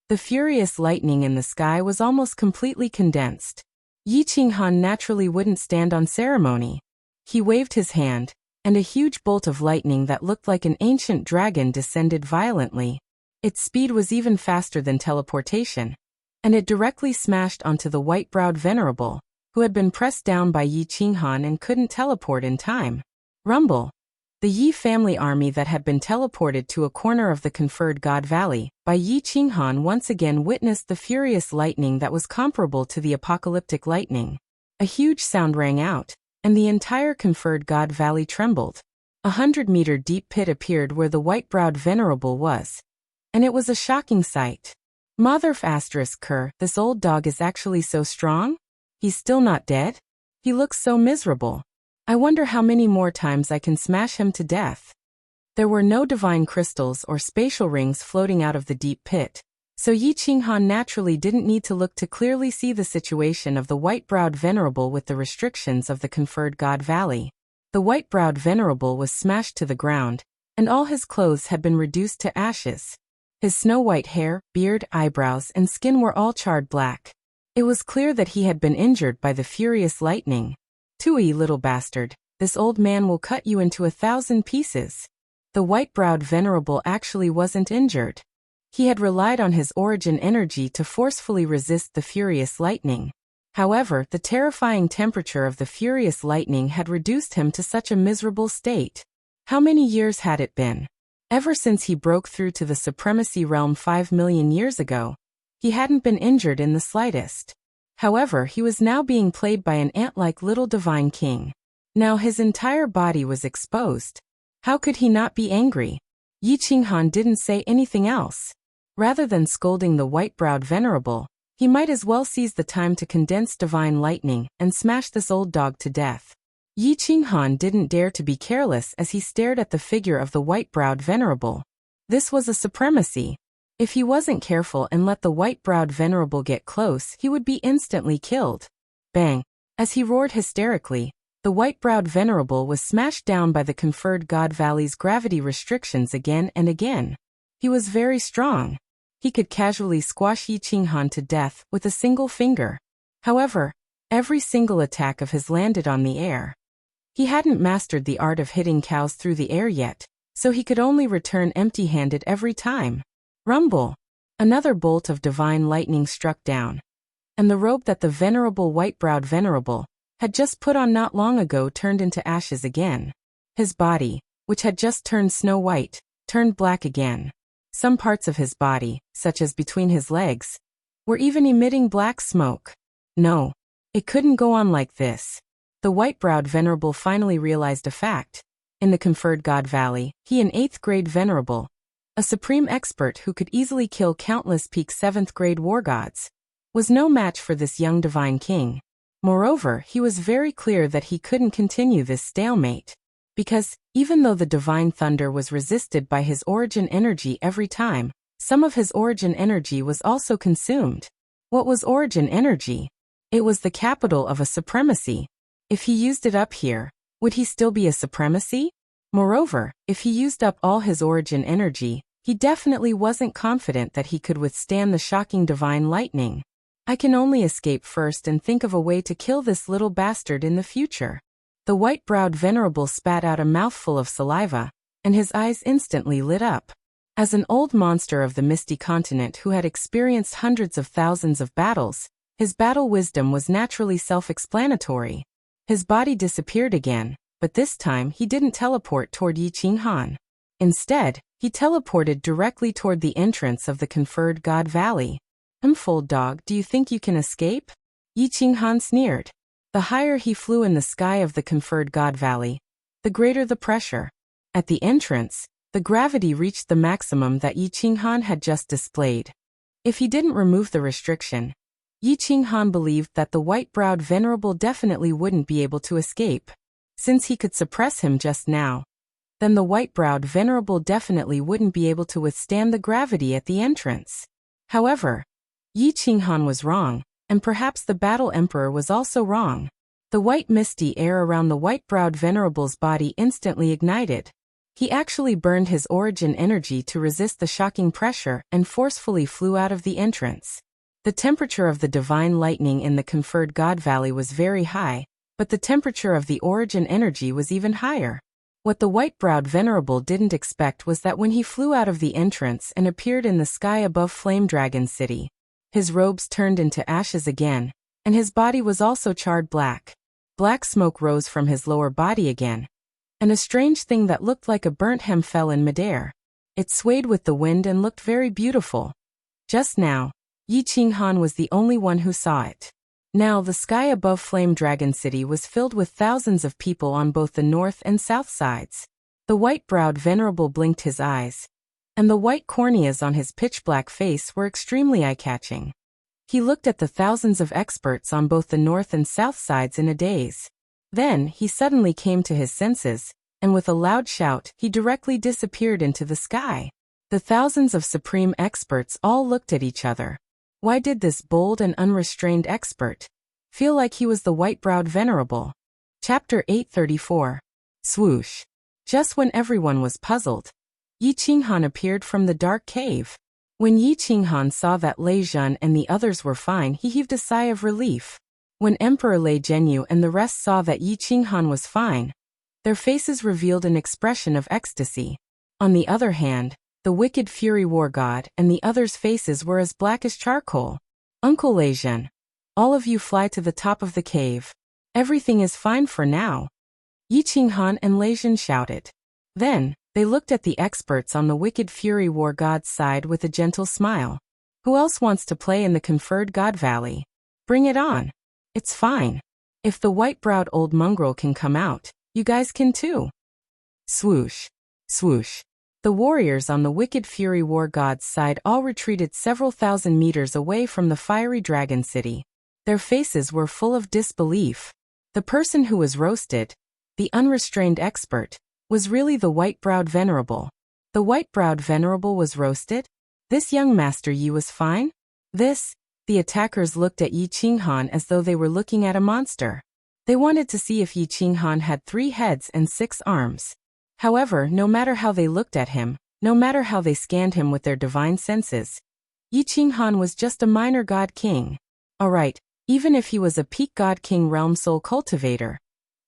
The furious lightning in the sky was almost completely condensed. Yi Qinghan naturally wouldn't stand on ceremony. He waved his hand, and a huge bolt of lightning that looked like an ancient dragon descended violently. Its speed was even faster than teleportation, and it directly smashed onto the white-browed venerable, who had been pressed down by Yi Qinghan and couldn't teleport in time. Rumble. The Yi family army that had been teleported to a corner of the conferred God Valley by Yi Qinghan once again witnessed the furious lightning that was comparable to the apocalyptic lightning. A huge sound rang out, and the entire conferred God Valley trembled. 100-meter deep pit appeared where the white-browed venerable was, and it was a shocking sight. Motherf asterisk cur, this old dog is actually so strong? He's still not dead? He looks so miserable. I wonder how many more times I can smash him to death. There were no divine crystals or spatial rings floating out of the deep pit, so Yi Qinghan naturally didn't need to look to clearly see the situation of the white-browed venerable with the restrictions of the conferred God Valley. The white-browed venerable was smashed to the ground, and all his clothes had been reduced to ashes. His snow-white hair, beard, eyebrows, and skin were all charred black. It was clear that he had been injured by the furious lightning. "Tui, little bastard, this old man will cut you into 1,000 pieces." The white-browed venerable actually wasn't injured. He had relied on his origin energy to forcefully resist the furious lightning. However, the terrifying temperature of the furious lightning had reduced him to such a miserable state. How many years had it been? Ever since he broke through to the supremacy realm 5 million years ago, he hadn't been injured in the slightest. However, he was now being played by an ant-like little divine king. Now his entire body was exposed. How could he not be angry? Yi Qinghan didn't say anything else. Rather than scolding the white-browed venerable, he might as well seize the time to condense divine lightning and smash this old dog to death. Yi Qinghan didn't dare to be careless as he stared at the figure of the white-browed venerable. This was a supremacy. If he wasn't careful and let the white-browed venerable get close, he would be instantly killed. Bang! As he roared hysterically, the white-browed venerable was smashed down by the conferred God Valley's gravity restrictions again and again. He was very strong. He could casually squash Yi Qinghan to death with a single finger. However, every single attack of his landed on the air. He hadn't mastered the art of hitting cows through the air yet, so he could only return empty-handed every time. Rumble! Another bolt of divine lightning struck down, and the robe that the venerable white-browed venerable had just put on not long ago turned into ashes again. His body, which had just turned snow-white, turned black again. Some parts of his body, such as between his legs, were even emitting black smoke. No, it couldn't go on like this. The white-browed venerable finally realized a fact. In the conferred God Valley, he, an 8th grade venerable, a supreme expert who could easily kill countless peak 7th grade war gods, was no match for this young divine king. Moreover, he was very clear that he couldn't continue this stalemate, because, even though the divine thunder was resisted by his origin energy every time, some of his origin energy was also consumed. What was origin energy? It was the capital of a supremacy. If he used it up here, would he still be a supremacy? Moreover, if he used up all his origin energy, he definitely wasn't confident that he could withstand the shocking divine lightning. I can only escape first and think of a way to kill this little bastard in the future. The white-browed venerable spat out a mouthful of saliva, and his eyes instantly lit up. As an old monster of the misty continent who had experienced hundreds of thousands of battles, his battle wisdom was naturally self-explanatory. His body disappeared again, but this time he didn't teleport toward Yi Qinghan. Instead, he teleported directly toward the entrance of the conferred God Valley. Fold dog, do you think you can escape? Yi Qinghan sneered. The higher he flew in the sky of the conferred God Valley, the greater the pressure. At the entrance, the gravity reached the maximum that Yi Qinghan had just displayed. If he didn't remove the restriction, Yi Qinghan believed that the white-browed venerable definitely wouldn't be able to escape. Since he could suppress him just now, then the white-browed venerable definitely wouldn't be able to withstand the gravity at the entrance. However, Yi Qinghan was wrong, and perhaps the Battle Emperor was also wrong. The white misty air around the white-browed venerable's body instantly ignited. He actually burned his origin energy to resist the shocking pressure and forcefully flew out of the entrance. The temperature of the divine lightning in the conferred God Valley was very high, but the temperature of the origin energy was even higher. What the white-browed venerable didn't expect was that when he flew out of the entrance and appeared in the sky above Flame Dragon City, his robes turned into ashes again, and his body was also charred black. Black smoke rose from his lower body again, and a strange thing that looked like a burnt hem fell in midair. It swayed with the wind and looked very beautiful. Just now, Yi Qinghan was the only one who saw it. Now the sky above Flame Dragon City was filled with thousands of people on both the north and south sides. The white-browed venerable blinked his eyes, and the white corneas on his pitch-black face were extremely eye-catching. He looked at the thousands of experts on both the north and south sides in a daze. Then he suddenly came to his senses, and with a loud shout he directly disappeared into the sky. The thousands of supreme experts all looked at each other. Why did this bold and unrestrained expert feel like he was the white-browed venerable? Chapter 834. Swoosh. Just when everyone was puzzled, Yi Qinghan appeared from the dark cave. When Yi Qinghan saw that Lei Zhen and the others were fine, he heaved a sigh of relief. When Emperor Lei Zhenyu and the rest saw that Yi Qinghan was fine, their faces revealed an expression of ecstasy. On the other hand, the wicked Fury War God and the others' faces were as black as charcoal. Uncle Lei Zhen, all of you fly to the top of the cave. Everything is fine for now. Yi Qinghan and Lei Zhen shouted. Then, they looked at the experts on the wicked Fury War God's side with a gentle smile. Who else wants to play in the conferred God Valley? Bring it on. It's fine. If the white-browed old mongrel can come out, you guys can too. Swoosh. Swoosh. The warriors on the wicked Fury War God's side all retreated several thousand meters away from the fiery dragon city. Their faces were full of disbelief. The person who was roasted, the unrestrained expert, was really the white-browed venerable. The white-browed venerable was roasted? This young Master Yi was fine? The attackers looked at Yi Qinghan as though they were looking at a monster. They wanted to see if Yi Qinghan had 3 heads and 6 arms. However, no matter how they looked at him, no matter how they scanned him with their divine senses, Yi Qinghan was just a minor god king. Alright, even if he was a peak god king realm soul cultivator.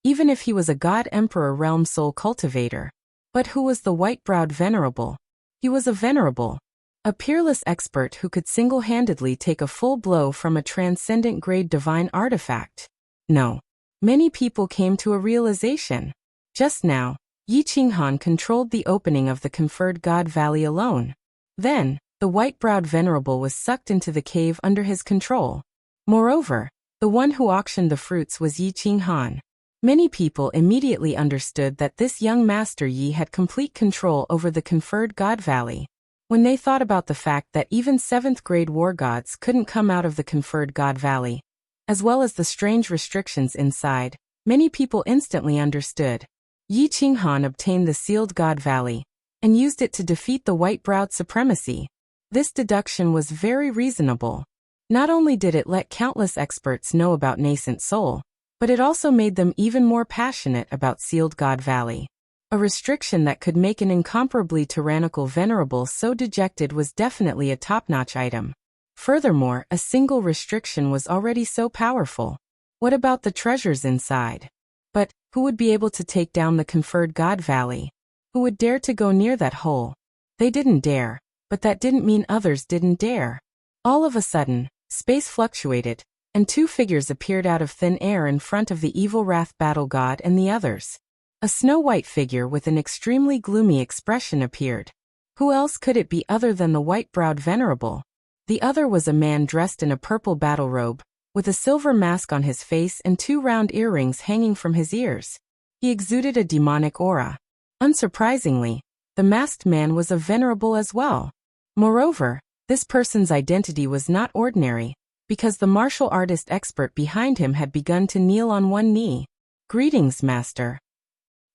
Even if he was a god emperor realm soul cultivator. But who was the white-browed venerable? He was a venerable. A peerless expert who could single-handedly take a full blow from a transcendent-grade divine artifact. No. Many people came to a realization. Just now, Yi Qinghan controlled the opening of the conferred God Valley alone. Then, the white-browed venerable was sucked into the cave under his control. Moreover, the one who auctioned the fruits was Yi Qinghan. Many people immediately understood that this young Master Yi had complete control over the conferred God Valley. When they thought about the fact that even 7th-grade war gods couldn't come out of the conferred God Valley, as well as the strange restrictions inside, many people instantly understood. Yi Qinghan obtained the sealed God Valley, and used it to defeat the white-browed supremacy. This deduction was very reasonable. Not only did it let countless experts know about Nascent Soul, but it also made them even more passionate about sealed God Valley. A restriction that could make an incomparably tyrannical venerable so dejected was definitely a top-notch item. Furthermore, a single restriction was already so powerful. What about the treasures inside? But who would be able to take down the conferred God Valley? Who would dare to go near that hole? They didn't dare, but that didn't mean others didn't dare. All of a sudden, space fluctuated, and two figures appeared out of thin air in front of the evil wrath battle god and the others. A snow-white figure with an extremely gloomy expression appeared. Who else could it be other than the white-browed venerable? The other was a man dressed in a purple battle robe, with a silver mask on his face and two round earrings hanging from his ears. He exuded a demonic aura. Unsurprisingly, the masked man was a venerable as well. Moreover, this person's identity was not ordinary, because the martial artist expert behind him had begun to kneel on one knee. Greetings, Master.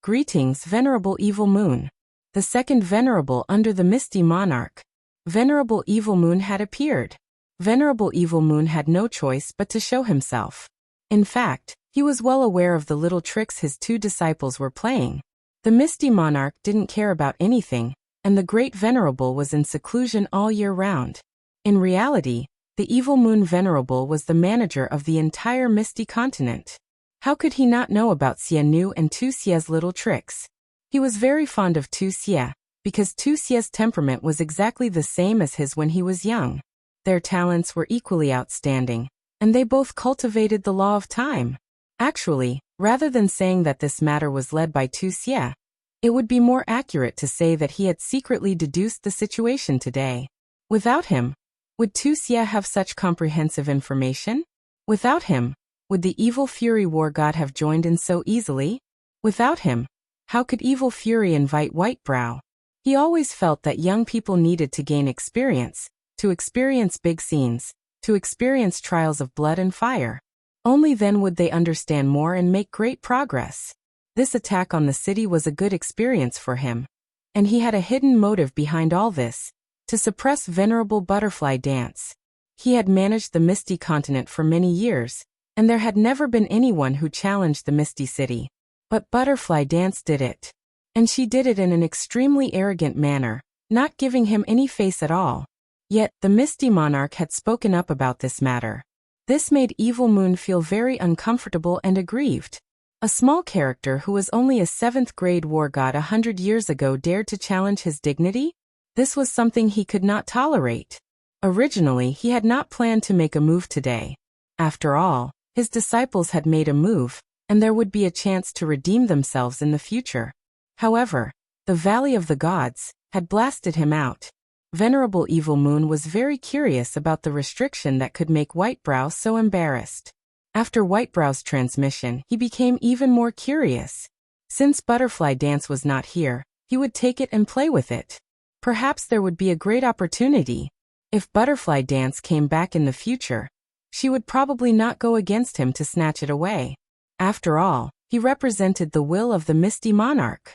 Greetings, Venerable Evil Moon. The second venerable under the misty monarch. Venerable Evil Moon had appeared. Venerable Evil Moon had no choice but to show himself. In fact, he was well aware of the little tricks his two disciples were playing. The misty monarch didn't care about anything, and the great venerable was in seclusion all year round. In reality, the Evil Moon Venerable was the manager of the entire misty continent. How could he not know about Xianu and Tu Xie's little tricks? He was very fond of Tu Xie, because Tu Xie's temperament was exactly the same as his when he was young. Their talents were equally outstanding, and they both cultivated the law of time. Actually, rather than saying that this matter was led by Tu Xie, it would be more accurate to say that he had secretly deduced the situation today. Without him, would Tu Xie have such comprehensive information? Without him, would the Evil Fury War God have joined in so easily? Without him, how could Evil Fury invite Whitebrow? He always felt that young people needed to gain experience, to experience big scenes, to experience trials of blood and fire. Only then would they understand more and make great progress. This attack on the city was a good experience for him. And he had a hidden motive behind all this, to suppress Venerable Butterfly Dance. He had managed the Misty Continent for many years, and there had never been anyone who challenged the Misty City. But Butterfly Dance did it. And she did it in an extremely arrogant manner, not giving him any face at all. Yet, the Misty Monarch had spoken up about this matter. This made Evil Moon feel very uncomfortable and aggrieved. A small character who was only a 7th grade war god 100 years ago dared to challenge his dignity? This was something he could not tolerate. Originally, he had not planned to make a move today. After all, his disciples had made a move, and there would be a chance to redeem themselves in the future. However, the Valley of the Gods had blasted him out. Venerable Evil Moon was very curious about the restriction that could make Whitebrow so embarrassed. After Whitebrow's transmission, he became even more curious. Since Butterfly Dance was not here, he would take it and play with it. Perhaps there would be a great opportunity. If Butterfly Dance came back in the future, she would probably not go against him to snatch it away. After all, he represented the will of the Misty Monarch.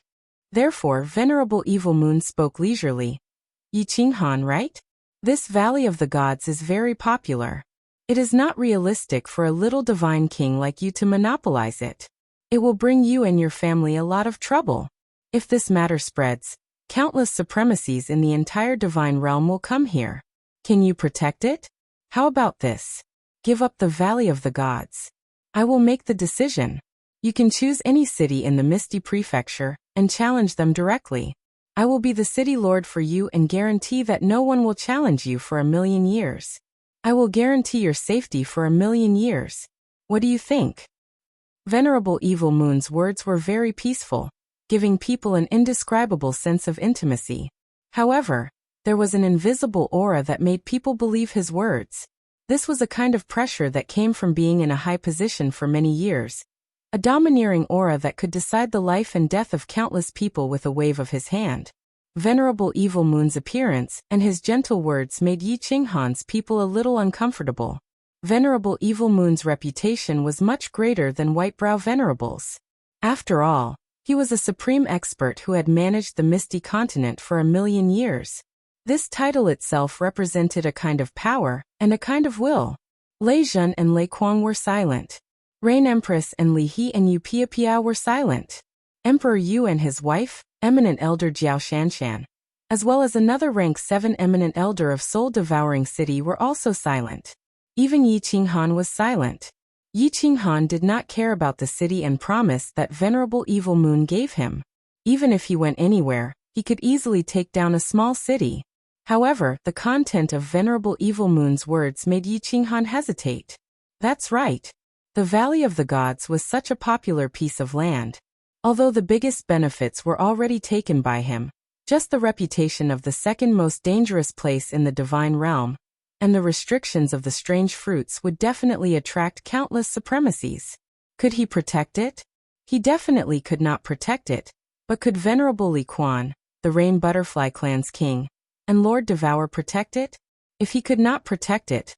Therefore, Venerable Evil Moon spoke leisurely. Yi Qinghan, right? This Valley of the Gods is very popular. It is not realistic for a little divine king like you to monopolize it. It will bring you and your family a lot of trouble. If this matter spreads, countless supremacies in the entire divine realm will come here. Can you protect it? How about this? Give up the Valley of the Gods. I will make the decision. You can choose any city in the Misty Prefecture and challenge them directly. I will be the city lord for you and guarantee that no one will challenge you for 1,000,000 years. I will guarantee your safety for 1,000,000 years. What do you think? Venerable Evil Moon's words were very peaceful, giving people an indescribable sense of intimacy. However, there was an invisible aura that made people believe his words. This was a kind of pressure that came from being in a high position for many years. A domineering aura that could decide the life and death of countless people with a wave of his hand. Venerable Evil Moon's appearance and his gentle words made Yi Qinghan's people a little uncomfortable. Venerable Evil Moon's reputation was much greater than Whitebrow Venerable's. After all, he was a supreme expert who had managed the Misty Continent for 1,000,000 years. This title itself represented a kind of power and a kind of will. Lei Zhen and Lei Kuang were silent. Reign Empress and Li He and Yu Piapiao were silent. Emperor Yu and his wife, Eminent Elder Jiao Shanshan, as well as another rank 7 eminent elder of soul-devouring city were also silent. Even Yi Qinghan was silent. Yi Qinghan did not care about the city and promise that Venerable Evil Moon gave him. Even if he went anywhere, he could easily take down a small city. However, the content of Venerable Evil Moon's words made Yi Qinghan hesitate. That's right. The Valley of the Gods was such a popular piece of land. Although the biggest benefits were already taken by him, just the reputation of the second most dangerous place in the divine realm, and the restrictions of the strange fruits would definitely attract countless supremacies. Could he protect it? He definitely could not protect it, but could Venerable Li Quan, the Rain Butterfly Clan's king, and Lord Devour protect it? If he could not protect it,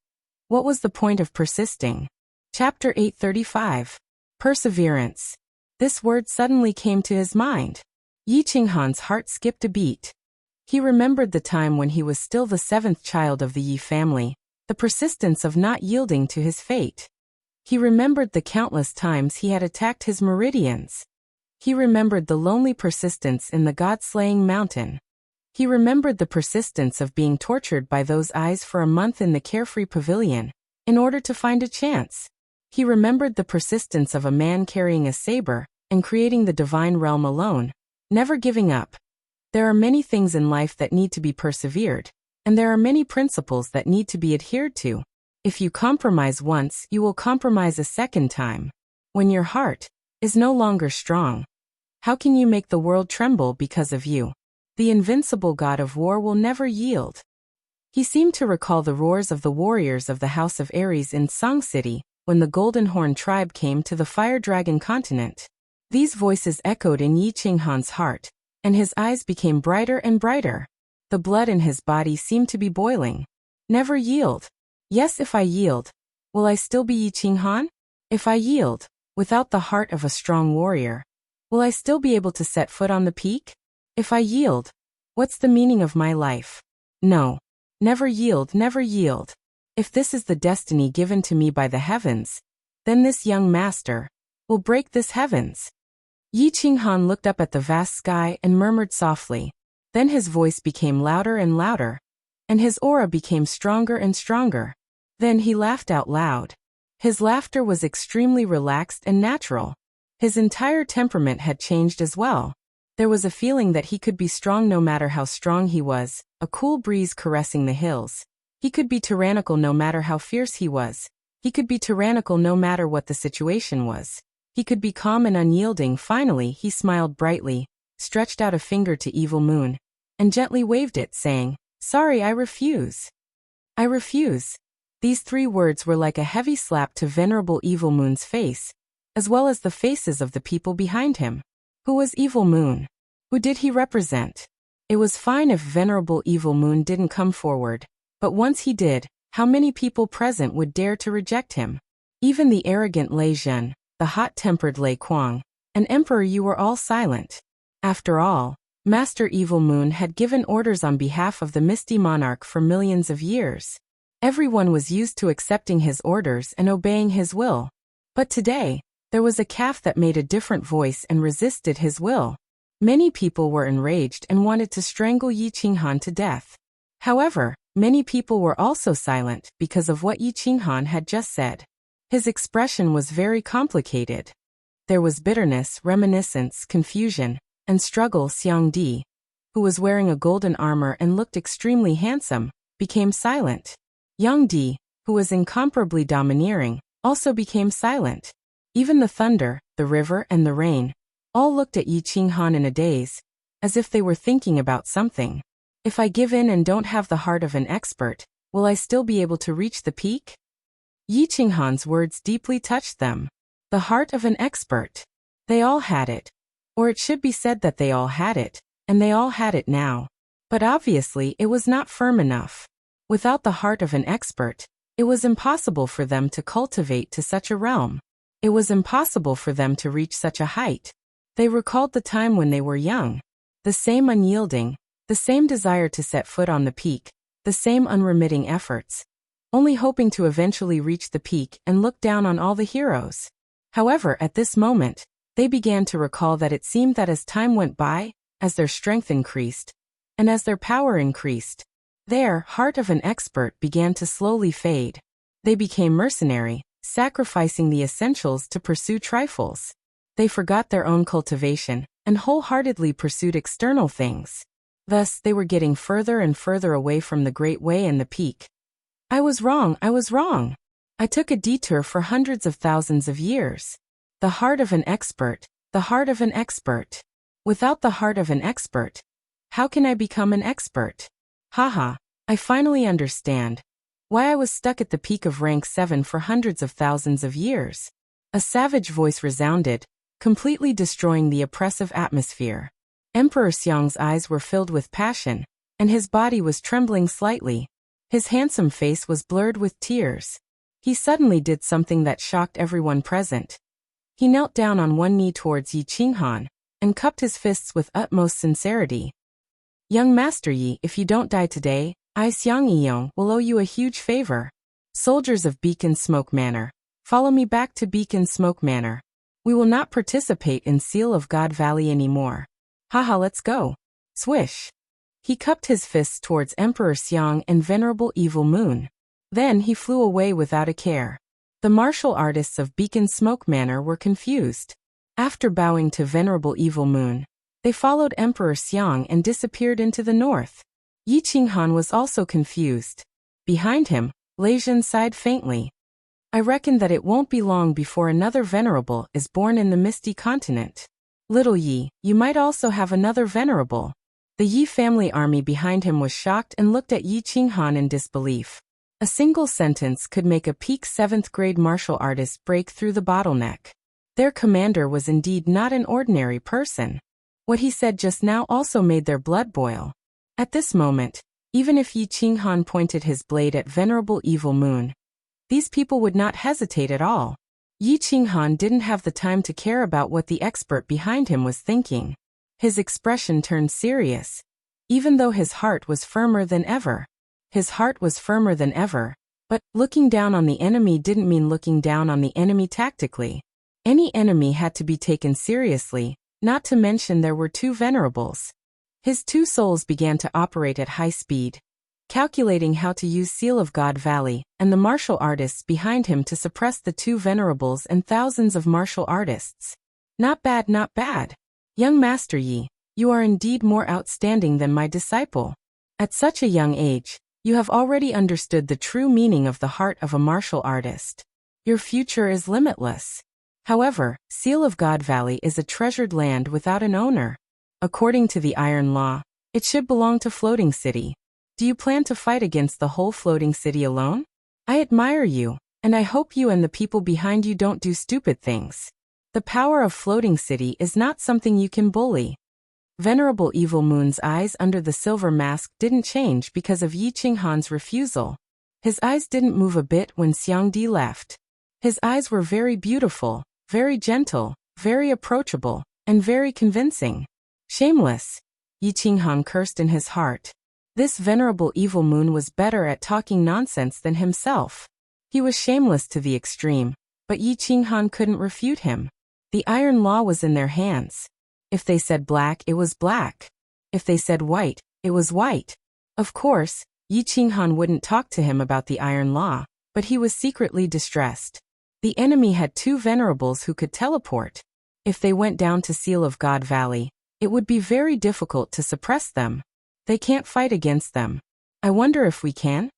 what was the point of persisting? Chapter 835. Perseverance. This word suddenly came to his mind. Yi Qinghan's heart skipped a beat. He remembered the time when he was still the 7th child of the Yi family, the persistence of not yielding to his fate. He remembered the countless times he had attacked his meridians. He remembered the lonely persistence in the god-slaying mountain. He remembered the persistence of being tortured by those eyes for a month in the carefree pavilion, in order to find a chance. He remembered the persistence of a man carrying a saber and creating the divine realm alone, never giving up. There are many things in life that need to be persevered, and there are many principles that need to be adhered to. If you compromise once, you will compromise a second time. When your heart is no longer strong, how can you make the world tremble because of you? The invincible god of war will never yield. He seemed to recall the roars of the warriors of the House of Ares in Song City, when the Golden Horn tribe came to the Fire Dragon continent. These voices echoed in Yi Qinghan's heart, and his eyes became brighter and brighter. The blood in his body seemed to be boiling. Never yield. Yes, if I yield, will I still be Yi Qinghan? If I yield, without the heart of a strong warrior, will I still be able to set foot on the peak? If I yield, what's the meaning of my life? No. Never yield, never yield. If this is the destiny given to me by the heavens, then this young master will break this heavens. Yi Qinghan looked up at the vast sky and murmured softly. Then his voice became louder and louder, and his aura became stronger and stronger. Then he laughed out loud. His laughter was extremely relaxed and natural. His entire temperament had changed as well. There was a feeling that he could be strong no matter how strong he was, a cool breeze caressing the hills. He could be tyrannical no matter how fierce he was. He could be tyrannical no matter what the situation was. He could be calm and unyielding. Finally, he smiled brightly, stretched out a finger to Evil Moon, and gently waved it, saying, "Sorry, I refuse. I refuse." These 3 words were like a heavy slap to Venerable Evil Moon's face, as well as the faces of the people behind him. Who was Evil Moon? Who did he represent? It was fine if Venerable Evil Moon didn't come forward, but once he did, how many people present would dare to reject him? Even the arrogant Lei Zhen, the hot-tempered Lei Kuang, and Emperor Yu were all silent. After all, Master Evil Moon had given orders on behalf of the Misty Monarch for millions of years. Everyone was used to accepting his orders and obeying his will. But today, there was a calf that made a different voice and resisted his will. Many people were enraged and wanted to strangle Yi Qinghan to death. However, many people were also silent because of what Yi Qinghan had just said. His expression was very complicated. There was bitterness, reminiscence, confusion, and struggle. Xiang Di, who was wearing a golden armor and looked extremely handsome, became silent. Yang Di, who was incomparably domineering, also became silent. Even the thunder, the river, and the rain all looked at Yi Qinghan in a daze, as if they were thinking about something. If I give in and don't have the heart of an expert, will I still be able to reach the peak? Yi Qinghan's words deeply touched them. The heart of an expert. They all had it. Or it should be said that they all had it, and they all had it now. But obviously it was not firm enough. Without the heart of an expert, it was impossible for them to cultivate to such a realm. It was impossible for them to reach such a height. They recalled the time when they were young. The same unyielding, the same desire to set foot on the peak, the same unremitting efforts, only hoping to eventually reach the peak and look down on all the heroes. However, at this moment, they began to recall that it seemed that as time went by, as their strength increased, and as their power increased, their heart of an expert began to slowly fade. They became mercenary, sacrificing the essentials to pursue trifles. They forgot their own cultivation and wholeheartedly pursued external things. Thus, they were getting further and further away from the Great Way and the peak. I was wrong. I took a detour for hundreds of thousands of years. The heart of an expert, the heart of an expert. Without the heart of an expert, how can I become an expert? Haha, I finally understand why I was stuck at the peak of rank 7 for hundreds of thousands of years. A savage voice resounded, completely destroying the oppressive atmosphere. Emperor Xiang's eyes were filled with passion, and his body was trembling slightly. His handsome face was blurred with tears. He suddenly did something that shocked everyone present. He knelt down on one knee towards Yi Qinghan, and cupped his fists with utmost sincerity. Young Master Yi, if you don't die today, I Xiang Yiyong will owe you a huge favor. Soldiers of Beacon Smoke Manor, follow me back to Beacon Smoke Manor. We will not participate in Seal of God Valley anymore. Haha, let's go. Swish. He cupped his fists towards Emperor Xiang and Venerable Evil Moon. Then he flew away without a care. The martial artists of Beacon Smoke Manor were confused. After bowing to Venerable Evil Moon, they followed Emperor Xiang and disappeared into the north. Yi Qinghan was also confused. Behind him, Lei Zhen sighed faintly. I reckon that it won't be long before another venerable is born in the Misty Continent. Little Yi, you might also have another venerable. The Yi family army behind him was shocked and looked at Yi Qinghan in disbelief. A single sentence could make a peak 7th grade martial artist break through the bottleneck. Their commander was indeed not an ordinary person. What he said just now also made their blood boil. At this moment, even if Yi Qinghan pointed his blade at Venerable Evil Moon, these people would not hesitate at all. Yi Qinghan didn't have the time to care about what the expert behind him was thinking. His expression turned serious, even though his heart was firmer than ever. His heart was firmer than ever, but looking down on the enemy didn't mean looking down on the enemy tactically. Any enemy had to be taken seriously, not to mention there were two venerables. His two souls began to operate at high speed, calculating how to use Seal of God Valley and the martial artists behind him to suppress the two venerables and thousands of martial artists. Not bad, not bad. Young Master Yi, you are indeed more outstanding than my disciple. At such a young age, you have already understood the true meaning of the heart of a martial artist. Your future is limitless. However, Seal of God Valley is a treasured land without an owner. According to the Iron Law, it should belong to Floating City. Do you plan to fight against the whole Floating City alone? I admire you, and I hope you and the people behind you don't do stupid things. The power of Floating City is not something you can bully. Venerable Evil Moon's eyes under the silver mask didn't change because of Yi Qinghan's refusal. His eyes didn't move a bit when Xiang Di left. His eyes were very beautiful, very gentle, very approachable, and very convincing. Shameless. Yi Qinghan cursed in his heart. This Venerable Evil Moon was better at talking nonsense than himself. He was shameless to the extreme, but Yi Qinghan couldn't refute him. The Iron Law was in their hands. If they said black, it was black. If they said white, it was white. Of course, Yi Qinghan wouldn't talk to him about the Iron Law, but he was secretly distressed. The enemy had two venerables who could teleport. If they went down to Seal of God Valley, it would be very difficult to suppress them. They can't fight against them. I wonder if we can?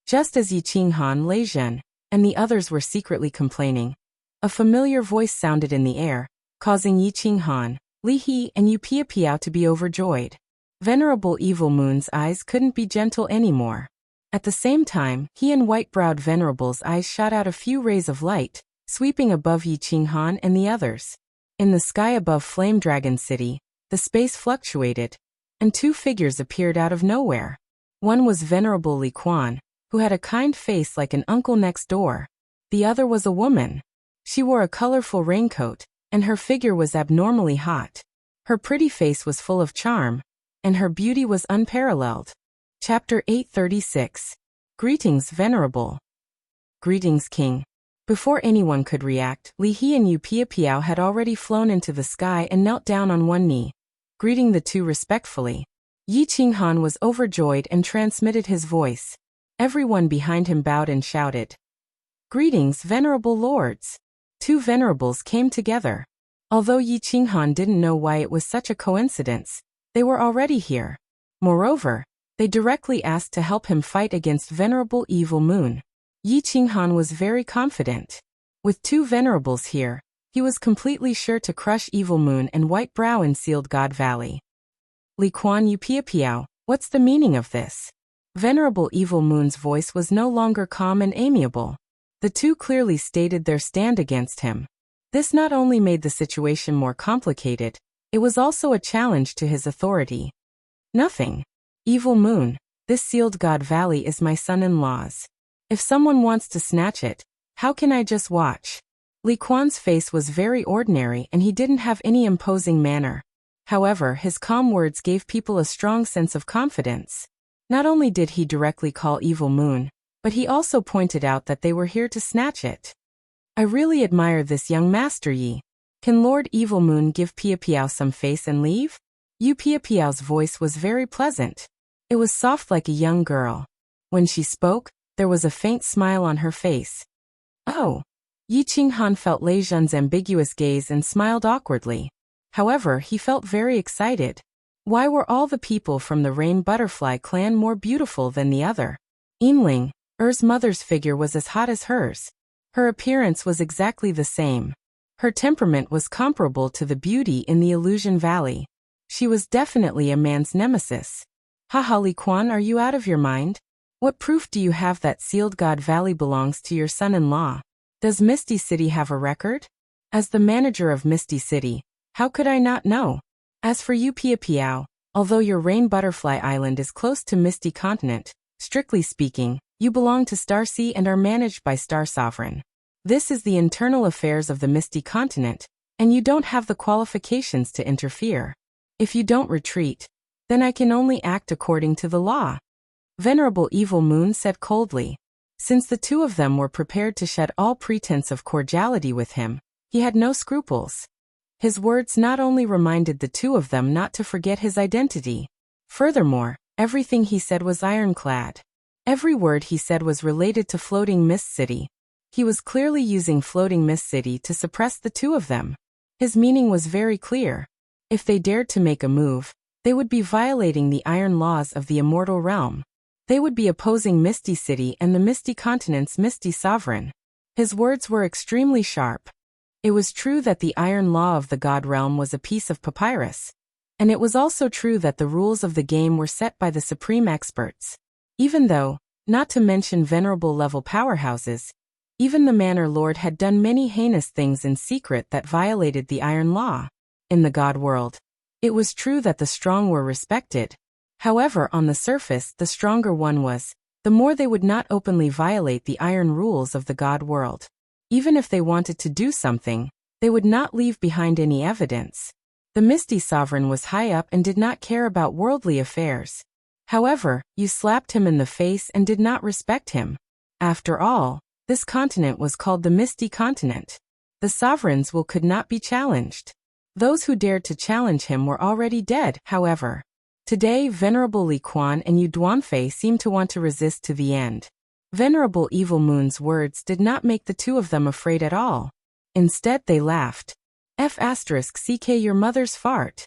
Just as Yi Qinghan, Lei Zhen, and the others were secretly complaining, a familiar voice sounded in the air, causing Yi Qinghan, Li He, and Yu Piapiao to be overjoyed. Venerable Evil Moon's eyes couldn't be gentle anymore. At the same time, he and white-browed Venerable's eyes shot out a few rays of light, sweeping above Yi Qinghan and the others. In the sky above Flame Dragon City, the space fluctuated, and two figures appeared out of nowhere. One was Venerable Li Quan, who had a kind face like an uncle next door. The other was a woman. She wore a colorful raincoat, and her figure was abnormally hot. Her pretty face was full of charm, and her beauty was unparalleled. Chapter 836. Greetings, Venerable. Greetings, King. Before anyone could react, Li He and Yu Piapiao had already flown into the sky and knelt down on one knee, greeting the two respectfully. Yi Qinghan was overjoyed and transmitted his voice. Everyone behind him bowed and shouted, "Greetings, venerable lords." Two venerables came together. Although Yi Qinghan didn't know why it was such a coincidence, they were already here. Moreover, they directly asked to help him fight against Venerable Evil Moon. Yi Qinghan was very confident. With two venerables here, he was completely sure to crush Evil Moon and White Brow in Sealed God Valley. Li Quan Yu Piao, what's the meaning of this? Venerable Evil Moon's voice was no longer calm and amiable. The two clearly stated their stand against him. This not only made the situation more complicated, it was also a challenge to his authority. Nothing. Evil Moon, this Sealed God Valley is my son-in-law's. If someone wants to snatch it, how can I just watch? Li Quan's face was very ordinary and he didn't have any imposing manner. However, his calm words gave people a strong sense of confidence. Not only did he directly call Evil Moon, but he also pointed out that they were here to snatch it. I really admire this young Master Yi. Can Lord Evil Moon give Piao some face and leave? Yu Piao's voice was very pleasant. It was soft like a young girl. When she spoke, there was a faint smile on her face. Oh. Yi Qinghan felt Lei Zhen's ambiguous gaze and smiled awkwardly. However, he felt very excited. Why were all the people from the Rain Butterfly clan more beautiful than the other? Yinling, mother's figure was as hot as hers. Her appearance was exactly the same. Her temperament was comparable to the beauty in the Illusion Valley. She was definitely a man's nemesis. Haha, Li Quan, are you out of your mind? What proof do you have that Sealed God Valley belongs to your son-in-law? Does Misty City have a record? As the manager of Misty City, how could I not know? As for you Piao, although your Rain Butterfly Island is close to Misty Continent, strictly speaking, you belong to Star Sea and are managed by Star Sovereign. This is the internal affairs of the Misty Continent, and you don't have the qualifications to interfere. If you don't retreat, then I can only act according to the law. Venerable Evil Moon said coldly. Since the two of them were prepared to shed all pretense of cordiality with him, he had no scruples. His words not only reminded the two of them not to forget his identity. Furthermore, everything he said was ironclad. Every word he said was related to Floating Mist City. He was clearly using Floating Mist City to suppress the two of them. His meaning was very clear. If they dared to make a move, they would be violating the iron laws of the immortal realm. They would be opposing Misty City and the Misty Continent's Misty Sovereign. His words were extremely sharp. It was true that the iron law of the God Realm was a piece of papyrus. And it was also true that the rules of the game were set by the supreme experts. Even though, not to mention venerable level powerhouses, even the Manor Lord had done many heinous things in secret that violated the iron law. In the God world, it was true that the strong were respected. However, on the surface, the stronger one was, the more they would not openly violate the iron rules of the God world. Even if they wanted to do something, they would not leave behind any evidence. The Misty Sovereign was high up and did not care about worldly affairs. However, you slapped him in the face and did not respect him. After all, this continent was called the Misty Continent. The Sovereign's will could not be challenged. Those who dared to challenge him were already dead, however. Today, Venerable Li Quan and Yu Duanfei seemed to want to resist to the end. Venerable Evil Moon's words did not make the two of them afraid at all. Instead, they laughed. F***ck your mother's fart.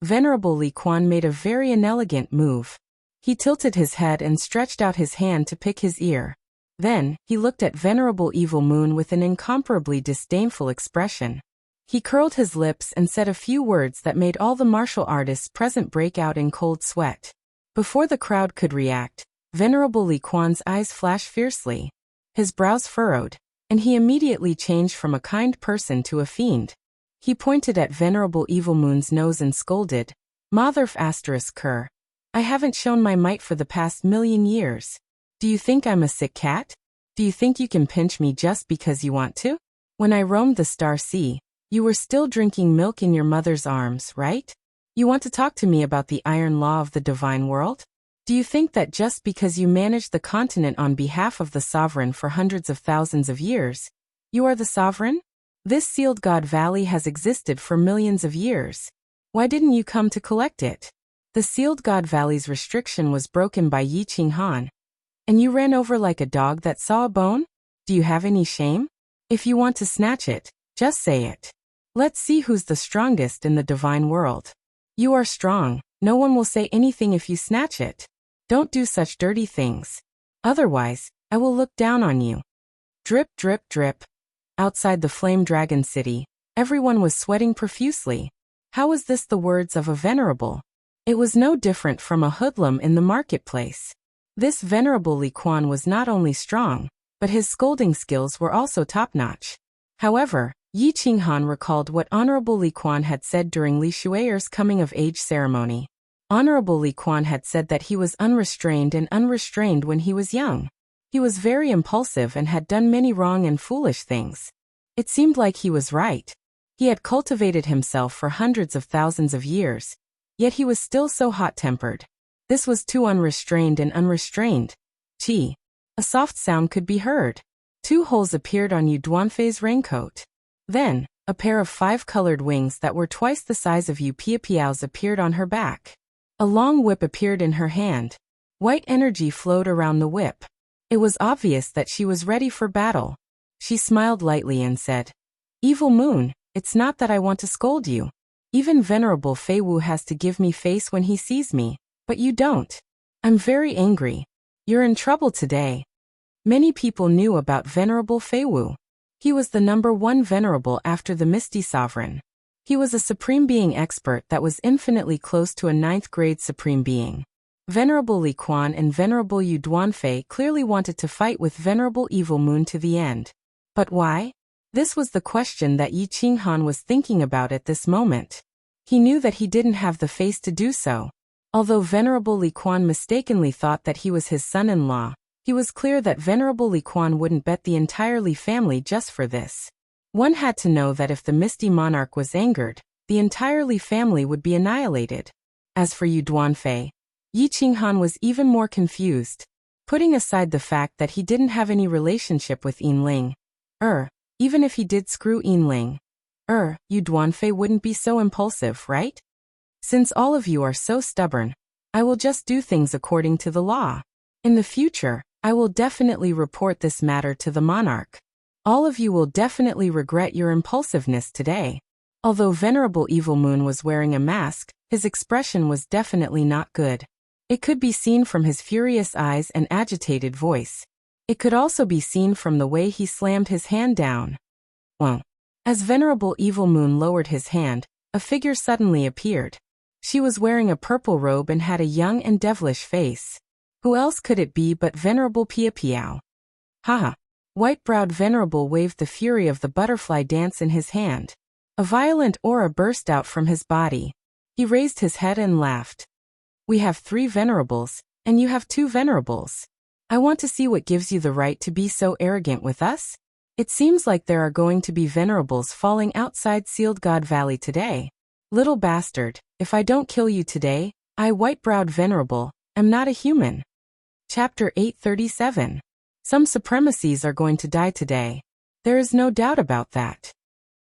Venerable Li Quan made a very inelegant move. He tilted his head and stretched out his hand to pick his ear. Then, he looked at Venerable Evil Moon with an incomparably disdainful expression. He curled his lips and said a few words that made all the martial artists present break out in cold sweat. Before the crowd could react, Venerable Li Quan's eyes flashed fiercely. His brows furrowed, and he immediately changed from a kind person to a fiend. He pointed at Venerable Evil Moon's nose and scolded, "Motherf***ker. I haven't shown my might for the past 1,000,000 years. Do you think I'm a sick cat? Do you think you can pinch me just because you want to? When I roamed the Star Sea, you were still drinking milk in your mother's arms, right? You want to talk to me about the iron law of the divine world? Do you think that just because you managed the continent on behalf of the sovereign for hundreds of thousands of years, you are the sovereign? This Sealed God Valley has existed for millions of years. Why didn't you come to collect it? The sealed God Valley's restriction was broken by Yi Qinghan. And you ran over like a dog that saw a bone? Do you have any shame? If you want to snatch it, just say it. Let's see who's the strongest in the divine world. You are strong, no one will say anything if you snatch it. Don't do such dirty things. Otherwise, I will look down on you. Drip, drip, drip. Outside the Flame Dragon City, everyone was sweating profusely. How was this the words of a venerable? It was no different from a hoodlum in the marketplace. This venerable Li Quan was not only strong, but his scolding skills were also top-notch. However, Yi Qinghan recalled what Honorable Li Quan had said during Li Shueyer's coming-of-age ceremony. Honorable Li Quan had said that he was unrestrained when he was young. He was very impulsive and had done many wrong and foolish things. It seemed like he was right. He had cultivated himself for hundreds of thousands of years, yet he was still so hot-tempered. This was too unrestrained and unrestrained. Chi. A soft sound could be heard. 2 holes appeared on Yu Duanfei's raincoat. Then, a pair of 5-colored wings that were twice the size of Yu Piapiao's appeared on her back. A long whip appeared in her hand. White energy flowed around the whip. It was obvious that she was ready for battle. She smiled lightly and said, "Evil Moon, it's not that I want to scold you. Even Venerable Fei Wu has to give me face when he sees me, but you don't. I'm very angry. You're in trouble today." Many people knew about Venerable Fei Wu. He was the #1 venerable after the Misty Sovereign. He was a Supreme Being expert that was infinitely close to a 9th-grade Supreme Being. Venerable Li Quan and Venerable Yu Duanfei clearly wanted to fight with Venerable Evil Moon to the end. But why? This was the question that Yi Qinghan was thinking about at this moment. He knew that he didn't have the face to do so. Although Venerable Li Quan mistakenly thought that he was his son-in-law, he was clear that Venerable Li Quan wouldn't bet the entire Li family just for this. One had to know that if the Misty Monarch was angered, the entire Li family would be annihilated. As for Yu Duanfei, Yi Qinghan was even more confused. Putting aside the fact that he didn't have any relationship with Yinling, even if he did screw Yinling, Yu Duanfei wouldn't be so impulsive, right? Since all of you are so stubborn, I will just do things according to the law. In the future, I will definitely report this matter to the monarch. All of you will definitely regret your impulsiveness today. Although Venerable Evil Moon was wearing a mask, his expression was definitely not good. It could be seen from his furious eyes and agitated voice. It could also be seen from the way he slammed his hand down. As Venerable Evil Moon lowered his hand, a figure suddenly appeared. She was wearing a purple robe and had a young and devilish face. Who else could it be but Venerable Piapiao? Haha. White-browed Venerable waved the fury of the butterfly dance in his hand. A violent aura burst out from his body. He raised his head and laughed. We have 3 venerables, and you have 2 venerables. I want to see what gives you the right to be so arrogant with us. It seems like there are going to be venerables falling outside Sealed God Valley today. Little bastard, if I don't kill you today, I, white-browed venerable, am not a human. Chapter 837. Some supremacies are going to die today. There is no doubt about that.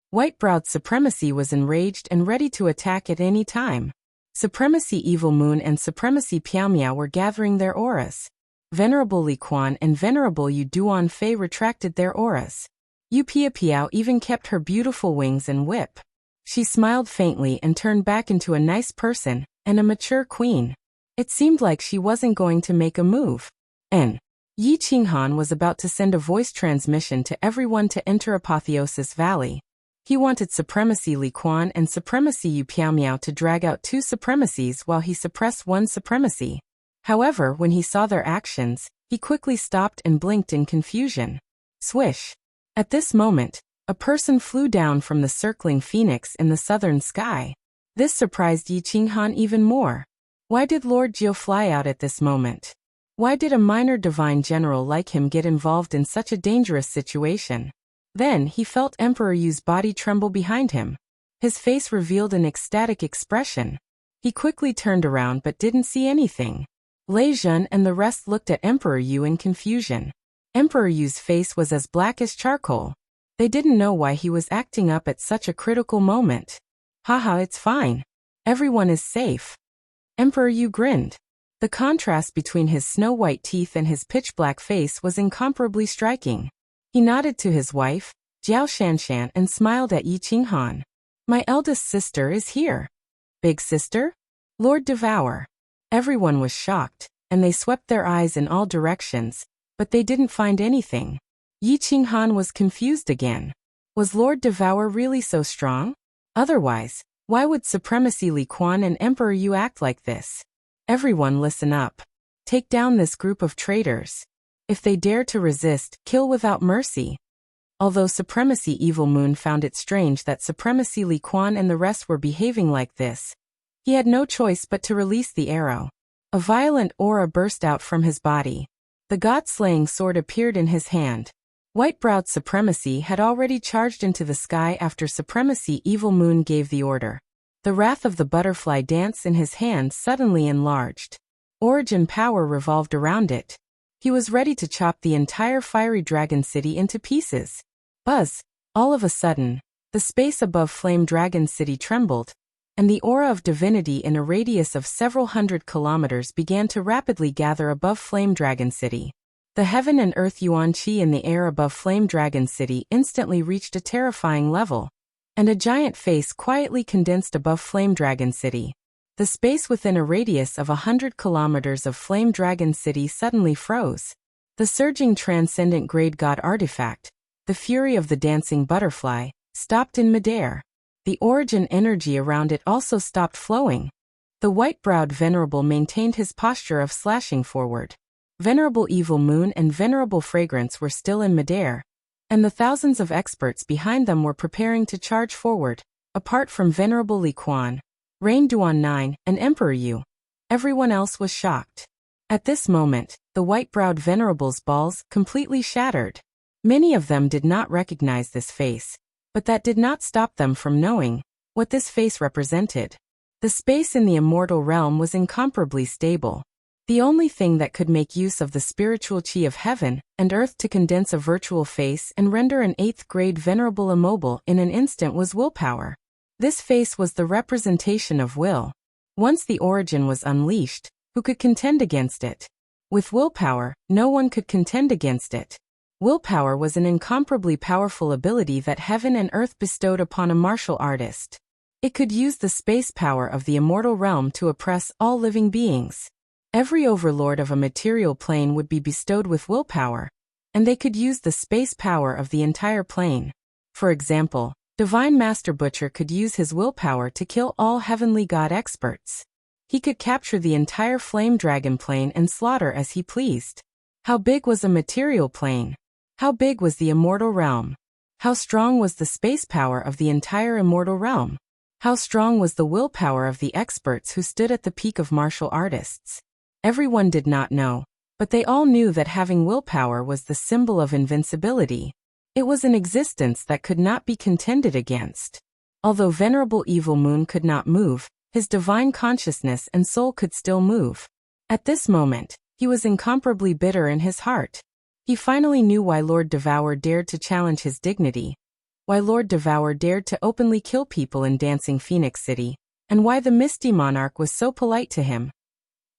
White-browed Supremacy was enraged and ready to attack at any time. Supremacy Evil Moon and Supremacy Piaomiao were gathering their auras. Venerable Li Quan and Venerable Yu Duanfei retracted their auras. Yu Piapiao even kept her beautiful wings and whip. She smiled faintly and turned back into a nice person and a mature queen. It seemed like she wasn't going to make a move. And Yi Qinghan was about to send a voice transmission to everyone to enter Apotheosis Valley. He wanted Supremacy Li Quan and Supremacy Yu Piaomiao to drag out 2 supremacies while he suppressed 1 supremacy. However, when he saw their actions, he quickly stopped and blinked in confusion. Swish! At this moment, a person flew down from the circling phoenix in the southern sky. This surprised Yi Qinghan even more. Why did Lord Jiu fly out at this moment? Why did a minor divine general like him get involved in such a dangerous situation? Then he felt Emperor Yu's body tremble behind him. His face revealed an ecstatic expression. He quickly turned around but didn't see anything. Lei Zhen and the rest looked at Emperor Yu in confusion. Emperor Yu's face was as black as charcoal. They didn't know why he was acting up at such a critical moment. Haha, it's fine. Everyone is safe. Emperor Yu grinned. The contrast between his snow-white teeth and his pitch-black face was incomparably striking. He nodded to his wife, Jiao Shanshan, and smiled at Yi Qinghan. My eldest sister is here. Big sister? Lord Devour. Everyone was shocked, and they swept their eyes in all directions, but they didn't find anything. Yi Qinghan was confused again. Was Lord Devour really so strong? Otherwise, why would Supremacy Li Quan and Emperor Yu act like this? Everyone listen up. Take down this group of traitors. If they dare to resist, kill without mercy. Although Supremacy Evil Moon found it strange that Supremacy Li Quan and the rest were behaving like this, he had no choice but to release the arrow. A violent aura burst out from his body. The god-slaying sword appeared in his hand. White-browed Supremacy had already charged into the sky after Supremacy Evil Moon gave the order. The wrath of the butterfly dance in his hand suddenly enlarged. Origin power revolved around it. He was ready to chop the entire fiery dragon city into pieces. Buzz! All of a sudden, the space above Flame Dragon City trembled, and the aura of divinity in a radius of several hundred kilometers began to rapidly gather above Flame Dragon City. The heaven and earth yuan qi in the air above Flame Dragon City instantly reached a terrifying level, and a giant face quietly condensed above Flame Dragon City. The space within a radius of 100 kilometers of Flame Dragon City suddenly froze. The surging transcendent grade god artifact, the fury of the dancing butterfly, stopped in midair. The origin energy around it also stopped flowing. The white-browed Venerable maintained his posture of slashing forward. Venerable Evil Moon and Venerable Fragrance were still in midair, and the thousands of experts behind them were preparing to charge forward. Apart from Venerable Li Quan, Rain Duan 9, and Emperor Yu, everyone else was shocked. At this moment, the white-browed Venerable's balls completely shattered. Many of them did not recognize this face, but that did not stop them from knowing what this face represented. The space in the immortal realm was incomparably stable. The only thing that could make use of the spiritual chi of heaven and earth to condense a virtual face and render an 8th grade Venerable immobile in an instant was willpower. This face was the representation of will. Once the origin was unleashed, who could contend against it? With willpower, no one could contend against it. Willpower was an incomparably powerful ability that heaven and earth bestowed upon a martial artist. It could use the space power of the immortal realm to oppress all living beings. Every overlord of a material plane would be bestowed with willpower, and they could use the space power of the entire plane. For example, Divine Master Butcher could use his willpower to kill all heavenly god experts. He could capture the entire flame dragon plane and slaughter as he pleased. How big was a material plane? How big was the immortal realm? How strong was the space power of the entire immortal realm? How strong was the willpower of the experts who stood at the peak of martial artists? Everyone did not know, but they all knew that having willpower was the symbol of invincibility. It was an existence that could not be contended against. Although Venerable Evil Moon could not move, his divine consciousness and soul could still move. At this moment, he was incomparably bitter in his heart. He finally knew why Lord Devour dared to challenge his dignity, why Lord Devour dared to openly kill people in Dancing Phoenix City, and why the Misty Monarch was so polite to him.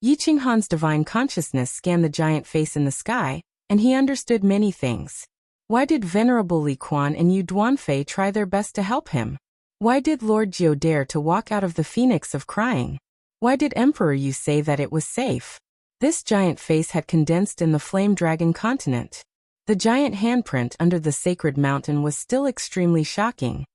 Yi Qinghan's divine consciousness scanned the giant face in the sky, and he understood many things. Why did Venerable Li Quan and Yu Duanfei try their best to help him? Why did Lord Jiu dare to walk out of the Phoenix of Crying? Why did Emperor Yu say that it was safe? This giant face had condensed in the Flame Dragon continent. The giant handprint under the sacred mountain was still extremely shocking.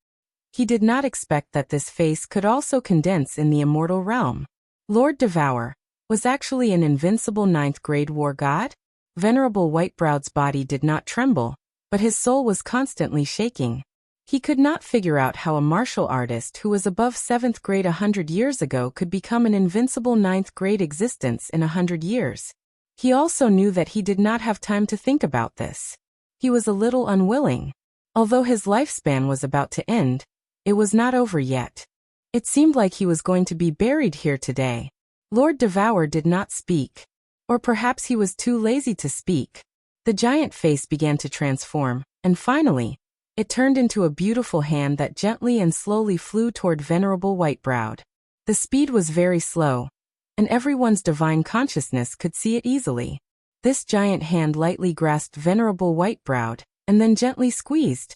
He did not expect that this face could also condense in the immortal realm. Lord Devour was actually an invincible 9th grade war god? Venerable Whitebrow's body did not tremble, but his soul was constantly shaking. He could not figure out how a martial artist who was above 7th grade 100 years ago could become an invincible 9th grade existence in 100 years. He also knew that he did not have time to think about this. He was a little unwilling. Although his lifespan was about to end, it was not over yet. It seemed like he was going to be buried here today. Lord Devour did not speak. Or perhaps he was too lazy to speak. The giant face began to transform, and finally, it turned into a beautiful hand that gently and slowly flew toward Venerable Whitebrowed. The speed was very slow. and everyone's divine consciousness could see it easily. This giant hand lightly grasped venerable white-browed, and then gently squeezed.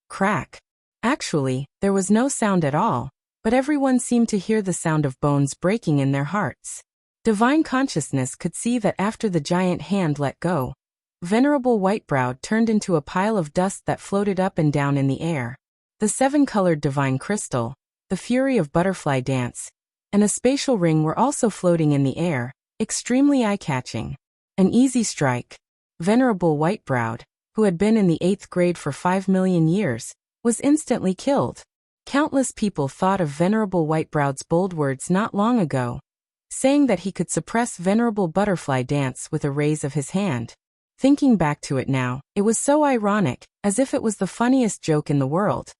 Crack. Actually, there was no sound at all, but everyone seemed to hear the sound of bones breaking in their hearts. Divine consciousness could see that after the giant hand let go, venerable white-browed turned into a pile of dust that floated up and down in the air. The seven-colored divine crystal, the fury of butterfly dance, and a spatial ring were also floating in the air, extremely eye-catching. An easy strike. Venerable white-browed, who had been in the 8th grade for 5 million years, was instantly killed. Countless people thought of Venerable White-browed's bold words not long ago, saying that he could suppress venerable butterfly dance with a raise of his hand. Thinking back to it now, it was so ironic, as if it was the funniest joke in the world.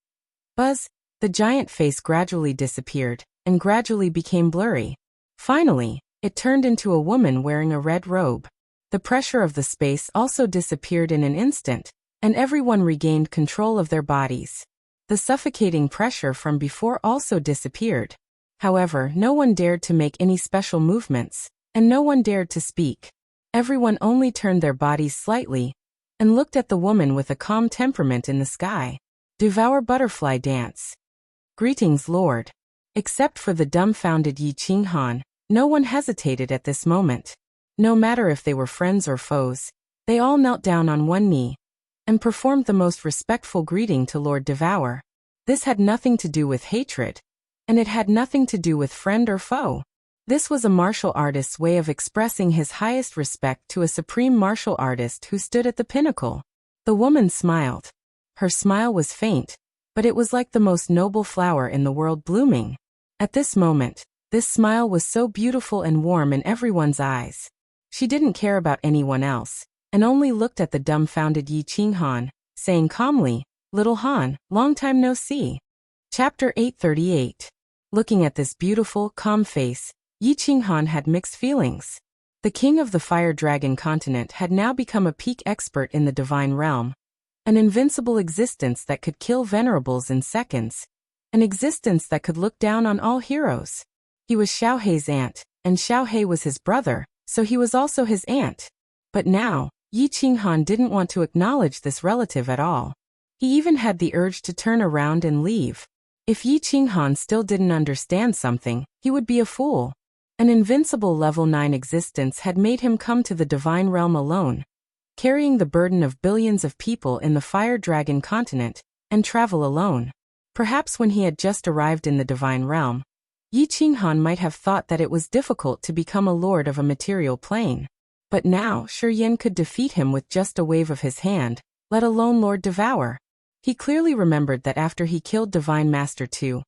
Buzz, the giant face gradually disappeared, and gradually became blurry. Finally, it turned into a woman wearing a red robe. The pressure of the space also disappeared in an instant, and everyone regained control of their bodies. The suffocating pressure from before also disappeared. However, no one dared to make any special movements, and no one dared to speak. Everyone only turned their bodies slightly, and looked at the woman with a calm temperament in the sky. Devour butterfly dance. Greetings, Lord. Except for the dumbfounded Yi Qinghan, no one hesitated at this moment. No matter if they were friends or foes, they all knelt down on one knee, and performed the most respectful greeting to Lord Devour. This had nothing to do with hatred, and it had nothing to do with friend or foe. This was a martial artist's way of expressing his highest respect to a supreme martial artist who stood at the pinnacle. The woman smiled. Her smile was faint, but it was like the most noble flower in the world blooming. At this moment, this smile was so beautiful and warm in everyone's eyes. She didn't care about anyone else, and only looked at the dumbfounded Yi Qinghan, saying calmly, "Little Han, long time no see." Chapter 838. Looking at this beautiful, calm face, Yi Qinghan had mixed feelings. The king of the fire dragon continent had now become a peak expert in the divine realm. An invincible existence that could kill venerables in seconds. An existence that could look down on all heroes. He was Xiao Hei's aunt, and Xiao Hei was his brother, so he was also his aunt. But now, Yi Qinghan didn't want to acknowledge this relative at all. He even had the urge to turn around and leave. If Yi Qinghan still didn't understand something, he would be a fool. An invincible level 9 existence had made him come to the divine realm alone, carrying the burden of billions of people in the fire dragon continent, and travel alone. Perhaps when he had just arrived in the divine realm, Yi Qinghan might have thought that it was difficult to become a lord of a material plane. But now Shi Yin could defeat him with just a wave of his hand, let alone Lord Devour. He clearly remembered that after he killed Divine Master Tu,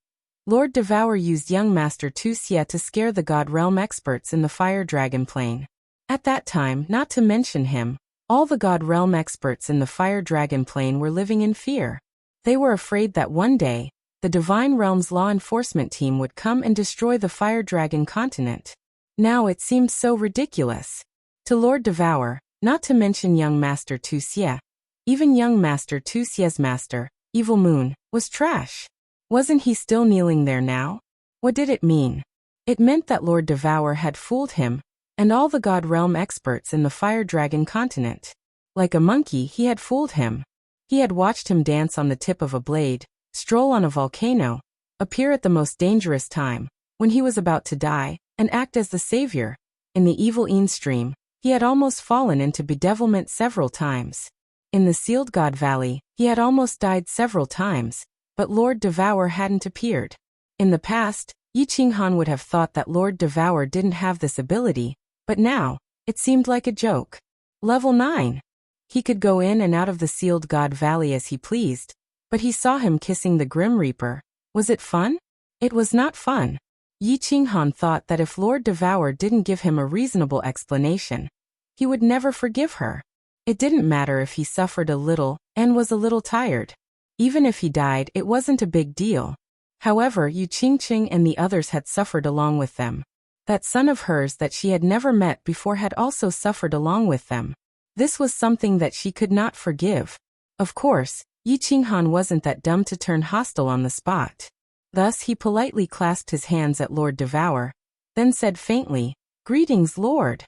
Lord Devour used young Master Tu Xie to scare the God Realm experts in the Fire Dragon Plane. At that time, not to mention him, all the God Realm experts in the Fire Dragon Plane were living in fear. They were afraid that one day, the Divine Realm's law enforcement team would come and destroy the Fire Dragon continent. Now it seemed so ridiculous. To Lord Devour, not to mention young Master Tu Xie, even young Master Tu Xie's master, Evil Moon, was trash. Wasn't he still kneeling there now? What did it mean? It meant that Lord Devour had fooled him, and all the God Realm experts in the Fire Dragon continent. Like a monkey, he had fooled him. He had watched him dance on the tip of a blade, stroll on a volcano, appear at the most dangerous time, when he was about to die, and act as the savior. In the evil Een stream, he had almost fallen into bedevilment several times. In the Sealed God Valley, he had almost died several times, but Lord Devour hadn't appeared. In the past, Yi Qinghan would have thought that Lord Devour didn't have this ability, but now, it seemed like a joke. Level 9. He could go in and out of the Sealed God Valley as he pleased, but he saw him kissing the Grim Reaper. Was it fun? It was not fun. Yi Qinghan thought that if Lord Devour didn't give him a reasonable explanation, he would never forgive her. It didn't matter if he suffered a little and was a little tired. Even if he died, it wasn't a big deal. However, Yu Qingqing and the others had suffered along with them. That son of hers that she had never met before had also suffered along with them. This was something that she could not forgive. Of course, Yi Qinghan wasn't that dumb to turn hostile on the spot. Thus he politely clasped his hands at Lord Devour, then said faintly, Greetings, Lord.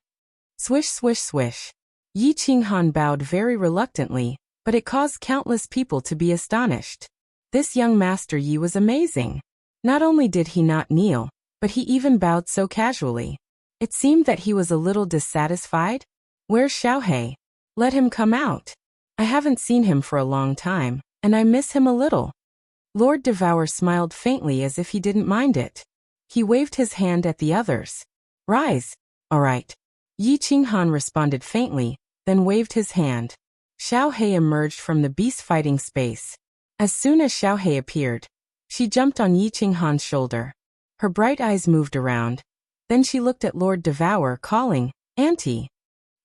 Swish, swish, swish. Yi Qinghan bowed very reluctantly, but it caused countless people to be astonished. This young Master Yi was amazing. Not only did he not kneel, but he even bowed so casually. It seemed that he was a little dissatisfied. Where's Xiaohei? Let him come out. I haven't seen him for a long time, and I miss him a little. Lord Devour smiled faintly as if he didn't mind it. He waved his hand at the others. Rise. All right. Yi Qinghan responded faintly, then waved his hand. Xiaohei emerged from the beast-fighting space. As soon as Xiaohei appeared, she jumped on Yi Qinghan's shoulder. Her bright eyes moved around. Then she looked at Lord Devour, calling, Auntie.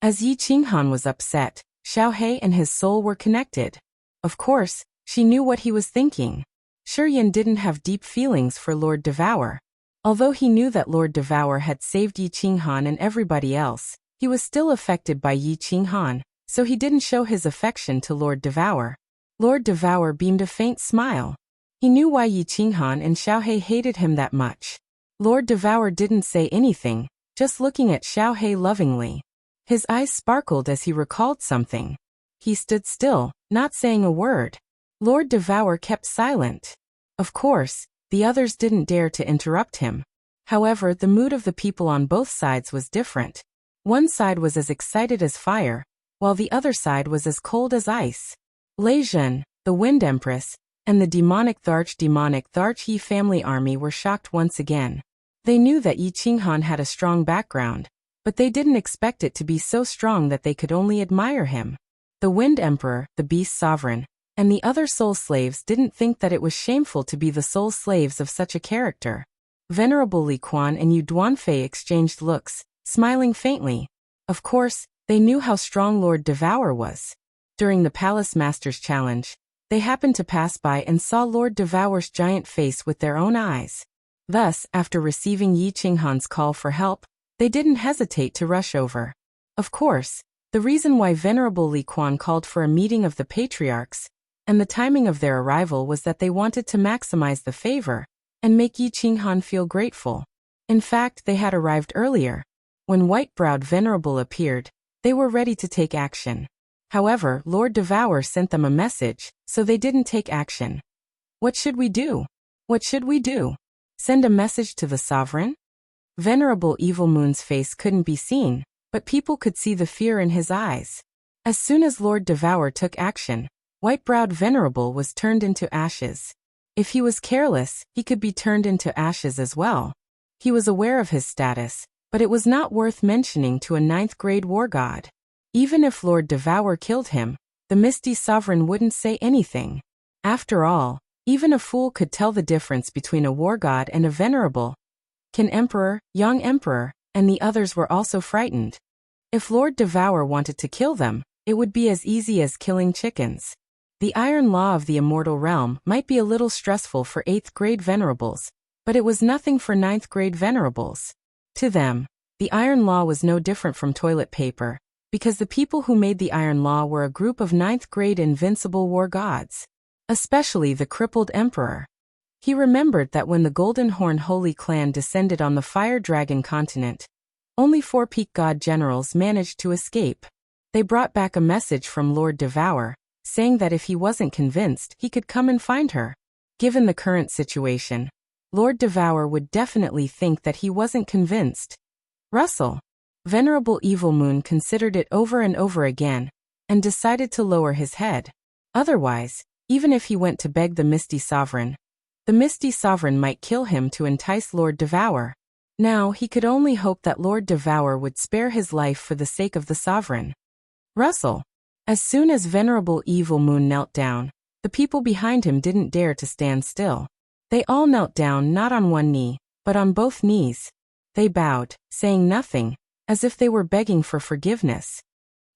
As Yi Qinghan was upset, Xiaohei and his soul were connected. Of course, she knew what he was thinking. Shiyan didn't have deep feelings for Lord Devour. Although he knew that Lord Devour had saved Yi Qinghan and everybody else, he was still affected by Yi Qinghan, so he didn't show his affection to Lord Devour. Lord Devour beamed a faint smile. He knew why Yi Qinghan and Xiaohei hated him that much. Lord Devour didn't say anything, just looking at Xiaohei lovingly. His eyes sparkled as he recalled something. He stood still, not saying a word. Lord Devour kept silent. Of course, the others didn't dare to interrupt him. However, the mood of the people on both sides was different. One side was as excited as fire, while the other side was as cold as ice. Lei Zhen, the Wind Empress, and the demonic Tharch Yi family army were shocked once again. They knew that Yi Qinghan had a strong background, but they didn't expect it to be so strong that they could only admire him. The Wind Emperor, the Beast Sovereign, and the other soul slaves didn't think that it was shameful to be the soul slaves of such a character. Venerable Li Quan and Yu Duanfei exchanged looks, smiling faintly. Of course, they knew how strong Lord Devour was. During the Palace Masters Challenge, they happened to pass by and saw Lord Devour's giant face with their own eyes. Thus, after receiving Yi Qinghan's call for help, they didn't hesitate to rush over. Of course, the reason why Venerable Li Quan called for a meeting of the patriarchs, and the timing of their arrival was that they wanted to maximize the favor, and make Yi Qinghan feel grateful. In fact, they had arrived earlier. When white-browed Venerable appeared, they were ready to take action. However, Lord Devour sent them a message, so they didn't take action. What should we do? What should we do? Send a message to the sovereign? Venerable Evil Moon's face couldn't be seen, but people could see the fear in his eyes. As soon as Lord Devour took action, white-browed Venerable was turned into ashes. If he was careless, he could be turned into ashes as well. He was aware of his status, but it was not worth mentioning to a 9th-grade war god. Even if Lord Devour killed him, the Misty Sovereign wouldn't say anything. After all, even a fool could tell the difference between a war god and a venerable. Qin Emperor, Yang Emperor, and the others were also frightened. If Lord Devour wanted to kill them, it would be as easy as killing chickens. The iron law of the immortal realm might be a little stressful for 8th-grade venerables, but it was nothing for 9th-grade venerables. To them, the iron law was no different from toilet paper, because the people who made the iron law were a group of 9th-grade invincible war gods. Especially the crippled emperor. He remembered that when the Golden Horn Holy Clan descended on the Fire Dragon continent, only 4 peak god generals managed to escape. They brought back a message from Lord Devour, saying that if he wasn't convinced, he could come and find her. Given the current situation, Lord Devour would definitely think that he wasn't convinced. Russell. Venerable Evil Moon considered it over and over again, and decided to lower his head. Otherwise, even if he went to beg the Misty Sovereign, the Misty Sovereign might kill him to entice Lord Devour. Now he could only hope that Lord Devour would spare his life for the sake of the Sovereign. Russell. As soon as Venerable Evil Moon knelt down, the people behind him didn't dare to stand still. They all knelt down not on one knee, but on both knees. They bowed, saying nothing, as if they were begging for forgiveness.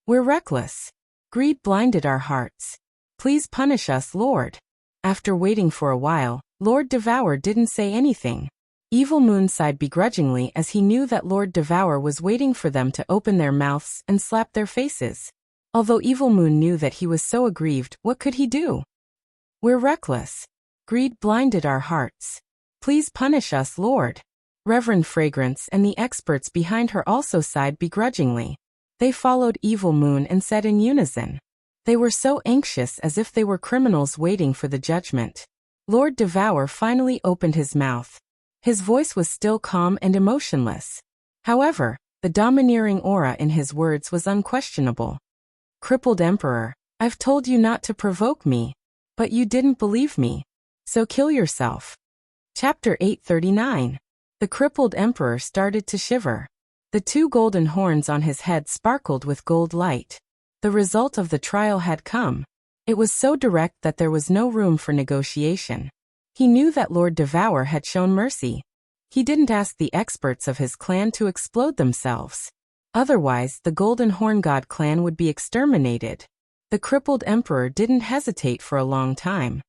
We're reckless. Greed blinded our hearts. Please punish us, Lord. After waiting for a while, Lord Devour didn't say anything. Evil Moon sighed begrudgingly as he knew that Lord Devour was waiting for them to open their mouths and slap their faces. Although Evil Moon knew that he was so aggrieved, what could he do? We're reckless. Greed blinded our hearts. Please punish us, Lord. Reverend Fragrance and the experts behind her also sighed begrudgingly. They followed Evil Moon and said in unison. They were so anxious as if they were criminals waiting for the judgment. Lord Devour finally opened his mouth. His voice was still calm and emotionless. However, the domineering aura in his words was unquestionable. Crippled Emperor, I've told you not to provoke me. But you didn't believe me. So kill yourself. Chapter 839. The crippled Emperor started to shiver. The two golden horns on his head sparkled with gold light. The result of the trial had come. It was so direct that there was no room for negotiation. He knew that Lord Devour had shown mercy. He didn't ask the experts of his clan to explode themselves. Otherwise, the Golden Horn God clan would be exterminated. The crippled Emperor didn't hesitate for a long time.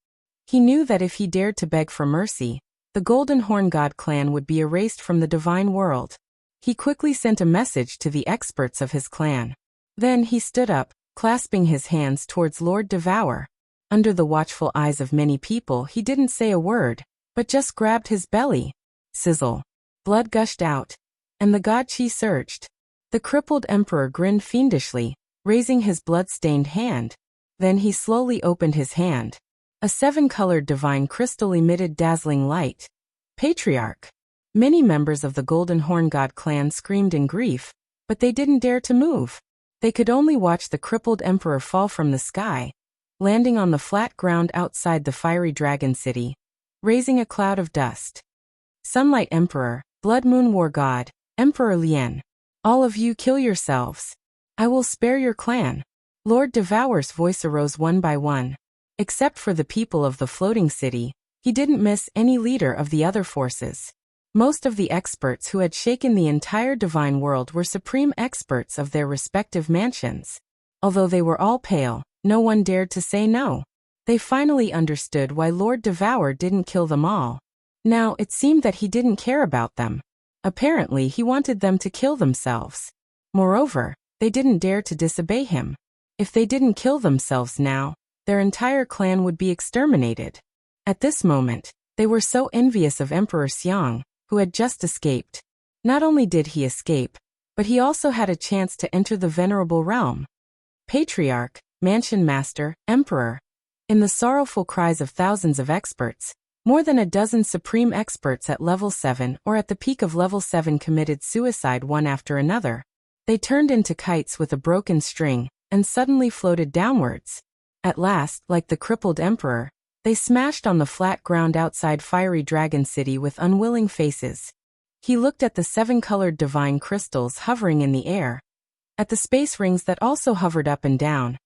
He knew that if he dared to beg for mercy, the Golden Horn God clan would be erased from the divine world. He quickly sent a message to the experts of his clan. Then he stood up, clasping his hands towards Lord Devour. Under the watchful eyes of many people, he didn't say a word, but just grabbed his belly. Sizzle. Blood gushed out, and the god chi surged. The crippled Emperor grinned fiendishly, raising his blood-stained hand. Then he slowly opened his hand. A seven-colored divine crystal emitted dazzling light. Patriarch. Many members of the Golden Horn God clan screamed in grief, but they didn't dare to move. They could only watch the crippled Emperor fall from the sky, landing on the flat ground outside the fiery dragon city, raising a cloud of dust. Sunlight Emperor, Blood Moon War God, Emperor Lien. All of you kill yourselves. I will spare your clan. Lord Devour's voice arose one by one. Except for the people of the floating city, he didn't miss any leader of the other forces. Most of the experts who had shaken the entire divine world were supreme experts of their respective mansions. Although they were all pale, no one dared to say no. They finally understood why Lord Devour didn't kill them all. Now, it seemed that he didn't care about them. Apparently, he wanted them to kill themselves. Moreover, they didn't dare to disobey him. If they didn't kill themselves now, their entire clan would be exterminated. At this moment, they were so envious of Emperor Xiang, who had just escaped. Not only did he escape, but he also had a chance to enter the venerable realm. Patriarch, Mansion Master, Emperor. In the sorrowful cries of thousands of experts, more than a dozen supreme experts at level 7 or at the peak of level 7 committed suicide one after another. They turned into kites with a broken string, and suddenly floated downwards. At last, like the crippled Emperor, they smashed on the flat ground outside Fiery Dragon City with unwilling faces. He looked at the seven-colored divine crystals hovering in the air, at the space rings that also hovered up and down,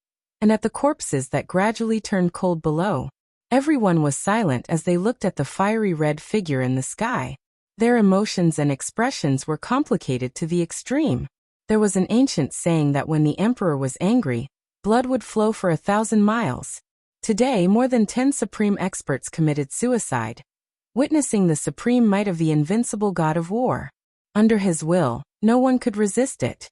and at the corpses that gradually turned cold below. Everyone was silent as they looked at the fiery red figure in the sky. Their emotions and expressions were complicated to the extreme. There was an ancient saying that when the Emperor was angry, blood would flow for 1,000 miles. Today, more than 10 supreme experts committed suicide, witnessing the supreme might of the invincible god of war. Under his will, no one could resist it.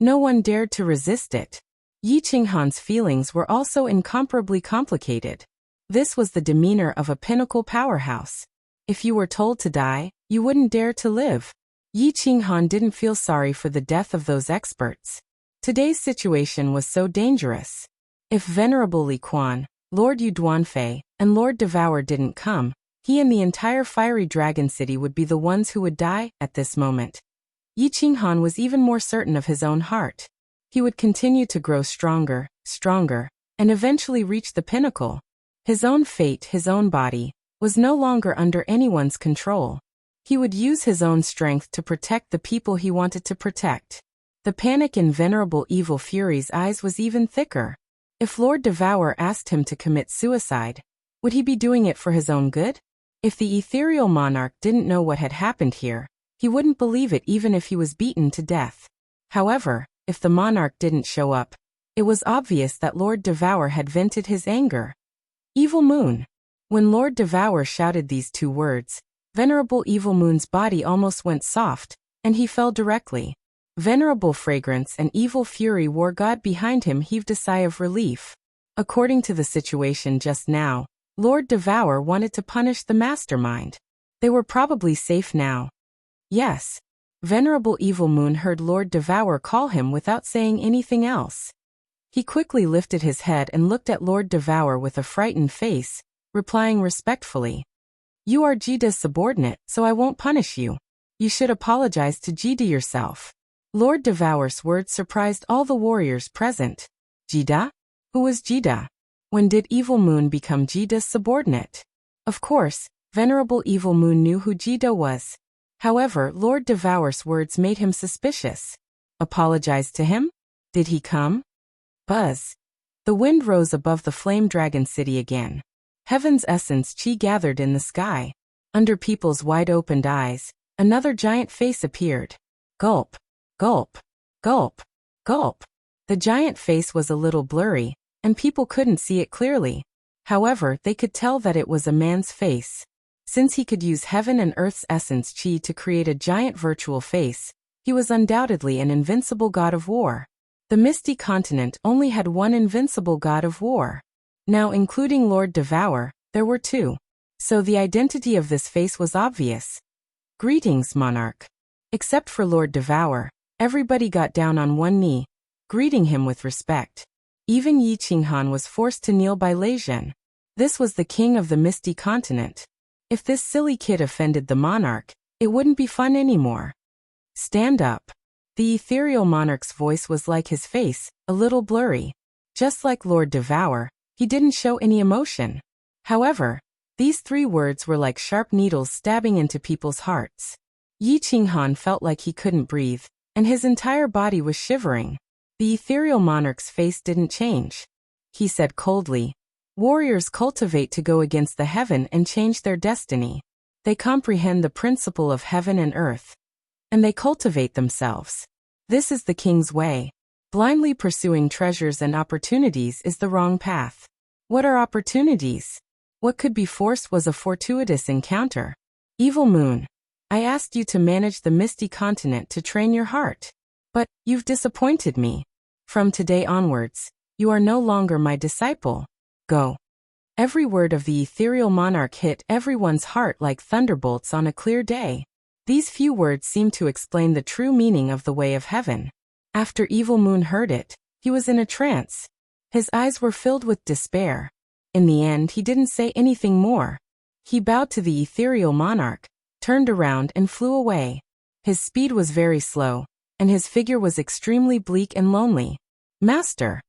No one dared to resist it. Yi Qinghan's feelings were also incomparably complicated. This was the demeanor of a pinnacle powerhouse. If you were told to die, you wouldn't dare to live. Yi Qinghan didn't feel sorry for the death of those experts. Today's situation was so dangerous. If Venerable Li Quan, Lord Yu Duanfei, and Lord Devour didn't come, he and the entire Fiery Dragon City would be the ones who would die at this moment. Yi Qinghan was even more certain of his own heart. He would continue to grow stronger, and eventually reach the pinnacle. His own fate, his own body, was no longer under anyone's control. He would use his own strength to protect the people he wanted to protect. The panic in Venerable Evil Fury's eyes was even thicker. If Lord Devour asked him to commit suicide, would he be doing it for his own good? If the ethereal monarch didn't know what had happened here, he wouldn't believe it even if he was beaten to death. However, if the monarch didn't show up, it was obvious that Lord Devour had vented his anger. Evil Moon. When Lord Devour shouted these two words, Venerable Evil Moon's body almost went soft, and he fell directly. Venerable Fragrance and Evil Fury War God behind him heaved a sigh of relief. According to the situation just now, Lord Devour wanted to punish the mastermind. They were probably safe now. Yes. Venerable Evil Moon heard Lord Devour call him without saying anything else. He quickly lifted his head and looked at Lord Devour with a frightened face, replying respectfully. You are Jida's subordinate, so I won't punish you. You should apologize to Jida yourself. Lord Devour's words surprised all the warriors present. Jida? Who was Jida? When did Evil Moon become Jida's subordinate? Of course, Venerable Evil Moon knew who Jida was. However, Lord Devour's words made him suspicious. Apologize to him? Did he come? Buzz. The wind rose above the flame dragon city again. Heaven's essence chi gathered in the sky. Under people's wide-opened eyes, another giant face appeared. Gulp. Gulp. Gulp. Gulp. The giant face was a little blurry, and people couldn't see it clearly. However, they could tell that it was a man's face. Since he could use heaven and earth's essence chi to create a giant virtual face, he was undoubtedly an invincible god of war. The Misty Continent only had one invincible god of war. Now, including Lord Devour, there were two. So the identity of this face was obvious. Greetings, monarch. Except for Lord Devour, everybody got down on one knee, greeting him with respect. Even Yi Qinghan was forced to kneel by Lei Zhen. This was the king of the Misty Continent. If this silly kid offended the monarch, it wouldn't be fun anymore. Stand up. The ethereal monarch's voice was like his face, a little blurry. Just like Lord Devour, he didn't show any emotion. However, these three words were like sharp needles stabbing into people's hearts. Yi Qinghan felt like he couldn't breathe, and his entire body was shivering. The ethereal monarch's face didn't change. He said coldly, warriors cultivate to go against the heaven and change their destiny. They comprehend the principle of heaven and earth. And they cultivate themselves. This is the king's way. Blindly pursuing treasures and opportunities is the wrong path. What are opportunities? What could be forced was a fortuitous encounter. Evil Moon, I asked you to manage the Misty Continent to train your heart. But you've disappointed me. From today onwards, you are no longer my disciple. Go. Every word of the ethereal monarch hit everyone's heart like thunderbolts on a clear day. These few words seemed to explain the true meaning of the way of heaven. After Evil Moon heard it, he was in a trance. His eyes were filled with despair. In the end, he didn't say anything more. He bowed to the ethereal monarch, turned around and flew away. His speed was very slow, and his figure was extremely bleak and lonely. Master!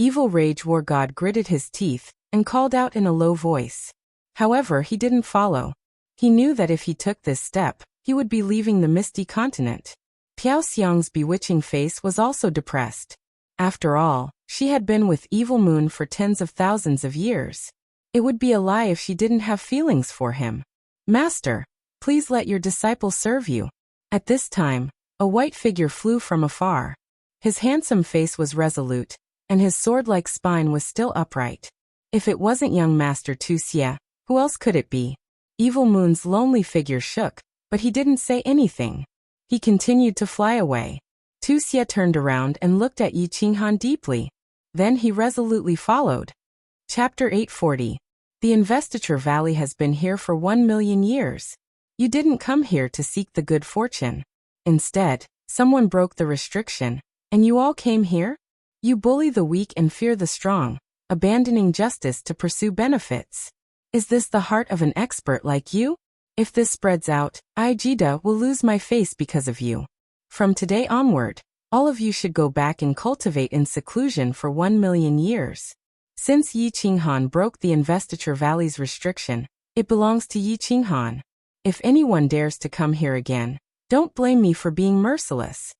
Evil Rage War God gritted his teeth and called out in a low voice. However, he didn't follow. He knew that if he took this step, he would be leaving the Misty Continent. Piao Xiang's bewitching face was also depressed. After all, she had been with Evil Moon for tens of thousands of years. It would be a lie if she didn't have feelings for him. Master, please let your disciple serve you. At this time, a white figure flew from afar. His handsome face was resolute, and his sword-like spine was still upright. If it wasn't young Master Tu Xie, who else could it be? Evil Moon's lonely figure shook, but he didn't say anything. He continued to fly away. Tu Xie turned around and looked at Yi Qinghan deeply. Then he resolutely followed. Chapter 840. The Investiture Valley has been here for 1,000,000 years. You didn't come here to seek the good fortune. Instead, someone broke the restriction, and you all came here? You bully the weak and fear the strong, abandoning justice to pursue benefits. Is this the heart of an expert like you? If this spreads out, I, Jida, will lose my face because of you. From today onward, all of you should go back and cultivate in seclusion for 1,000,000 years. Since Yi Qinghan broke the Investiture Valley's restriction, it belongs to Yi Qinghan. If anyone dares to come here again, don't blame me for being merciless.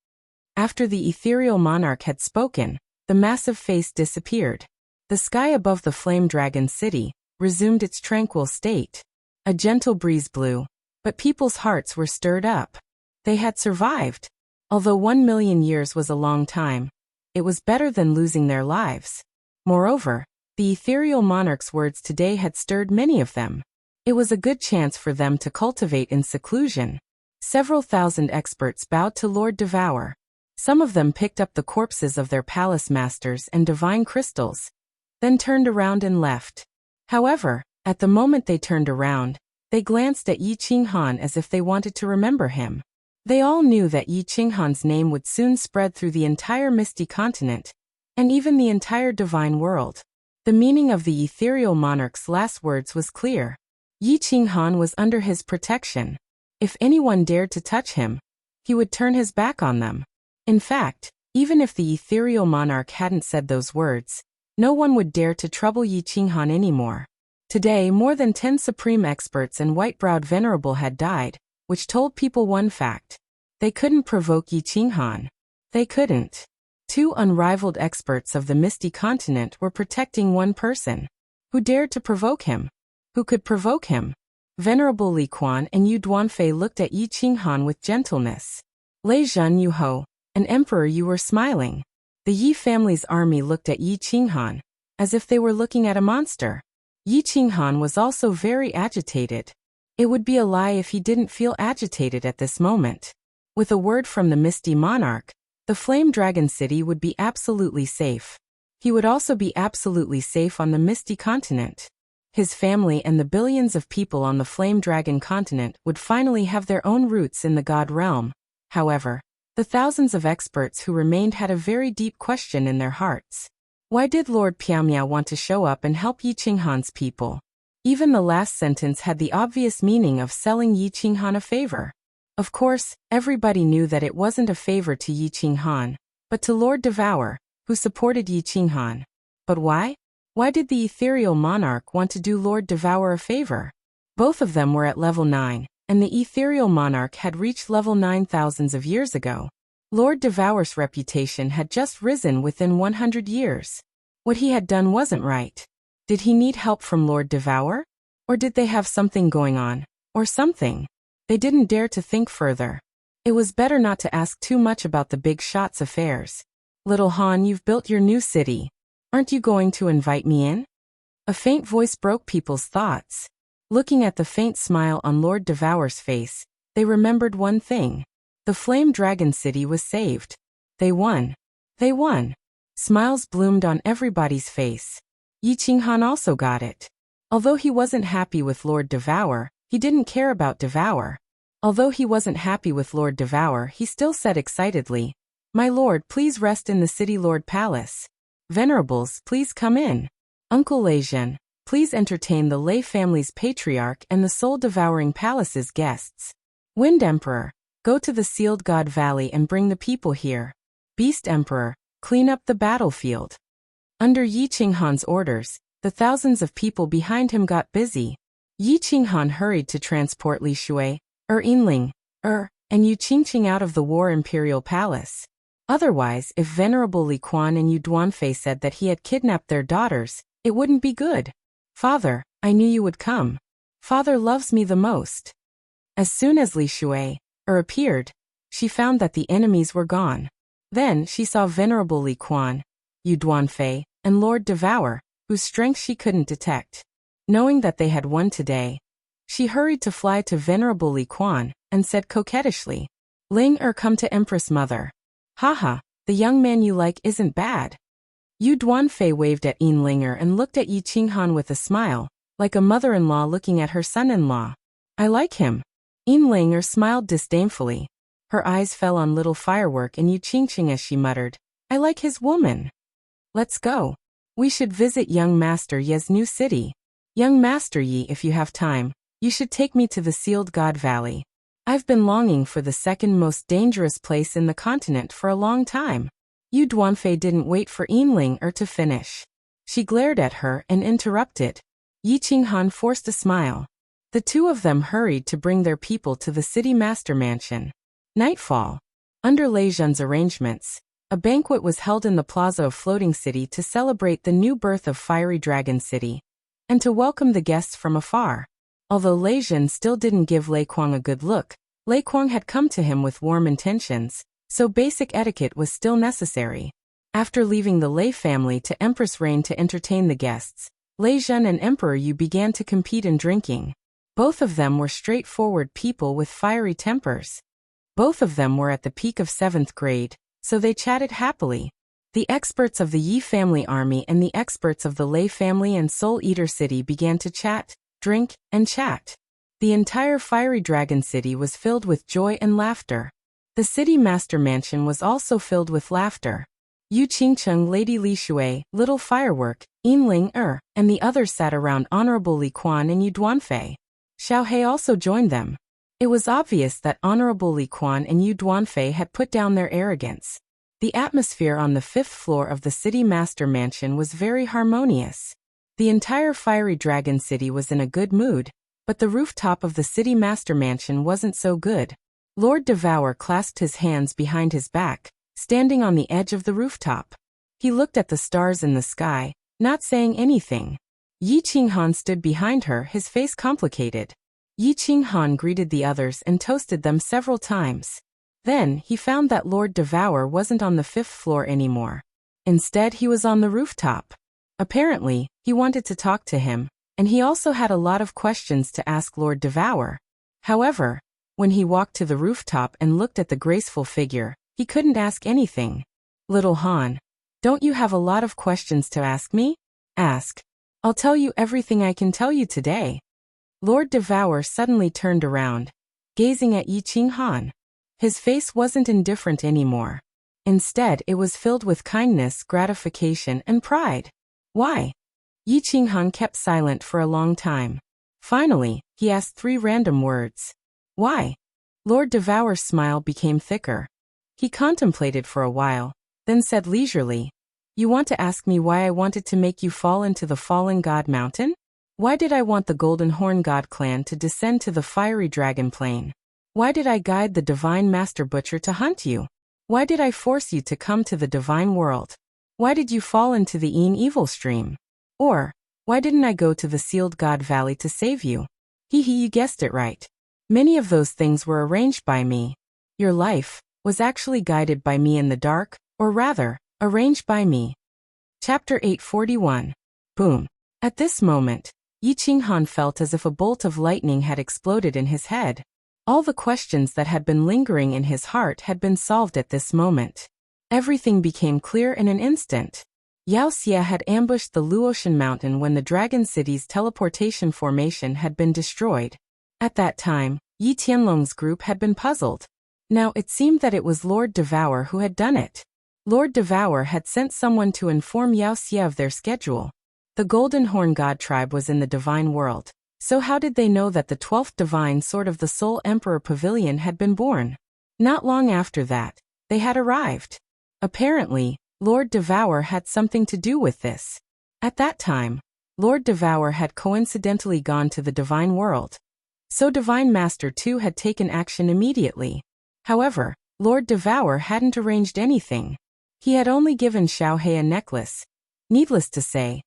After the ethereal monarch had spoken, the massive face disappeared. The sky above the flame dragon city resumed its tranquil state. A gentle breeze blew, but people's hearts were stirred up. They had survived. Although 1,000,000 years was a long time, it was better than losing their lives. Moreover, the ethereal monarch's words today had stirred many of them. It was a good chance for them to cultivate in seclusion. Several thousand experts bowed to Lord Devour. Some of them picked up the corpses of their palace masters and divine crystals, then turned around and left. However, at the moment they turned around, they glanced at Yi Qinghan as if they wanted to remember him. They all knew that Yi Qinghan's name would soon spread through the entire misty continent, and even the entire divine world. The meaning of the ethereal monarch's last words was clear. Yi Qinghan was under his protection. If anyone dared to touch him, he would turn his back on them. In fact, even if the ethereal monarch hadn't said those words, no one would dare to trouble Yi Qinghan anymore. Today, more than 10 supreme experts and white-browed venerable had died, which told people one fact. They couldn't provoke Yi Qinghan. They couldn't. 2 unrivaled experts of the misty continent were protecting one person. Who dared to provoke him? Who could provoke him? Venerable Li Quan and Yu Duanfei looked at Yi Qinghan with gentleness. Lei Zhen Yuho, an emperor, you were smiling. The Yi family's army looked at Yi Qinghan, as if they were looking at a monster. Yi Qinghan was also very agitated. It would be a lie if he didn't feel agitated at this moment. With a word from the misty monarch, the Flame Dragon City would be absolutely safe. He would also be absolutely safe on the misty continent. His family and the billions of people on the Flame Dragon continent would finally have their own roots in the God realm. However, the thousands of experts who remained had a very deep question in their hearts. Why did Lord Piaomiao want to show up and help Yi Qinghan's people? Even the last sentence had the obvious meaning of selling Yi Qinghan a favor. Of course, everybody knew that it wasn't a favor to Yi Qinghan, but to Lord Devour, who supported Yi Qinghan. But why? Why did the ethereal monarch want to do Lord Devour a favor? Both of them were at level 9, and the ethereal monarch had reached level 9 thousands of years ago. Lord Devour's reputation had just risen within 100 years. What he had done wasn't right. Did he need help from Lord Devour? Or did they have something going on? Or something? They didn't dare to think further. It was better not to ask too much about the big shot's affairs. Little Han, you've built your new city. Aren't you going to invite me in? A faint voice broke people's thoughts. Looking at the faint smile on Lord Devour's face, they remembered one thing. The Flame Dragon City was saved. They won. They won. Smiles bloomed on everybody's face. Yi Qinghan also got it. Although he wasn't happy with Lord Devour, he didn't care about Devour. Although he wasn't happy with Lord Devour, he still said excitedly, "My lord, please rest in the City Lord Palace. Venerables, please come in. Uncle Leizhen, please entertain the Lei family's patriarch and the soul-devouring palace's guests. Wind Emperor, go to the Sealed God Valley and bring the people here. Beast Emperor, clean up the battlefield." Under Yi Qinghan's orders, the thousands of people behind him got busy. Yi Qinghan hurried to transport Li Shui, Yinling, and Yu Qingqing out of the War Imperial Palace. Otherwise, if Venerable Li Quan and Yu Duanfei said that he had kidnapped their daughters, it wouldn't be good. "Father, I knew you would come. Father loves me the most." As soon as Li Shui, appeared, she found that the enemies were gone. Then she saw Venerable Li Quan, Yu Duanfei, and Lord Devour, whose strength she couldn't detect. Knowing that they had won today, she hurried to fly to Venerable Li Quan, and said coquettishly, "Ling come to Empress Mother. Haha, the young man you like isn't bad." Yu Duanfei waved at Yinling and looked at Yi Qinghan with a smile, like a mother-in-law looking at her son-in-law. "I like him." Yinling smiled disdainfully. Her eyes fell on little Firework and Yu Qingqing as she muttered, "I like his woman. Let's go. We should visit young Master Ye's new city. Young Master Yi, if you have time, you should take me to the Sealed God Valley. I've been longing for the second most dangerous place in the continent for a long time." Yu Duanfei didn't wait for Yinling to finish. She glared at her and interrupted. Yi Qinghan forced a smile. The two of them hurried to bring their people to the city master mansion. Nightfall. Under Leizhen's arrangements, a banquet was held in the plaza of Floating City to celebrate the new birth of Fiery Dragon City, and to welcome the guests from afar. Although Leizhen still didn't give Lei Kuang a good look, Lei Kuang had come to him with warm intentions, so basic etiquette was still necessary. After leaving the Lei family to Empress Reign to entertain the guests, Leizhen and Emperor Yu began to compete in drinking. Both of them were straightforward people with fiery tempers. Both of them were at the peak of 7th grade, so they chatted happily. The experts of the Yi family army and the experts of the Lei family and Soul Eater City began to chat, drink, and chat. The entire Fiery Dragon City was filled with joy and laughter. The city master mansion was also filled with laughter. Yu Qingcheng, Lady Li Shui, Little Firework, Yin Ling and the others sat around Honorable Li Quan and Yu Duanfei. Xiaohei also joined them. It was obvious that Honorable Li Quan and Yu Duanfei had put down their arrogance. The atmosphere on the 5th floor of the city master mansion was very harmonious. The entire fiery dragon city was in a good mood, but the rooftop of the city master mansion wasn't so good. Lord Devour clasped his hands behind his back, standing on the edge of the rooftop. He looked at the stars in the sky, not saying anything. Yi Qinghan stood behind her, his face complicated. Yi Qinghan greeted the others and toasted them several times. Then, he found that Lord Devour wasn't on the 5th floor anymore. Instead, he was on the rooftop. Apparently, he wanted to talk to him, and he also had a lot of questions to ask Lord Devour. However, when he walked to the rooftop and looked at the graceful figure, he couldn't ask anything. Little Han, don't you have a lot of questions to ask me? Ask. I'll tell you everything I can tell you today. Lord Devour suddenly turned around, gazing at Yi Qinghan. His face wasn't indifferent anymore. Instead, it was filled with kindness, gratification, and pride. Why? Yi Qinghan kept silent for a long time. Finally, he asked 3 random words. Why? Lord Devour's smile became thicker. He contemplated for a while, then said leisurely, You want to ask me why I wanted to make you fall into the fallen god mountain? Why did I want the Golden Horn God clan to descend to the fiery dragon plain? Why did I guide the Divine Master Butcher to hunt you? Why did I force you to come to the Divine World? Why did you fall into the Yin Evil Stream? Or, why didn't I go to the Sealed God Valley to save you? You guessed it right. Many of those things were arranged by me. Your life was actually guided by me in the dark, or rather, arranged by me. Chapter 841. Boom. At this moment, Yi Qinghan felt as if a bolt of lightning had exploded in his head. All the questions that had been lingering in his heart had been solved at this moment. Everything became clear in an instant. Yao Xia had ambushed the Luotian mountain when the Dragon City's teleportation formation had been destroyed. At that time, Yi Tianlong's group had been puzzled. Now it seemed that it was Lord Devour who had done it. Lord Devour had sent someone to inform Yao Xia of their schedule. The Golden Horn God tribe was in the Divine World. So how did they know that the 12th divine sword of the Soul Emperor Pavilion had been born? Not long after that, they had arrived. Apparently, Lord Devour had something to do with this. At that time, Lord Devour had coincidentally gone to the Divine World. So Divine Master 2 had taken action immediately. However, Lord Devour hadn't arranged anything. He had only given Xiaohei a necklace. Needless to say,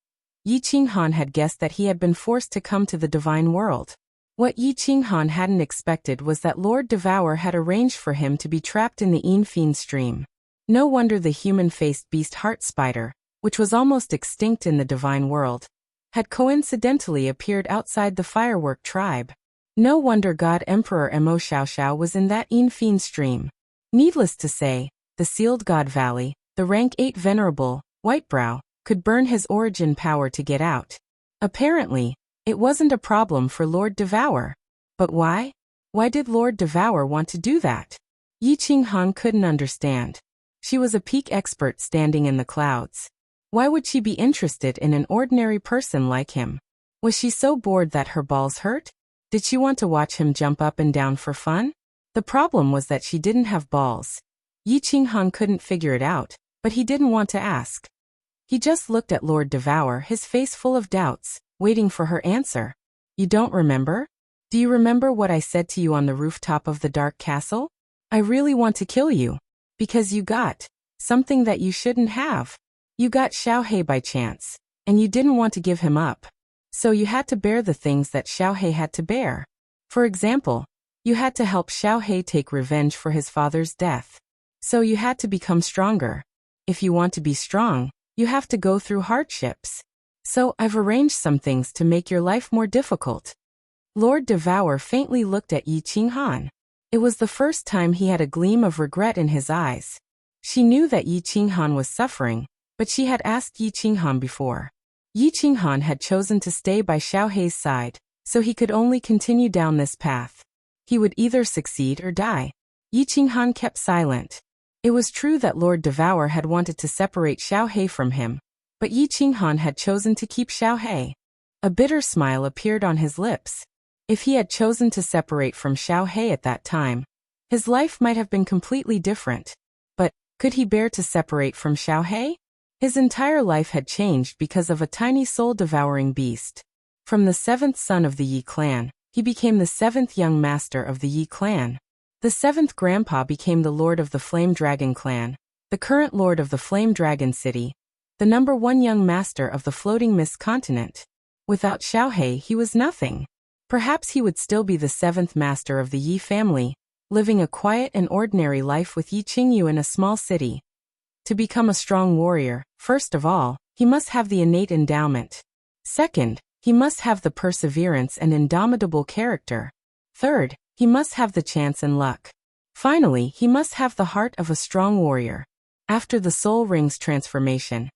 Yi Qinghan had guessed that he had been forced to come to the Divine World. What Yi Qinghan hadn't expected was that Lord Devour had arranged for him to be trapped in the Yin Fiend stream. No wonder the human-faced beast Heart Spider, which was almost extinct in the Divine World, had coincidentally appeared outside the Firework tribe. No wonder God Emperor Mo Xiaoxiao was in that Yin Fiend stream. Needless to say, the Sealed God Valley, the rank 8 Venerable, Whitebrow, could burn his origin power to get out. Apparently, it wasn't a problem for Lord Devour. But why? Why did Lord Devour want to do that? Yi Qinghan couldn't understand. She was a peak expert standing in the clouds. Why would she be interested in an ordinary person like him? Was she so bored that her balls hurt? Did she want to watch him jump up and down for fun? The problem was that she didn't have balls. Yi Qinghan couldn't figure it out, but he didn't want to ask. He just looked at Lord Devour, his face full of doubts, waiting for her answer. You don't remember? Do you remember what I said to you on the rooftop of the Dark Castle? I really want to kill you. Because you got something that you shouldn't have. You got Xiaohei by chance, and you didn't want to give him up. So you had to bear the things that Xiaohei had to bear. For example, you had to help Xiaohei take revenge for his father's death. So you had to become stronger. If you want to be strong, you have to go through hardships. So I've arranged some things to make your life more difficult. Lord Devour faintly looked at Yi Qinghan. It was the first time he had a gleam of regret in his eyes. She knew that Yi Qinghan was suffering, but she had asked Yi Qinghan before. Yi Qinghan had chosen to stay by Xiaohei's side, so he could only continue down this path. He would either succeed or die. Yi Qinghan kept silent. It was true that Lord Devour had wanted to separate Xiaohei from him, but Yi Qinghan had chosen to keep Xiaohei. A bitter smile appeared on his lips. If he had chosen to separate from Xiaohei at that time, his life might have been completely different. But, could he bear to separate from Xiaohei? His entire life had changed because of a tiny soul-devouring beast. From the seventh son of the Yi clan, he became the seventh young master of the Yi clan. The seventh grandpa became the lord of the Flame Dragon clan, the current lord of the Flame Dragon city, the number one young master of the Floating Mist continent. Without Xiaohei, he was nothing. Perhaps he would still be the seventh master of the Yi family, living a quiet and ordinary life with Yi Qingyu in a small city. To become a strong warrior, first of all, he must have the innate endowment. Second, he must have the perseverance and indomitable character. Third, he must have the chance and luck. Finally, he must have the heart of a strong warrior. After the Soul Ring's transformation,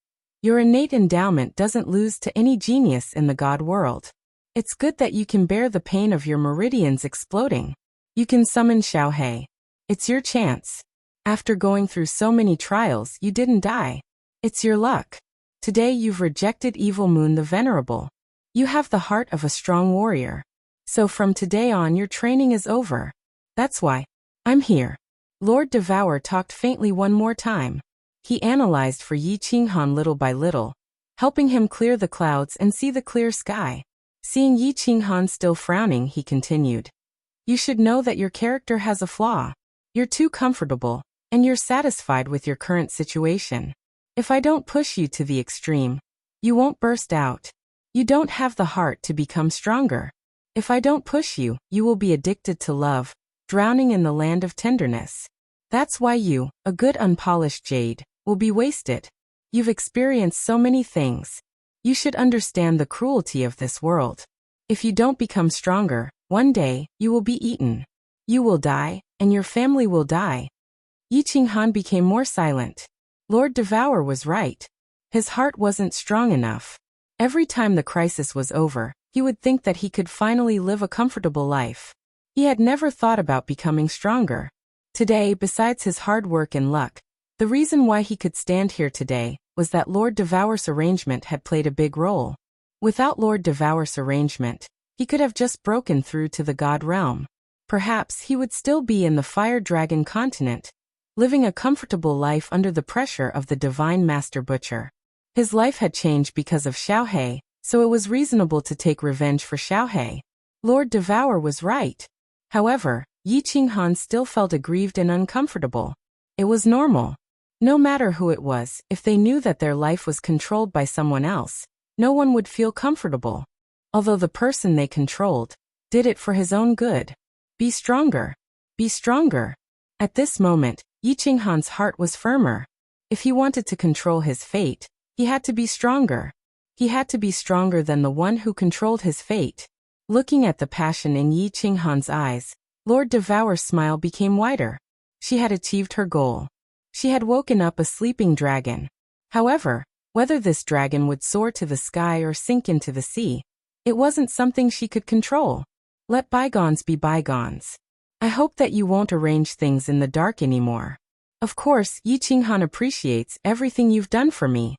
your innate endowment doesn't lose to any genius in the God world. It's good that you can bear the pain of your meridians exploding. You can summon Xiaohei. It's your chance. After going through so many trials, you didn't die. It's your luck. Today you've rejected Evil Moon the Venerable. You have the heart of a strong warrior. So from today on your training is over. That's why I'm here. Lord Devour talked faintly one more time. He analyzed for Yi Qinghan little by little, helping him clear the clouds and see the clear sky. Seeing Yi Qinghan still frowning, he continued. You should know that your character has a flaw. You're too comfortable, and you're satisfied with your current situation. If I don't push you to the extreme, you won't burst out. You don't have the heart to become stronger. If I don't push you, you will be addicted to love, drowning in the land of tenderness. That's why you, a good unpolished jade, will be wasted. You've experienced so many things. You should understand the cruelty of this world. If you don't become stronger, one day, you will be eaten. You will die, and your family will die. Yi Qinghan became more silent. Lord Devour was right. His heart wasn't strong enough. Every time the crisis was over, he would think that he could finally live a comfortable life. He had never thought about becoming stronger. Today, besides his hard work and luck, the reason why he could stand here today was that Lord Devour's arrangement had played a big role. Without Lord Devour's arrangement, he could have just broken through to the God realm. Perhaps he would still be in the Fire Dragon continent, living a comfortable life under the pressure of the Divine Master Butcher. His life had changed because of Xiaohei, so it was reasonable to take revenge for Xiaohei. Lord Devour was right. However, Yi Qinghan still felt aggrieved and uncomfortable. It was normal. No matter who it was, if they knew that their life was controlled by someone else, no one would feel comfortable. Although the person they controlled did it for his own good. Be stronger. Be stronger. At this moment, Yi Qinghan's heart was firmer. If he wanted to control his fate, he had to be stronger. He had to be stronger than the one who controlled his fate. Looking at the passion in Yi Qinghan's eyes, Lord Devour's smile became wider. She had achieved her goal. She had woken up a sleeping dragon. However, whether this dragon would soar to the sky or sink into the sea, it wasn't something she could control. Let bygones be bygones. I hope that you won't arrange things in the dark anymore. Of course, Yi Qinghan appreciates everything you've done for me.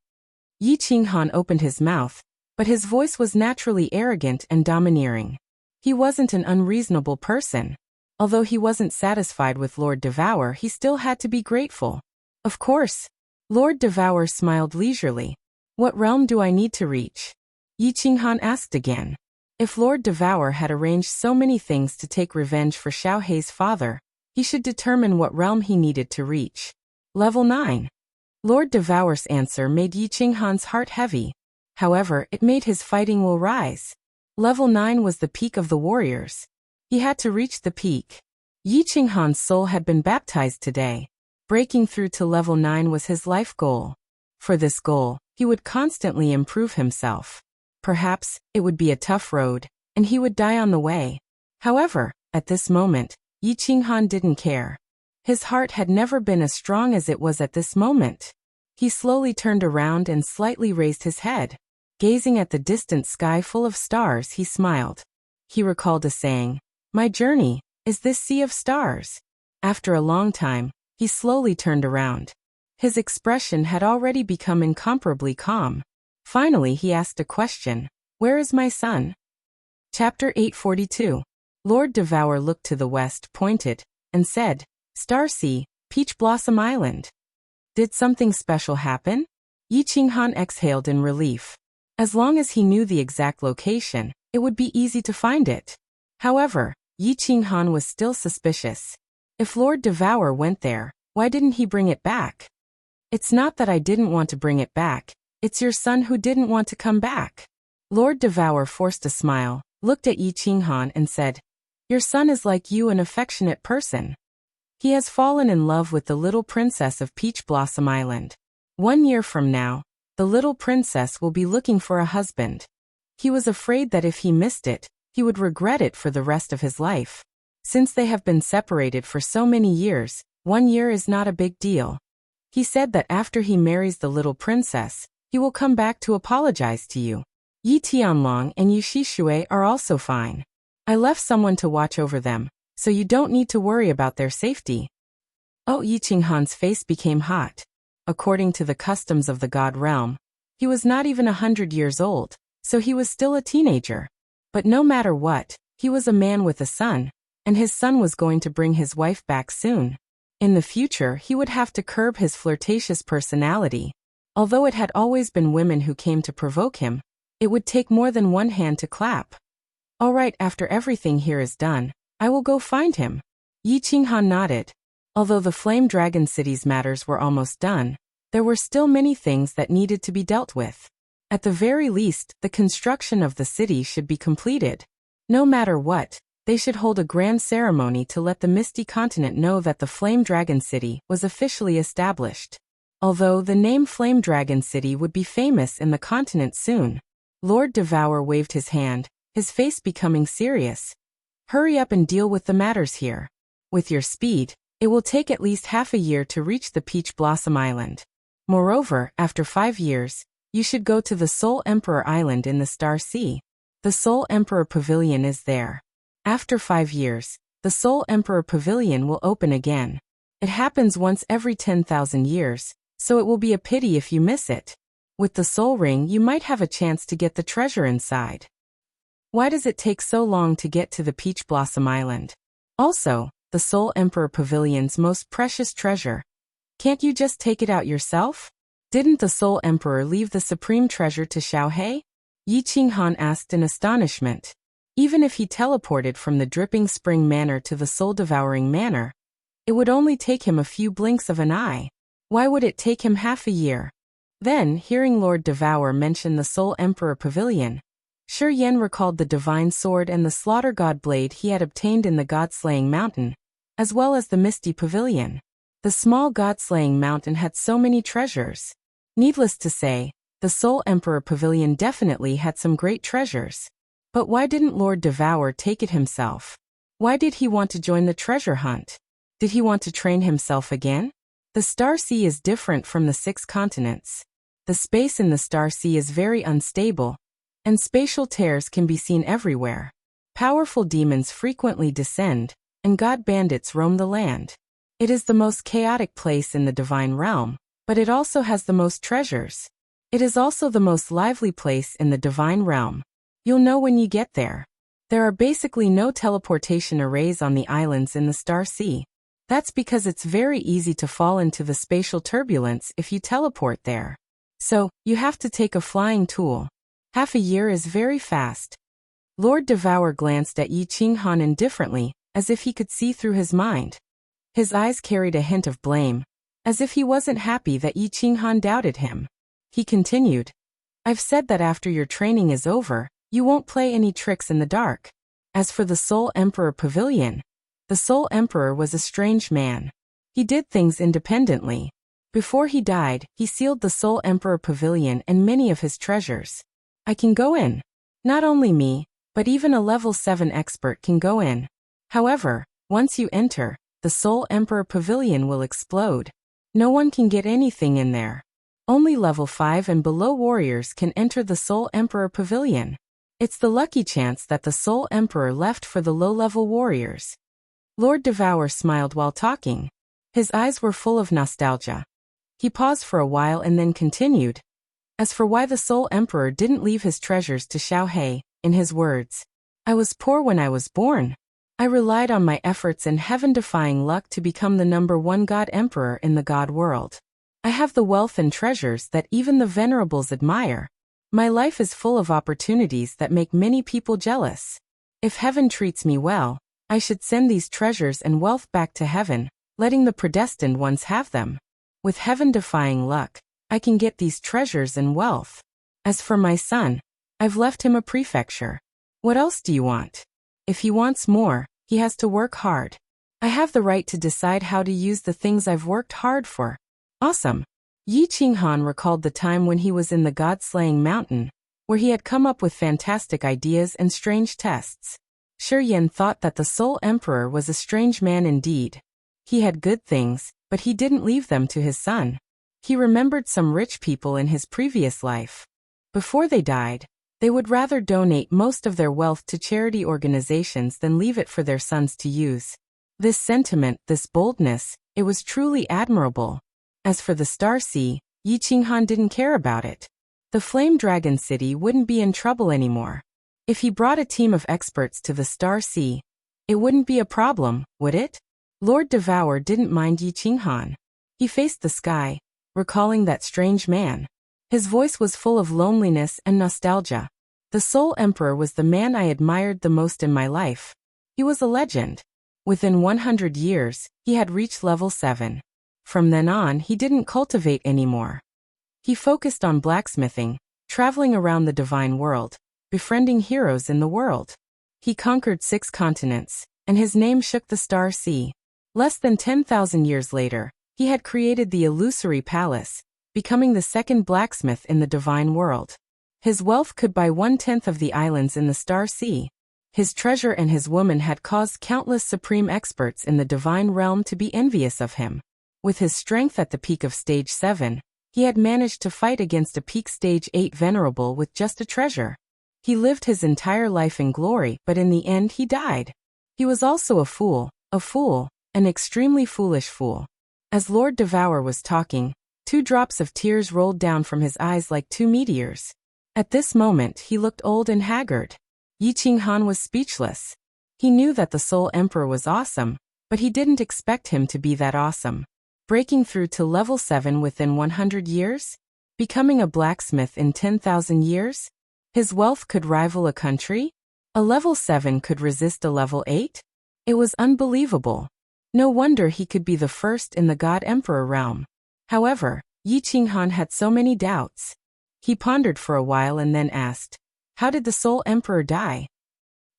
Yi Qinghan opened his mouth, but his voice was naturally arrogant and domineering. He wasn't an unreasonable person. Although he wasn't satisfied with Lord Devour, he still had to be grateful. Of course. Lord Devour smiled leisurely. What realm do I need to reach? Yi Qinghan asked again. If Lord Devour had arranged so many things to take revenge for Xiaohei's father, he should determine what realm he needed to reach. Level 9. Lord Devour's answer made Yi Qinghan's heart heavy. However, it made his fighting will rise. Level 9 was the peak of the warriors. He had to reach the peak. Yi Qinghan's soul had been baptized today. Breaking through to level 9 was his life goal. For this goal, he would constantly improve himself. Perhaps, it would be a tough road, and he would die on the way. However, at this moment, Yi Qinghan didn't care. His heart had never been as strong as it was at this moment. He slowly turned around and slightly raised his head. Gazing at the distant sky full of stars, he smiled. He recalled a saying, "My journey is this sea of stars." After a long time, he slowly turned around. His expression had already become incomparably calm. Finally he asked a question. Where is my son? Chapter 842. Lord Devour looked to the west, pointed, and said, Star Sea, Peach Blossom Island. Did something special happen? Yi Qinghan exhaled in relief. As long as he knew the exact location, it would be easy to find it. However, Yi Qinghan was still suspicious. If Lord Devour went there, why didn't he bring it back? It's not that I didn't want to bring it back, it's your son who didn't want to come back. Lord Devour forced a smile, looked at Yi Qinghan and said, Your son is like you, an affectionate person. He has fallen in love with the little princess of Peach Blossom Island. 1 year from now, the little princess will be looking for a husband. He was afraid that if he missed it, he would regret it for the rest of his life. Since they have been separated for so many years, 1 year is not a big deal. He said that after he marries the little princess, he will come back to apologize to you. Yi Tianlong and Yu Shishui are also fine. I left someone to watch over them, so you don't need to worry about their safety. Oh, Yi Qinghan's face became hot. According to the customs of the God realm, he was not even 100 years old, so he was still a teenager. But no matter what, he was a man with a son, and his son was going to bring his wife back soon. In the future, he would have to curb his flirtatious personality. Although it had always been women who came to provoke him, it would take more than one hand to clap. All right, after everything here is done, I will go find him. Yi Qinghan nodded. Although the Flame Dragon City's matters were almost done, there were still many things that needed to be dealt with. At the very least, the construction of the city should be completed. No matter what, they should hold a grand ceremony to let the Misty Continent know that the Flame Dragon City was officially established. Although the name Flame Dragon City would be famous in the continent soon. Lord Devour waved his hand, his face becoming serious. Hurry up and deal with the matters here. With your speed, it will take at least half a year to reach the Peach Blossom Island. Moreover, after 5 years, you should go to the Soul Emperor Island in the Star Sea. The Soul Emperor Pavilion is there. After 5 years, the Soul Emperor Pavilion will open again. It happens once every 10,000 years, so it will be a pity if you miss it. With the Soul Ring, you might have a chance to get the treasure inside. Why does it take so long to get to the Peach Blossom Island? Also, the Soul Emperor Pavilion's most precious treasure. Can't you just take it out yourself? Didn't the Soul Emperor leave the supreme treasure to Xiaohei? Yi Qinghan asked in astonishment. Even if he teleported from the Dripping Spring Manor to the Soul-Devouring Manor, it would only take him a few blinks of an eye. Why would it take him half a year? Then, hearing Lord Devour mention the Soul Emperor Pavilion, Shi Yan recalled the divine sword and the slaughter god blade he had obtained in the God-Slaying Mountain, as well as the Misty Pavilion. The small God-Slaying Mountain had so many treasures. Needless to say, the Soul Emperor Pavilion definitely had some great treasures. But why didn't Lord Devour take it himself? Why did he want to join the treasure hunt? Did he want to train himself again? The Star Sea is different from the 6 continents. The space in the Star Sea is very unstable, and spatial tears can be seen everywhere. Powerful demons frequently descend, and god bandits roam the land. It is the most chaotic place in the divine realm, but it also has the most treasures. It is also the most lively place in the divine realm. You'll know when you get there. There are basically no teleportation arrays on the islands in the Star Sea. That's because it's very easy to fall into the spatial turbulence if you teleport there. So, you have to take a flying tool. Half a year is very fast. Lord Devour glanced at Yi Qinghan indifferently, as if he could see through his mind. His eyes carried a hint of blame, as if he wasn't happy that Yi Qinghan doubted him. He continued, I've said that after your training is over, you won't play any tricks in the dark. As for the Soul Emperor Pavilion, the Soul Emperor was a strange man. He did things independently. Before he died, he sealed the Soul Emperor Pavilion and many of his treasures. I can go in. Not only me, but even a level 7 expert can go in. However, once you enter, the Soul Emperor Pavilion will explode. No one can get anything in there. Only level 5 and below warriors can enter the Soul Emperor Pavilion. It's the lucky chance that the Soul Emperor left for the low-level warriors. Lord Devour smiled while talking. His eyes were full of nostalgia. He paused for a while and then continued. As for why the Soul Emperor didn't leave his treasures to Xiao He, in his words, I was poor when I was born. I relied on my efforts and heaven-defying luck to become the #1 God Emperor in the God world. I have the wealth and treasures that even the venerables admire. My life is full of opportunities that make many people jealous. If heaven treats me well, I should send these treasures and wealth back to heaven, letting the predestined ones have them. With heaven-defying luck, I can get these treasures and wealth. As for my son, I've left him a prefecture. What else do you want? If he wants more, he has to work hard. I have the right to decide how to use the things I've worked hard for. Awesome. Yi Qinghan recalled the time when he was in the God-slaying mountain, where he had come up with fantastic ideas and strange tests. Shi Yan thought that the Soul Emperor was a strange man indeed. He had good things, but he didn't leave them to his son. He remembered some rich people in his previous life. Before they died, they would rather donate most of their wealth to charity organizations than leave it for their sons to use. This sentiment, this boldness, it was truly admirable. As for the Star Sea, Yi Qinghan didn't care about it. The Flame Dragon City wouldn't be in trouble anymore. If he brought a team of experts to the Star Sea, it wouldn't be a problem, would it? Lord Devour didn't mind Yi Qinghan. He faced the sky, recalling that strange man. His voice was full of loneliness and nostalgia. The Soul Emperor was the man I admired the most in my life. He was a legend. Within 100 years, he had reached level 7. From then on, he didn't cultivate anymore. He focused on blacksmithing, traveling around the divine world, befriending heroes in the world. He conquered 6 continents, and his name shook the Star Sea. Less than 10,000 years later, he had created the illusory palace, becoming the 2nd blacksmith in the divine world. His wealth could buy 1/10 of the islands in the Star Sea. His treasure and his woman had caused countless supreme experts in the divine realm to be envious of him. With his strength at the peak of Stage 7, he had managed to fight against a peak Stage 8 venerable with just a treasure. He lived his entire life in glory, but in the end he died. He was also a fool, an extremely foolish fool. As Lord Devour was talking, 2 drops of tears rolled down from his eyes like 2 meteors. At this moment he looked old and haggard. Yi Qinghan was speechless. He knew that the Soul Emperor was awesome, but he didn't expect him to be that awesome. Breaking through to level 7 within 100 years? Becoming a blacksmith in 10,000 years? His wealth could rival a country? A level 7 could resist a level 8? It was unbelievable. No wonder he could be the first in the God Emperor realm. However, Yi Qinghan had so many doubts. He pondered for a while and then asked, how did the Soul Emperor die?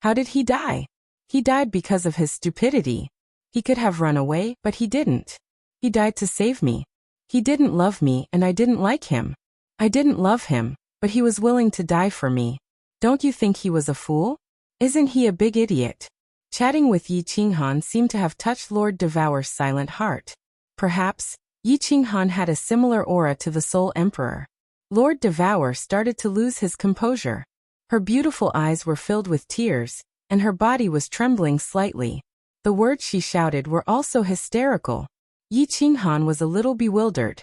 How did he die? He died because of his stupidity. He could have run away, but he didn't. He died to save me. He didn't love me and I didn't like him. I didn't love him, but he was willing to die for me. Don't you think he was a fool? Isn't he a big idiot? Chatting with Yi Qinghan seemed to have touched Lord Devour's silent heart. Perhaps, Yi Qinghan had a similar aura to the Soul Emperor. Lord Devour started to lose his composure. Her beautiful eyes were filled with tears, and her body was trembling slightly. The words she shouted were also hysterical. Yi Qinghan was a little bewildered.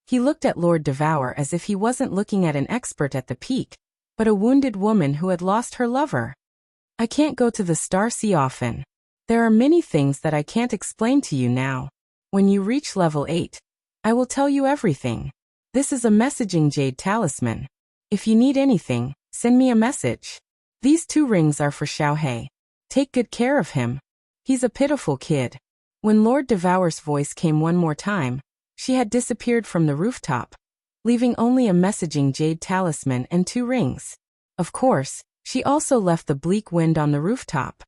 He looked at Lord Devour as if he wasn't looking at an expert at the peak, but a wounded woman who had lost her lover. I can't go to the Star Sea often. There are many things that I can't explain to you now. When you reach level 8, I will tell you everything. This is a messaging jade talisman. If you need anything, send me a message. These 2 rings are for Xiao He. Take good care of him. He's a pitiful kid. When Lord Devour's voice came one more time, she had disappeared from the rooftop, leaving only a messaging jade talisman and 2 rings. Of course, she also left the bleak wind on the rooftop.